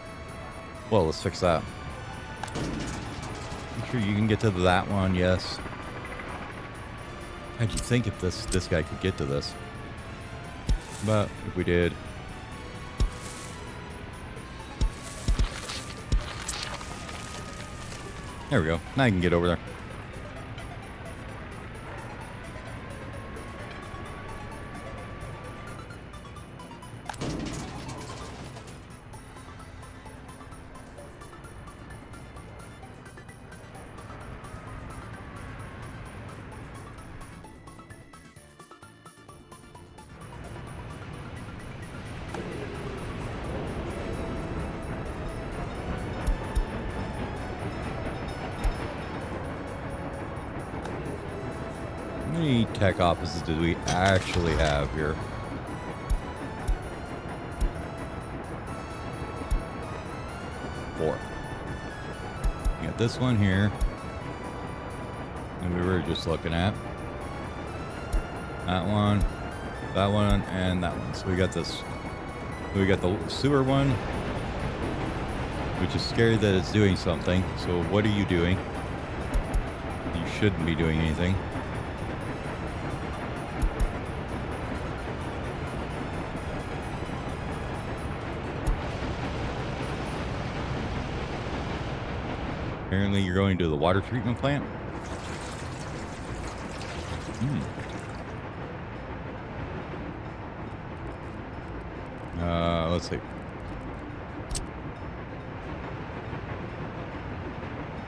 Well, let's fix that. Make sure you can get to that one, yes. How'd you think if this guy could get to this? But if we did... There we go. Now I can get over there. How many tech offices do we actually have here? Four. We got this one here. And we were just looking at. That one, and that one. So we got this. We got the sewer one, which is scary that it's doing something. So what are you doing? You shouldn't be doing anything. Apparently you're going to the water treatment plant. Let's see.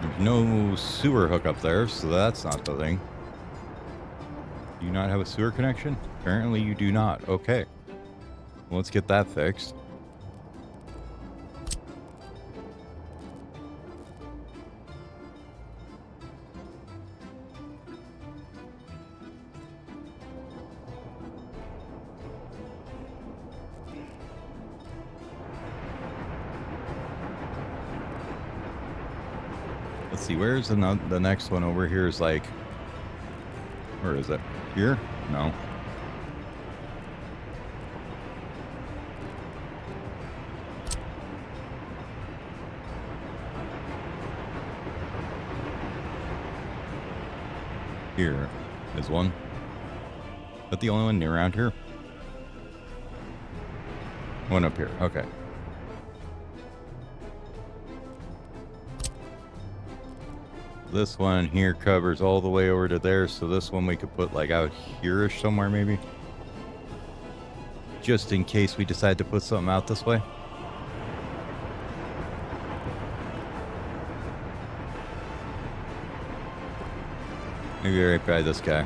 There's no sewer hookup there, so that's not the thing. Do you not have a sewer connection? Apparently you do not. Okay. Well, let's get that fixed. Let's see, where's the next one over here is like, where is it? Here? No. Here is one. Is that the only one near around here? One up here. Okay. This one here covers all the way over to there, so this one we could put like out here-ish somewhere maybe. Just in case we decide to put something out this way. Maybe right by this guy.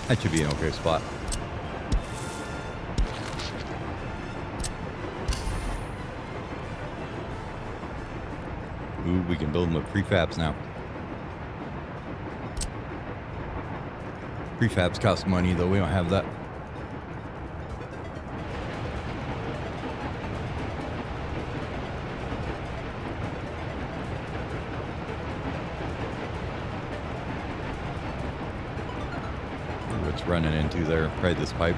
That should be an okay spot. Ooh, we can build them with prefabs now. Prefabs cost money, though. We don't have that. What's running into there? Probably this pipe.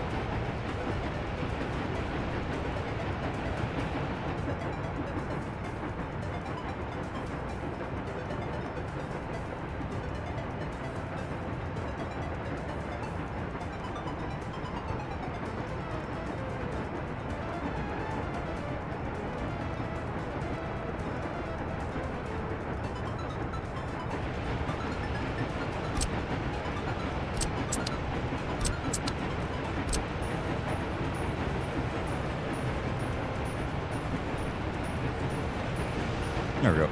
There we go.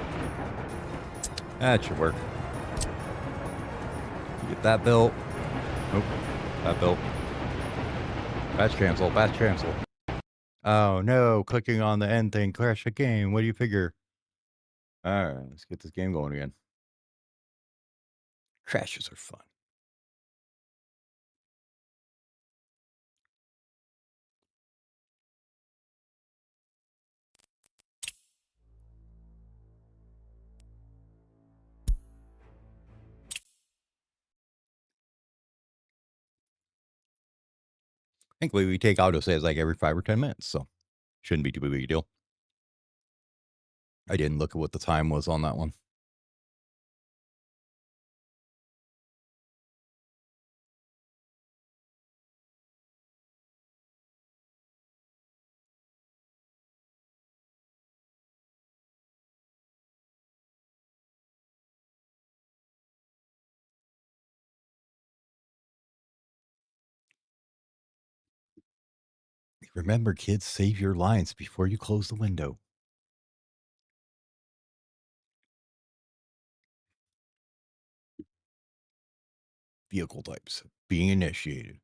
That should work. Get that built. Nope. That built. Batch cancel. Batch cancel. Oh no. Clicking on the end thing crashed the game. What do you figure? Alright. Let's get this game going again. Crashes are fun. Thankfully, we take autosaves like every 5 or 10 minutes, so shouldn't be too big a deal. I didn't look at what the time was on that one. Remember, kids, save your lines before you close the window. Vehicle types being initiated.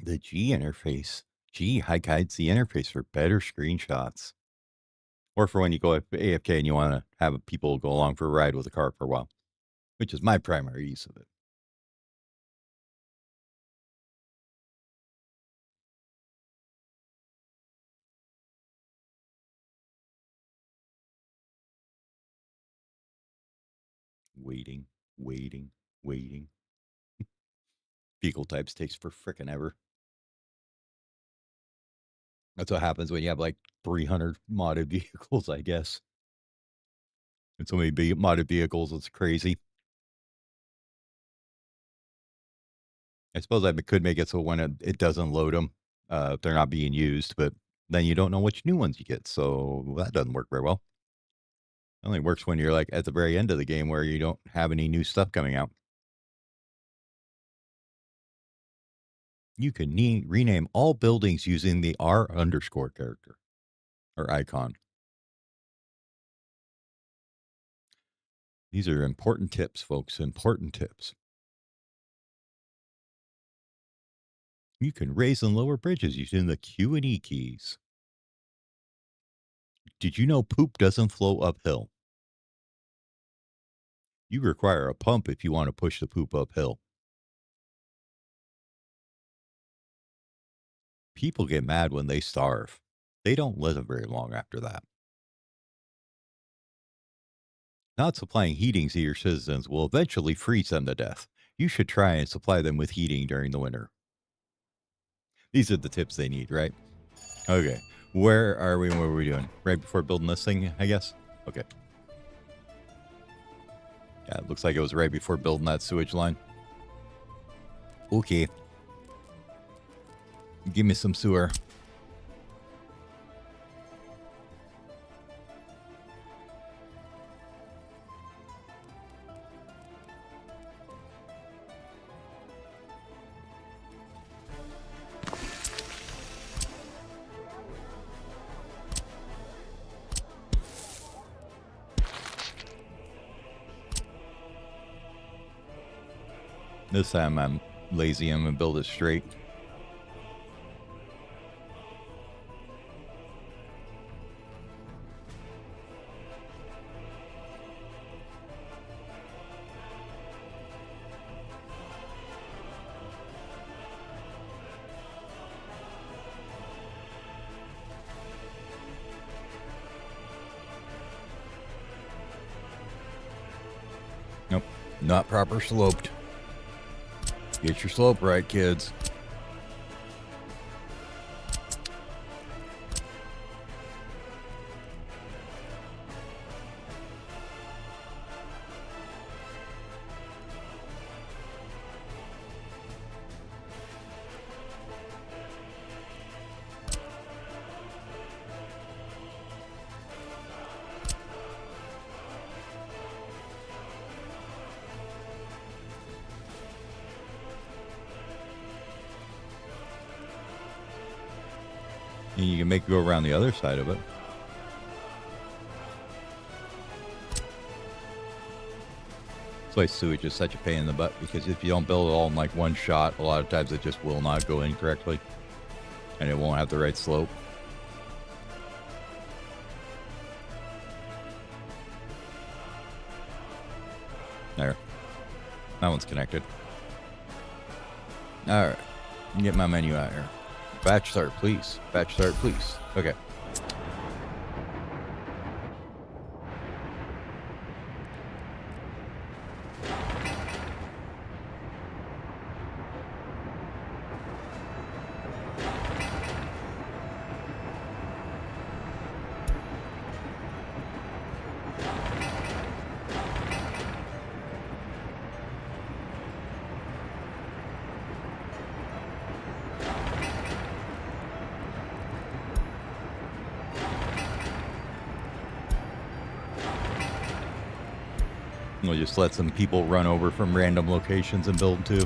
The G interface. G hides the interface for better screenshots. Or for when you go AFK and you want to have people go along for a ride with a car for a while, which is my primary use of it. Waiting, waiting, waiting. Vehicle types takes for frickin' ever. That's what happens when you have like 300 modded vehicles, I guess. And so many modded vehicles, it's crazy. I suppose I could make it so when it doesn't load them, if they're not being used, but then you don't know which new ones you get. So that doesn't work very well. It only works when you're like at the very end of the game where you don't have any new stuff coming out. You can rename all buildings using the R underscore character or icon. These are important tips, folks. Important tips. You can raise and lower bridges using the Q and E keys. Did you know poop doesn't flow uphill? You require a pump if you want to push the poop uphill. People get mad when they starve. They don't live very long after that. Not supplying heating to your citizens will eventually freeze them to death. You should try and supply them with heating during the winter. These are the tips they need, right? Okay. Where are we? What are we doing? Right before building this thing, I guess? Okay. Yeah, it looks like it was right before building that sewage line. Okay. Give me some sewer. This time I'm lazy. I'm going to build it straight. Nope. Not proper sloped. Get your slope right, kids. And you can make it go around the other side of it. That's why sewage is such a pain in the butt, because if you don't build it all in like one shot, a lot of times it just will not go in correctly. And it won't have the right slope. There. That one's connected. Alright. Get my menu out here. Batch start, please. Batch start, please. Okay. We'll just let some people run over from random locations and build too.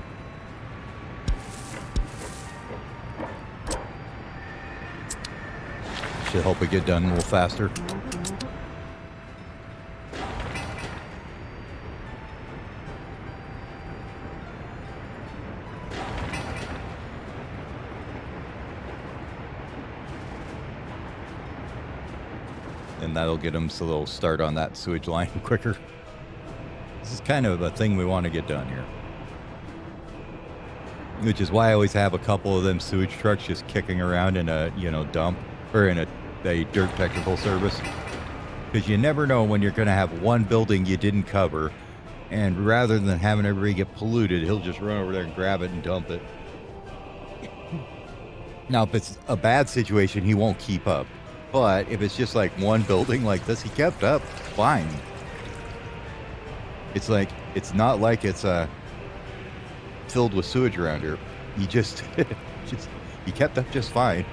Should help it get done a little faster. And that'll get them so they'll start on that sewage line quicker. This is kind of a thing we want to get done here. Which is why I always have a couple of them sewage trucks just kicking around in a, dump or in a dirt technical service. Because you never know when you're going to have one building you didn't cover. And rather than having everybody get polluted, he'll just run over there and grab it and dump it. Now, if it's a bad situation, he won't keep up. But if it's just like one building like this, he kept up fine. It's like, it's not like it's filled with sewage around here. He just, he kept up just fine.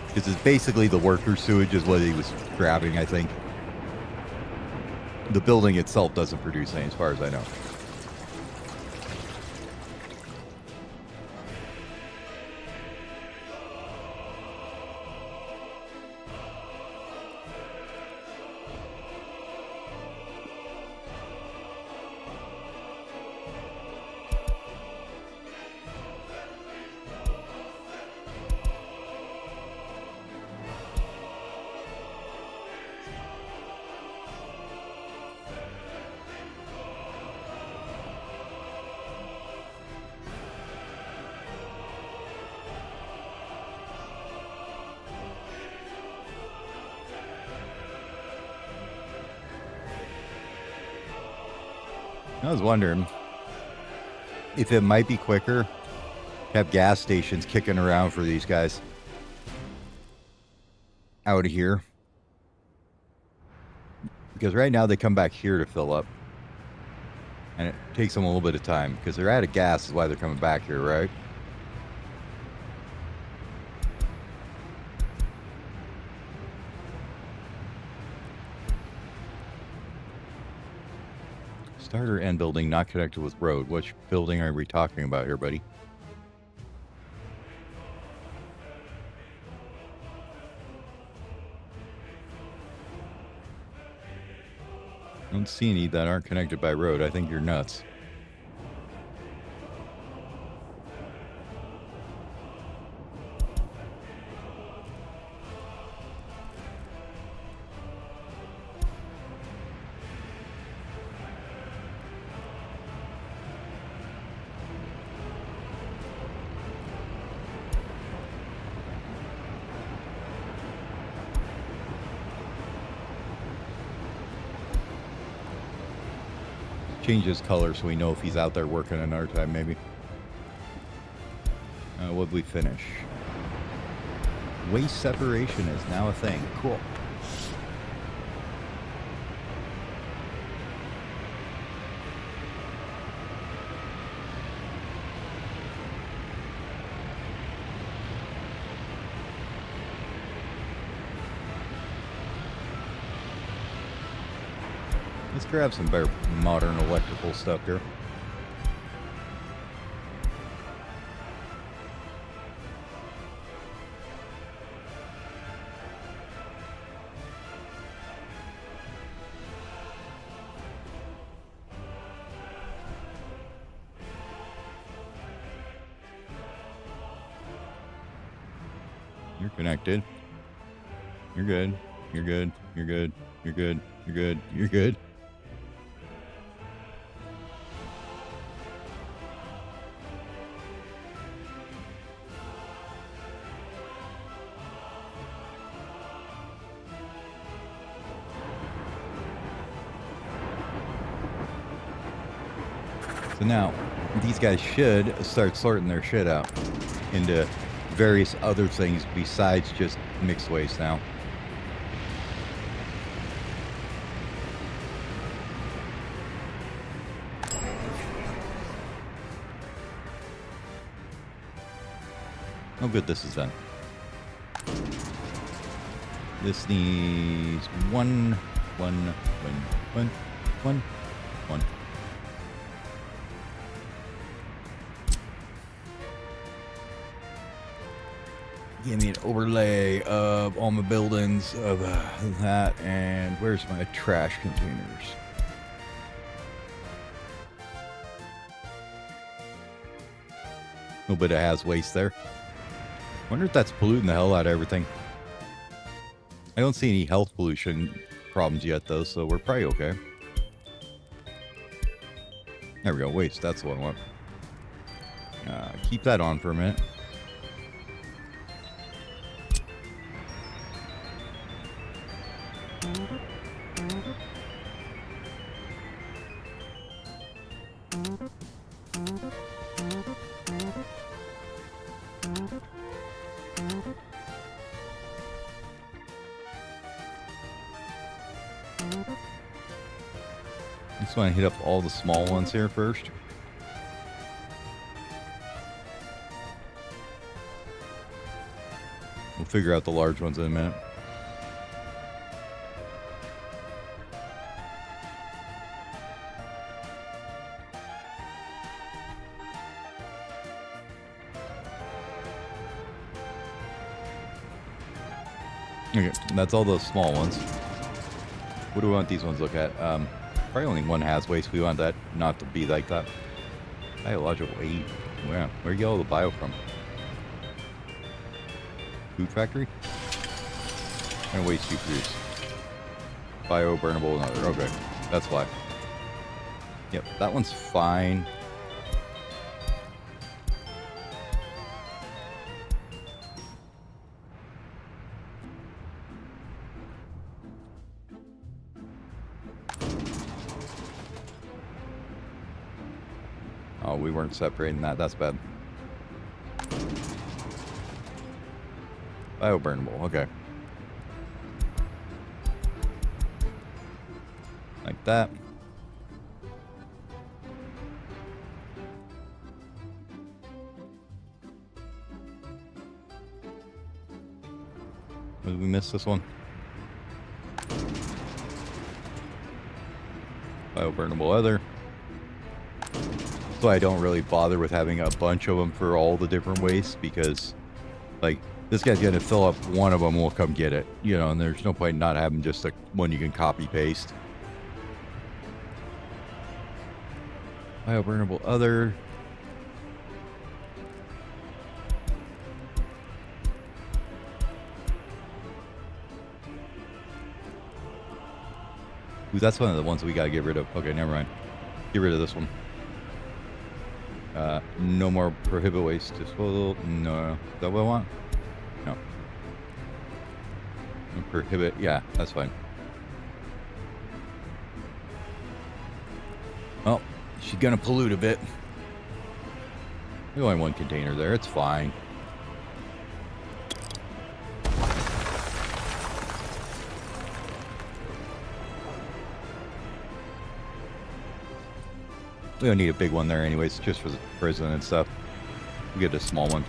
Because it's basically the worker sewage is what he was grabbing, I think. The building itself doesn't produce any, as far as I know. I was wondering if it might be quicker to have gas stations kicking around for these guys out of here. Because right now they come back here to fill up. And it takes them a little bit of time. Because they're out of gas is why they're coming back here, right? Starter end building not connected with road. Which building are we talking about here, buddy? I don't see any that aren't connected by road. I think you're nuts. Change his color so we know if he's out there working another time, maybe. What'd we finish? Waste separation is now a thing. Cool. Let's grab some better modern electrical stuff here. You're connected. You're good. You're good. You're good. You're good. You're good. You're good. So now, these guys should start sorting their shit out into various other things besides just mixed waste now. Oh good, this is done. This needs one One, one, one, one. Give me an overlay of all my buildings of that. And where's my trash containers? A little bit of has waste there. Wonder if that's polluting the hell out of everything. I don't see any health pollution problems yet, though, so we're probably okay. There we go. Waste. That's what I want. Keep that on for a minute. Just want to hit up all the small ones here first. We'll figure out the large ones in a minute. Okay, that's all those small ones. What do we want these ones to look at? Probably only one has waste. We want that not to be like that. Biological 8. Wow. Where you get all the bio from? Food factory? And waste you produce. Bio, burnable, another. Okay. That's why. Yep, that one's fine. Oh, we weren't separating that. That's bad. Bioburnable. Okay. Like that. Did we miss this one? Bioburnable other. So I don't really bother with having a bunch of them for all the different wastes, because like this guy's gonna fill up one of them, we'll come get it, you know, and there's no point in not having just like one you can copy paste. Bioburnable other. Ooh, that's one of the ones we gotta get rid of. Okay, never mind. Get rid of this one. No more prohibit waste disposal. No. Is that what I want? No. Prohibit. Yeah, that's fine. Oh, she's gonna pollute a bit. There's only one container there. It's fine. We don't need a big one there anyways, just for the prison and stuff. We get a small one.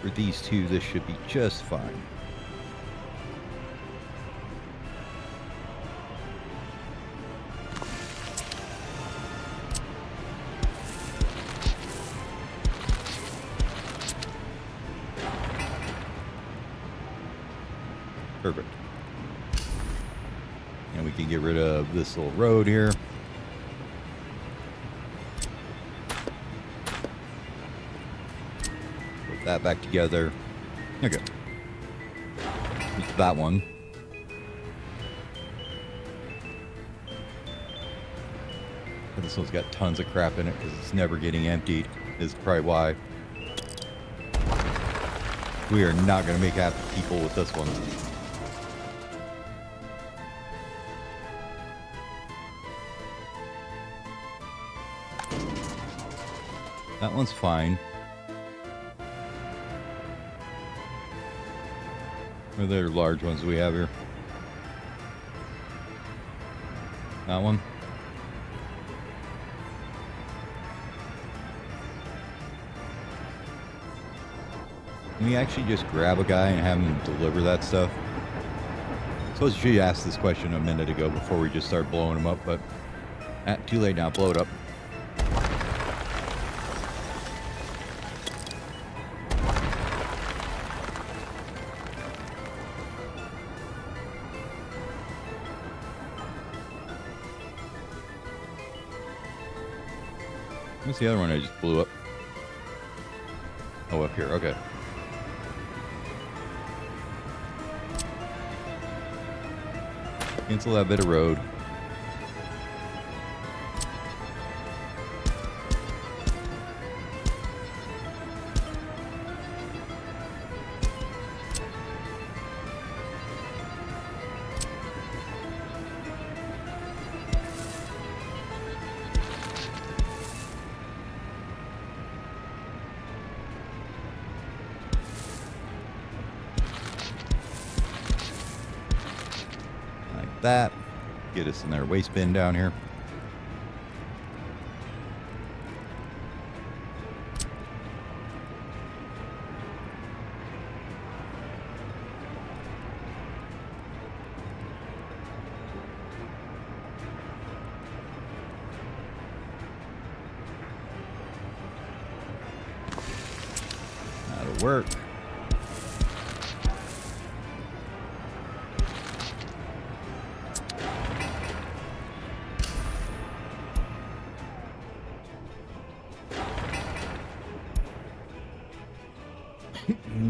For these two, this should be just fine. Perfect. And we can get rid of this little road here. Put that back together. Okay. Just that one. And this one's got tons of crap in it because it's never getting emptied. Is probably why. We are not going to make happy people with this one. That one's fine. What other large ones do we have here? That one. Can we actually just grab a guy and have him deliver that stuff? I suppose you should ask this question a minute ago before we just start blowing him up, but too late now. Blow it up. What's the other one I just blew up? Oh, up here. Okay. Cancel that bit of road. That get us in their waste bin down here. That'll work.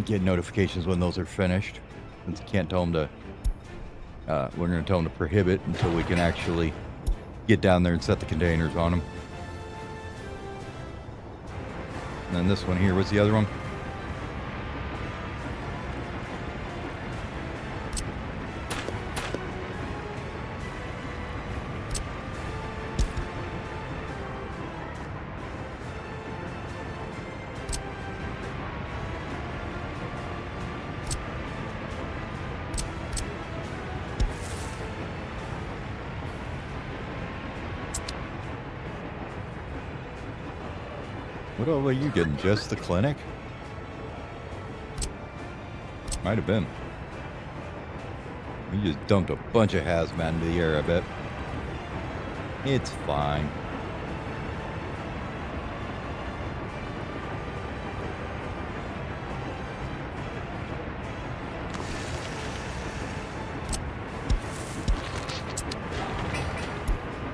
Get notifications when those are finished. Since you can't tell them to, we're going to tell them to prohibit until we can actually get down there and set the containers on them. And then this one here, what's the other one? What all are you getting? Just the clinic? Might have been. We just dumped a bunch of hazmat into the air, I bet. It's fine.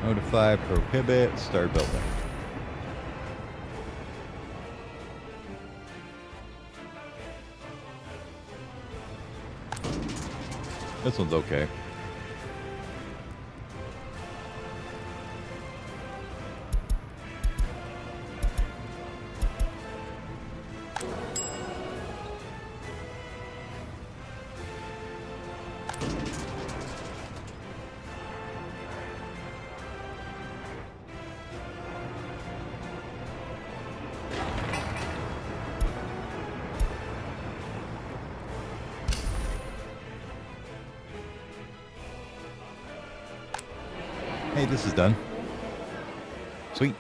Notify, prohibit, start building. This one's okay. Hey, this is done. Sweet.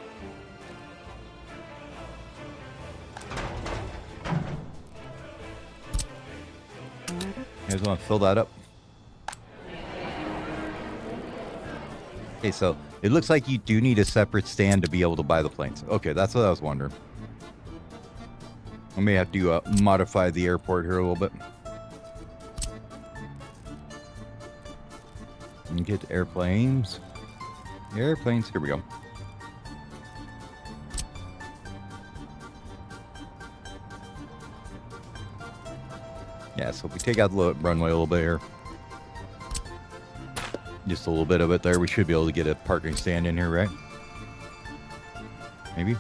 You guys want to fill that up? Okay, so it looks like you do need a separate stand to be able to buy the planes. Okay, that's what I was wondering. I may have to modify the airport here a little bit. And get airplanes. Airplanes, here we go. Yeah, so if we take out the runway a little bit here, just a little bit of it there, we should be able to get a parking stand in here, right? Maybe?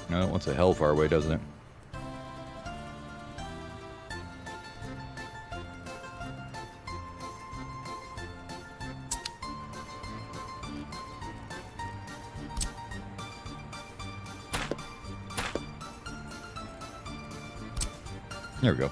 No, it wants a hell far away, doesn't it? There we go.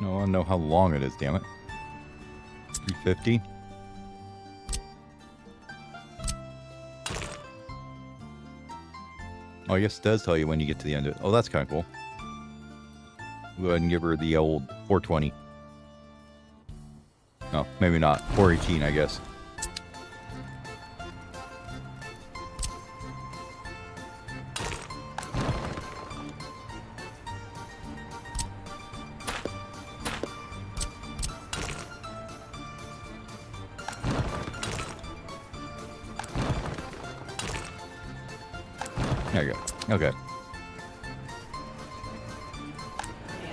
I want to know how long it is, damn it. 350. Oh, I guess it does tell you when you get to the end of it. Oh, that's kind of cool. Go ahead and give her the old 420. No, maybe not. 418, I guess. There you go. Okay.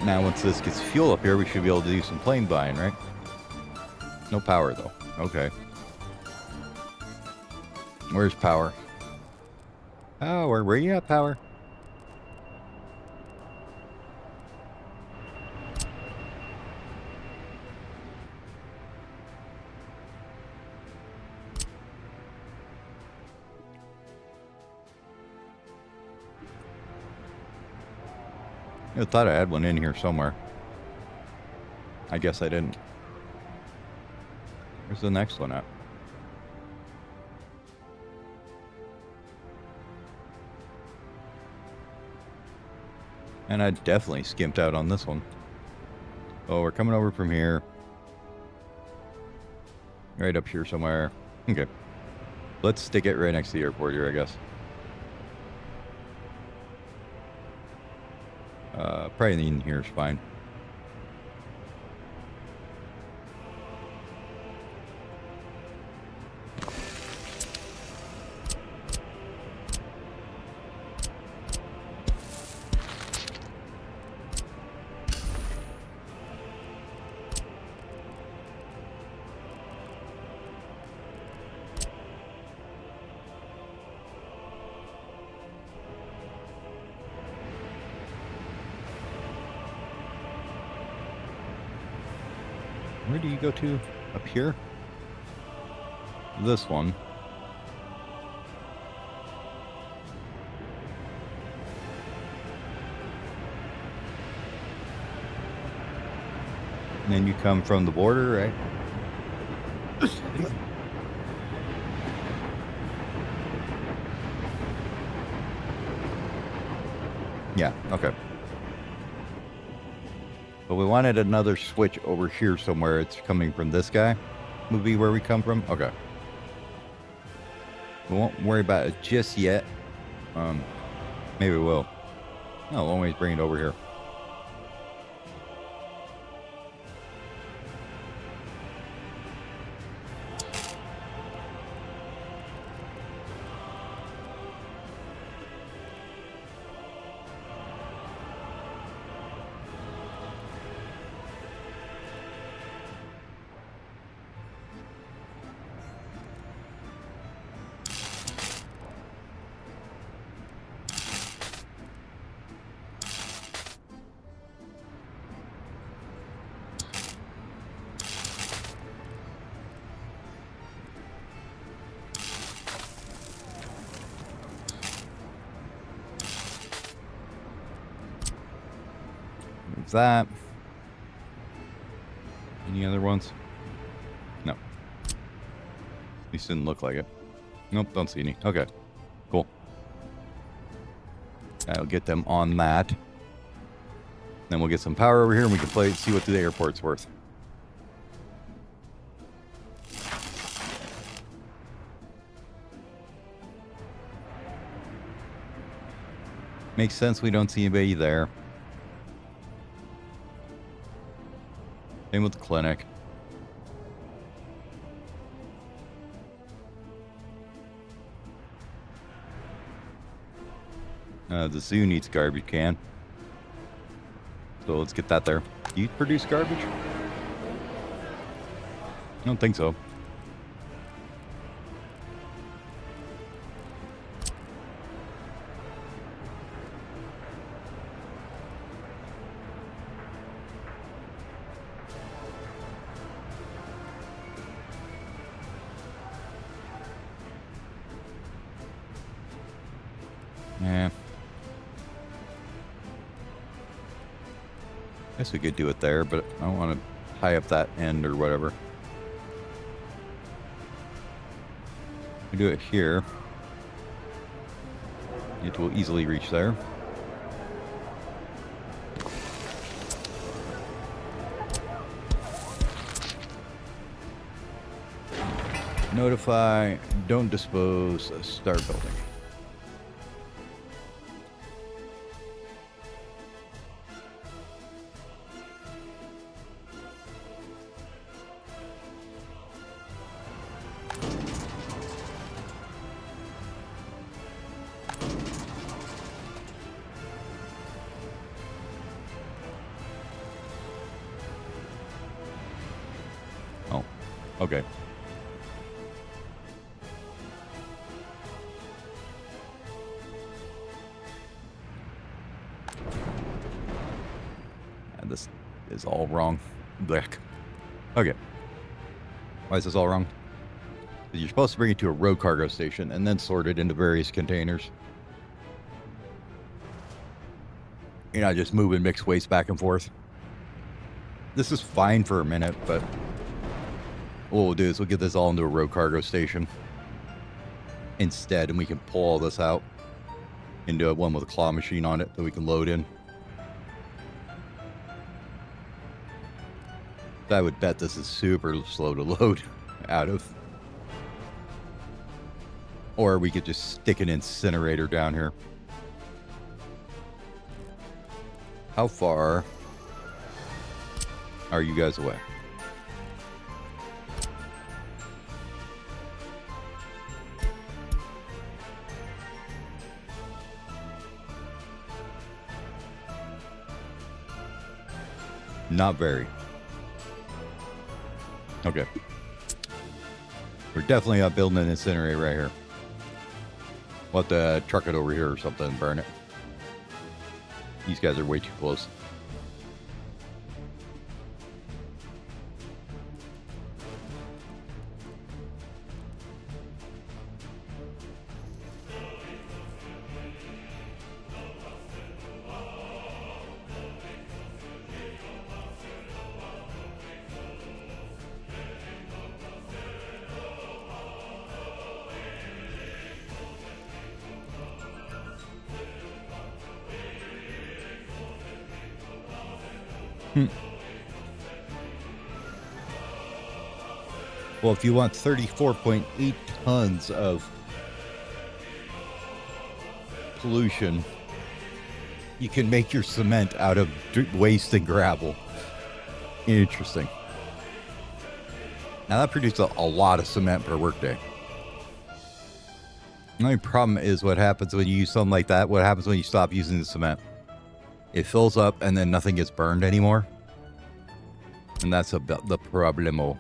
Now, once this gets fuel up here, we should be able to do some plane buying, right? No power, though. Okay. Where's power? Power. Where you at, power? I thought I had one in here somewhere. I guess I didn't. Where's the next one at? And I definitely skimped out on this one. Oh, we're coming over from here. Right up here somewhere. Okay. Let's stick it right next to the airport here, I guess. Probably in here is fine. Where do you go to? Up here? This one. And then you come from the border, right? Yeah, okay. But we wanted another switch over here somewhere. It's coming from this guy. Would be where we come from? Okay. We won't worry about it just yet. Maybe we will. No, we'll always bring it over here. That. Any other ones? No. At least didn't look like it. Nope, don't see any. Okay, cool. I'll get them on that. Then we'll get some power over here and we can play see what the airport's worth. Makes sense we don't see anybody there. Same with the clinic. The zoo needs a garbage can. So let's get that there. Do you produce garbage? I don't think so. Yeah. Guess we could do it there, but I don't want to tie up that end or whatever. We do it here. It will easily reach there. Notify, don't dispose, start building. Oh, okay. And this is all wrong. Black. Okay. Why is this all wrong? You're supposed to bring it to a road cargo station and then sort it into various containers. You're not just moving mixed waste back and forth. This is fine for a minute, but what we'll do is we'll get this all into a road cargo station instead, and we can pull all this out into one with a claw machine on it that we can load in. I would bet this is super slow to load out of. Or we could just stick an incinerator down here. How far are you guys away? Not very. Okay. We're definitely not building an incinerator right here. We'll have to truck it over here or something and burn it. These guys are way too close. Well, if you want 34.8 tons of pollution, you can make your cement out of waste and gravel. Interesting. Now that produces a lot of cement per workday. The only problem is what happens when you use something like that. What happens when you stop using the cement? It fills up and then nothing gets burned anymore. And that's the problemo.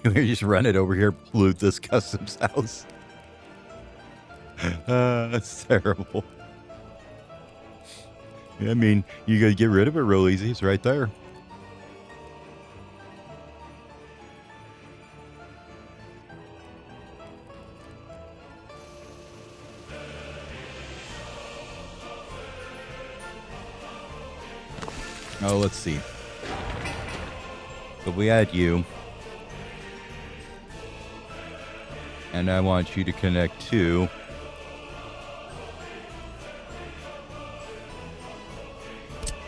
We just run it over here, pollute this customs house. That's terrible. I mean, you gotta get rid of it real easy. It's right there. Oh, let's see. So we add you. And I want you to connect to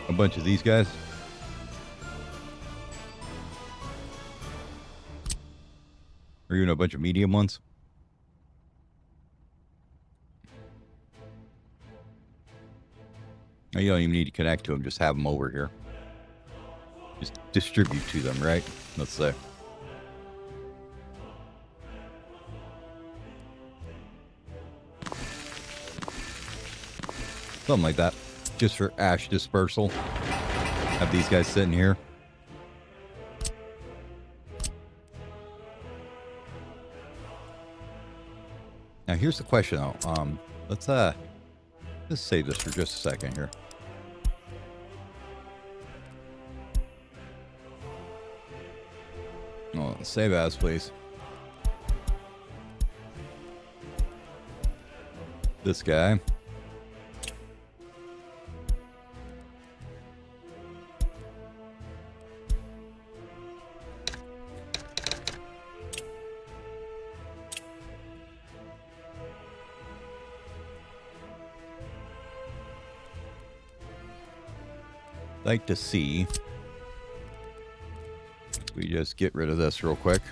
a bunch of these guys. Or even a bunch of medium ones. Now, you don't even need to connect to them, just have them over here. Just distribute to them, right? Let's say. Something like that. Just for ash dispersal. Have these guys sitting here. Now here's the question though. Let's save this for just a second here. Oh, save as, please. this guy. Like to see. We just get rid of this real quick.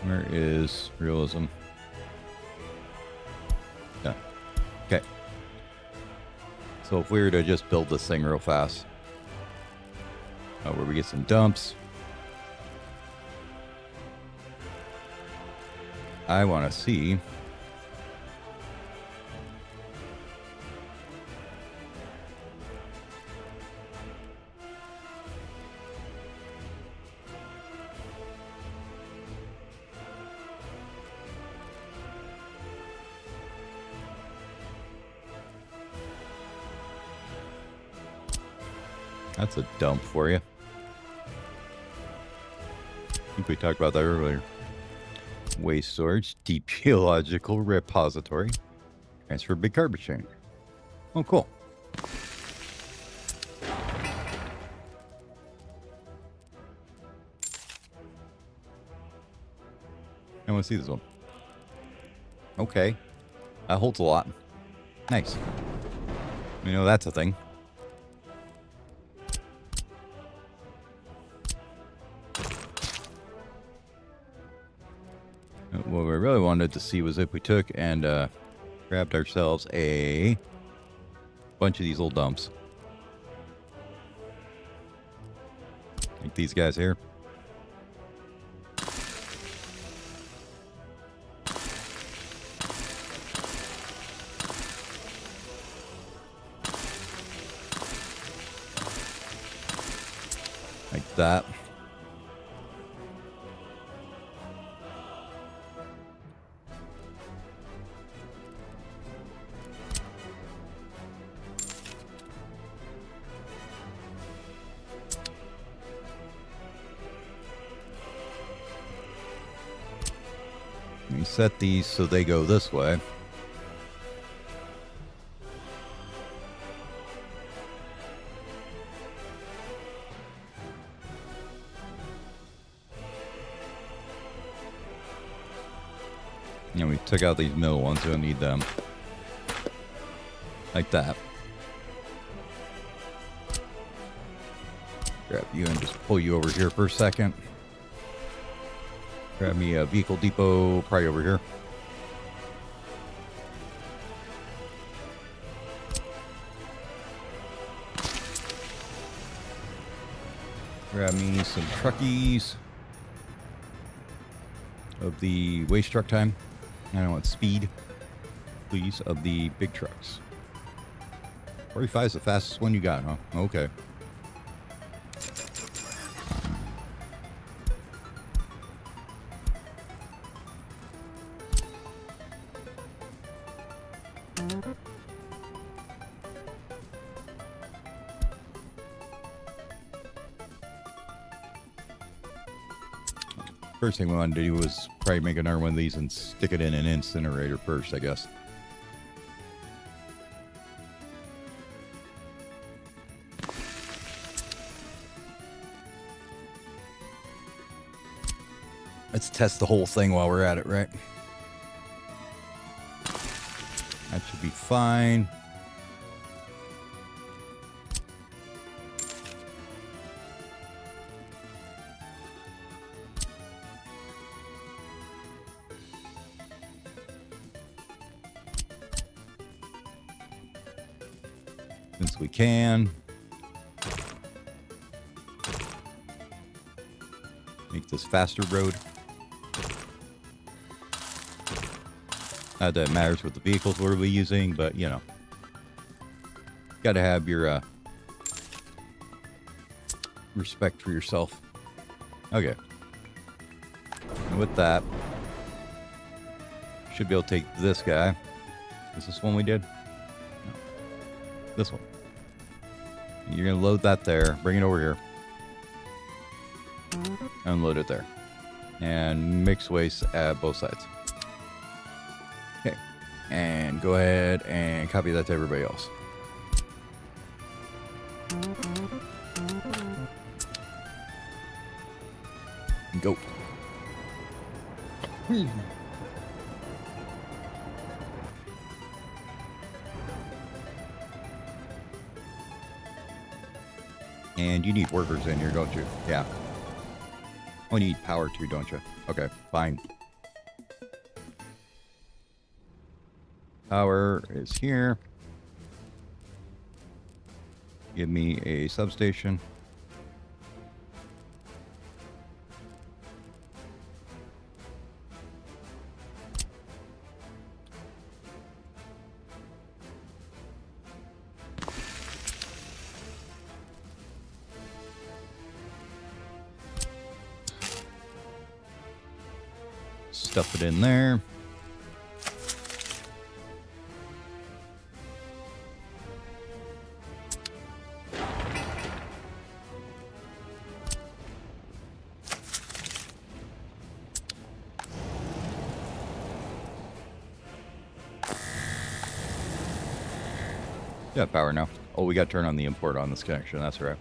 Where is realism? Yeah. Okay. So if we were to just build this thing real fast, where we get some dumps, I want to see that's a dump for you. I think we talked about that earlier. Waste storage, deep geological repository, transfer big garbage chain. Oh, cool. I want to see this one. Okay. That holds a lot. Nice. You know, that's a thing. What we really wanted to see was if we took and grabbed ourselves a bunch of these old dumps. Like these guys here. Like that. We set these so they go this way. And we took out these middle ones, we don't need them. Like that. Grab you and just pull you over here for a second. Grab me a vehicle depot probably over here. Grab me some truckies of the waste truck time. I don't want speed, please, of the big trucks. 45 is the fastest one you got, huh? Okay. First thing we wanted to do was probably make another one of these and stick it in an incinerator first, I guess. Let's test the whole thing while we're at it, right? That should be fine. Since we can. Make this faster road. Not that it matters what the vehicles we're using, but you know. Got to have your respect for yourself. Okay. And with that, should be able to take this guy. Is this one we did? No. This one. You're going to load that there. Bring it over here. Unload it there. And mix waste at both sides. Okay. And go ahead and copy that to everybody else. Go. And you need workers in here, don't you? Yeah. Oh, you need power too, don't you? Okay, fine. Power is here. Give me a substation. Stuff it in there. Got power now. Oh, we got to turn on the import on this connection. That's right.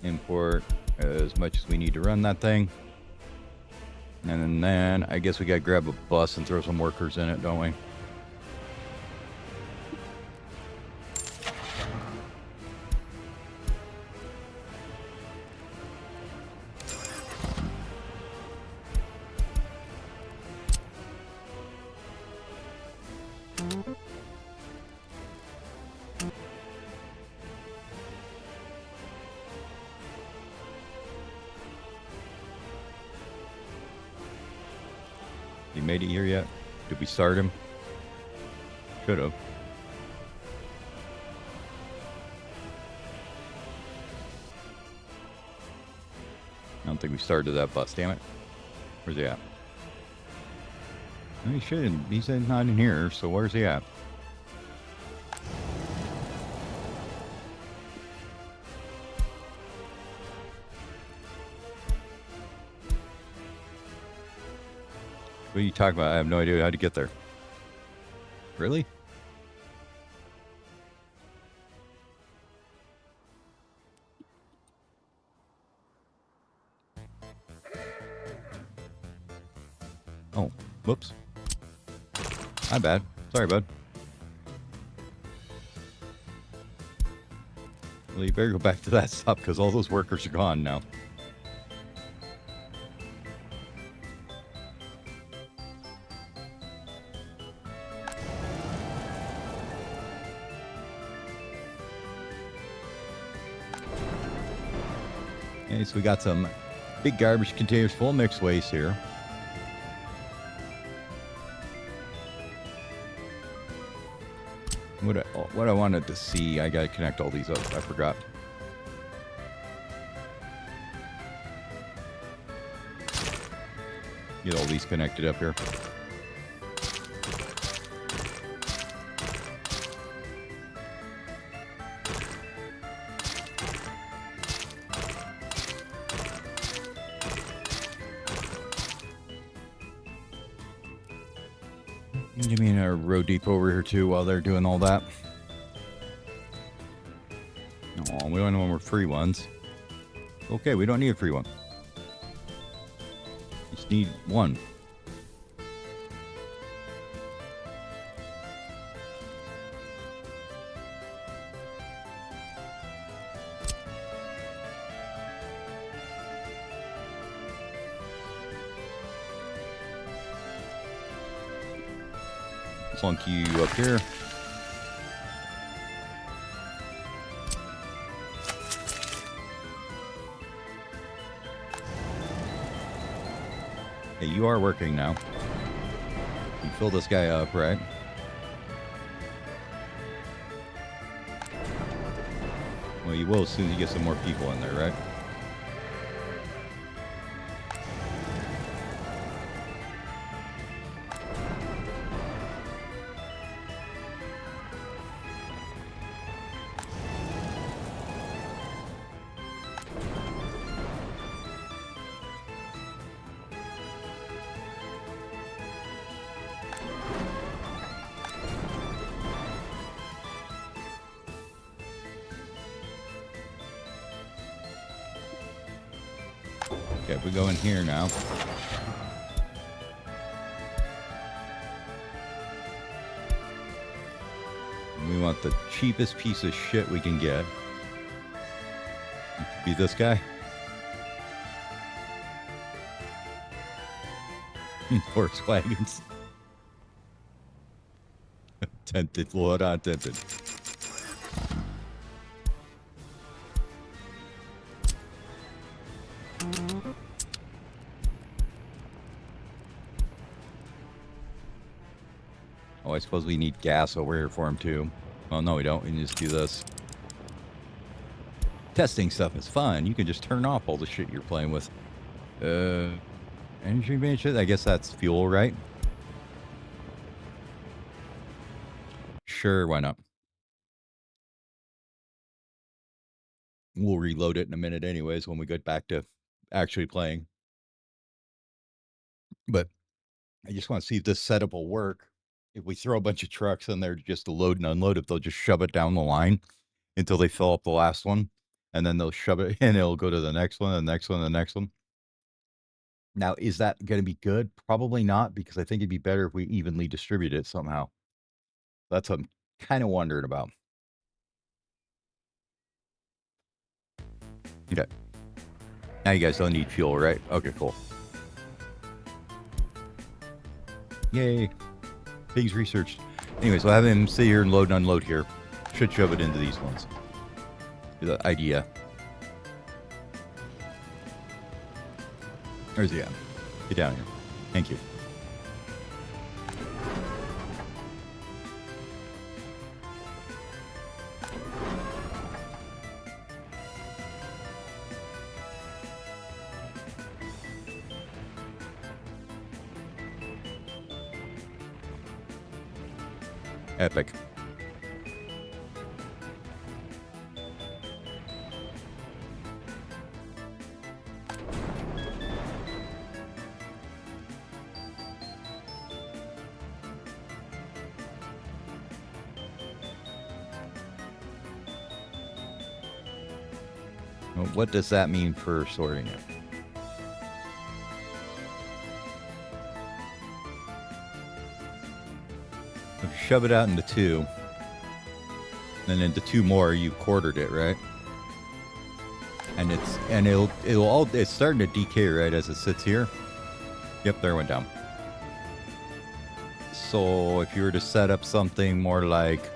Import as much as we need to run that thing. And then I guess we got to grab a bus and throw some workers in it, don't we? He made it here yet? Did we start him? Should have. I don't think we started that bus, damn it. Where's he at? No, he shouldn't. He said not in here, so where's he at? What are you talking about? I have no idea how to get there. Really? Oh, whoops. My bad. Sorry, bud. Well, you better go back to that stop because all those workers are gone now. Okay, so we got some big garbage containers full of mixed waste here. What I wanted to see, I gotta connect all these up. I forgot. Get all these connected up here. Give me a road deep over here too while they're doing all that. Oh, we don't want more free ones. Okay, we don't need a free one. Just need one. Plunk you up here. Hey, you are working now. You fill this guy up, right? Well, you will as soon as you get some more people in there, right? Okay, we go in here now. And we want the cheapest piece of shit we can get. It could be this guy. Horse wagons. Tempted, Lord, I'm tempted. Oh, I suppose we need gas over here for him, too. Well, no, we don't. We can just do this. Testing stuff is fun. You can just turn off all the shit you're playing with. Energy management? I guess that's fuel, right? Sure, why not? We'll reload it in a minute anyways when we get back to actually playing. But I just want to see if this setup will work. If we throw a bunch of trucks in there just to load and unload, if they'll just shove it down the line until they fill up the last one, and then they'll shove it and it'll go to the next one, the next one, the next one. Now, is that going to be good? Probably not, because I think it'd be better if we evenly distribute it somehow. That's what I'm kind of wondering about. Okay. Now you guys don't need fuel, right? Okay, cool. Yay. Pigs researched. Anyways, we'll have him sit here and load and unload here. Should shove it into these ones. The idea. Where's he at? Get down here. Thank you. Epic. Well, what does that mean for sorting it? If you shove it out into two, then into two more, you quartered it, right? And it's starting to decay, right, as it sits here. Yep, there it went down. So if you were to set up something more like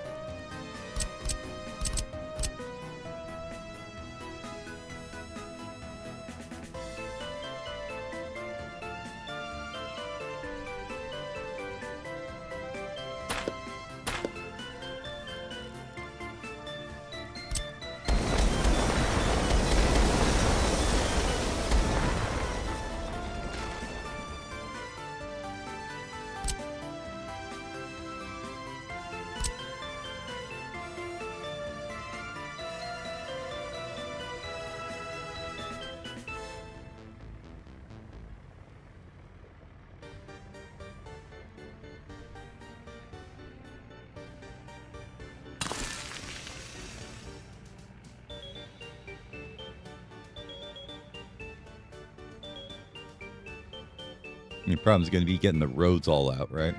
the problem is going to be getting the roads all out, right?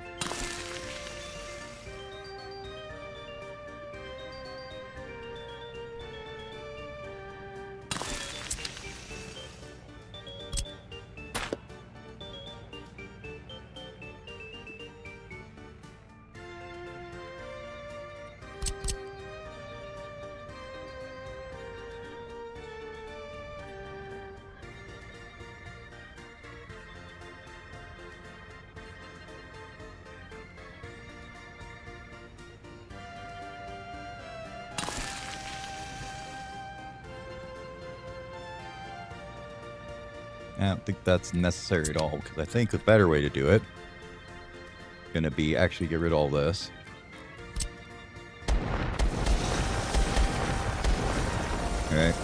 I don't think that's necessary at all, because I think the better way to do it is going to be actually get rid of all this. Alright.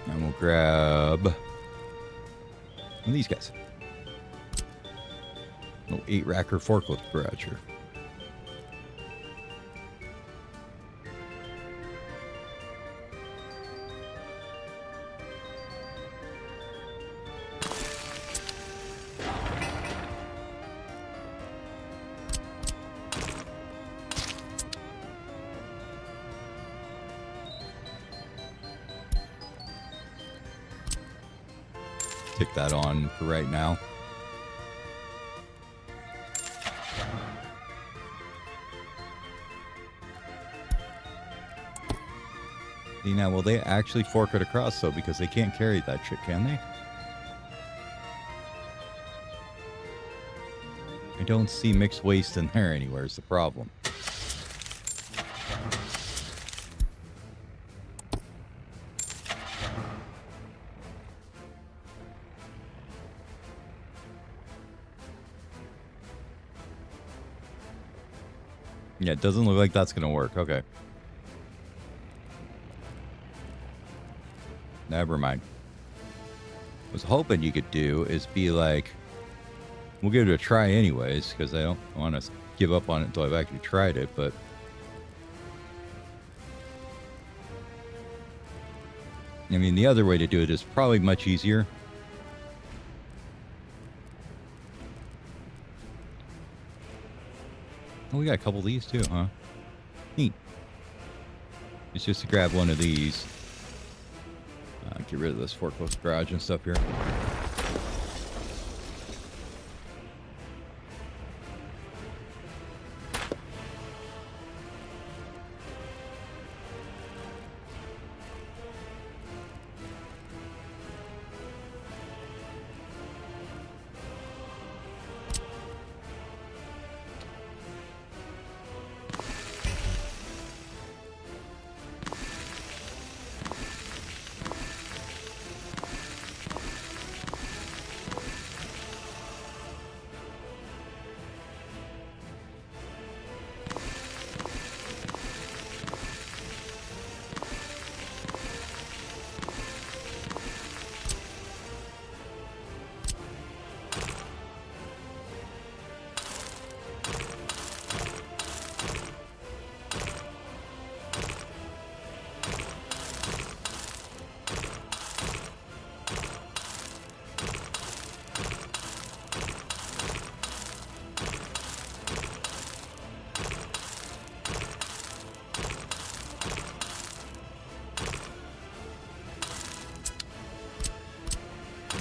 And we'll grab one of these guys. Little 8-racker forklift garage here. Take that on for right now. See, now, will they actually fork it across, though? Because they can't carry that shit, can they? I don't see mixed waste in there anywhere is the problem. Yeah, it doesn't look like that's going to work. Okay. Never mind. I was hoping you could do is be like, we'll give it a try anyways, because I don't want to give up on it until I've actually tried it, but I mean, the other way to do it is probably much easier. Oh, we got a couple of these too, huh? Neat. It's just to grab one of these. Get rid of this forklift garage and stuff here.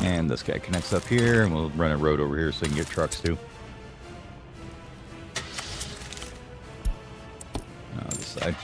And this guy connects up here, and we'll run a road over here so we can get trucks too. This side.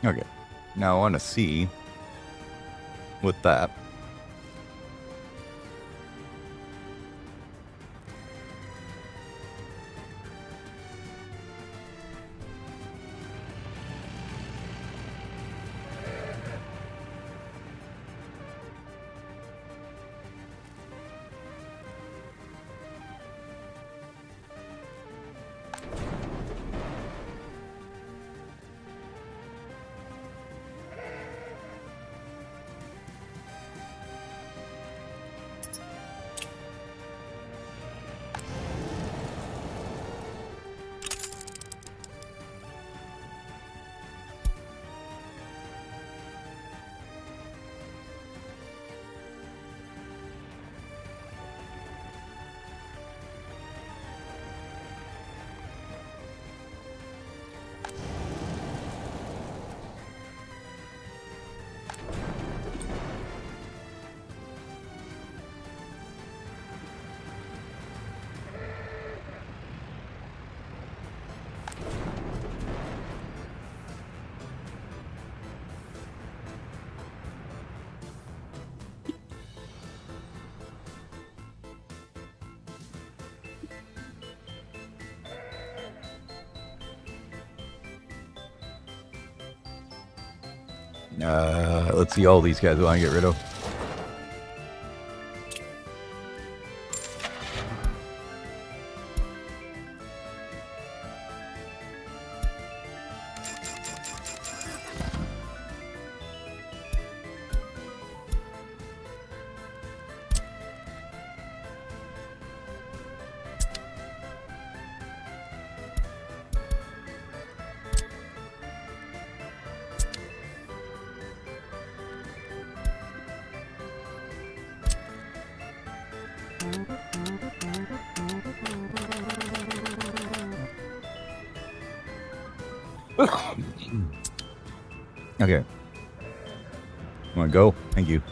Okay. Now I want to see with that. Let's see all these guys I want to get rid of. Okay. Want to go? Thank you.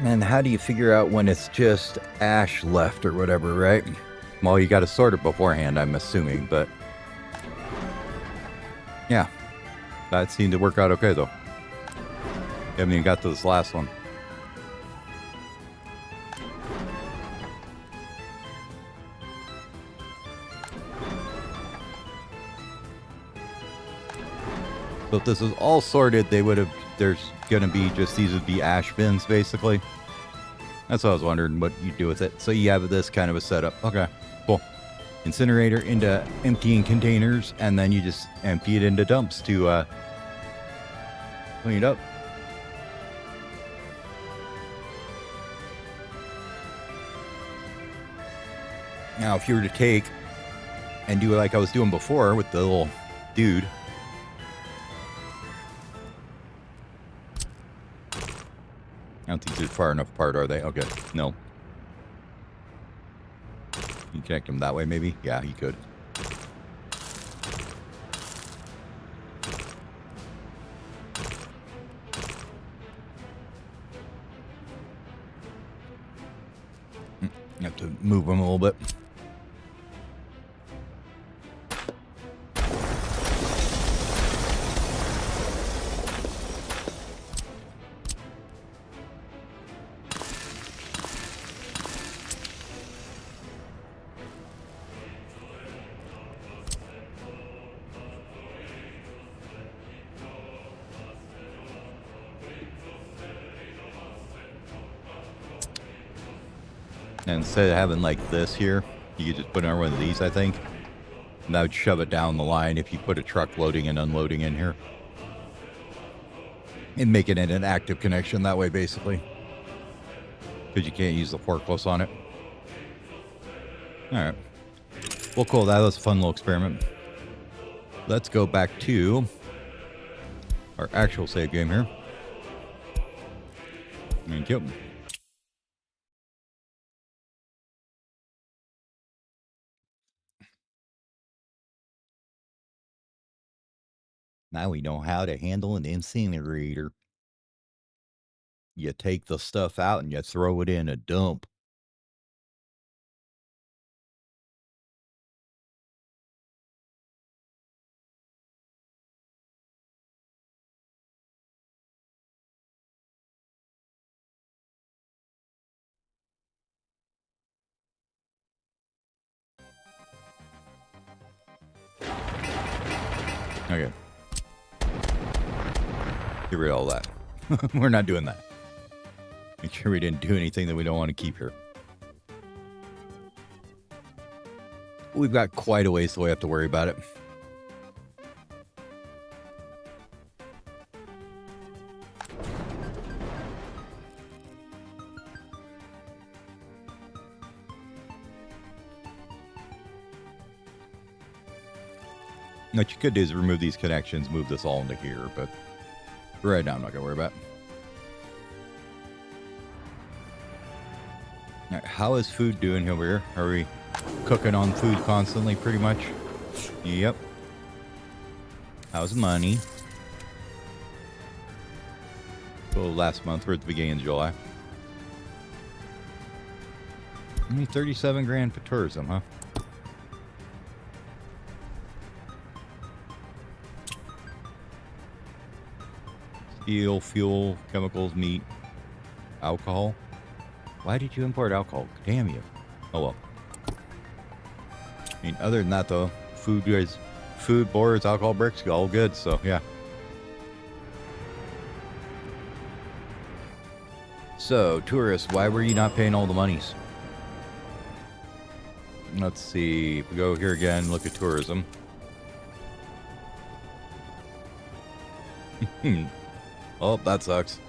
And how do you figure out when it's just ash left or whatever, right? Well, you got to sort it beforehand, I'm assuming, but yeah, that seemed to work out okay, though. Haven't even got to this last one. So if this is all sorted, they would have, there's going to be just, these would be ash bins, basically. That's what I was wondering what you do with it. So you have this kind of a setup. Okay, cool. Incinerator into emptying containers, and then you just empty it into dumps to clean it up. Now, if you were to take and do it like I was doing before with the little dude, I don't think they're far enough apart, are they? Okay, no. You connect them that way, maybe? Yeah, you could. You have to move them a little bit. And instead of having like this here, you could just put in one of these, I think. And that would shove it down the line if you put a truck loading and unloading in here. and making it an active connection that way, basically. Because you can't use the forklifts on it. All right. Well, cool. That was a fun little experiment. Let's go back to our actual save game here. Thank you. Now we know how to handle an incinerator. You take the stuff out and you throw it in a dump. Okay. Get rid of all that. We're not doing that. Make sure we didn't do anything that we don't want to keep here. We've got quite a ways, so we have to worry about it. What you could do is remove these connections, move this all into here, but right now I'm not going to worry about it. All right, how is food doing over here? Are we cooking on food constantly, pretty much? Yep. How's money? Well, last month, we're at the beginning of July. Only 37 grand for tourism, huh? Steel, fuel, chemicals, meat, alcohol. Why did you import alcohol? Damn you. Oh well. I mean, other than that though, food, boards, alcohol, bricks, all good, so yeah. So, tourists, why were you not paying all the monies? Let's see. If we go here again, look at tourism. Oh, that sucks.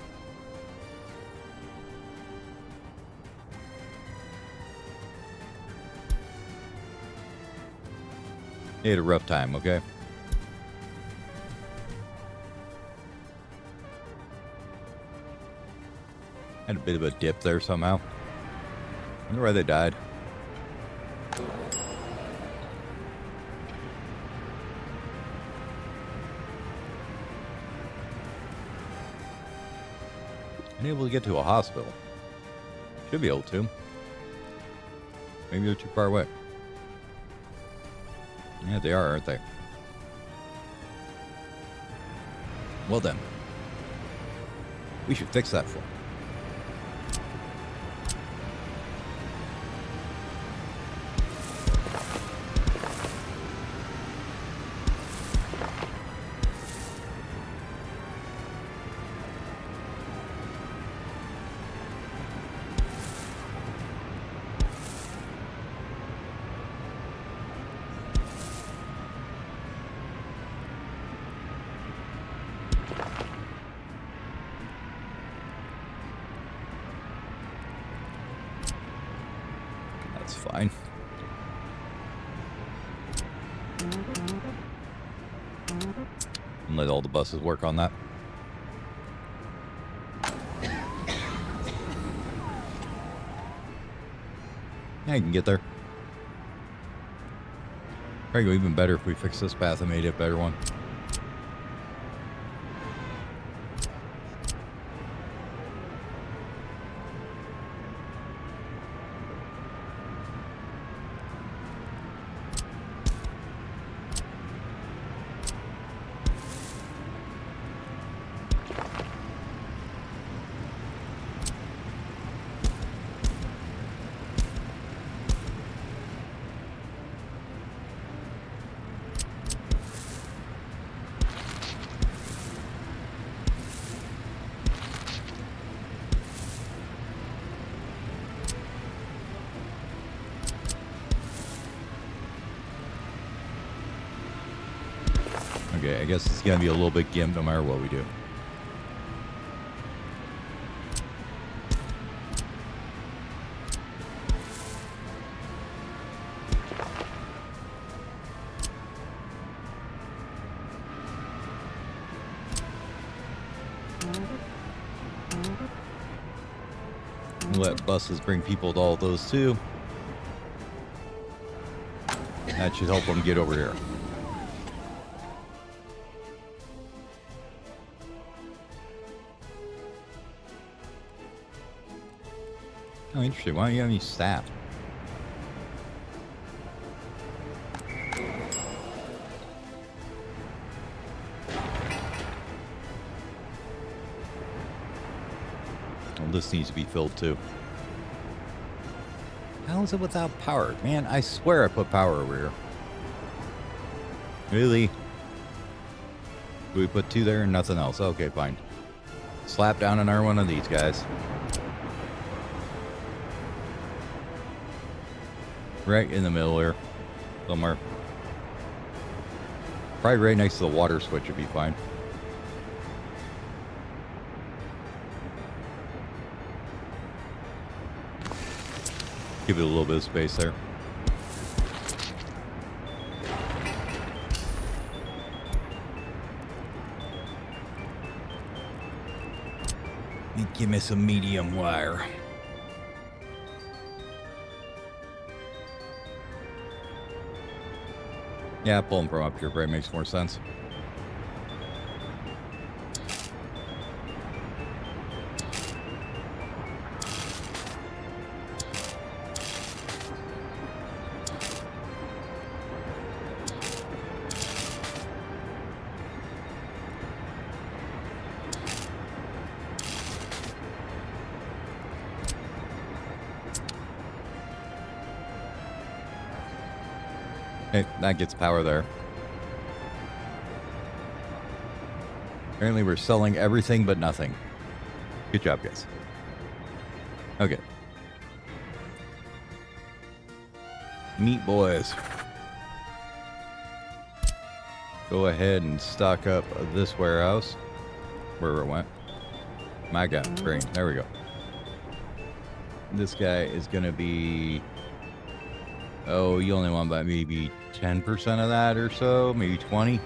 You had a rough time, okay? Had a bit of a dip there somehow. Wonder why they died. Unable to get to a hospital. Should be able to. Maybe they're too far away. Yeah, they are, aren't they? Well then. We should fix that for them. Fine. And let all the buses work on that. Yeah, you can get there. Probably go even better if we fix this path and made it a better one. Okay, I guess it's gonna be a little bit gimp no matter what we do. let buses bring people to all those too. That should help them get over here. Oh, interesting. Why don't you have any staff? Well, this needs to be filled too. How is it without power? Man, I swear I put power over here. Really? Do we put 2 there and nothing else? Okay, fine. Slap down another one of these guys. Right in the middle here. Somewhere. Probably right next to the water switch would be fine. Give it a little bit of space there. And give me some medium wire. Yeah, pull them from up here probably makes more sense. Okay, that gets power there. Apparently we're selling everything but nothing. Good job, guys. Okay. Meat boys. Go ahead and stock up this warehouse. Wherever it went. My God, brain. There we go. This guy is going to be... Oh, you only want about maybe 10% of that or so, maybe 20.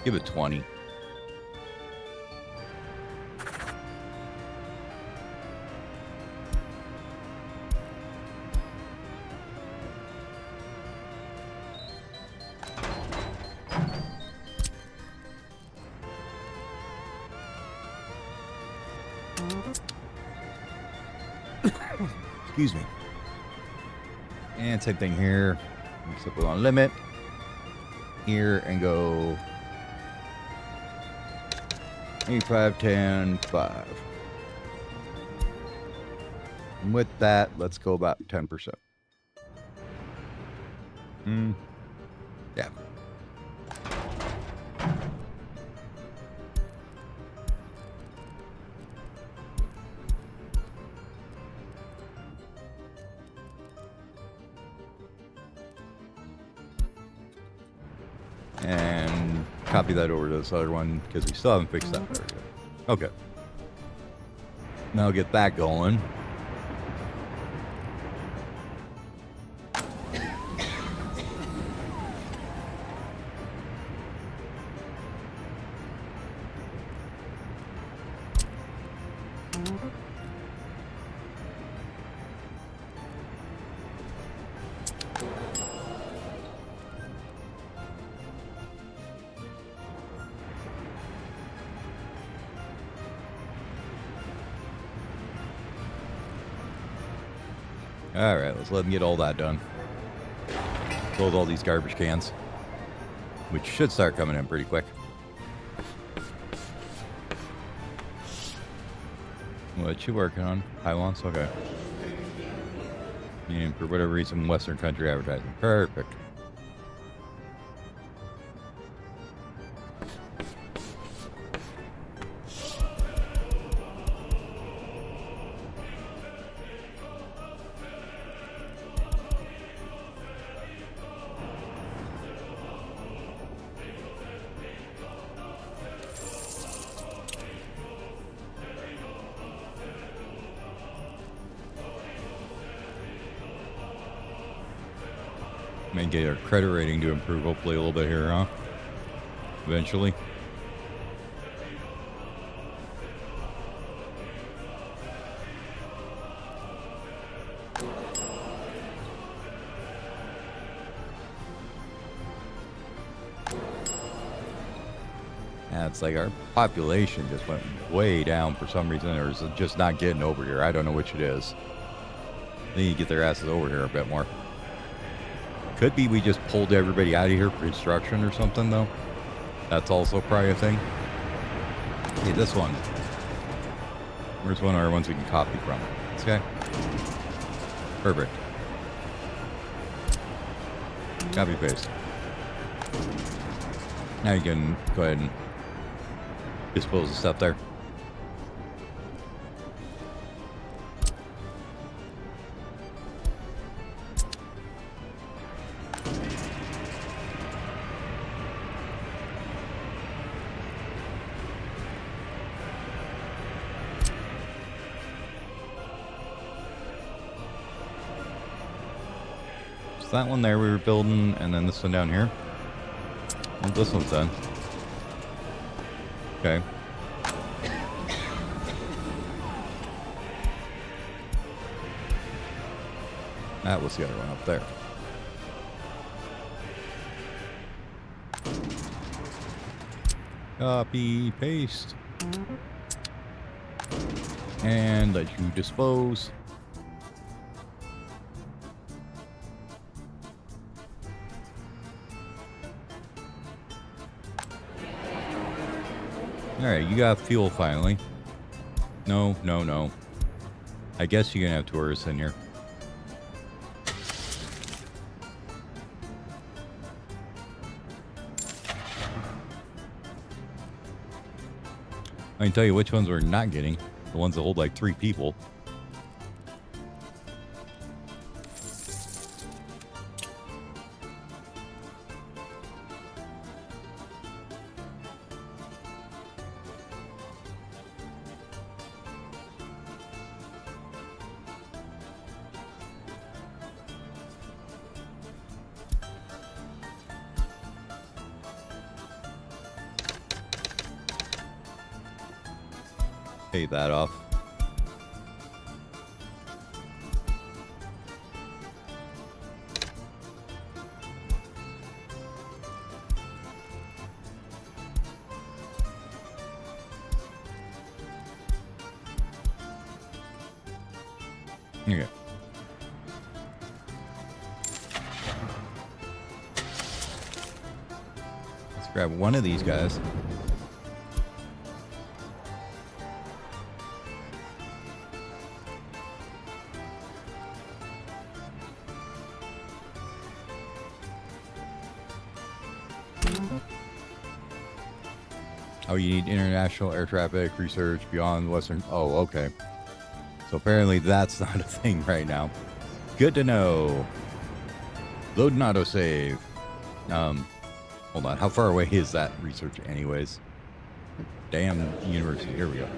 Give it 20. Excuse me. And same thing here. Except we want to limit here and go 85, 10, 5. And with that, let's go about 10%. Yeah. And copy that over to this other one because we still haven't fixed that. There we go. Okay. Now get that going. Alright, let's let them get all that done. Close all these garbage cans. Which should start coming in pretty quick. What you working on? Pylons? Okay. And for whatever reason, Western country advertising. Perfect. May get our credit rating to improve hopefully a little bit here, huh? Eventually. it's like our population just went way down for some reason, or is it just not getting over here? I don't know which it is. They need to get their asses over here a bit more. Could be we just pulled everybody out of here for construction or something, though. That's also probably a thing. Okay, this one. Where's one of our ones we can copy from? This guy? Perfect. Copy paste. Now you can go ahead and dispose of stuff there. So that one there we were building, and then this one down here. Well, this one's done. Okay. That was the other one up there. Copy, paste. And let you dispose. Alright, you got fuel finally. No, no, no. I guess you're gonna have tourists in here. I can tell you which ones we're not getting. The ones that hold like 3 people. Pay that off. Okay. Let's grab one of these guys. Oh, you need international air traffic research beyond Western. Oh, okay. So apparently that's not a thing right now. Good to know. Load and autosave. Hold on. How far away is that research anyways? Damn university. Here we go.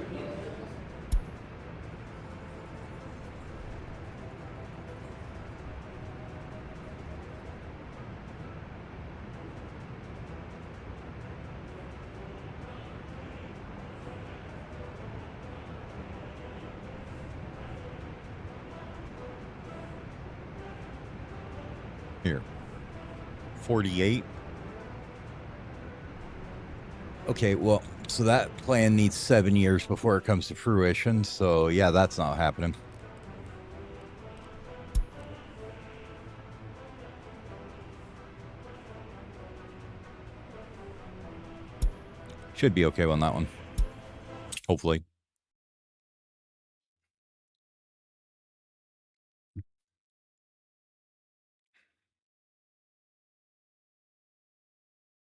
Here. 48. Okay, well, so that plan needs 7 years before it comes to fruition. So, yeah, that's not happening. Should be okay on that one. Hopefully.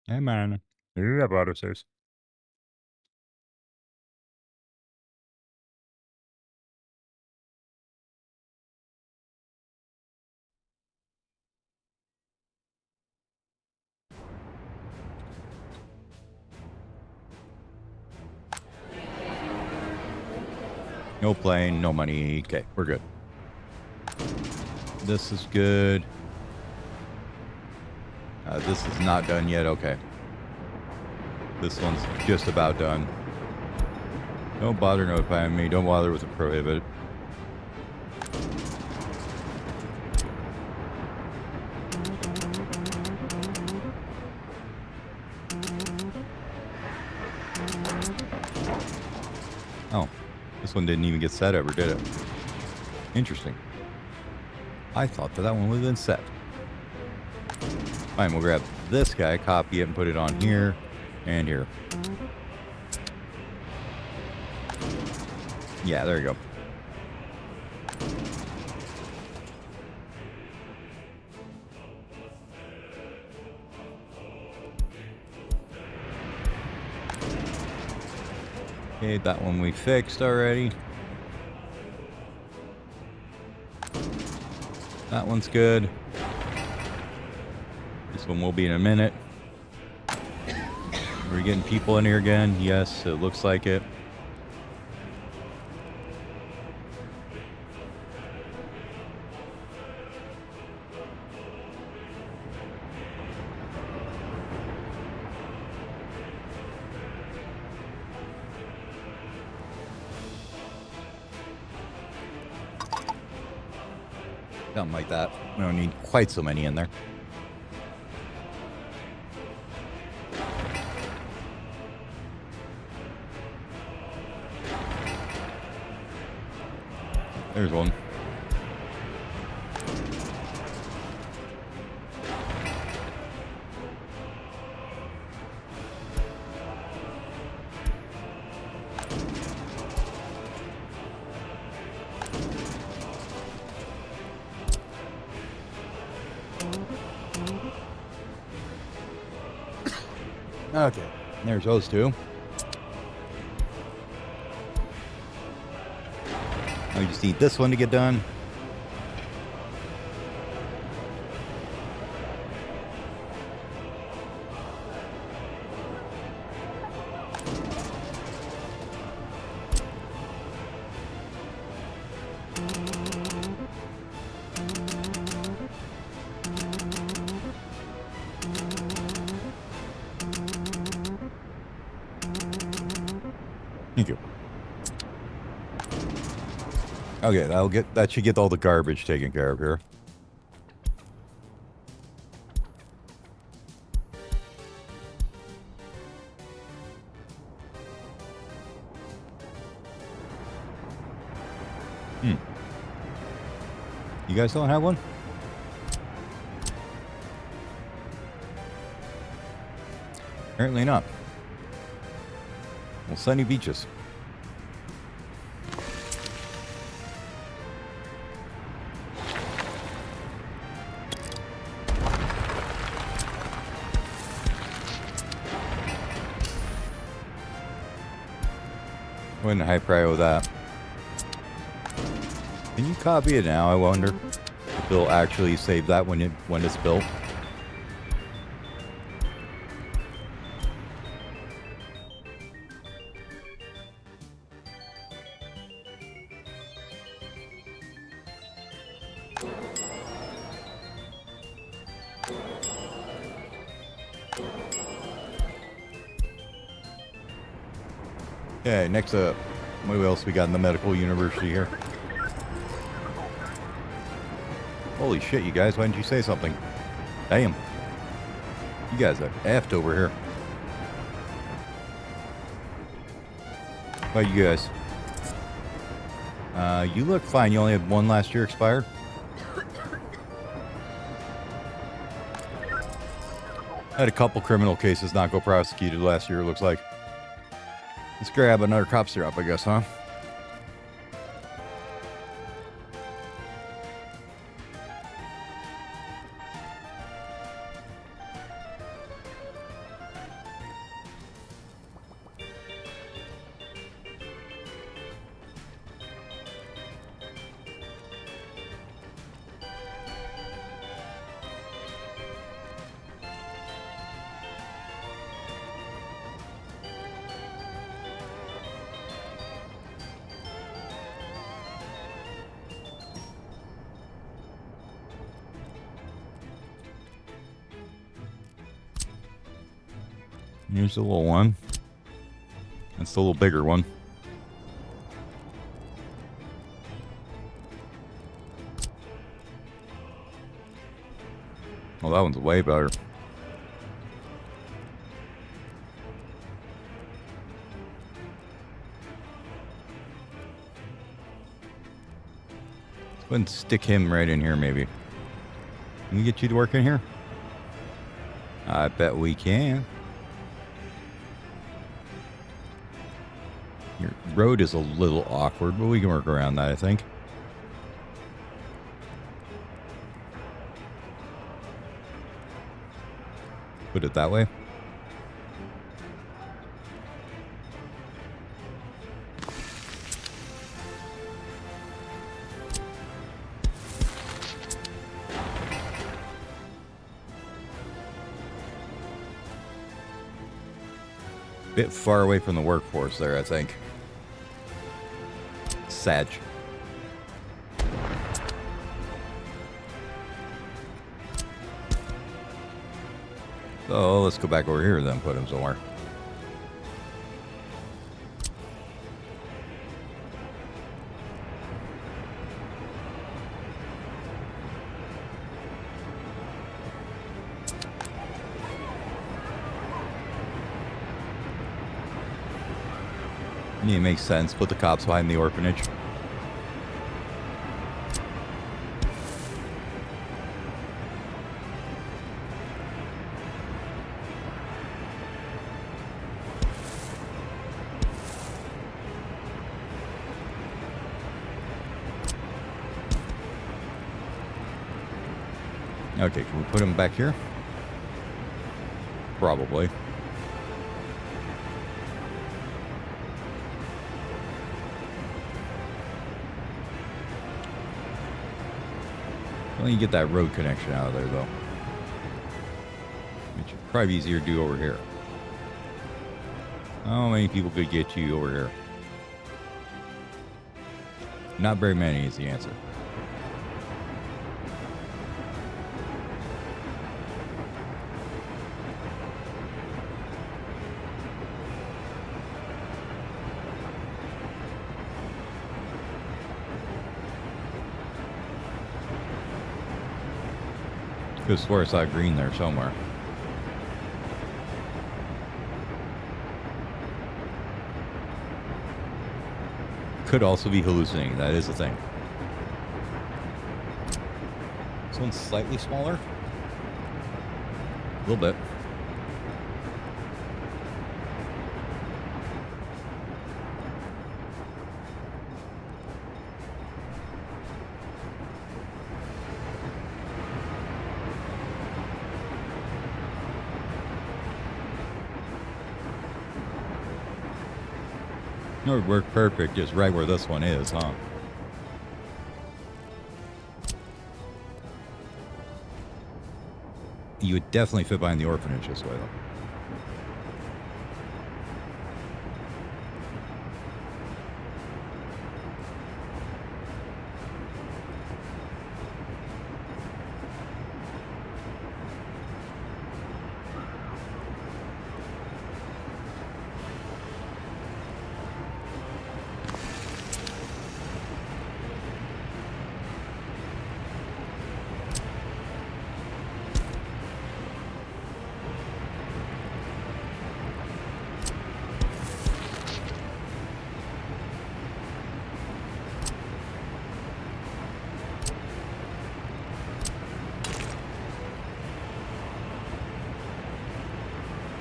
Hey, man. You have autosaves. No plane, no money. Okay, we're good. This is good. This is not done yet. Okay. This one's just about done. Don't bother notifying me. Don't bother with the prohibit. this one didn't even get set ever, did it? Interesting. I thought that one would have been set. Fine, we'll grab this guy, copy it, and put it on here and here. Yeah, there you go. Okay, that one we fixed already. That one's good. This one will be in a minute. We're getting people in here again. Yes, it looks like it. Something like that. We don't need quite so many in there. There's one. Okay, there's those two. Now we just need this one to get done. Thank you. Okay, that should get all the garbage taken care of here. You guys don't have one? Apparently not. Well, sunny beaches. When high prio with that. Can you copy it now? I wonder if it'll actually save that when it's built. Okay, next up, what else we got in the medical university here? Holy shit, you guys, why didn't you say something? Damn. You guys are effed over here. How about you guys? You look fine. You only had one last year expired? Had a couple criminal cases not go prosecuted last year, it looks like. Let's grab another cop syrup, I guess, huh? Here's the little one. That's the little bigger one. Well, that one's way better. Go ahead and stick him right in here, maybe. Can we get you to work in here? I bet we can. Your road is a little awkward, but we can work around that, I think. Put it that way. Bit far away from the workforce there, I think. Sag. So let's go back over here then, put him somewhere. Yeah, it makes sense. Put the cops behind the orphanage. Okay, can we put him back here? Probably. Let me get that road connection out of there, though. Which would probably be easier to do over here. How many people could get you over here? Not very many is the answer. Could swear I saw green there somewhere. Could also be hallucinating. That is a thing. This one's slightly smaller. A little bit. It would work perfect just right where this one is, huh? You would definitely fit behind the orphanage this way, though.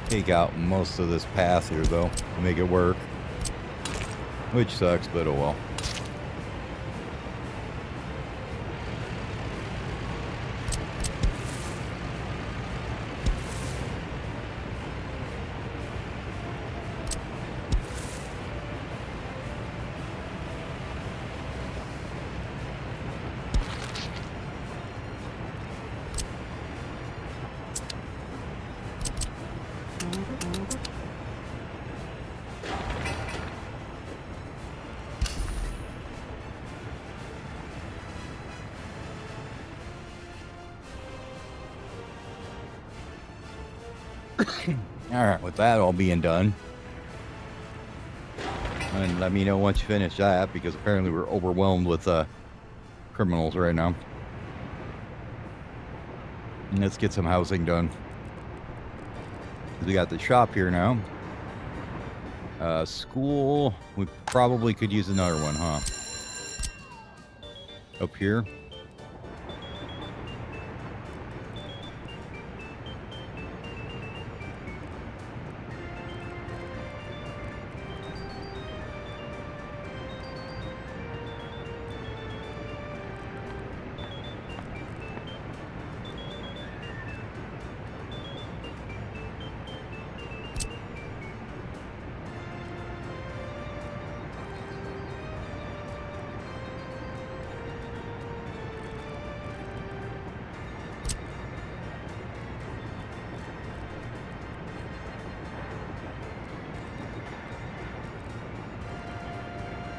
Take out most of this path here, though, to make it work. Which sucks, but oh well. Alright, with that all being done, and let me know once you finish that, because apparently we're overwhelmed with criminals right now. And let's get some housing done. We got the shop here now. School, we probably could use another one, huh? up here.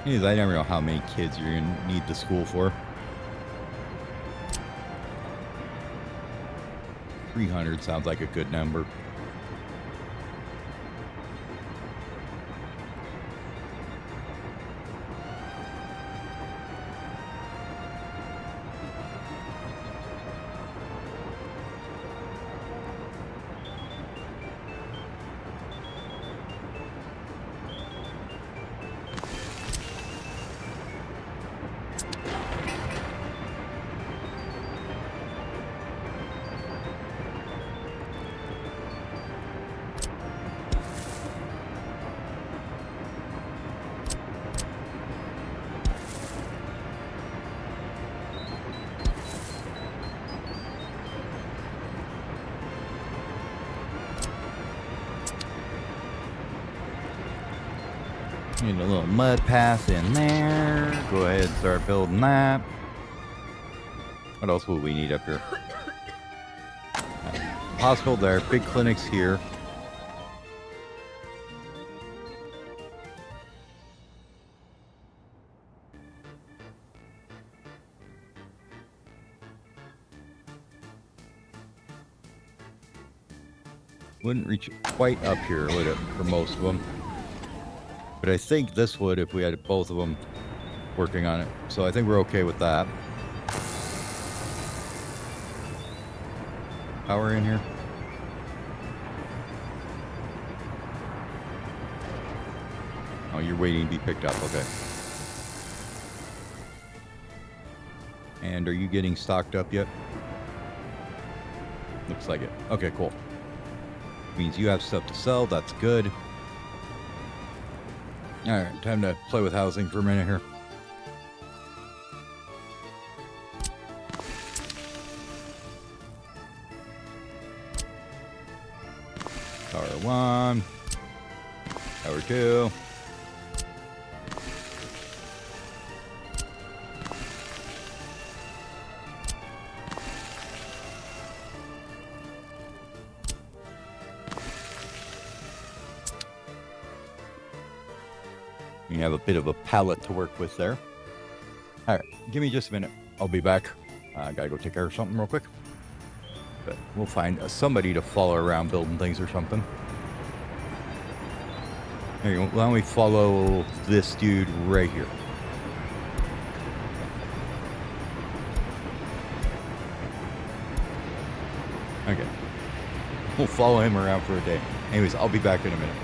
Anyways, I never know how many kids you're going to need the school for. 300 sounds like a good number. Need a little mud path in there. Go ahead and start building that. What else will we need up here? Hospital there. Big clinics here. Wouldn't reach quite up here, would it, for most of them? But I think this would if we had both of them working on it. So I think we're okay with that. Power in here. Oh, you're waiting to be picked up. Okay. And are you getting stocked up yet? Looks like it. Okay, cool. Means you have stuff to sell. That's good. All right, time to play with housing for a minute here. Tower 1. Tower 2. You have a bit of a palette to work with there. All right, give me just a minute. I'll be back. I gotta go take care of something real quick. But we'll find somebody to follow around building things or something. There you go. Why don't we follow this dude right here? Okay. We'll follow him around for a day. Anyways, I'll be back in a minute.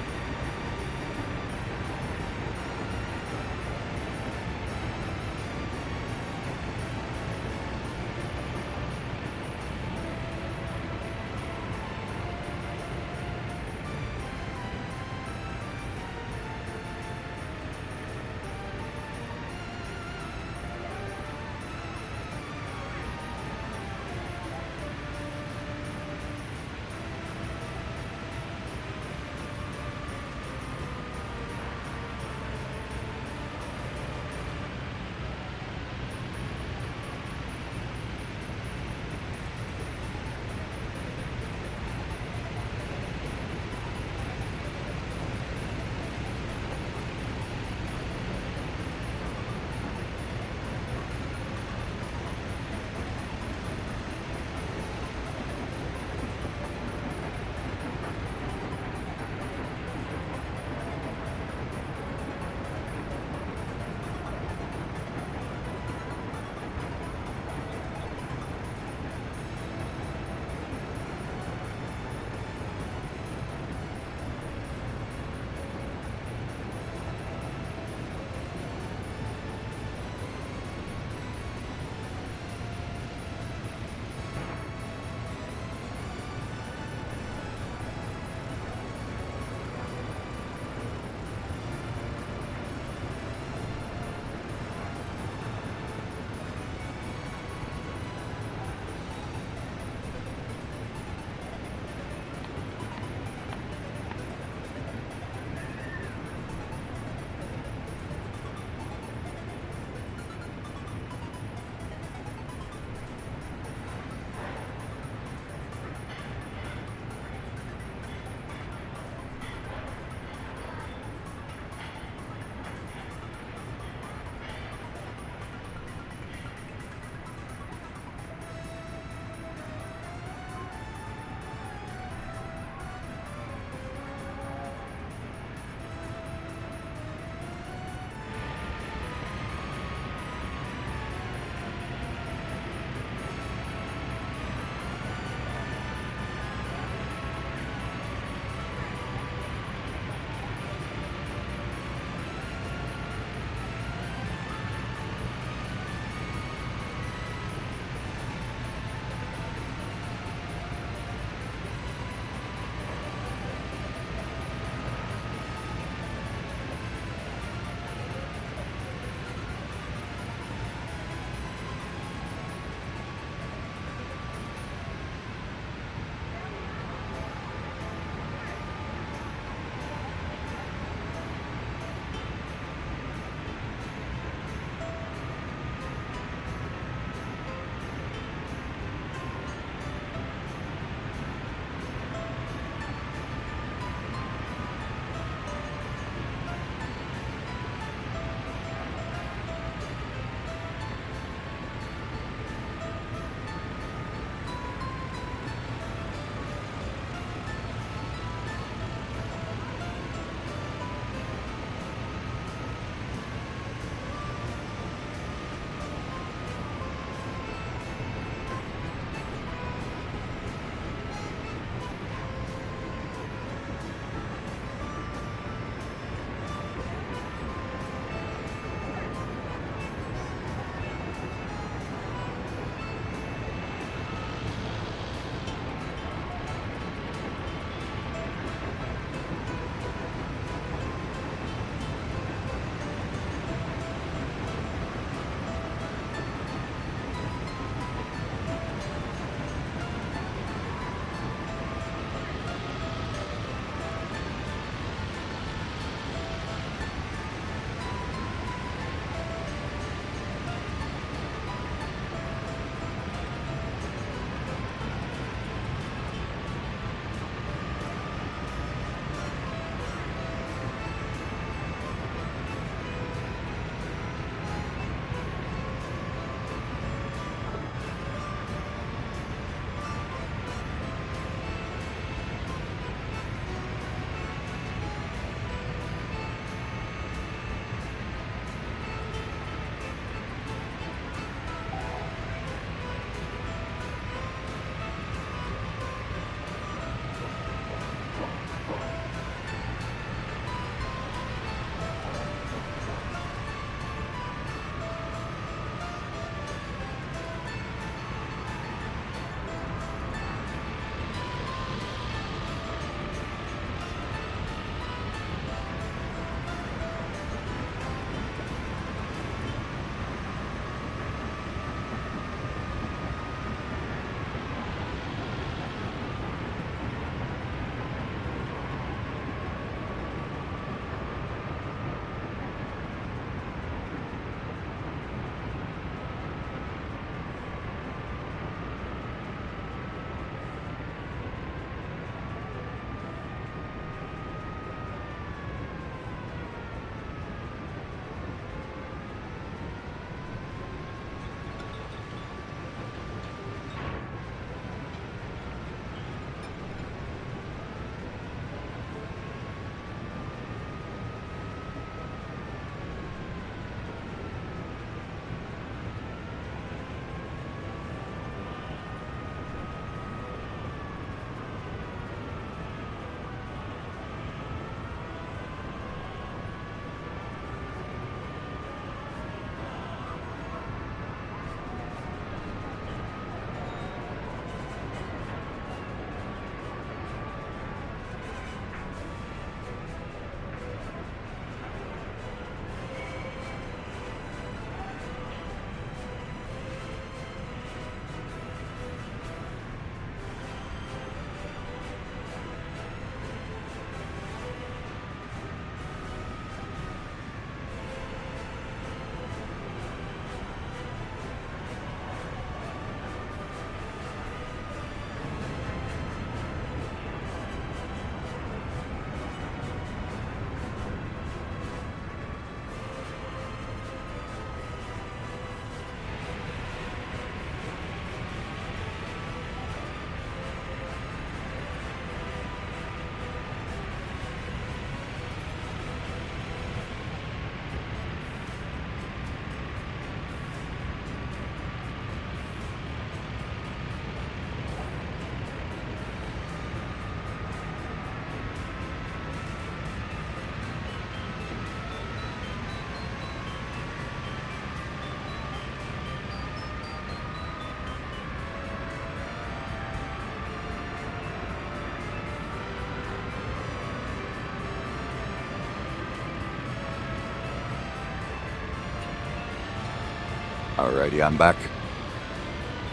Alrighty, I'm back.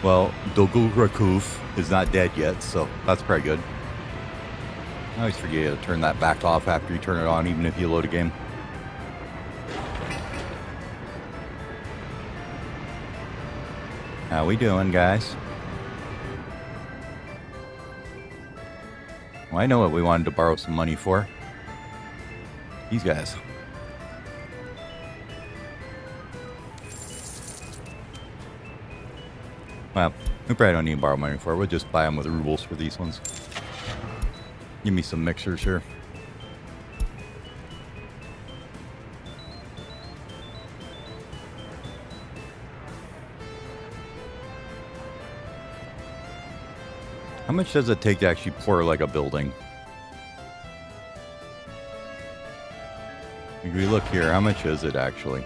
Well, Dogulrakuf is not dead yet, so that's pretty good. I always forget to turn that back off after you turn it on, even if you load a game. How we doing, guys? Well, I know what we wanted to borrow some money for. These guys. Well, we probably don't need to borrow money for it. We'll just buy them with rubles for these ones. Give me some mixers here. How much does it take to actually pour like a building? If we look here, how much is it actually?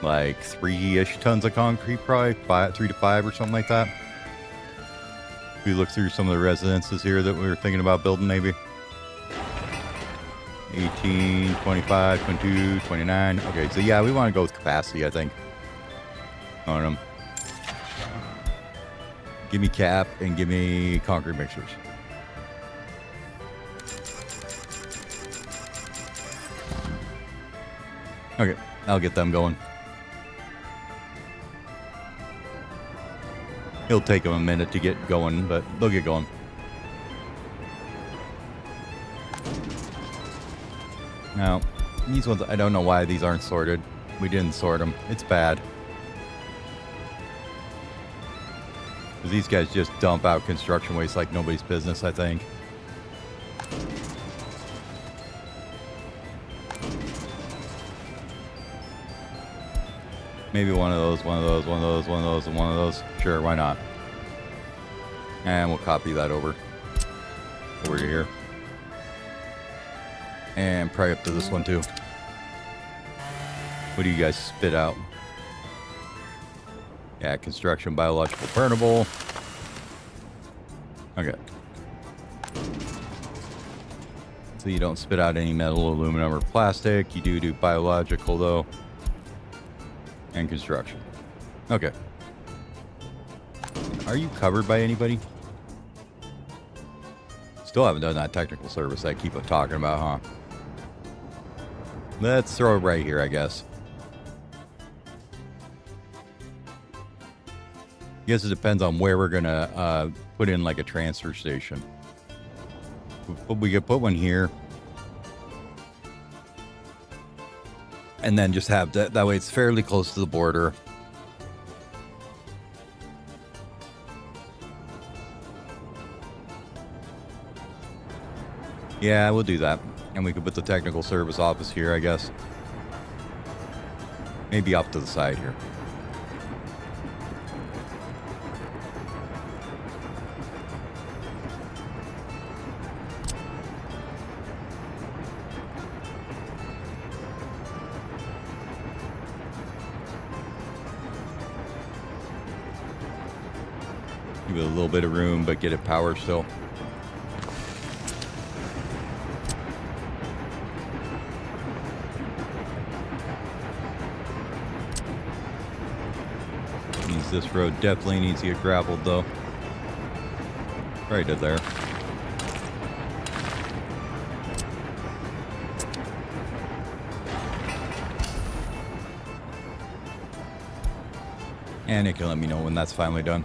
Like 3-ish tons of concrete, probably 3 to 5 or something like that. If we look through some of the residences here that we were thinking about building, maybe 18, 25, 22, 29. Okay, so yeah, we want to go with capacity, I think. On them. Give me cap and give me concrete mixers. Okay, I'll get them going. It'll take them a minute to get going, but they'll get going. Now, these ones, I don't know why these aren't sorted. We didn't sort them. It's bad. These guys just dump out construction waste like nobody's business, I think. Maybe one of those, one of those, one of those, one of those, and one of those. Sure, why not? And we'll copy that over to here. And probably up to this one too. What do you guys spit out? Yeah, construction, biological, burnable. Okay. So you don't spit out any metal, aluminum, or plastic. You do biological though. And construction. Okay. Are you covered by anybody? Still haven't done that technical service I keep talking about, huh? Let's throw it right here, I guess. I guess it depends on where we're gonna put in like a transfer station. We could put one here. And then just have that way it's fairly close to the border. Yeah, we'll do that. And we could put the technical service office here, I guess. Maybe off to the side here. Give it a little bit of room, but get it power still. This road definitely needs to get graveled though. Right to there. And it can let me know when that's finally done.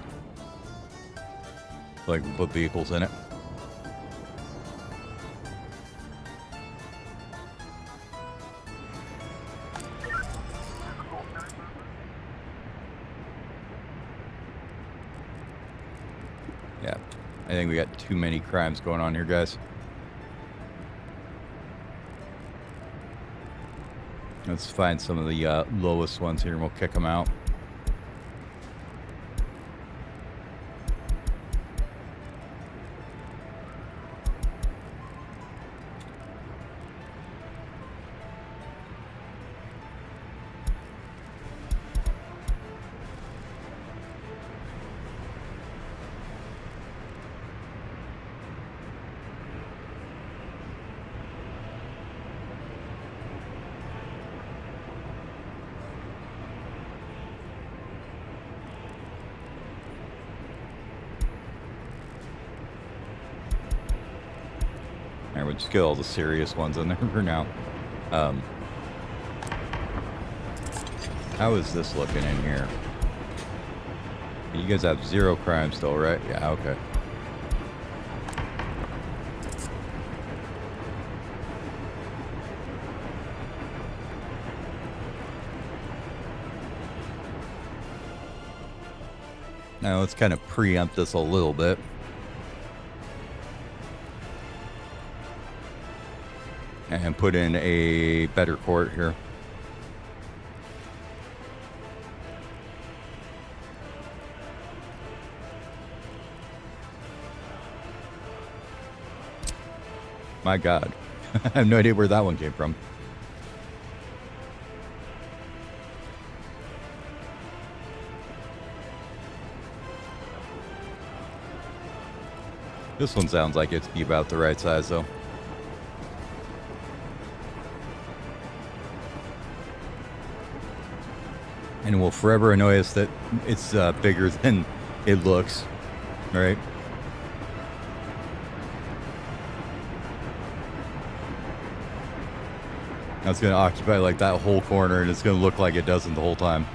So I can put vehicles in it. Yeah, I think we got too many crimes going on here, guys. Let's find some of the lowest ones here and we'll kick them out. we'll just get all the serious ones in there for now. How is this looking in here? You guys have 0 crime still, right? Yeah, okay. Now let's kind of preempt this a little bit. And put in a better court here. My God. I have no idea where that one came from. This one sounds like it's be about the right size, though. And it will forever annoy us that it's bigger than it looks, right? Now it's going to occupy like that whole corner, and it's going to look like it doesn't the whole time.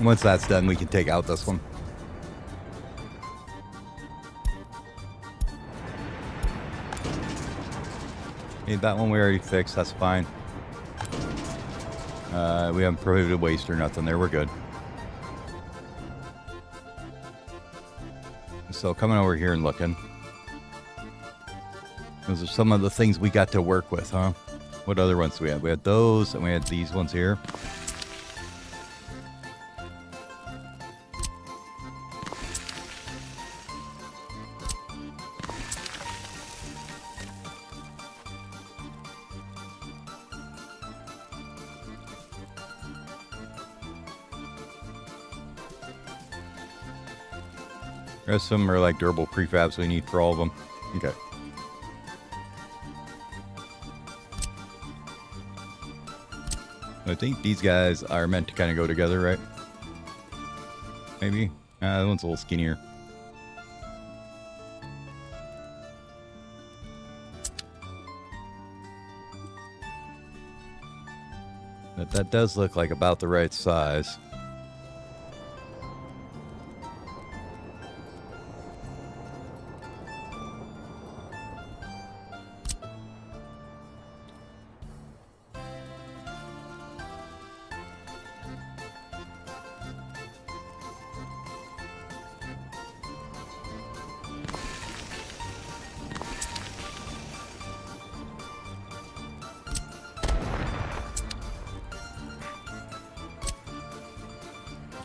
Once that's done, we can take out this one. Okay, that one we already fixed. That's fine. We haven't prohibited waste or nothing there. We're good. So coming over here and looking. Those are some of the things we got to work with, huh? What other ones do we have? We had those, and we had these ones here. The rest of them are like durable prefabs we need for all of them. Okay. I think these guys are meant to kind of go together, right? Maybe. That one's a little skinnier. But that does look like about the right size.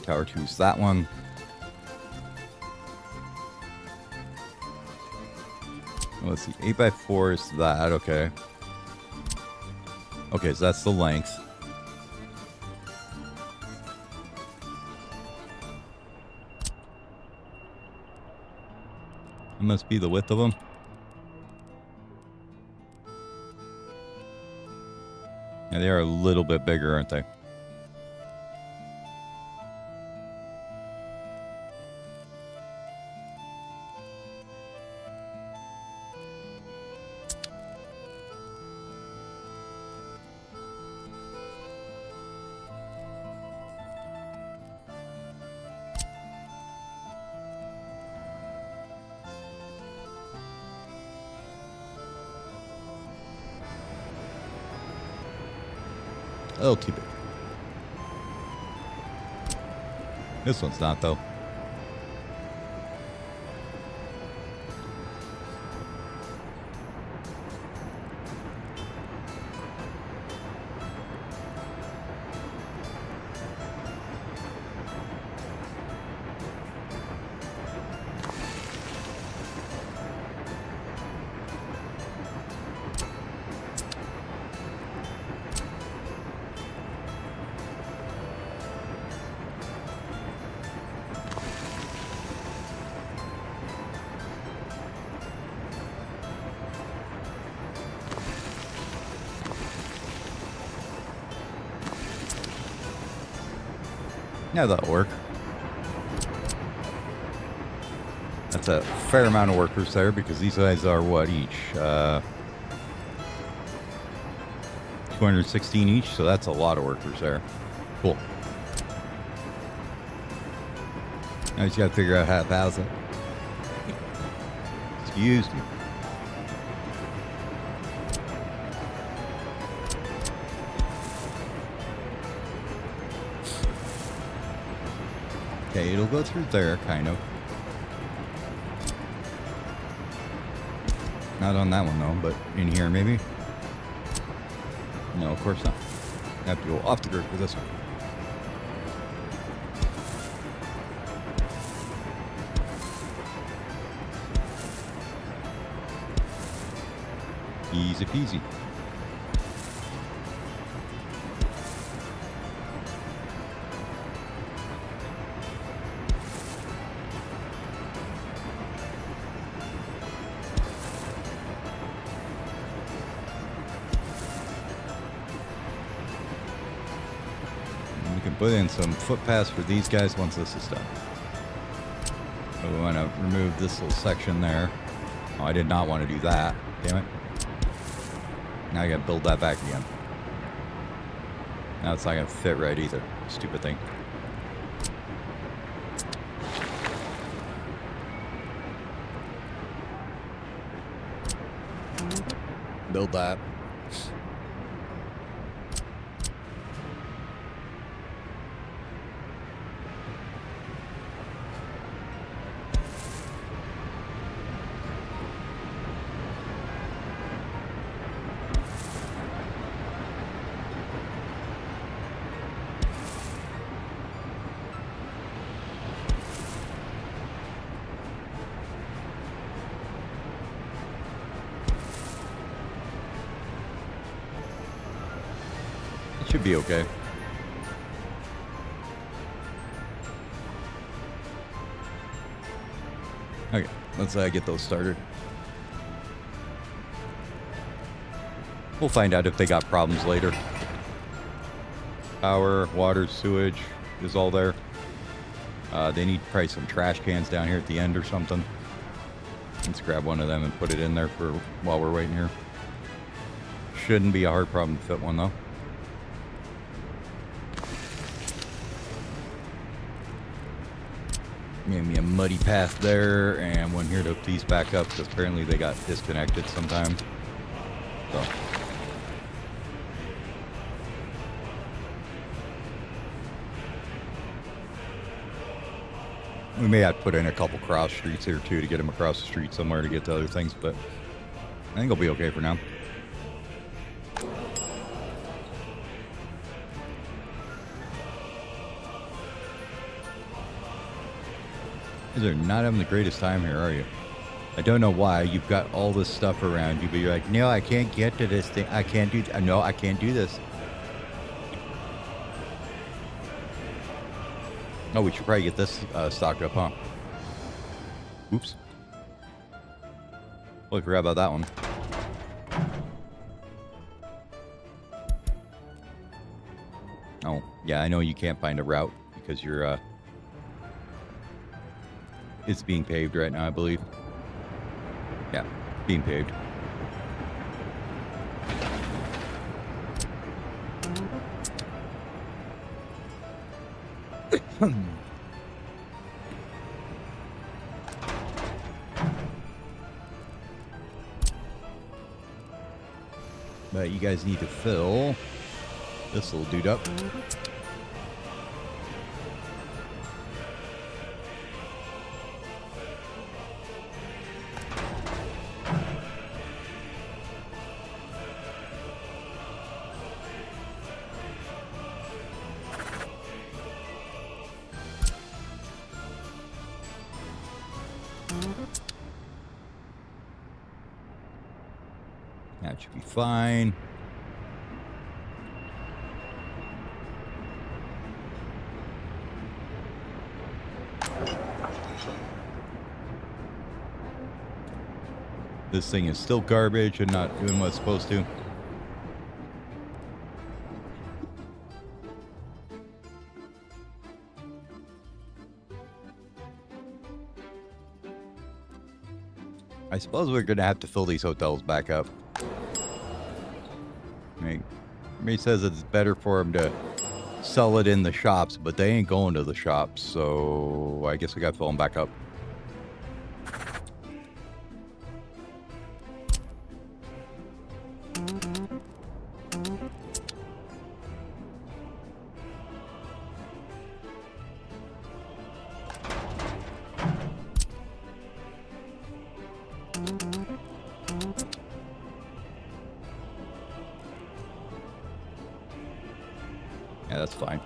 Tower 2's that one. Oh, let's see. 8x4 is that. Okay. Okay, so that's the length. That must be the width of them. Yeah, they are a little bit bigger, aren't they? A little too big. This one's not, though. Yeah, that'll work. That's a fair amount of workers there because these guys are what each? 216 each, so that's a lot of workers there. Cool. Now you just gotta figure out how to house it. Excuse me. Okay, it'll go through there, kind of. Not on that one, though, but in here, maybe? No, of course not. I have to go off the grid for this one. Easy peasy. Put in some footpaths for these guys once this is done. So we want to remove this little section there. Oh, I did not want to do that. Damn it. Now I got to build that back again. Now it's not going to fit right either. Stupid thing. Build that. Should be okay. Okay, let's get those started. We'll find out if they got problems later. Power, water, sewage is all there. They need probably some trash cans down here at the end or something. Let's grab one of them and put it in there for while we're waiting here. Shouldn't be a hard problem to fit one though. Give me a muddy path there and one here to please back up because apparently they got disconnected sometime. So. We may have to put in a couple cross streets here too to get them across the street somewhere to get to other things, but I think it'll be okay for now. You're not having the greatest time here, are you? I don't know why. You've got all this stuff around you, but you're like, no, I can't get to this thing. I can't do no, I can't do this. Oh, we should probably get this stocked up, huh? Oops. Oh, I forgot about that one. Oh, yeah, I know you can't find a route because you're, it's being paved right now, I believe. Yeah, being paved. But you guys need to fill this little dude up. That should be fine. This thing is still garbage and not doing what it's supposed to. I suppose we're gonna have to fill these hotels back up. I mean, he says it's better for him to sell it in the shops, but they ain't going to the shops, so I guess we gotta fill them back up. Yeah, that's fine.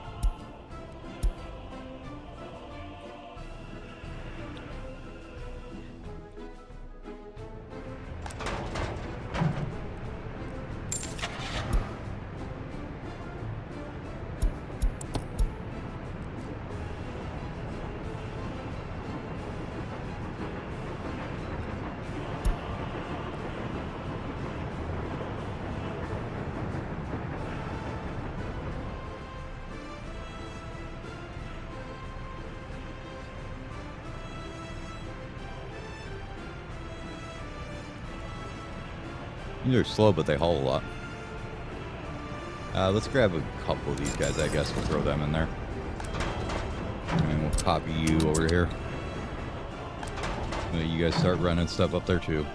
They're slow, but they haul a lot. Let's grab a couple of these guys, I guess. We'll throw them in there. And we'll copy you over here. You guys start running stuff up there, too.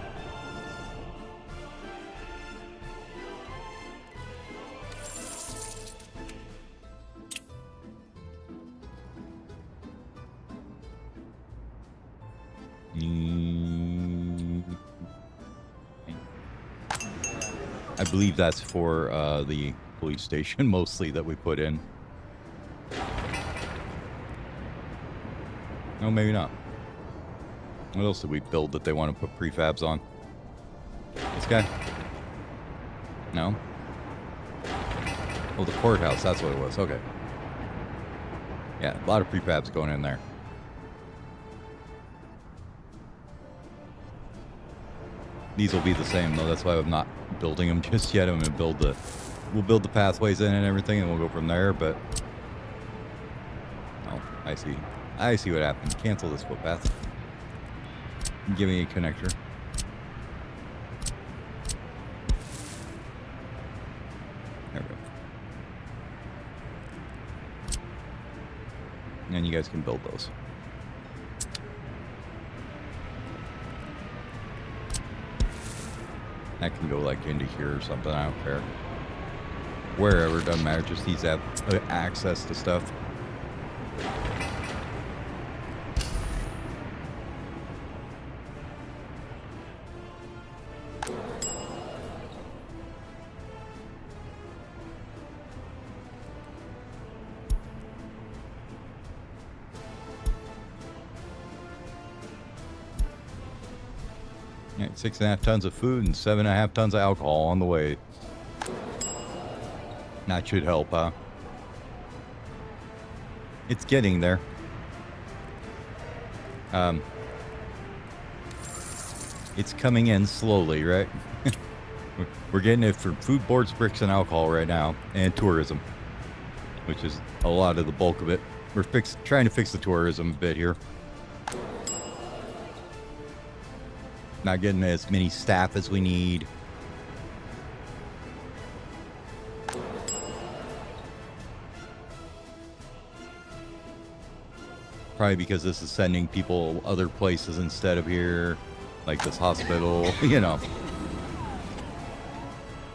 I believe that's for the police station, mostly, that we put in. No, maybe not. What else did we build that they want to put prefabs on? This guy? No? Oh, the courthouse, that's what it was. Okay. Yeah, a lot of prefabs going in there. These will be the same, though. That's why I'm not building them just yet. I'm going to we'll build the pathways in and everything, and we'll go from there, but... Oh, I see. I see what happened. Cancel this footpath. Give me a connector. There we go. And you guys can build those. That can go like into here or something, I don't care. Wherever, doesn't matter, just needs to have access to stuff. Yeah, 6.5 tons of food and 7.5 tons of alcohol on the way. That should help, huh? It's getting there. It's coming in slowly, right? We're getting it for food, boards, bricks, and alcohol right now, and tourism, which is a lot of the bulk of it. We're trying to fix the tourism a bit here. Not getting as many staff as we need. Probably because this is sending people other places instead of here, like this hospital, you know.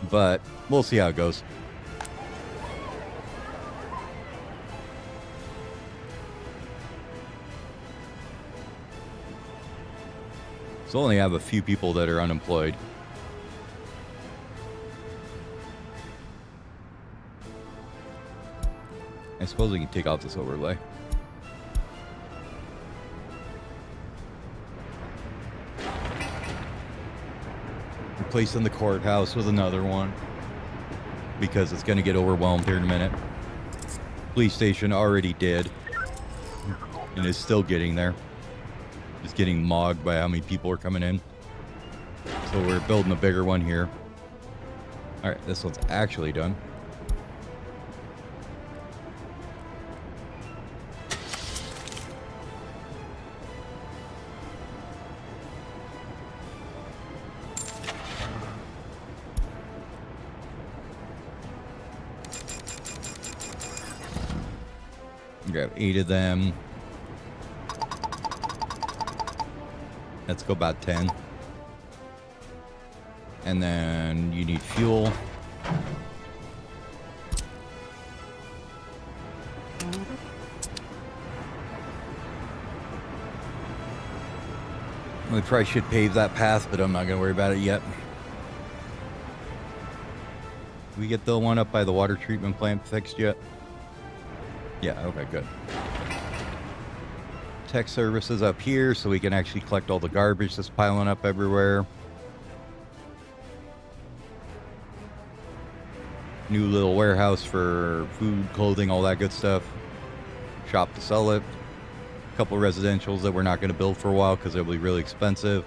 But we'll see how it goes. So only have a few people that are unemployed. I suppose we can take out this overlay. Replacing the courthouse with another one because it's going to get overwhelmed here in a minute. Police station already did and is still getting there. Just getting mogged by how many people are coming in. So we're building a bigger one here. All right, this one's actually done. You have 8 of them. Let's go about 10. And then you need fuel. We probably should pave that path, but I'm not going to worry about it yet. We get the one up by the water treatment plant fixed yet? Yeah, okay, good. Tech services up here so we can actually collect all the garbage that's piling up everywhere. New little warehouse for food, clothing, all that good stuff. Shop to sell it. A couple residentials that we're not going to build for a while because they'll be really expensive.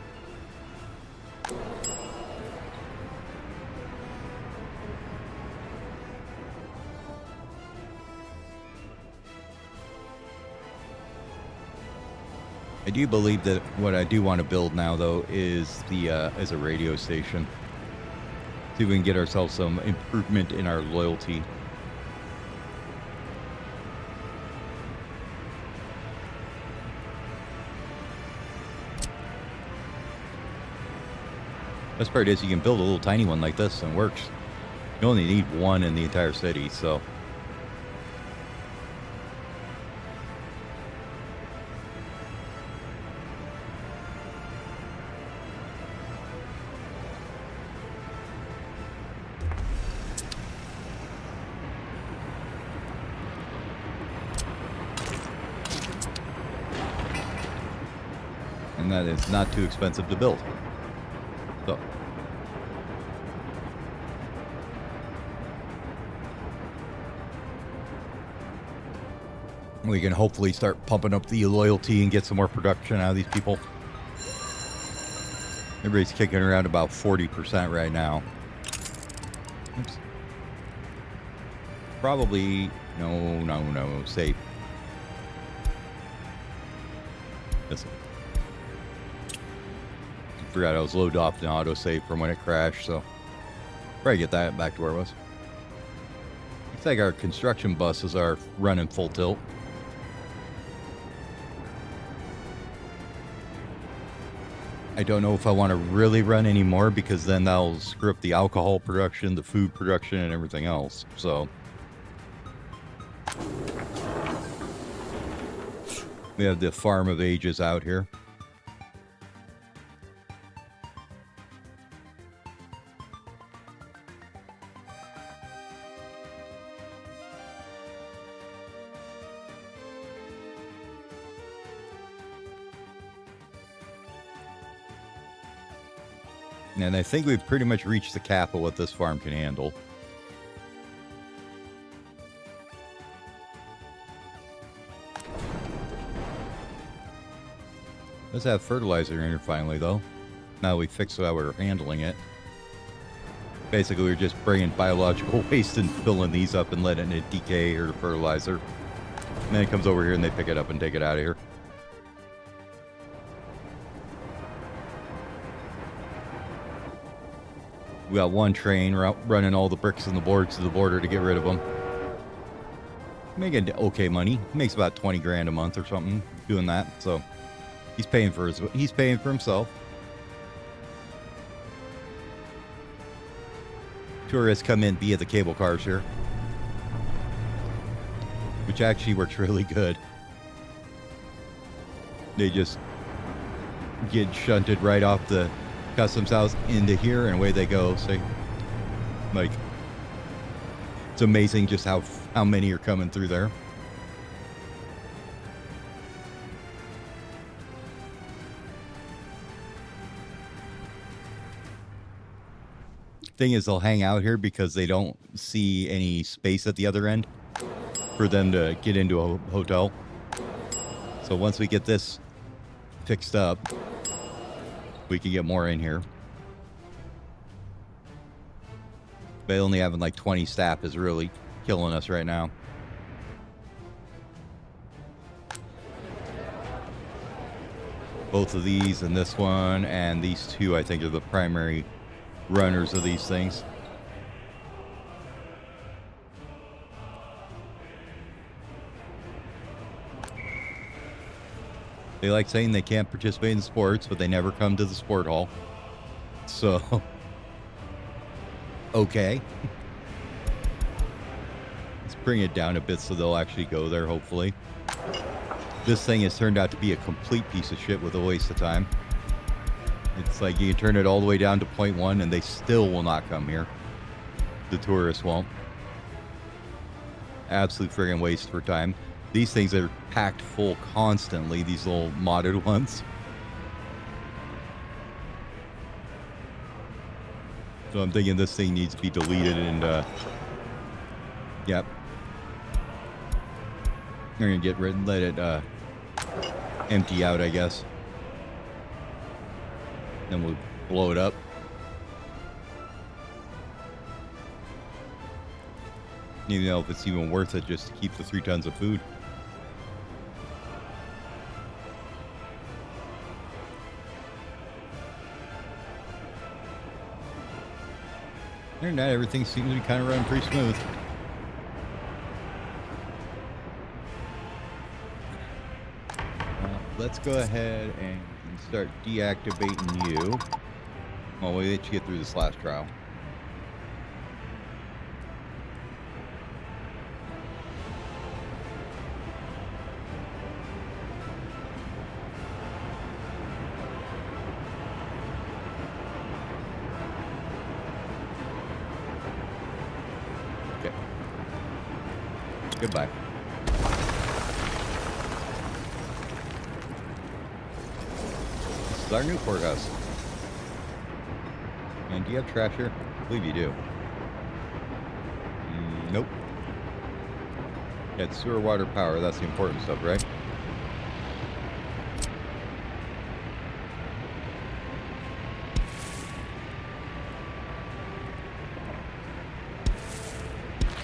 I do believe that what I do want to build now, though, is a radio station. See if we can get ourselves some improvement in our loyalty. Best part is you can build a little tiny one like this and it works. You only need one in the entire city, so. And that is not too expensive to build. So. We can hopefully start pumping up the loyalty and get some more production out of these people. Everybody's kicking around about 40% right now. Oops. Probably, no, safe. Listen. Forgot I was loaded off the autosave from when it crashed, so probably get that back to where it was. Looks like our construction buses are running full tilt. I don't know if I want to really run anymore because then that'll screw up the alcohol production, the food production, and everything else. So we have the Farm of Ages out here. And I think we've pretty much reached the cap of what this farm can handle. Let's have fertilizer in here finally, though. Now we fixed how we're handling it. Basically, we're just bringing biological waste and filling these up and letting it decay or fertilizer. And then it comes over here and they pick it up and take it out of here. We got one train running all the bricks and the boards to the border to get rid of them. Making okay money. Makes about 20 grand a month or something doing that. So he's paying for himself. Tourists come in via the cable cars here, which actually works really good. They just get shunted right off the customs house into here and away they go. See, like, it's amazing just how many are coming through there. Thing is, they'll hang out here because they don't see any space at the other end for them to get into a hotel. So once we get this fixed up, we can get more in here. But only having like 20 staff is really killing us right now. Both of these and this one and these two, I think, are the primary runners of these things. They like saying they can't participate in sports, but they never come to the sport hall. So, okay. Let's bring it down a bit so they'll actually go there, hopefully. This thing has turned out to be a complete piece of shit with a waste of time. It's like you can turn it all the way down to 0.1 and they still will not come here. The tourists won't. Absolute friggin' waste for time. These things are packed full constantly, these little modded ones. So I'm thinking this thing needs to be deleted and, yep. We're gonna get rid, let it, empty out, I guess. Then we'll blow it up. Even know if it's even worth it just to keep the 3 tons of food. Other than that, everything seems to be kind of running pretty smooth. Let's go ahead and start deactivating you. Well, we'll let you get through this last trial. Okay. Goodbye. This is our new courthouse. And do you have trash here? I believe you do. Nope. Yeah, it's sewer, water, power. That's the important stuff, right?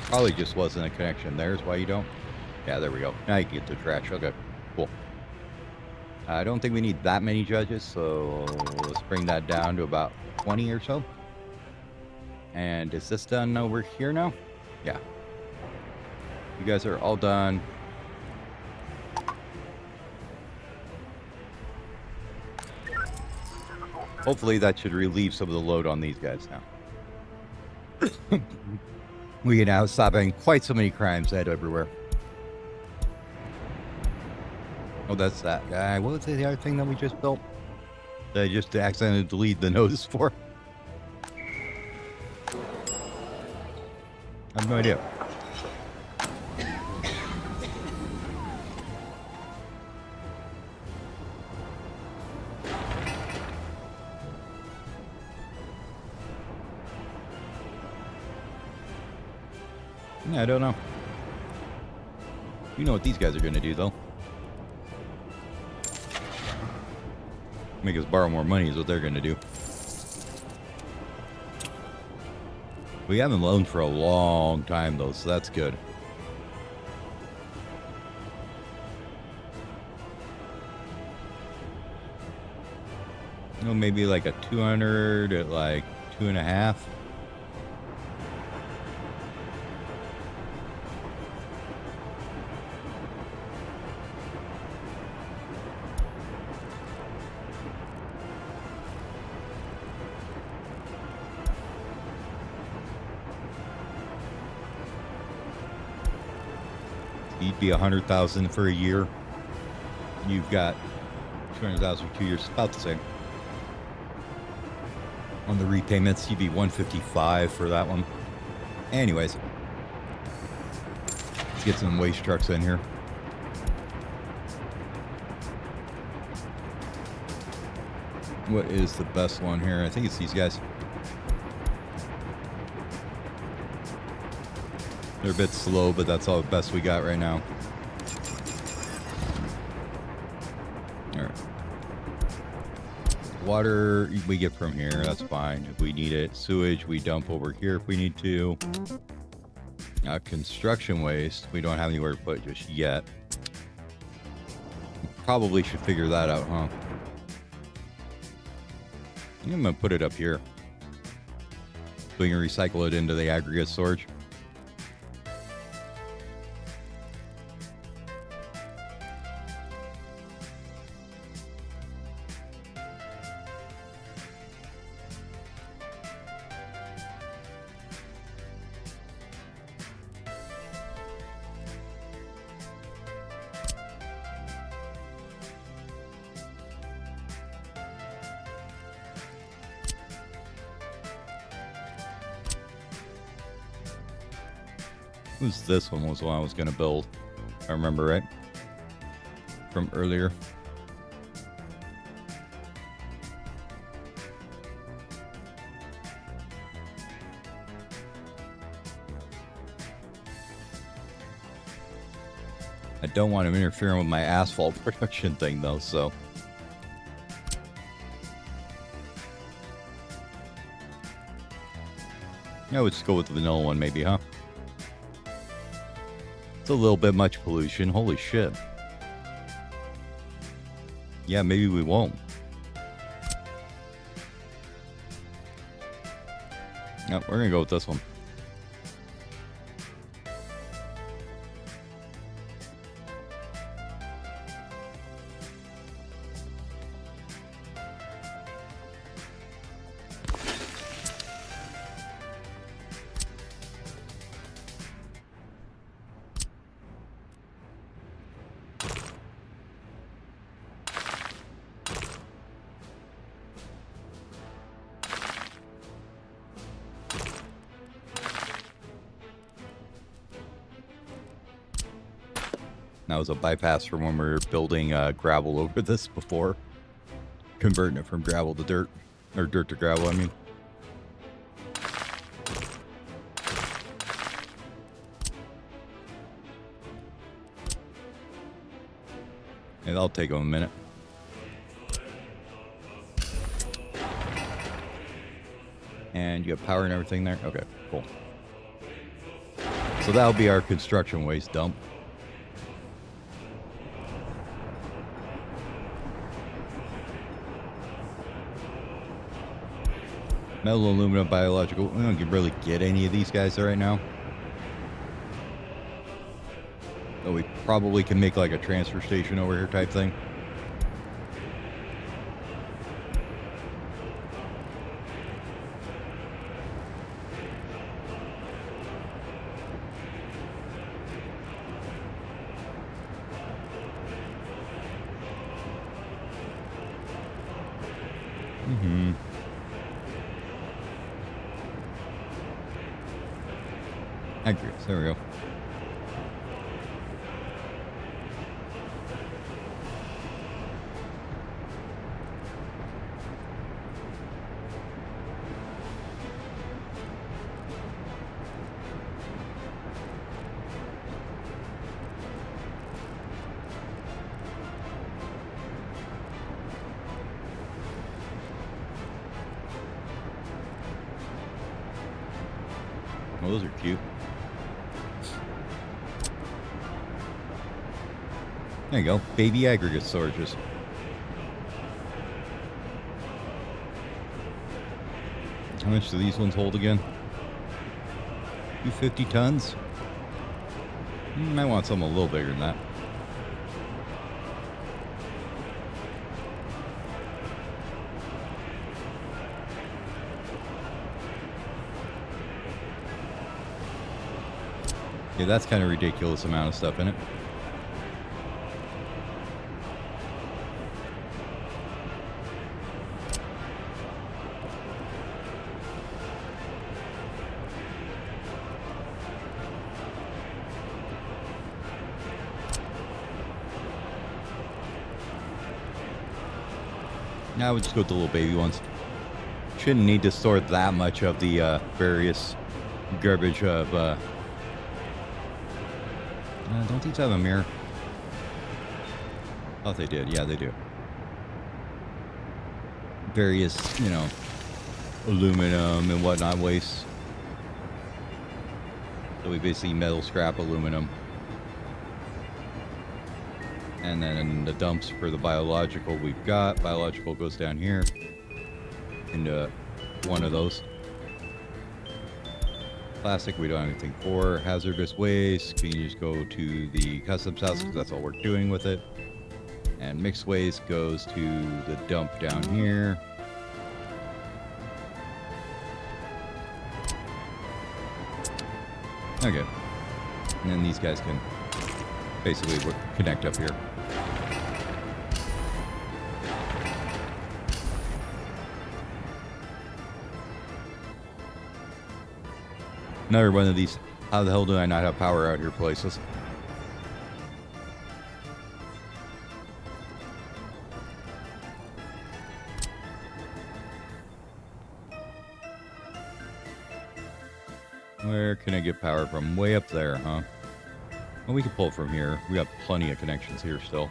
Probably just wasn't a connection. There's why you don't. Yeah, there we go. Now you can get the trash. Okay, cool. I don't think we need that many judges, so let's bring that down to about 20 or so. And is this done over here now? Yeah. You guys are all done. Hopefully that should relieve some of the load on these guys now. We can now stop having quite so many crimes everywhere. Oh, that's that guy. What was the other thing that we just built? That I just accidentally deleted the notice for? I have no idea. Yeah, I don't know. You know what these guys are going to do, though. Make us borrow more money is what they're going to do. We haven't loaned for a long time, though, so that's good. You know, maybe like a 200 at like 2.5. You'd be 100,000 for a year. You've got 200,000 for 2 years. About the same. On the repayments, you'd be 155 for that one. Anyways, let's get some waste trucks in here. What is the best one here? I think it's these guys. They're a bit slow, but that's all the best we got right now. All right. Water we get from here. That's fine if we need it. Sewage we dump over here if we need to. Construction waste we don't have anywhere to put just yet. Probably should figure that out, huh? I'm gonna put it up here so we can recycle it into the aggregate storage. It was this one was the one I was going to build. I remember right from earlier. I don't want him interfering with my asphalt production thing, though, so. Yeah, let's go with the vanilla one, maybe, huh? It's a little bit much pollution. Holy shit. Yeah, maybe we won't. No, we're gonna go with this one. That was a bypass from when we were building gravel over this before. Converting it from gravel to dirt. Or dirt to gravel, I mean. And that'll take them a minute. And you have power and everything there? Okay, cool. So that'll be our construction waste dump. Metal, aluminum, biological. We don't really get any of these guys right now. But we probably can make like a transfer station over here type thing. Aggregates, there we go. Well, those are cute. There you go. Baby aggregate storages. How much do these ones hold again? 250 tons? Might want something a little bigger than that. Yeah, that's kind of ridiculous amount of stuff in it. Now I would just go with the little baby ones. Shouldn't need to store that much of the various garbage of... don't these have a mirror? Oh, they did. Yeah, they do. Various, you know, aluminum and whatnot waste. So we basically metal scrap aluminum. And then in the dumps for the biological we've got. Biological goes down here into one of those. Plastic we don't have anything for. Hazardous waste, we can just go to the customs house because that's all we're doing with it. And mixed waste goes to the dump down here. Okay. And then these guys can basically connect up here. Another one of these How the hell do I not have power out here places? Where can I get power from? Way up there, huh? Well, we can pull from here. We got plenty of connections here still.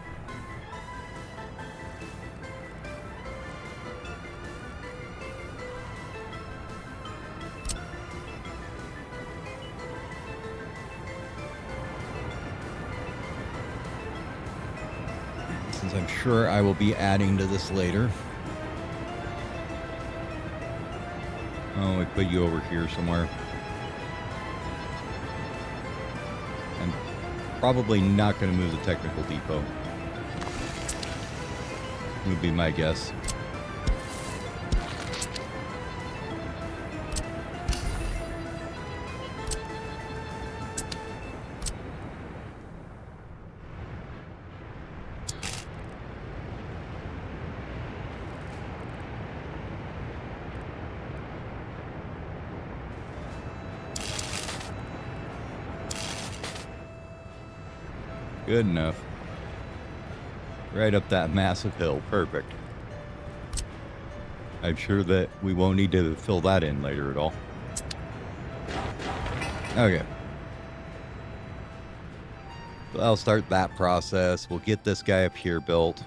Since I'm sure I will be adding to this later. Oh, we put you over here somewhere. I'm probably not going to move the technical depot. Would be my guess. Good enough. Right up that massive hill. Perfect. I'm sure that we won't need to fill that in later at all. Okay. So I'll start that process. We'll get this guy up here built.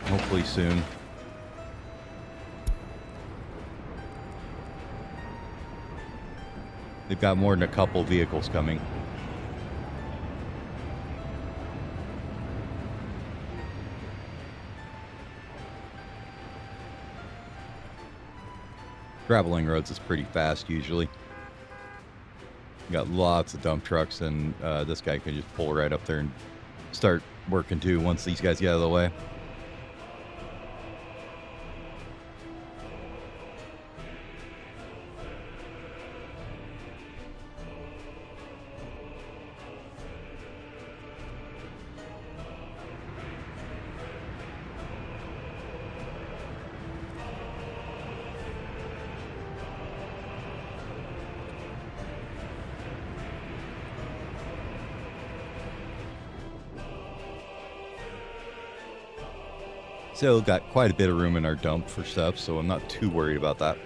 Hopefully soon. They've got more than a couple vehicles coming. Traveling roads is pretty fast usually. You got lots of dump trucks, and this guy can just pull right up there and start working too once these guys get out of the way. So got quite a bit of room in our dump for stuff, so I'm not too worried about that.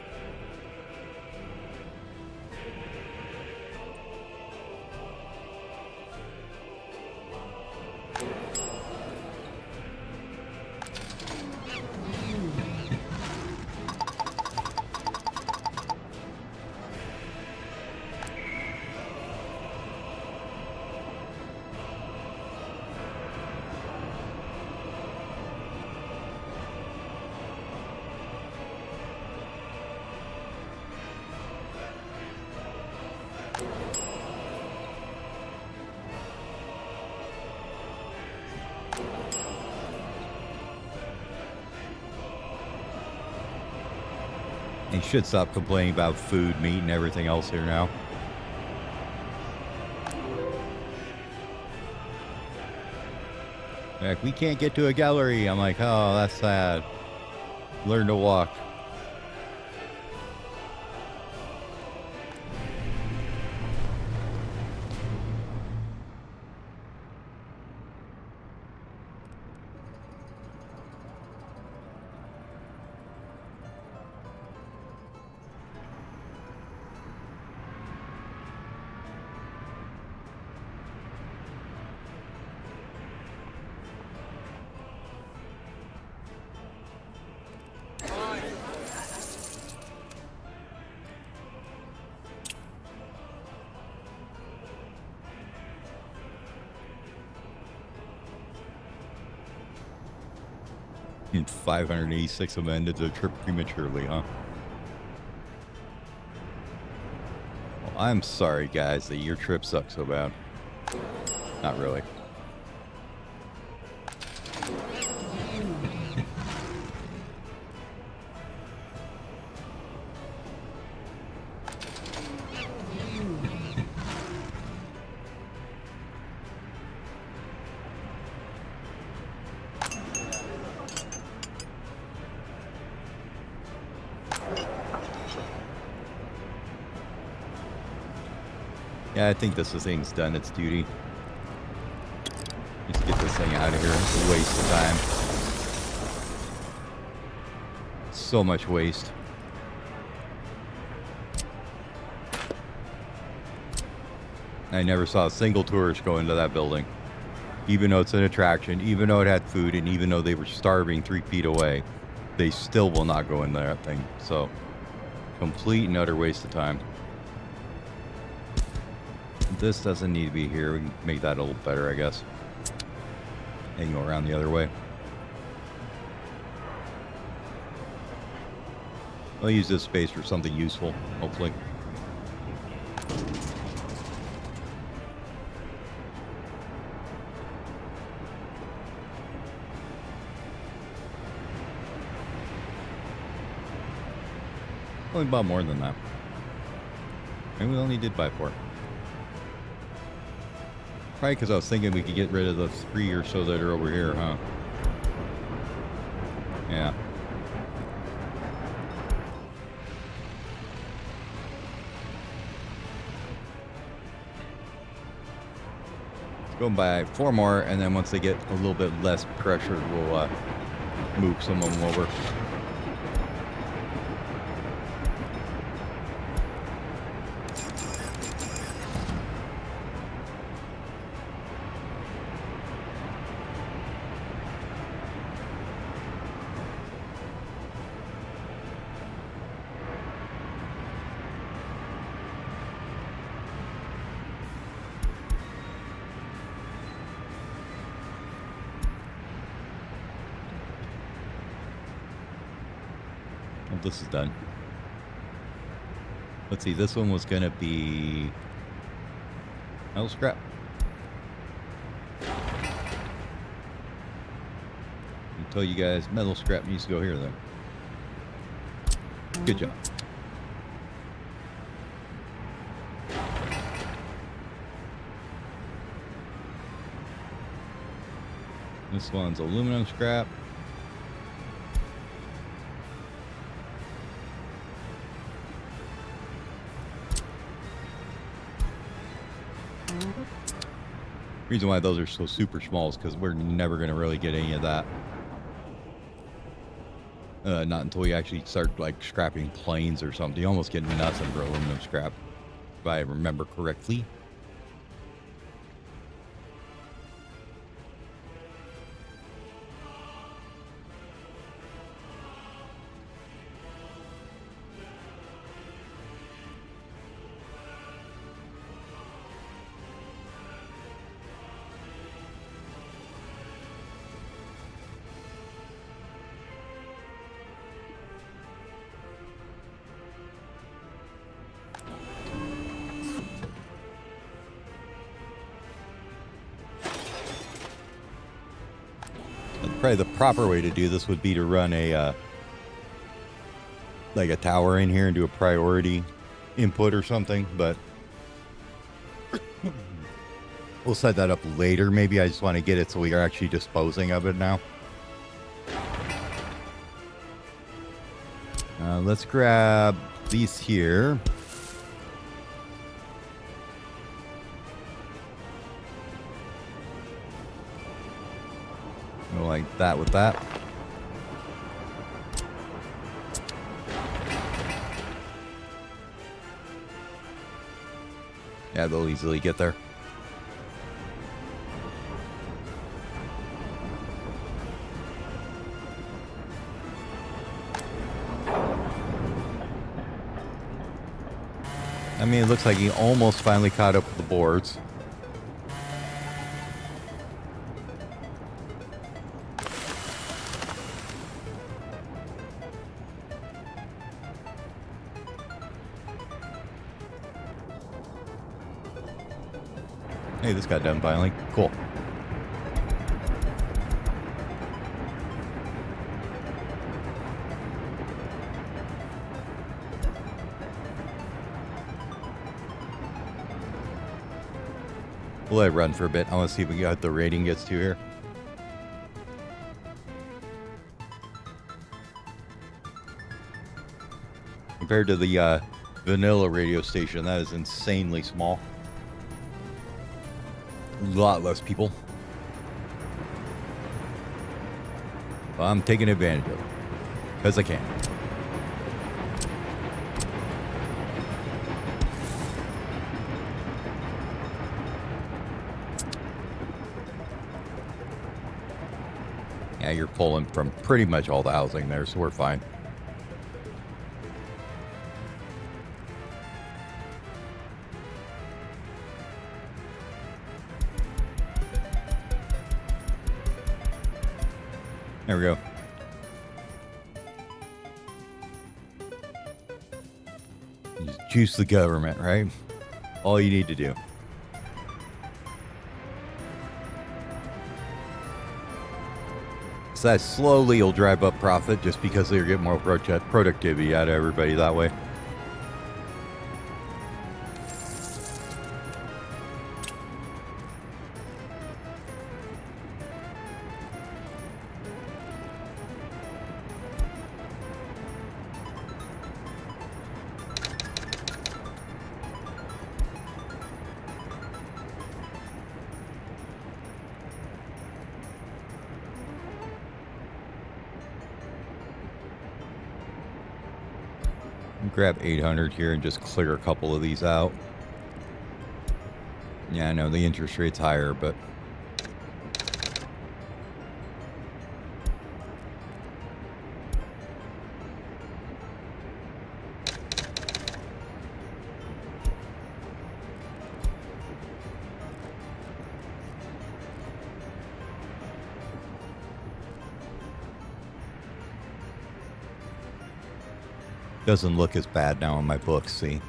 You should stop complaining about food, meat, and everything else here now. Like, we can't get to a gallery. I'm like, oh, that's sad. Learn to walk. And 586 of them ended the trip prematurely, huh? Well, I'm sorry, guys, that your trip sucks so bad. Not really. Yeah, I think this thing's done its duty. Let's get this thing out of here. It's a waste of time. So much waste. I never saw a single tourist go into that building. Even though it's an attraction, even though it had food, and even though they were starving 3 feet away, they still will not go in that thing. So, complete and utter waste of time. This doesn't need to be here. We can make that a little better, I guess. And go around the other way. I'll use this space for something useful, hopefully. Only bought more than that. Maybe we only did buy 4. Probably because I was thinking we could get rid of the 3 or so that are over here, huh? Yeah. Let's go and buy 4 more, and then once they get a little bit less pressured, we'll move some of them over. This is done. Let's see, this one was gonna be metal scrap. I'll tell you guys, metal scrap needs to go here then. Good job. This one's aluminum scrap. Reason why those are so super small is because we're never going to really get any of that. Not until we actually start like scrapping planes or something. You almost get nothing for aluminum scrap, if I remember correctly. Probably the proper way to do this would be to run a like a tower in here and do a priority input or something, but we'll set that up later. Maybe I just want to get it so we are actually disposing of it now. Let's grab these here. Go like that with that. Yeah, they'll easily get there. I mean, it looks like he almost finally caught up with the boards. Hey, this got done finally. Cool. We'll let it run for a bit. I want to see if we got the rating gets to here. Compared to the vanilla radio station, that is insanely small. lot less people. Well, I'm taking advantage of it because I can. Yeah, you're pulling from pretty much all the housing there, so we're fine. There we go. Just juice the government, right? All you need to do. So that slowly will drive up profit just because they'll get more productivity out of everybody that way. Grab 800 here and just clear a couple of these out. Yeah, I know the interest rate's higher, but doesn't look as bad now in my books, see?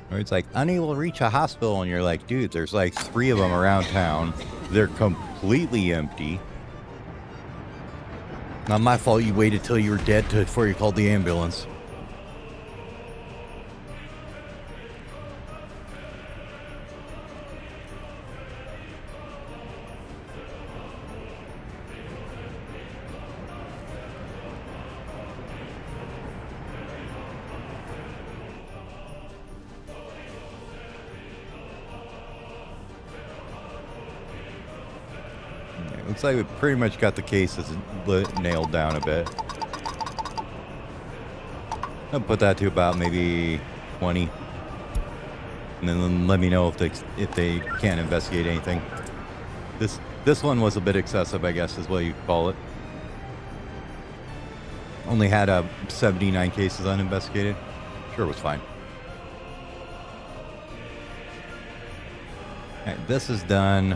Or it's like unable to reach a hospital, and you're like, dude, there's like 3 of them around town. They're completely empty. Not my fault you waited till you were dead before you called the ambulance. Looks like we pretty much got the cases nailed down a bit. I'll put that to about maybe 20. And then let me know if they can't investigate anything. This one was a bit excessive, I guess, is what you call it. Only had 79 cases uninvestigated. Sure was fine. Alright, this is done.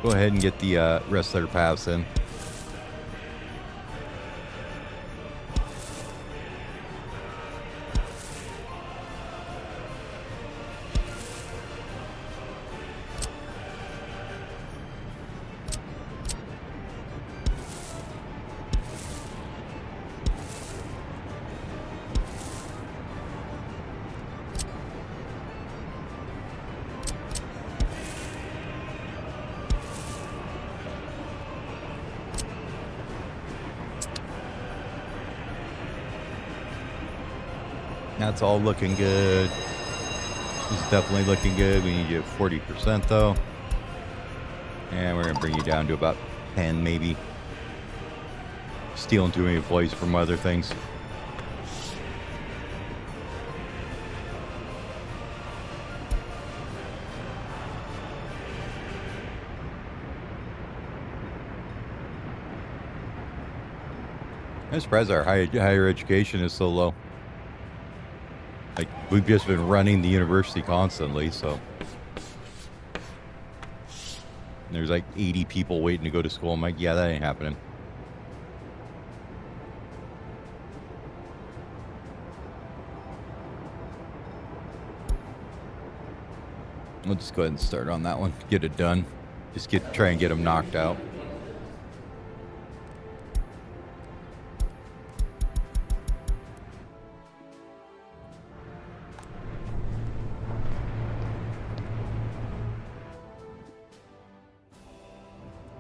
Go ahead and get the rest of their paths in. That's all looking good. It's definitely looking good. We need you at 40% though. And we're gonna bring you down to about 10 maybe. Stealing too many employees from other things. I'm surprised our higher education is so low. Like, we've just been running the university constantly, so. There's like 80 people waiting to go to school. I'm like, yeah, that ain't happening. We'll just go ahead and start on that one. Get it done. Just try and get them knocked out.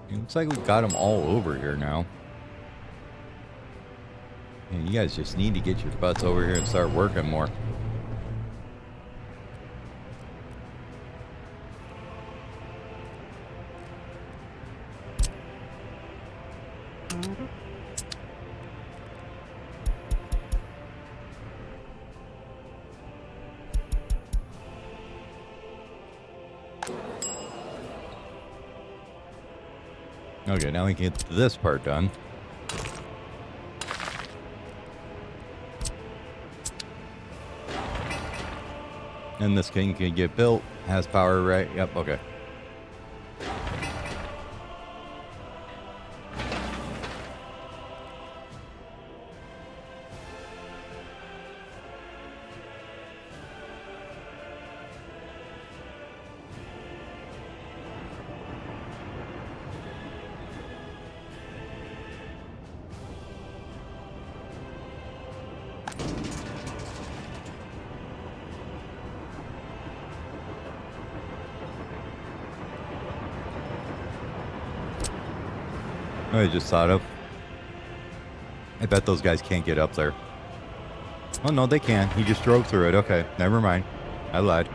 It looks like we got them all over here now. And you guys just need to get your butts over here and start working more. Okay, now we can get this part done. And this thing can get built. Has power, right? Yep, okay. I just thought of. I bet those guys can't get up there. Oh, no, they can. He just drove through it. Okay, never mind. I lied.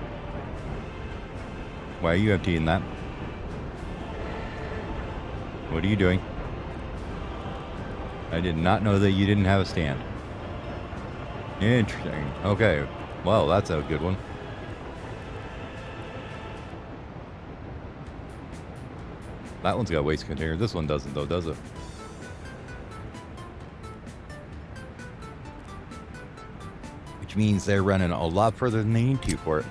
Why are you emptying that? What are you doing? I did not know that you didn't have a stand. Interesting. Okay. Well, that's a good one. That one's got a waste container. This one doesn't, though, does it? Which means they're running a lot further than they need to for it.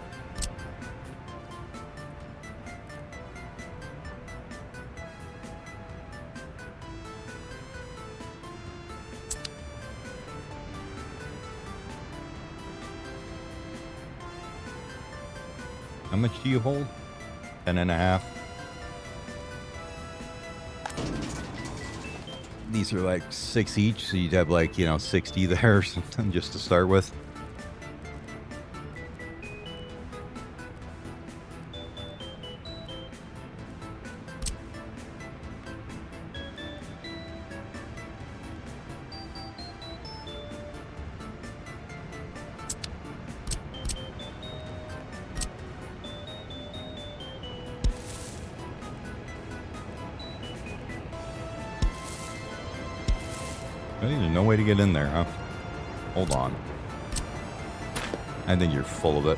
How much do you hold? 10.5. These are like 6 each, so you'd have like, 60 there or something just to start with. There's no way to get in there, huh? Hold on. I think you're full of it.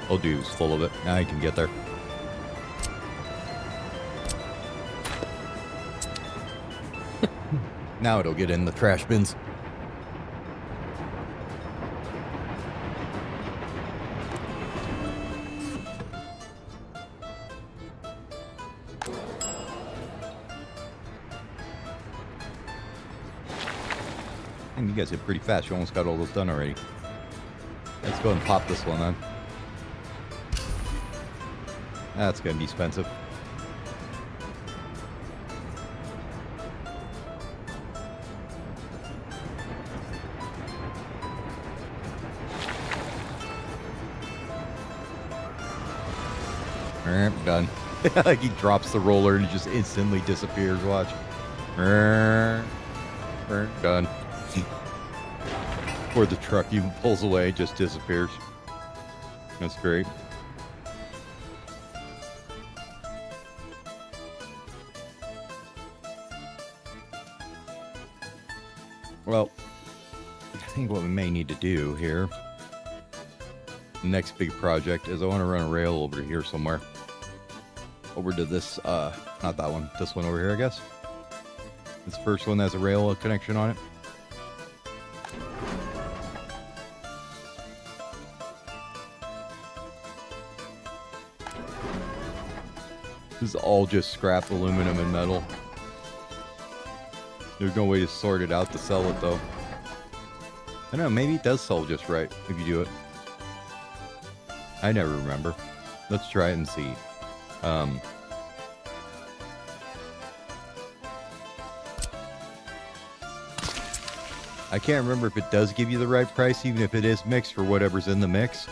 Oh, dude's full of it. Now I can get there. Now it'll get in the trash bins. And you guys did pretty fast. You almost got all those done already. Let's go and pop this one then. That's going to be expensive. Done. Like he drops the roller and it just instantly disappears. Watch. Done. Or the truck even pulls away, just disappears. That's great. Well, I think what we may need to do here, the next big project, is I want to run a rail over here somewhere. Over to this, not that one, this one over here, I guess. This first one has a rail connection on it. This is all just scrap aluminum and metal. There's no way to sort it out to sell it, though. I don't know, maybe it does sell just right if you do it. I never remember. Let's try it and see. I can't remember if it does give you the right price, even if it is mixed for whatever's in the mix.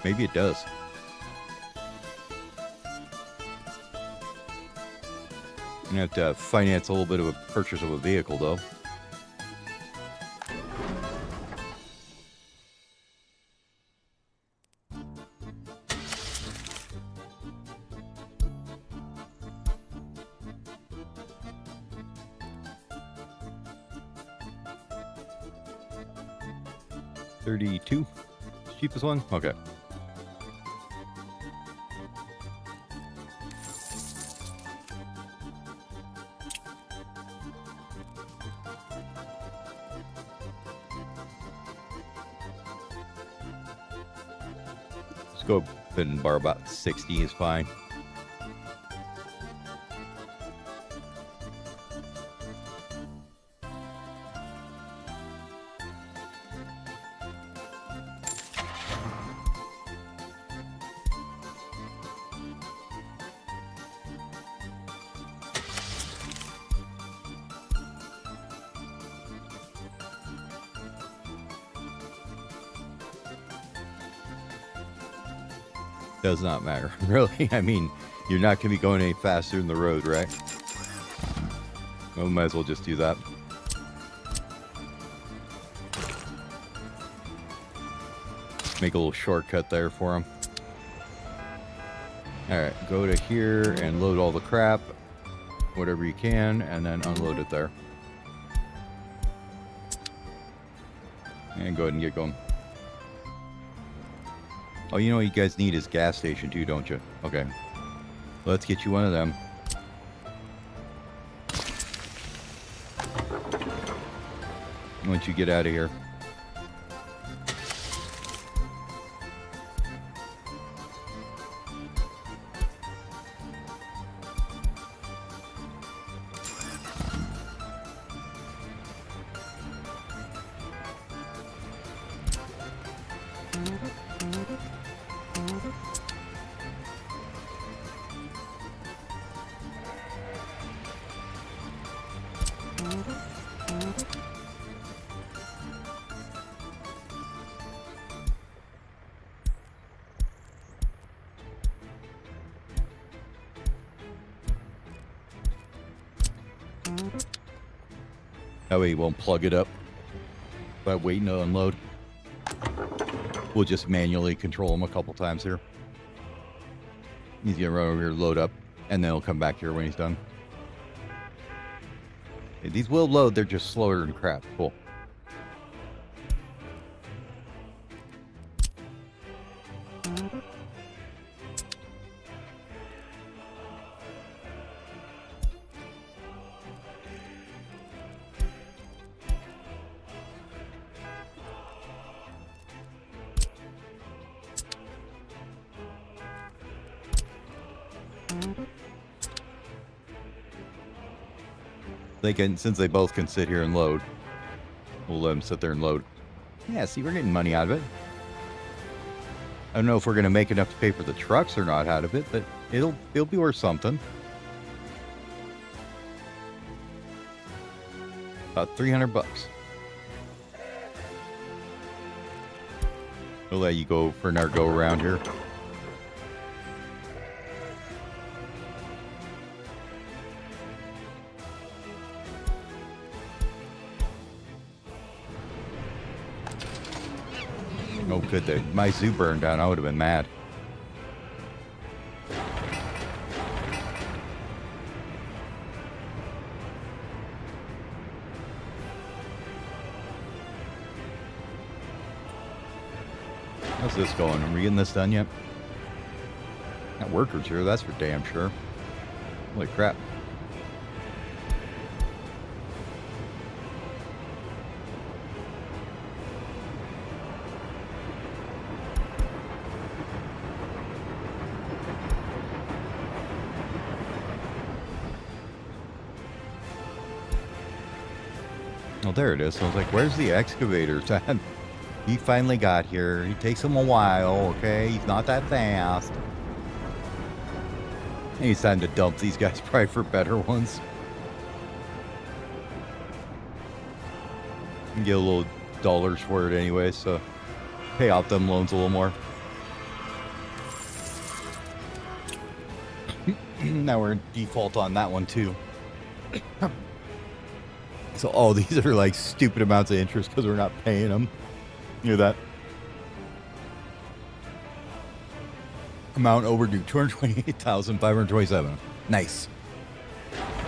Maybe it does. You have to finance a little bit of a purchase of a vehicle, though. $32, cheapest one. Okay. Go ahead and borrow about 60 is fine. Does not matter, really. I mean, you're not going to be going any faster than the road, right? Well, might as well just do that. Make a little shortcut there for him. Alright, go to here and load all the crap, whatever you can, and then unload it there. And go ahead and get going. Oh, you know what you guys need is gas station too, don't you? Okay. Let's get you one of them. Once you get out of here. That way you won't plug it up by waiting to unload. We'll just manually control them a couple times here. He's gonna run over here, load up, and then he'll come back here when he's done. Okay, these will load, they're just slower than crap. Cool. Since they both can sit here and load, we'll let them sit there and load. Yeah, see, we're getting money out of it. I don't know if we're going to make enough to pay for the trucks or not out of it, but it'll be worth something. About $300. We'll let you go for another go around here. Oh, good. My zoo burned down. I would have been mad. How's this going? Are we getting this done yet? Got workers here, that's for damn sure. Holy crap. Oh, there it is. I was like, where's the excavator? He finally got here. It takes him a while, okay? He's not that fast. It's time to dump these guys probably for better ones. And get a little dollars for it anyway, so pay off them loans a little more. Now we're in default on that one too. So all these are like stupid amounts of interest because we're not paying them. You know that? Amount overdue, 228,527. Nice.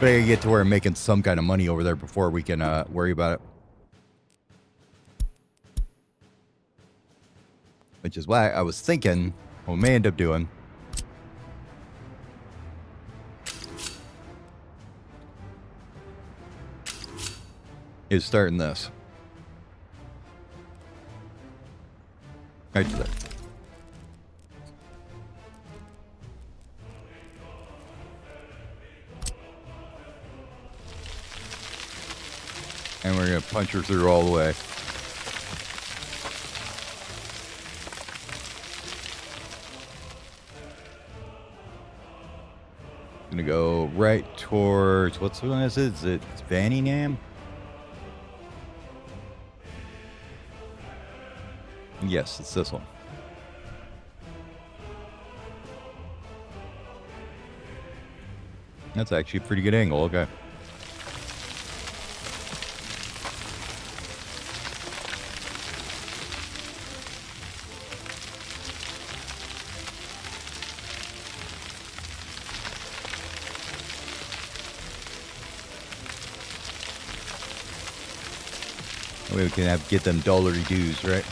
But I gotta get to where I'm making some kind of money over there before we can worry about it. Which is why I was thinking what we may end up doing is starting this. Right there. And we're going to punch her through all the way. Going to go right towards, what's the one is it? Is it Vanningham? Yes, it's this one. That's actually a pretty good angle. Okay. We can get them dollary dues, right?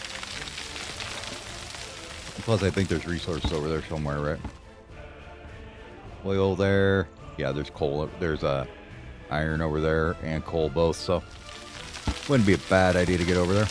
Plus, I think there's resources over there somewhere, right? Oil there. Yeah, there's coal. There's iron over there and coal both, so wouldn't be a bad idea to get over there.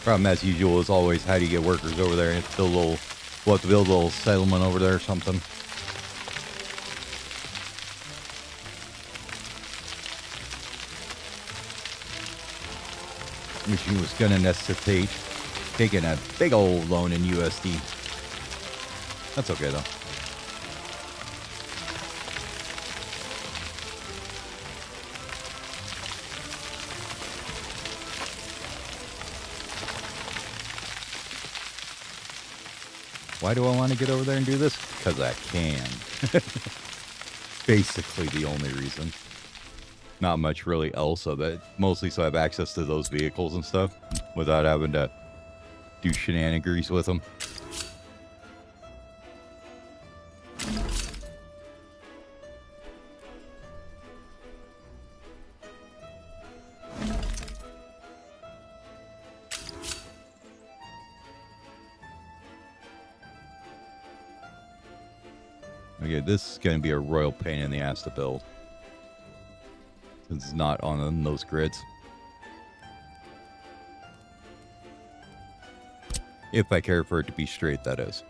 Problem as usual is always how do you get workers over there? It's still a little, we'll have to build a little settlement over there or something. Which was going to necessitate taking a big old loan in USD. That's okay though. Why do I want to get over there and do this? Because I can. Basically the only reason. Not much really else of it. Mostly so I have access to those vehicles and stuff without having to do shenanigans with them. Okay, this is going to be a royal pain in the ass to build. Since it's not on those grids. If I care for it to be straight, that is.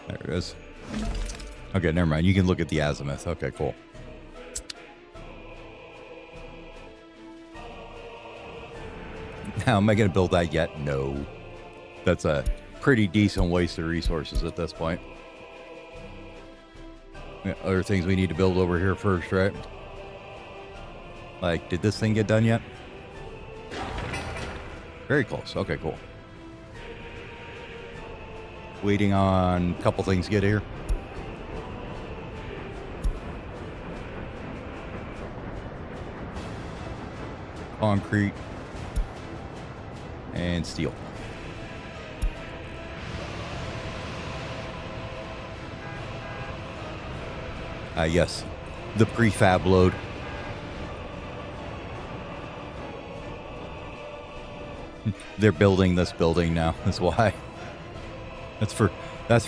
There it is. Okay, never mind. You can look at the azimuth. Okay, cool. Now, am I going to build that yet? No. That's a pretty decent waste of resources at this point. Yeah, other things we need to build over here first, right? Like, did this thing get done yet? Very close. Okay, cool. Waiting on a couple things to get here. Concrete and steel. Yes, the prefab load. They're building this building now. That's why. That's for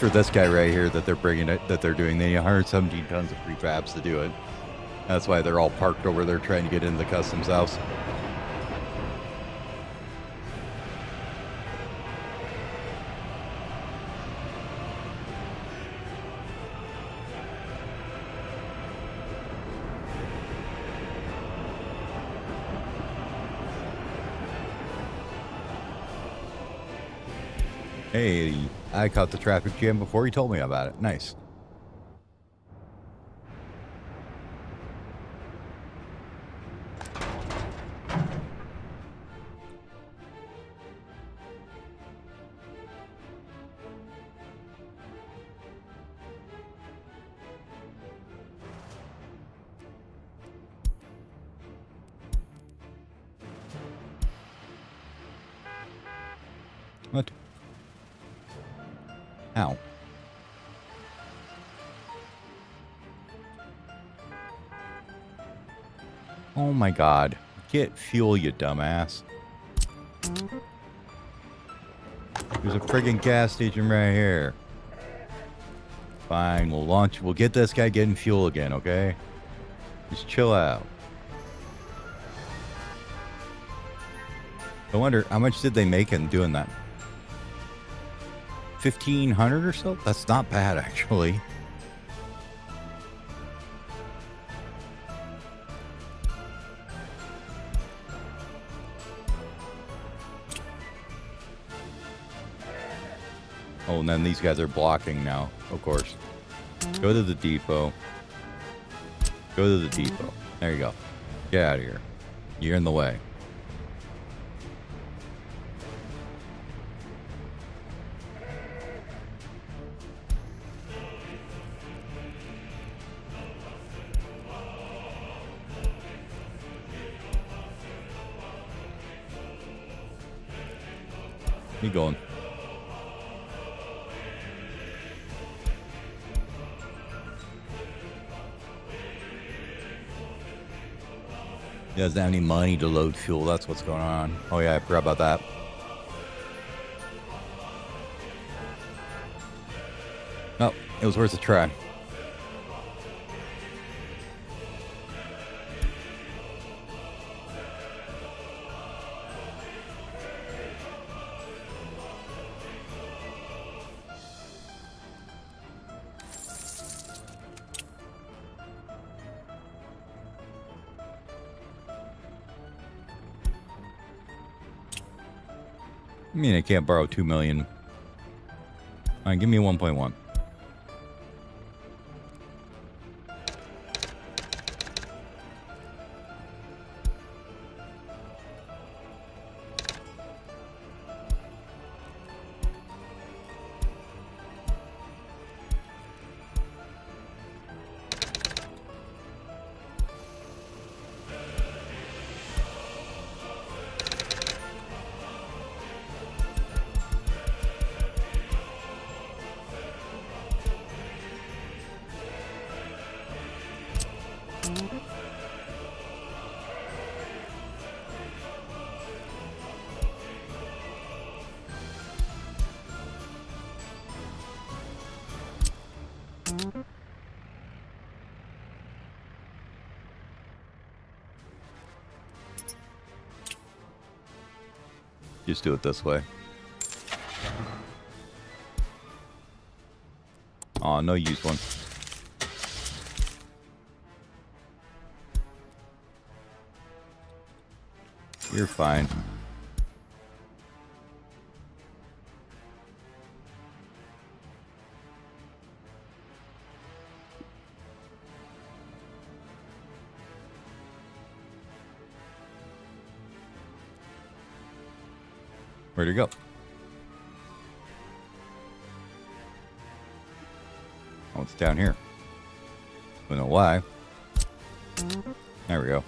this guy right here that they're bringing it. That they're doing. They need 117 tons of prefabs to do it. That's why they're all parked over there trying to get into the customs house. Hey, I caught the traffic jam before you told me about it. Nice. What? Ow. Oh my god. Get fuel, you dumbass. There's a friggin' gas station right here. Fine, we'll launch. We'll get this guy getting fuel again, okay? Just chill out. I wonder, how much did they make in doing that? 1,500 or so? That's not bad, actually. Oh, and then these guys are blocking now, of course. Go to the depot. Go to the depot. There you go. Get out of here. You're in the way. Keep going. He doesn't have any money to load fuel. That's what's going on. Oh yeah, I forgot about that. Oh, it was worth a try. I mean, I can't borrow 2 million. All right, give me 1.1. Just do it this way. Oh, no used one. You're fine. Where'd he go? Oh, it's down here. Don't know why. There we go.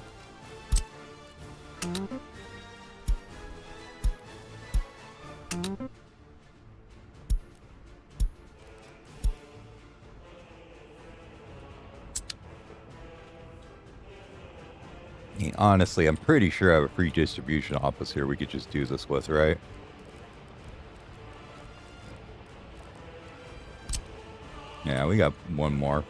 I mean, honestly, I'm pretty sure I have a free distribution office here we could just do this with, right? Yeah, we got one more.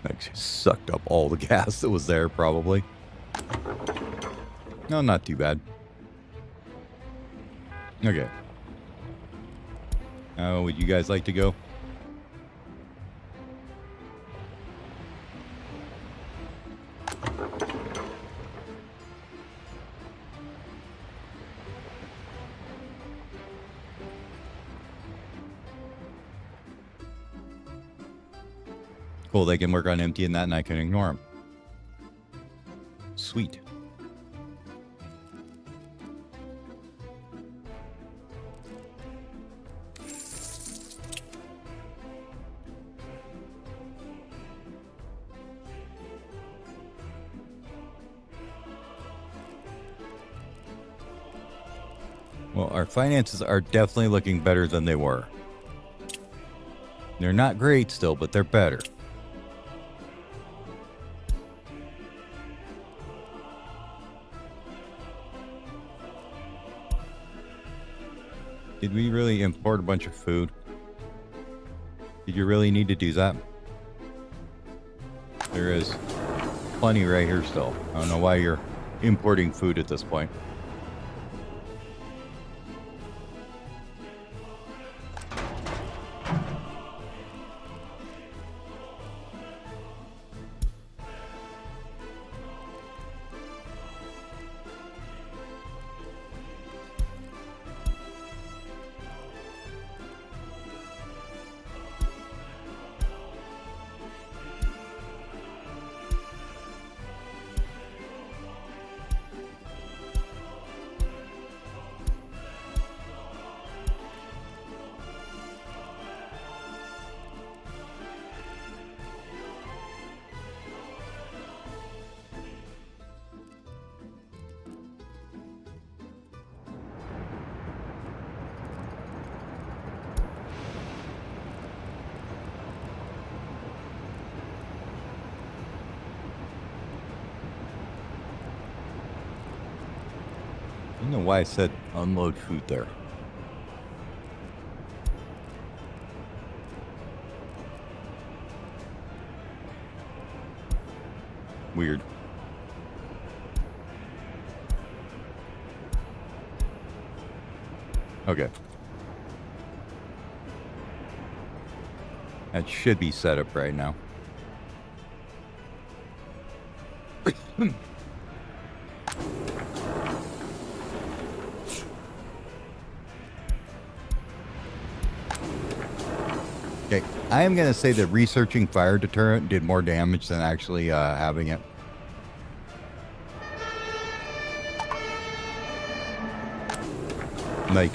Actually sucked up all the gas that was there, probably. No, not too bad. Okay. How would you guys like to go? Cool, they can work on emptying that and I can ignore them. Sweet. Well, our finances are definitely looking better than they were. They're not great still, but they're better. Did we really import a bunch of food? Did you really need to do that? There is plenty right here still. I don't know why you're importing food at this point. I don't know why I said unload food there. Weird. Okay. That should be set up right now. Okay, I am going to say that researching fire deterrent did more damage than actually having it. like,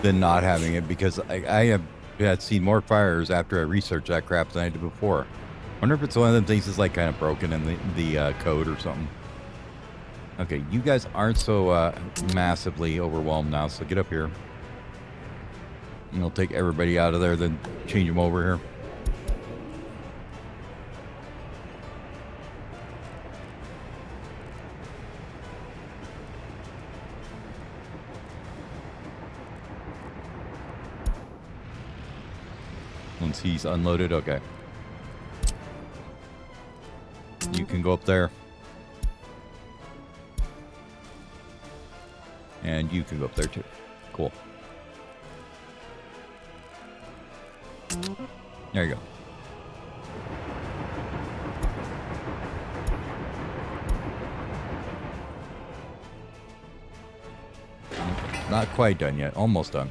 than not having it, because I have had seen more fires after I researched that crap than I did before. Wonder if it's one of them things that's like kind of broken in the code or something. Okay, you guys aren't so massively overwhelmed now, so get up here. And we'll take everybody out of there, then change them over here. Once he's unloaded, okay. You can go up there. And you can go up there too. Cool. There you go. Not quite done yet. Almost done.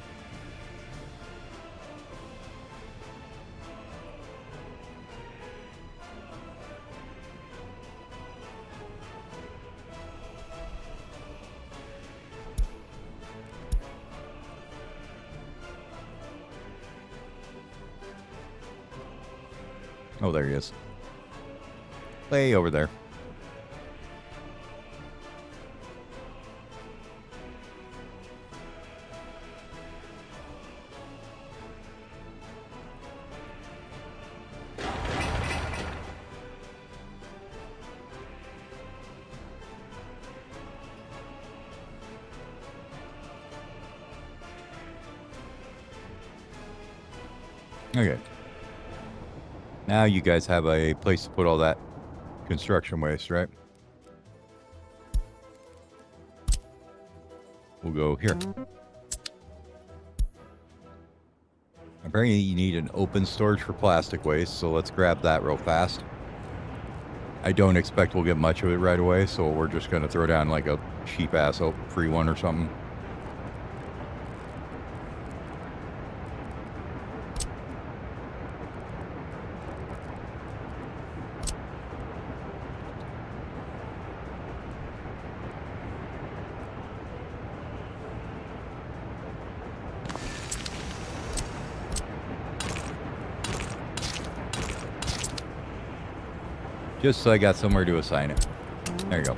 Oh, there he is. Way over there. Okay. Now you guys have a place to put all that construction waste, right? We'll go here. Apparently you need an open storage for plastic waste, so let's grab that real fast. I don't expect we'll get much of it right away, so we're just going to throw down like a cheap-ass free one or something. Just so I got somewhere to assign it. There you go.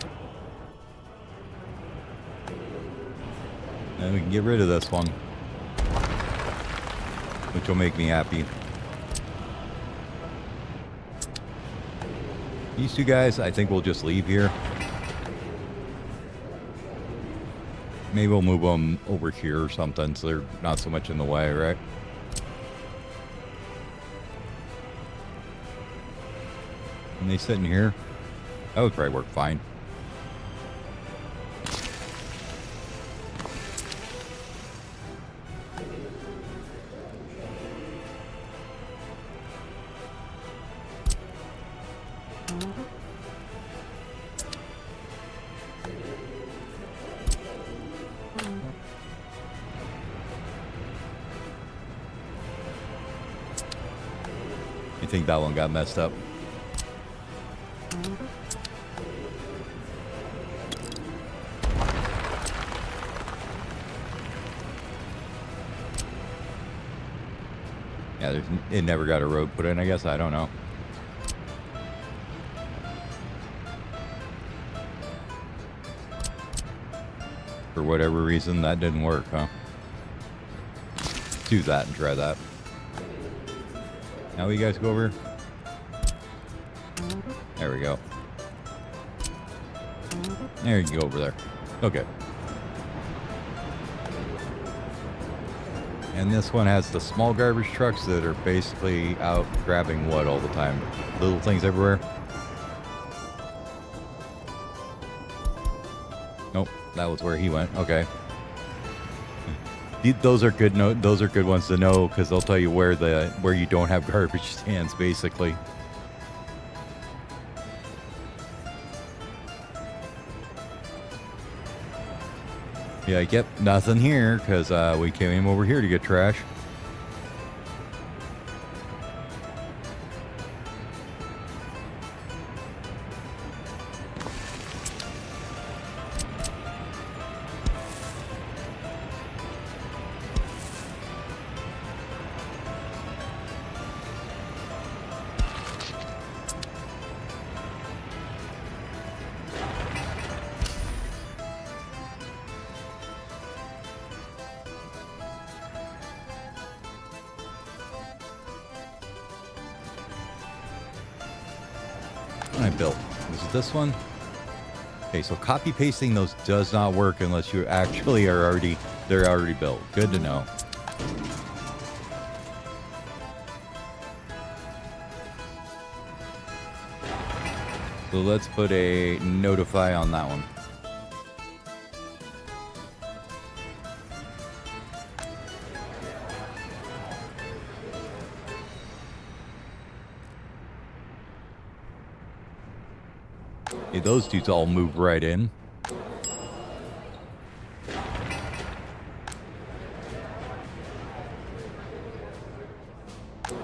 And we can get rid of this one, which will make me happy. These two guys, I think we'll just leave here. Maybe we'll move them over here or something so they're not so much in the way, right? And they sit in here. That would probably work fine. I think that one got messed up. Yeah, it never got a road put in, I guess. I don't know. For whatever reason, that didn't work, huh? Let's do that and try that. Now you guys go over. There we go. There you go over there. Okay. And this one has the small garbage trucks that are basically out grabbing wood all the time. Little things everywhere. Nope, that was where he went. Okay. Those are good. Those are good ones to know because they'll tell you where you don't have garbage stands, basically. Yeah, yep, nothing here because we came over here to get trash. I built? Was it this one? Okay, so copy pasting those does not work unless you actually are already, they're already built. Good to know. So let's put a notify on that one. Okay, those dudes all move right in.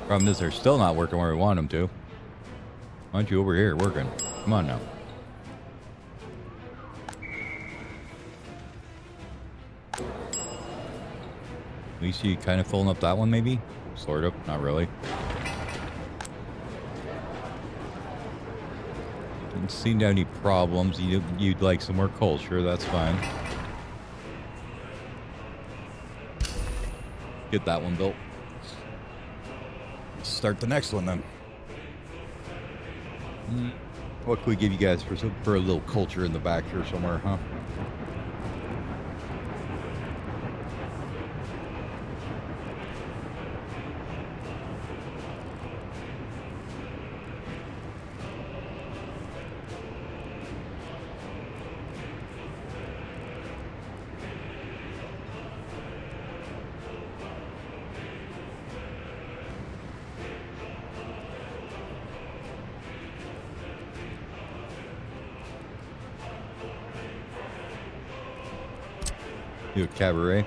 Problem is, they're still not working where we want them to. Why aren't you over here working? Come on now. At least you kind of filling up that one, maybe? Sort of. Not really. Didn't seem to have any problems. You'd like some more coal. Sure, that's fine. Get that one built. Start the next one then. What can we give you guys for a little culture in the back here somewhere, huh? Do a cabaret.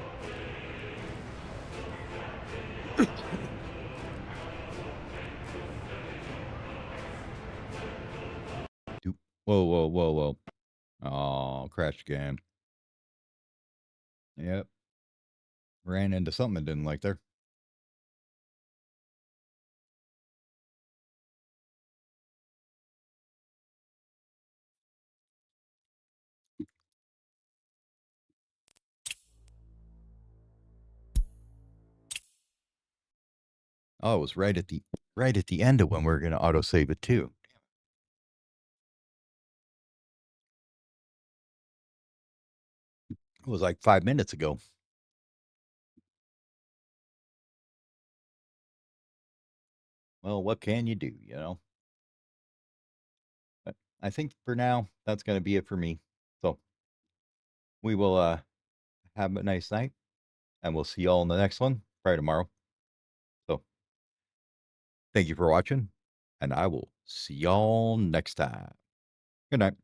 Whoa, whoa, whoa, whoa. Oh, crashed game. Yep. Ran into something I didn't like there. Oh, it was right at the end of when we were gonna autosave it too. It was like 5 minutes ago. Well, what can you do, you know? But I think for now, that's gonna be it for me. So we will have a nice night, and we'll see y'all in the next one, probably tomorrow. So thank you for watching, and I will see y'all next time. Good night.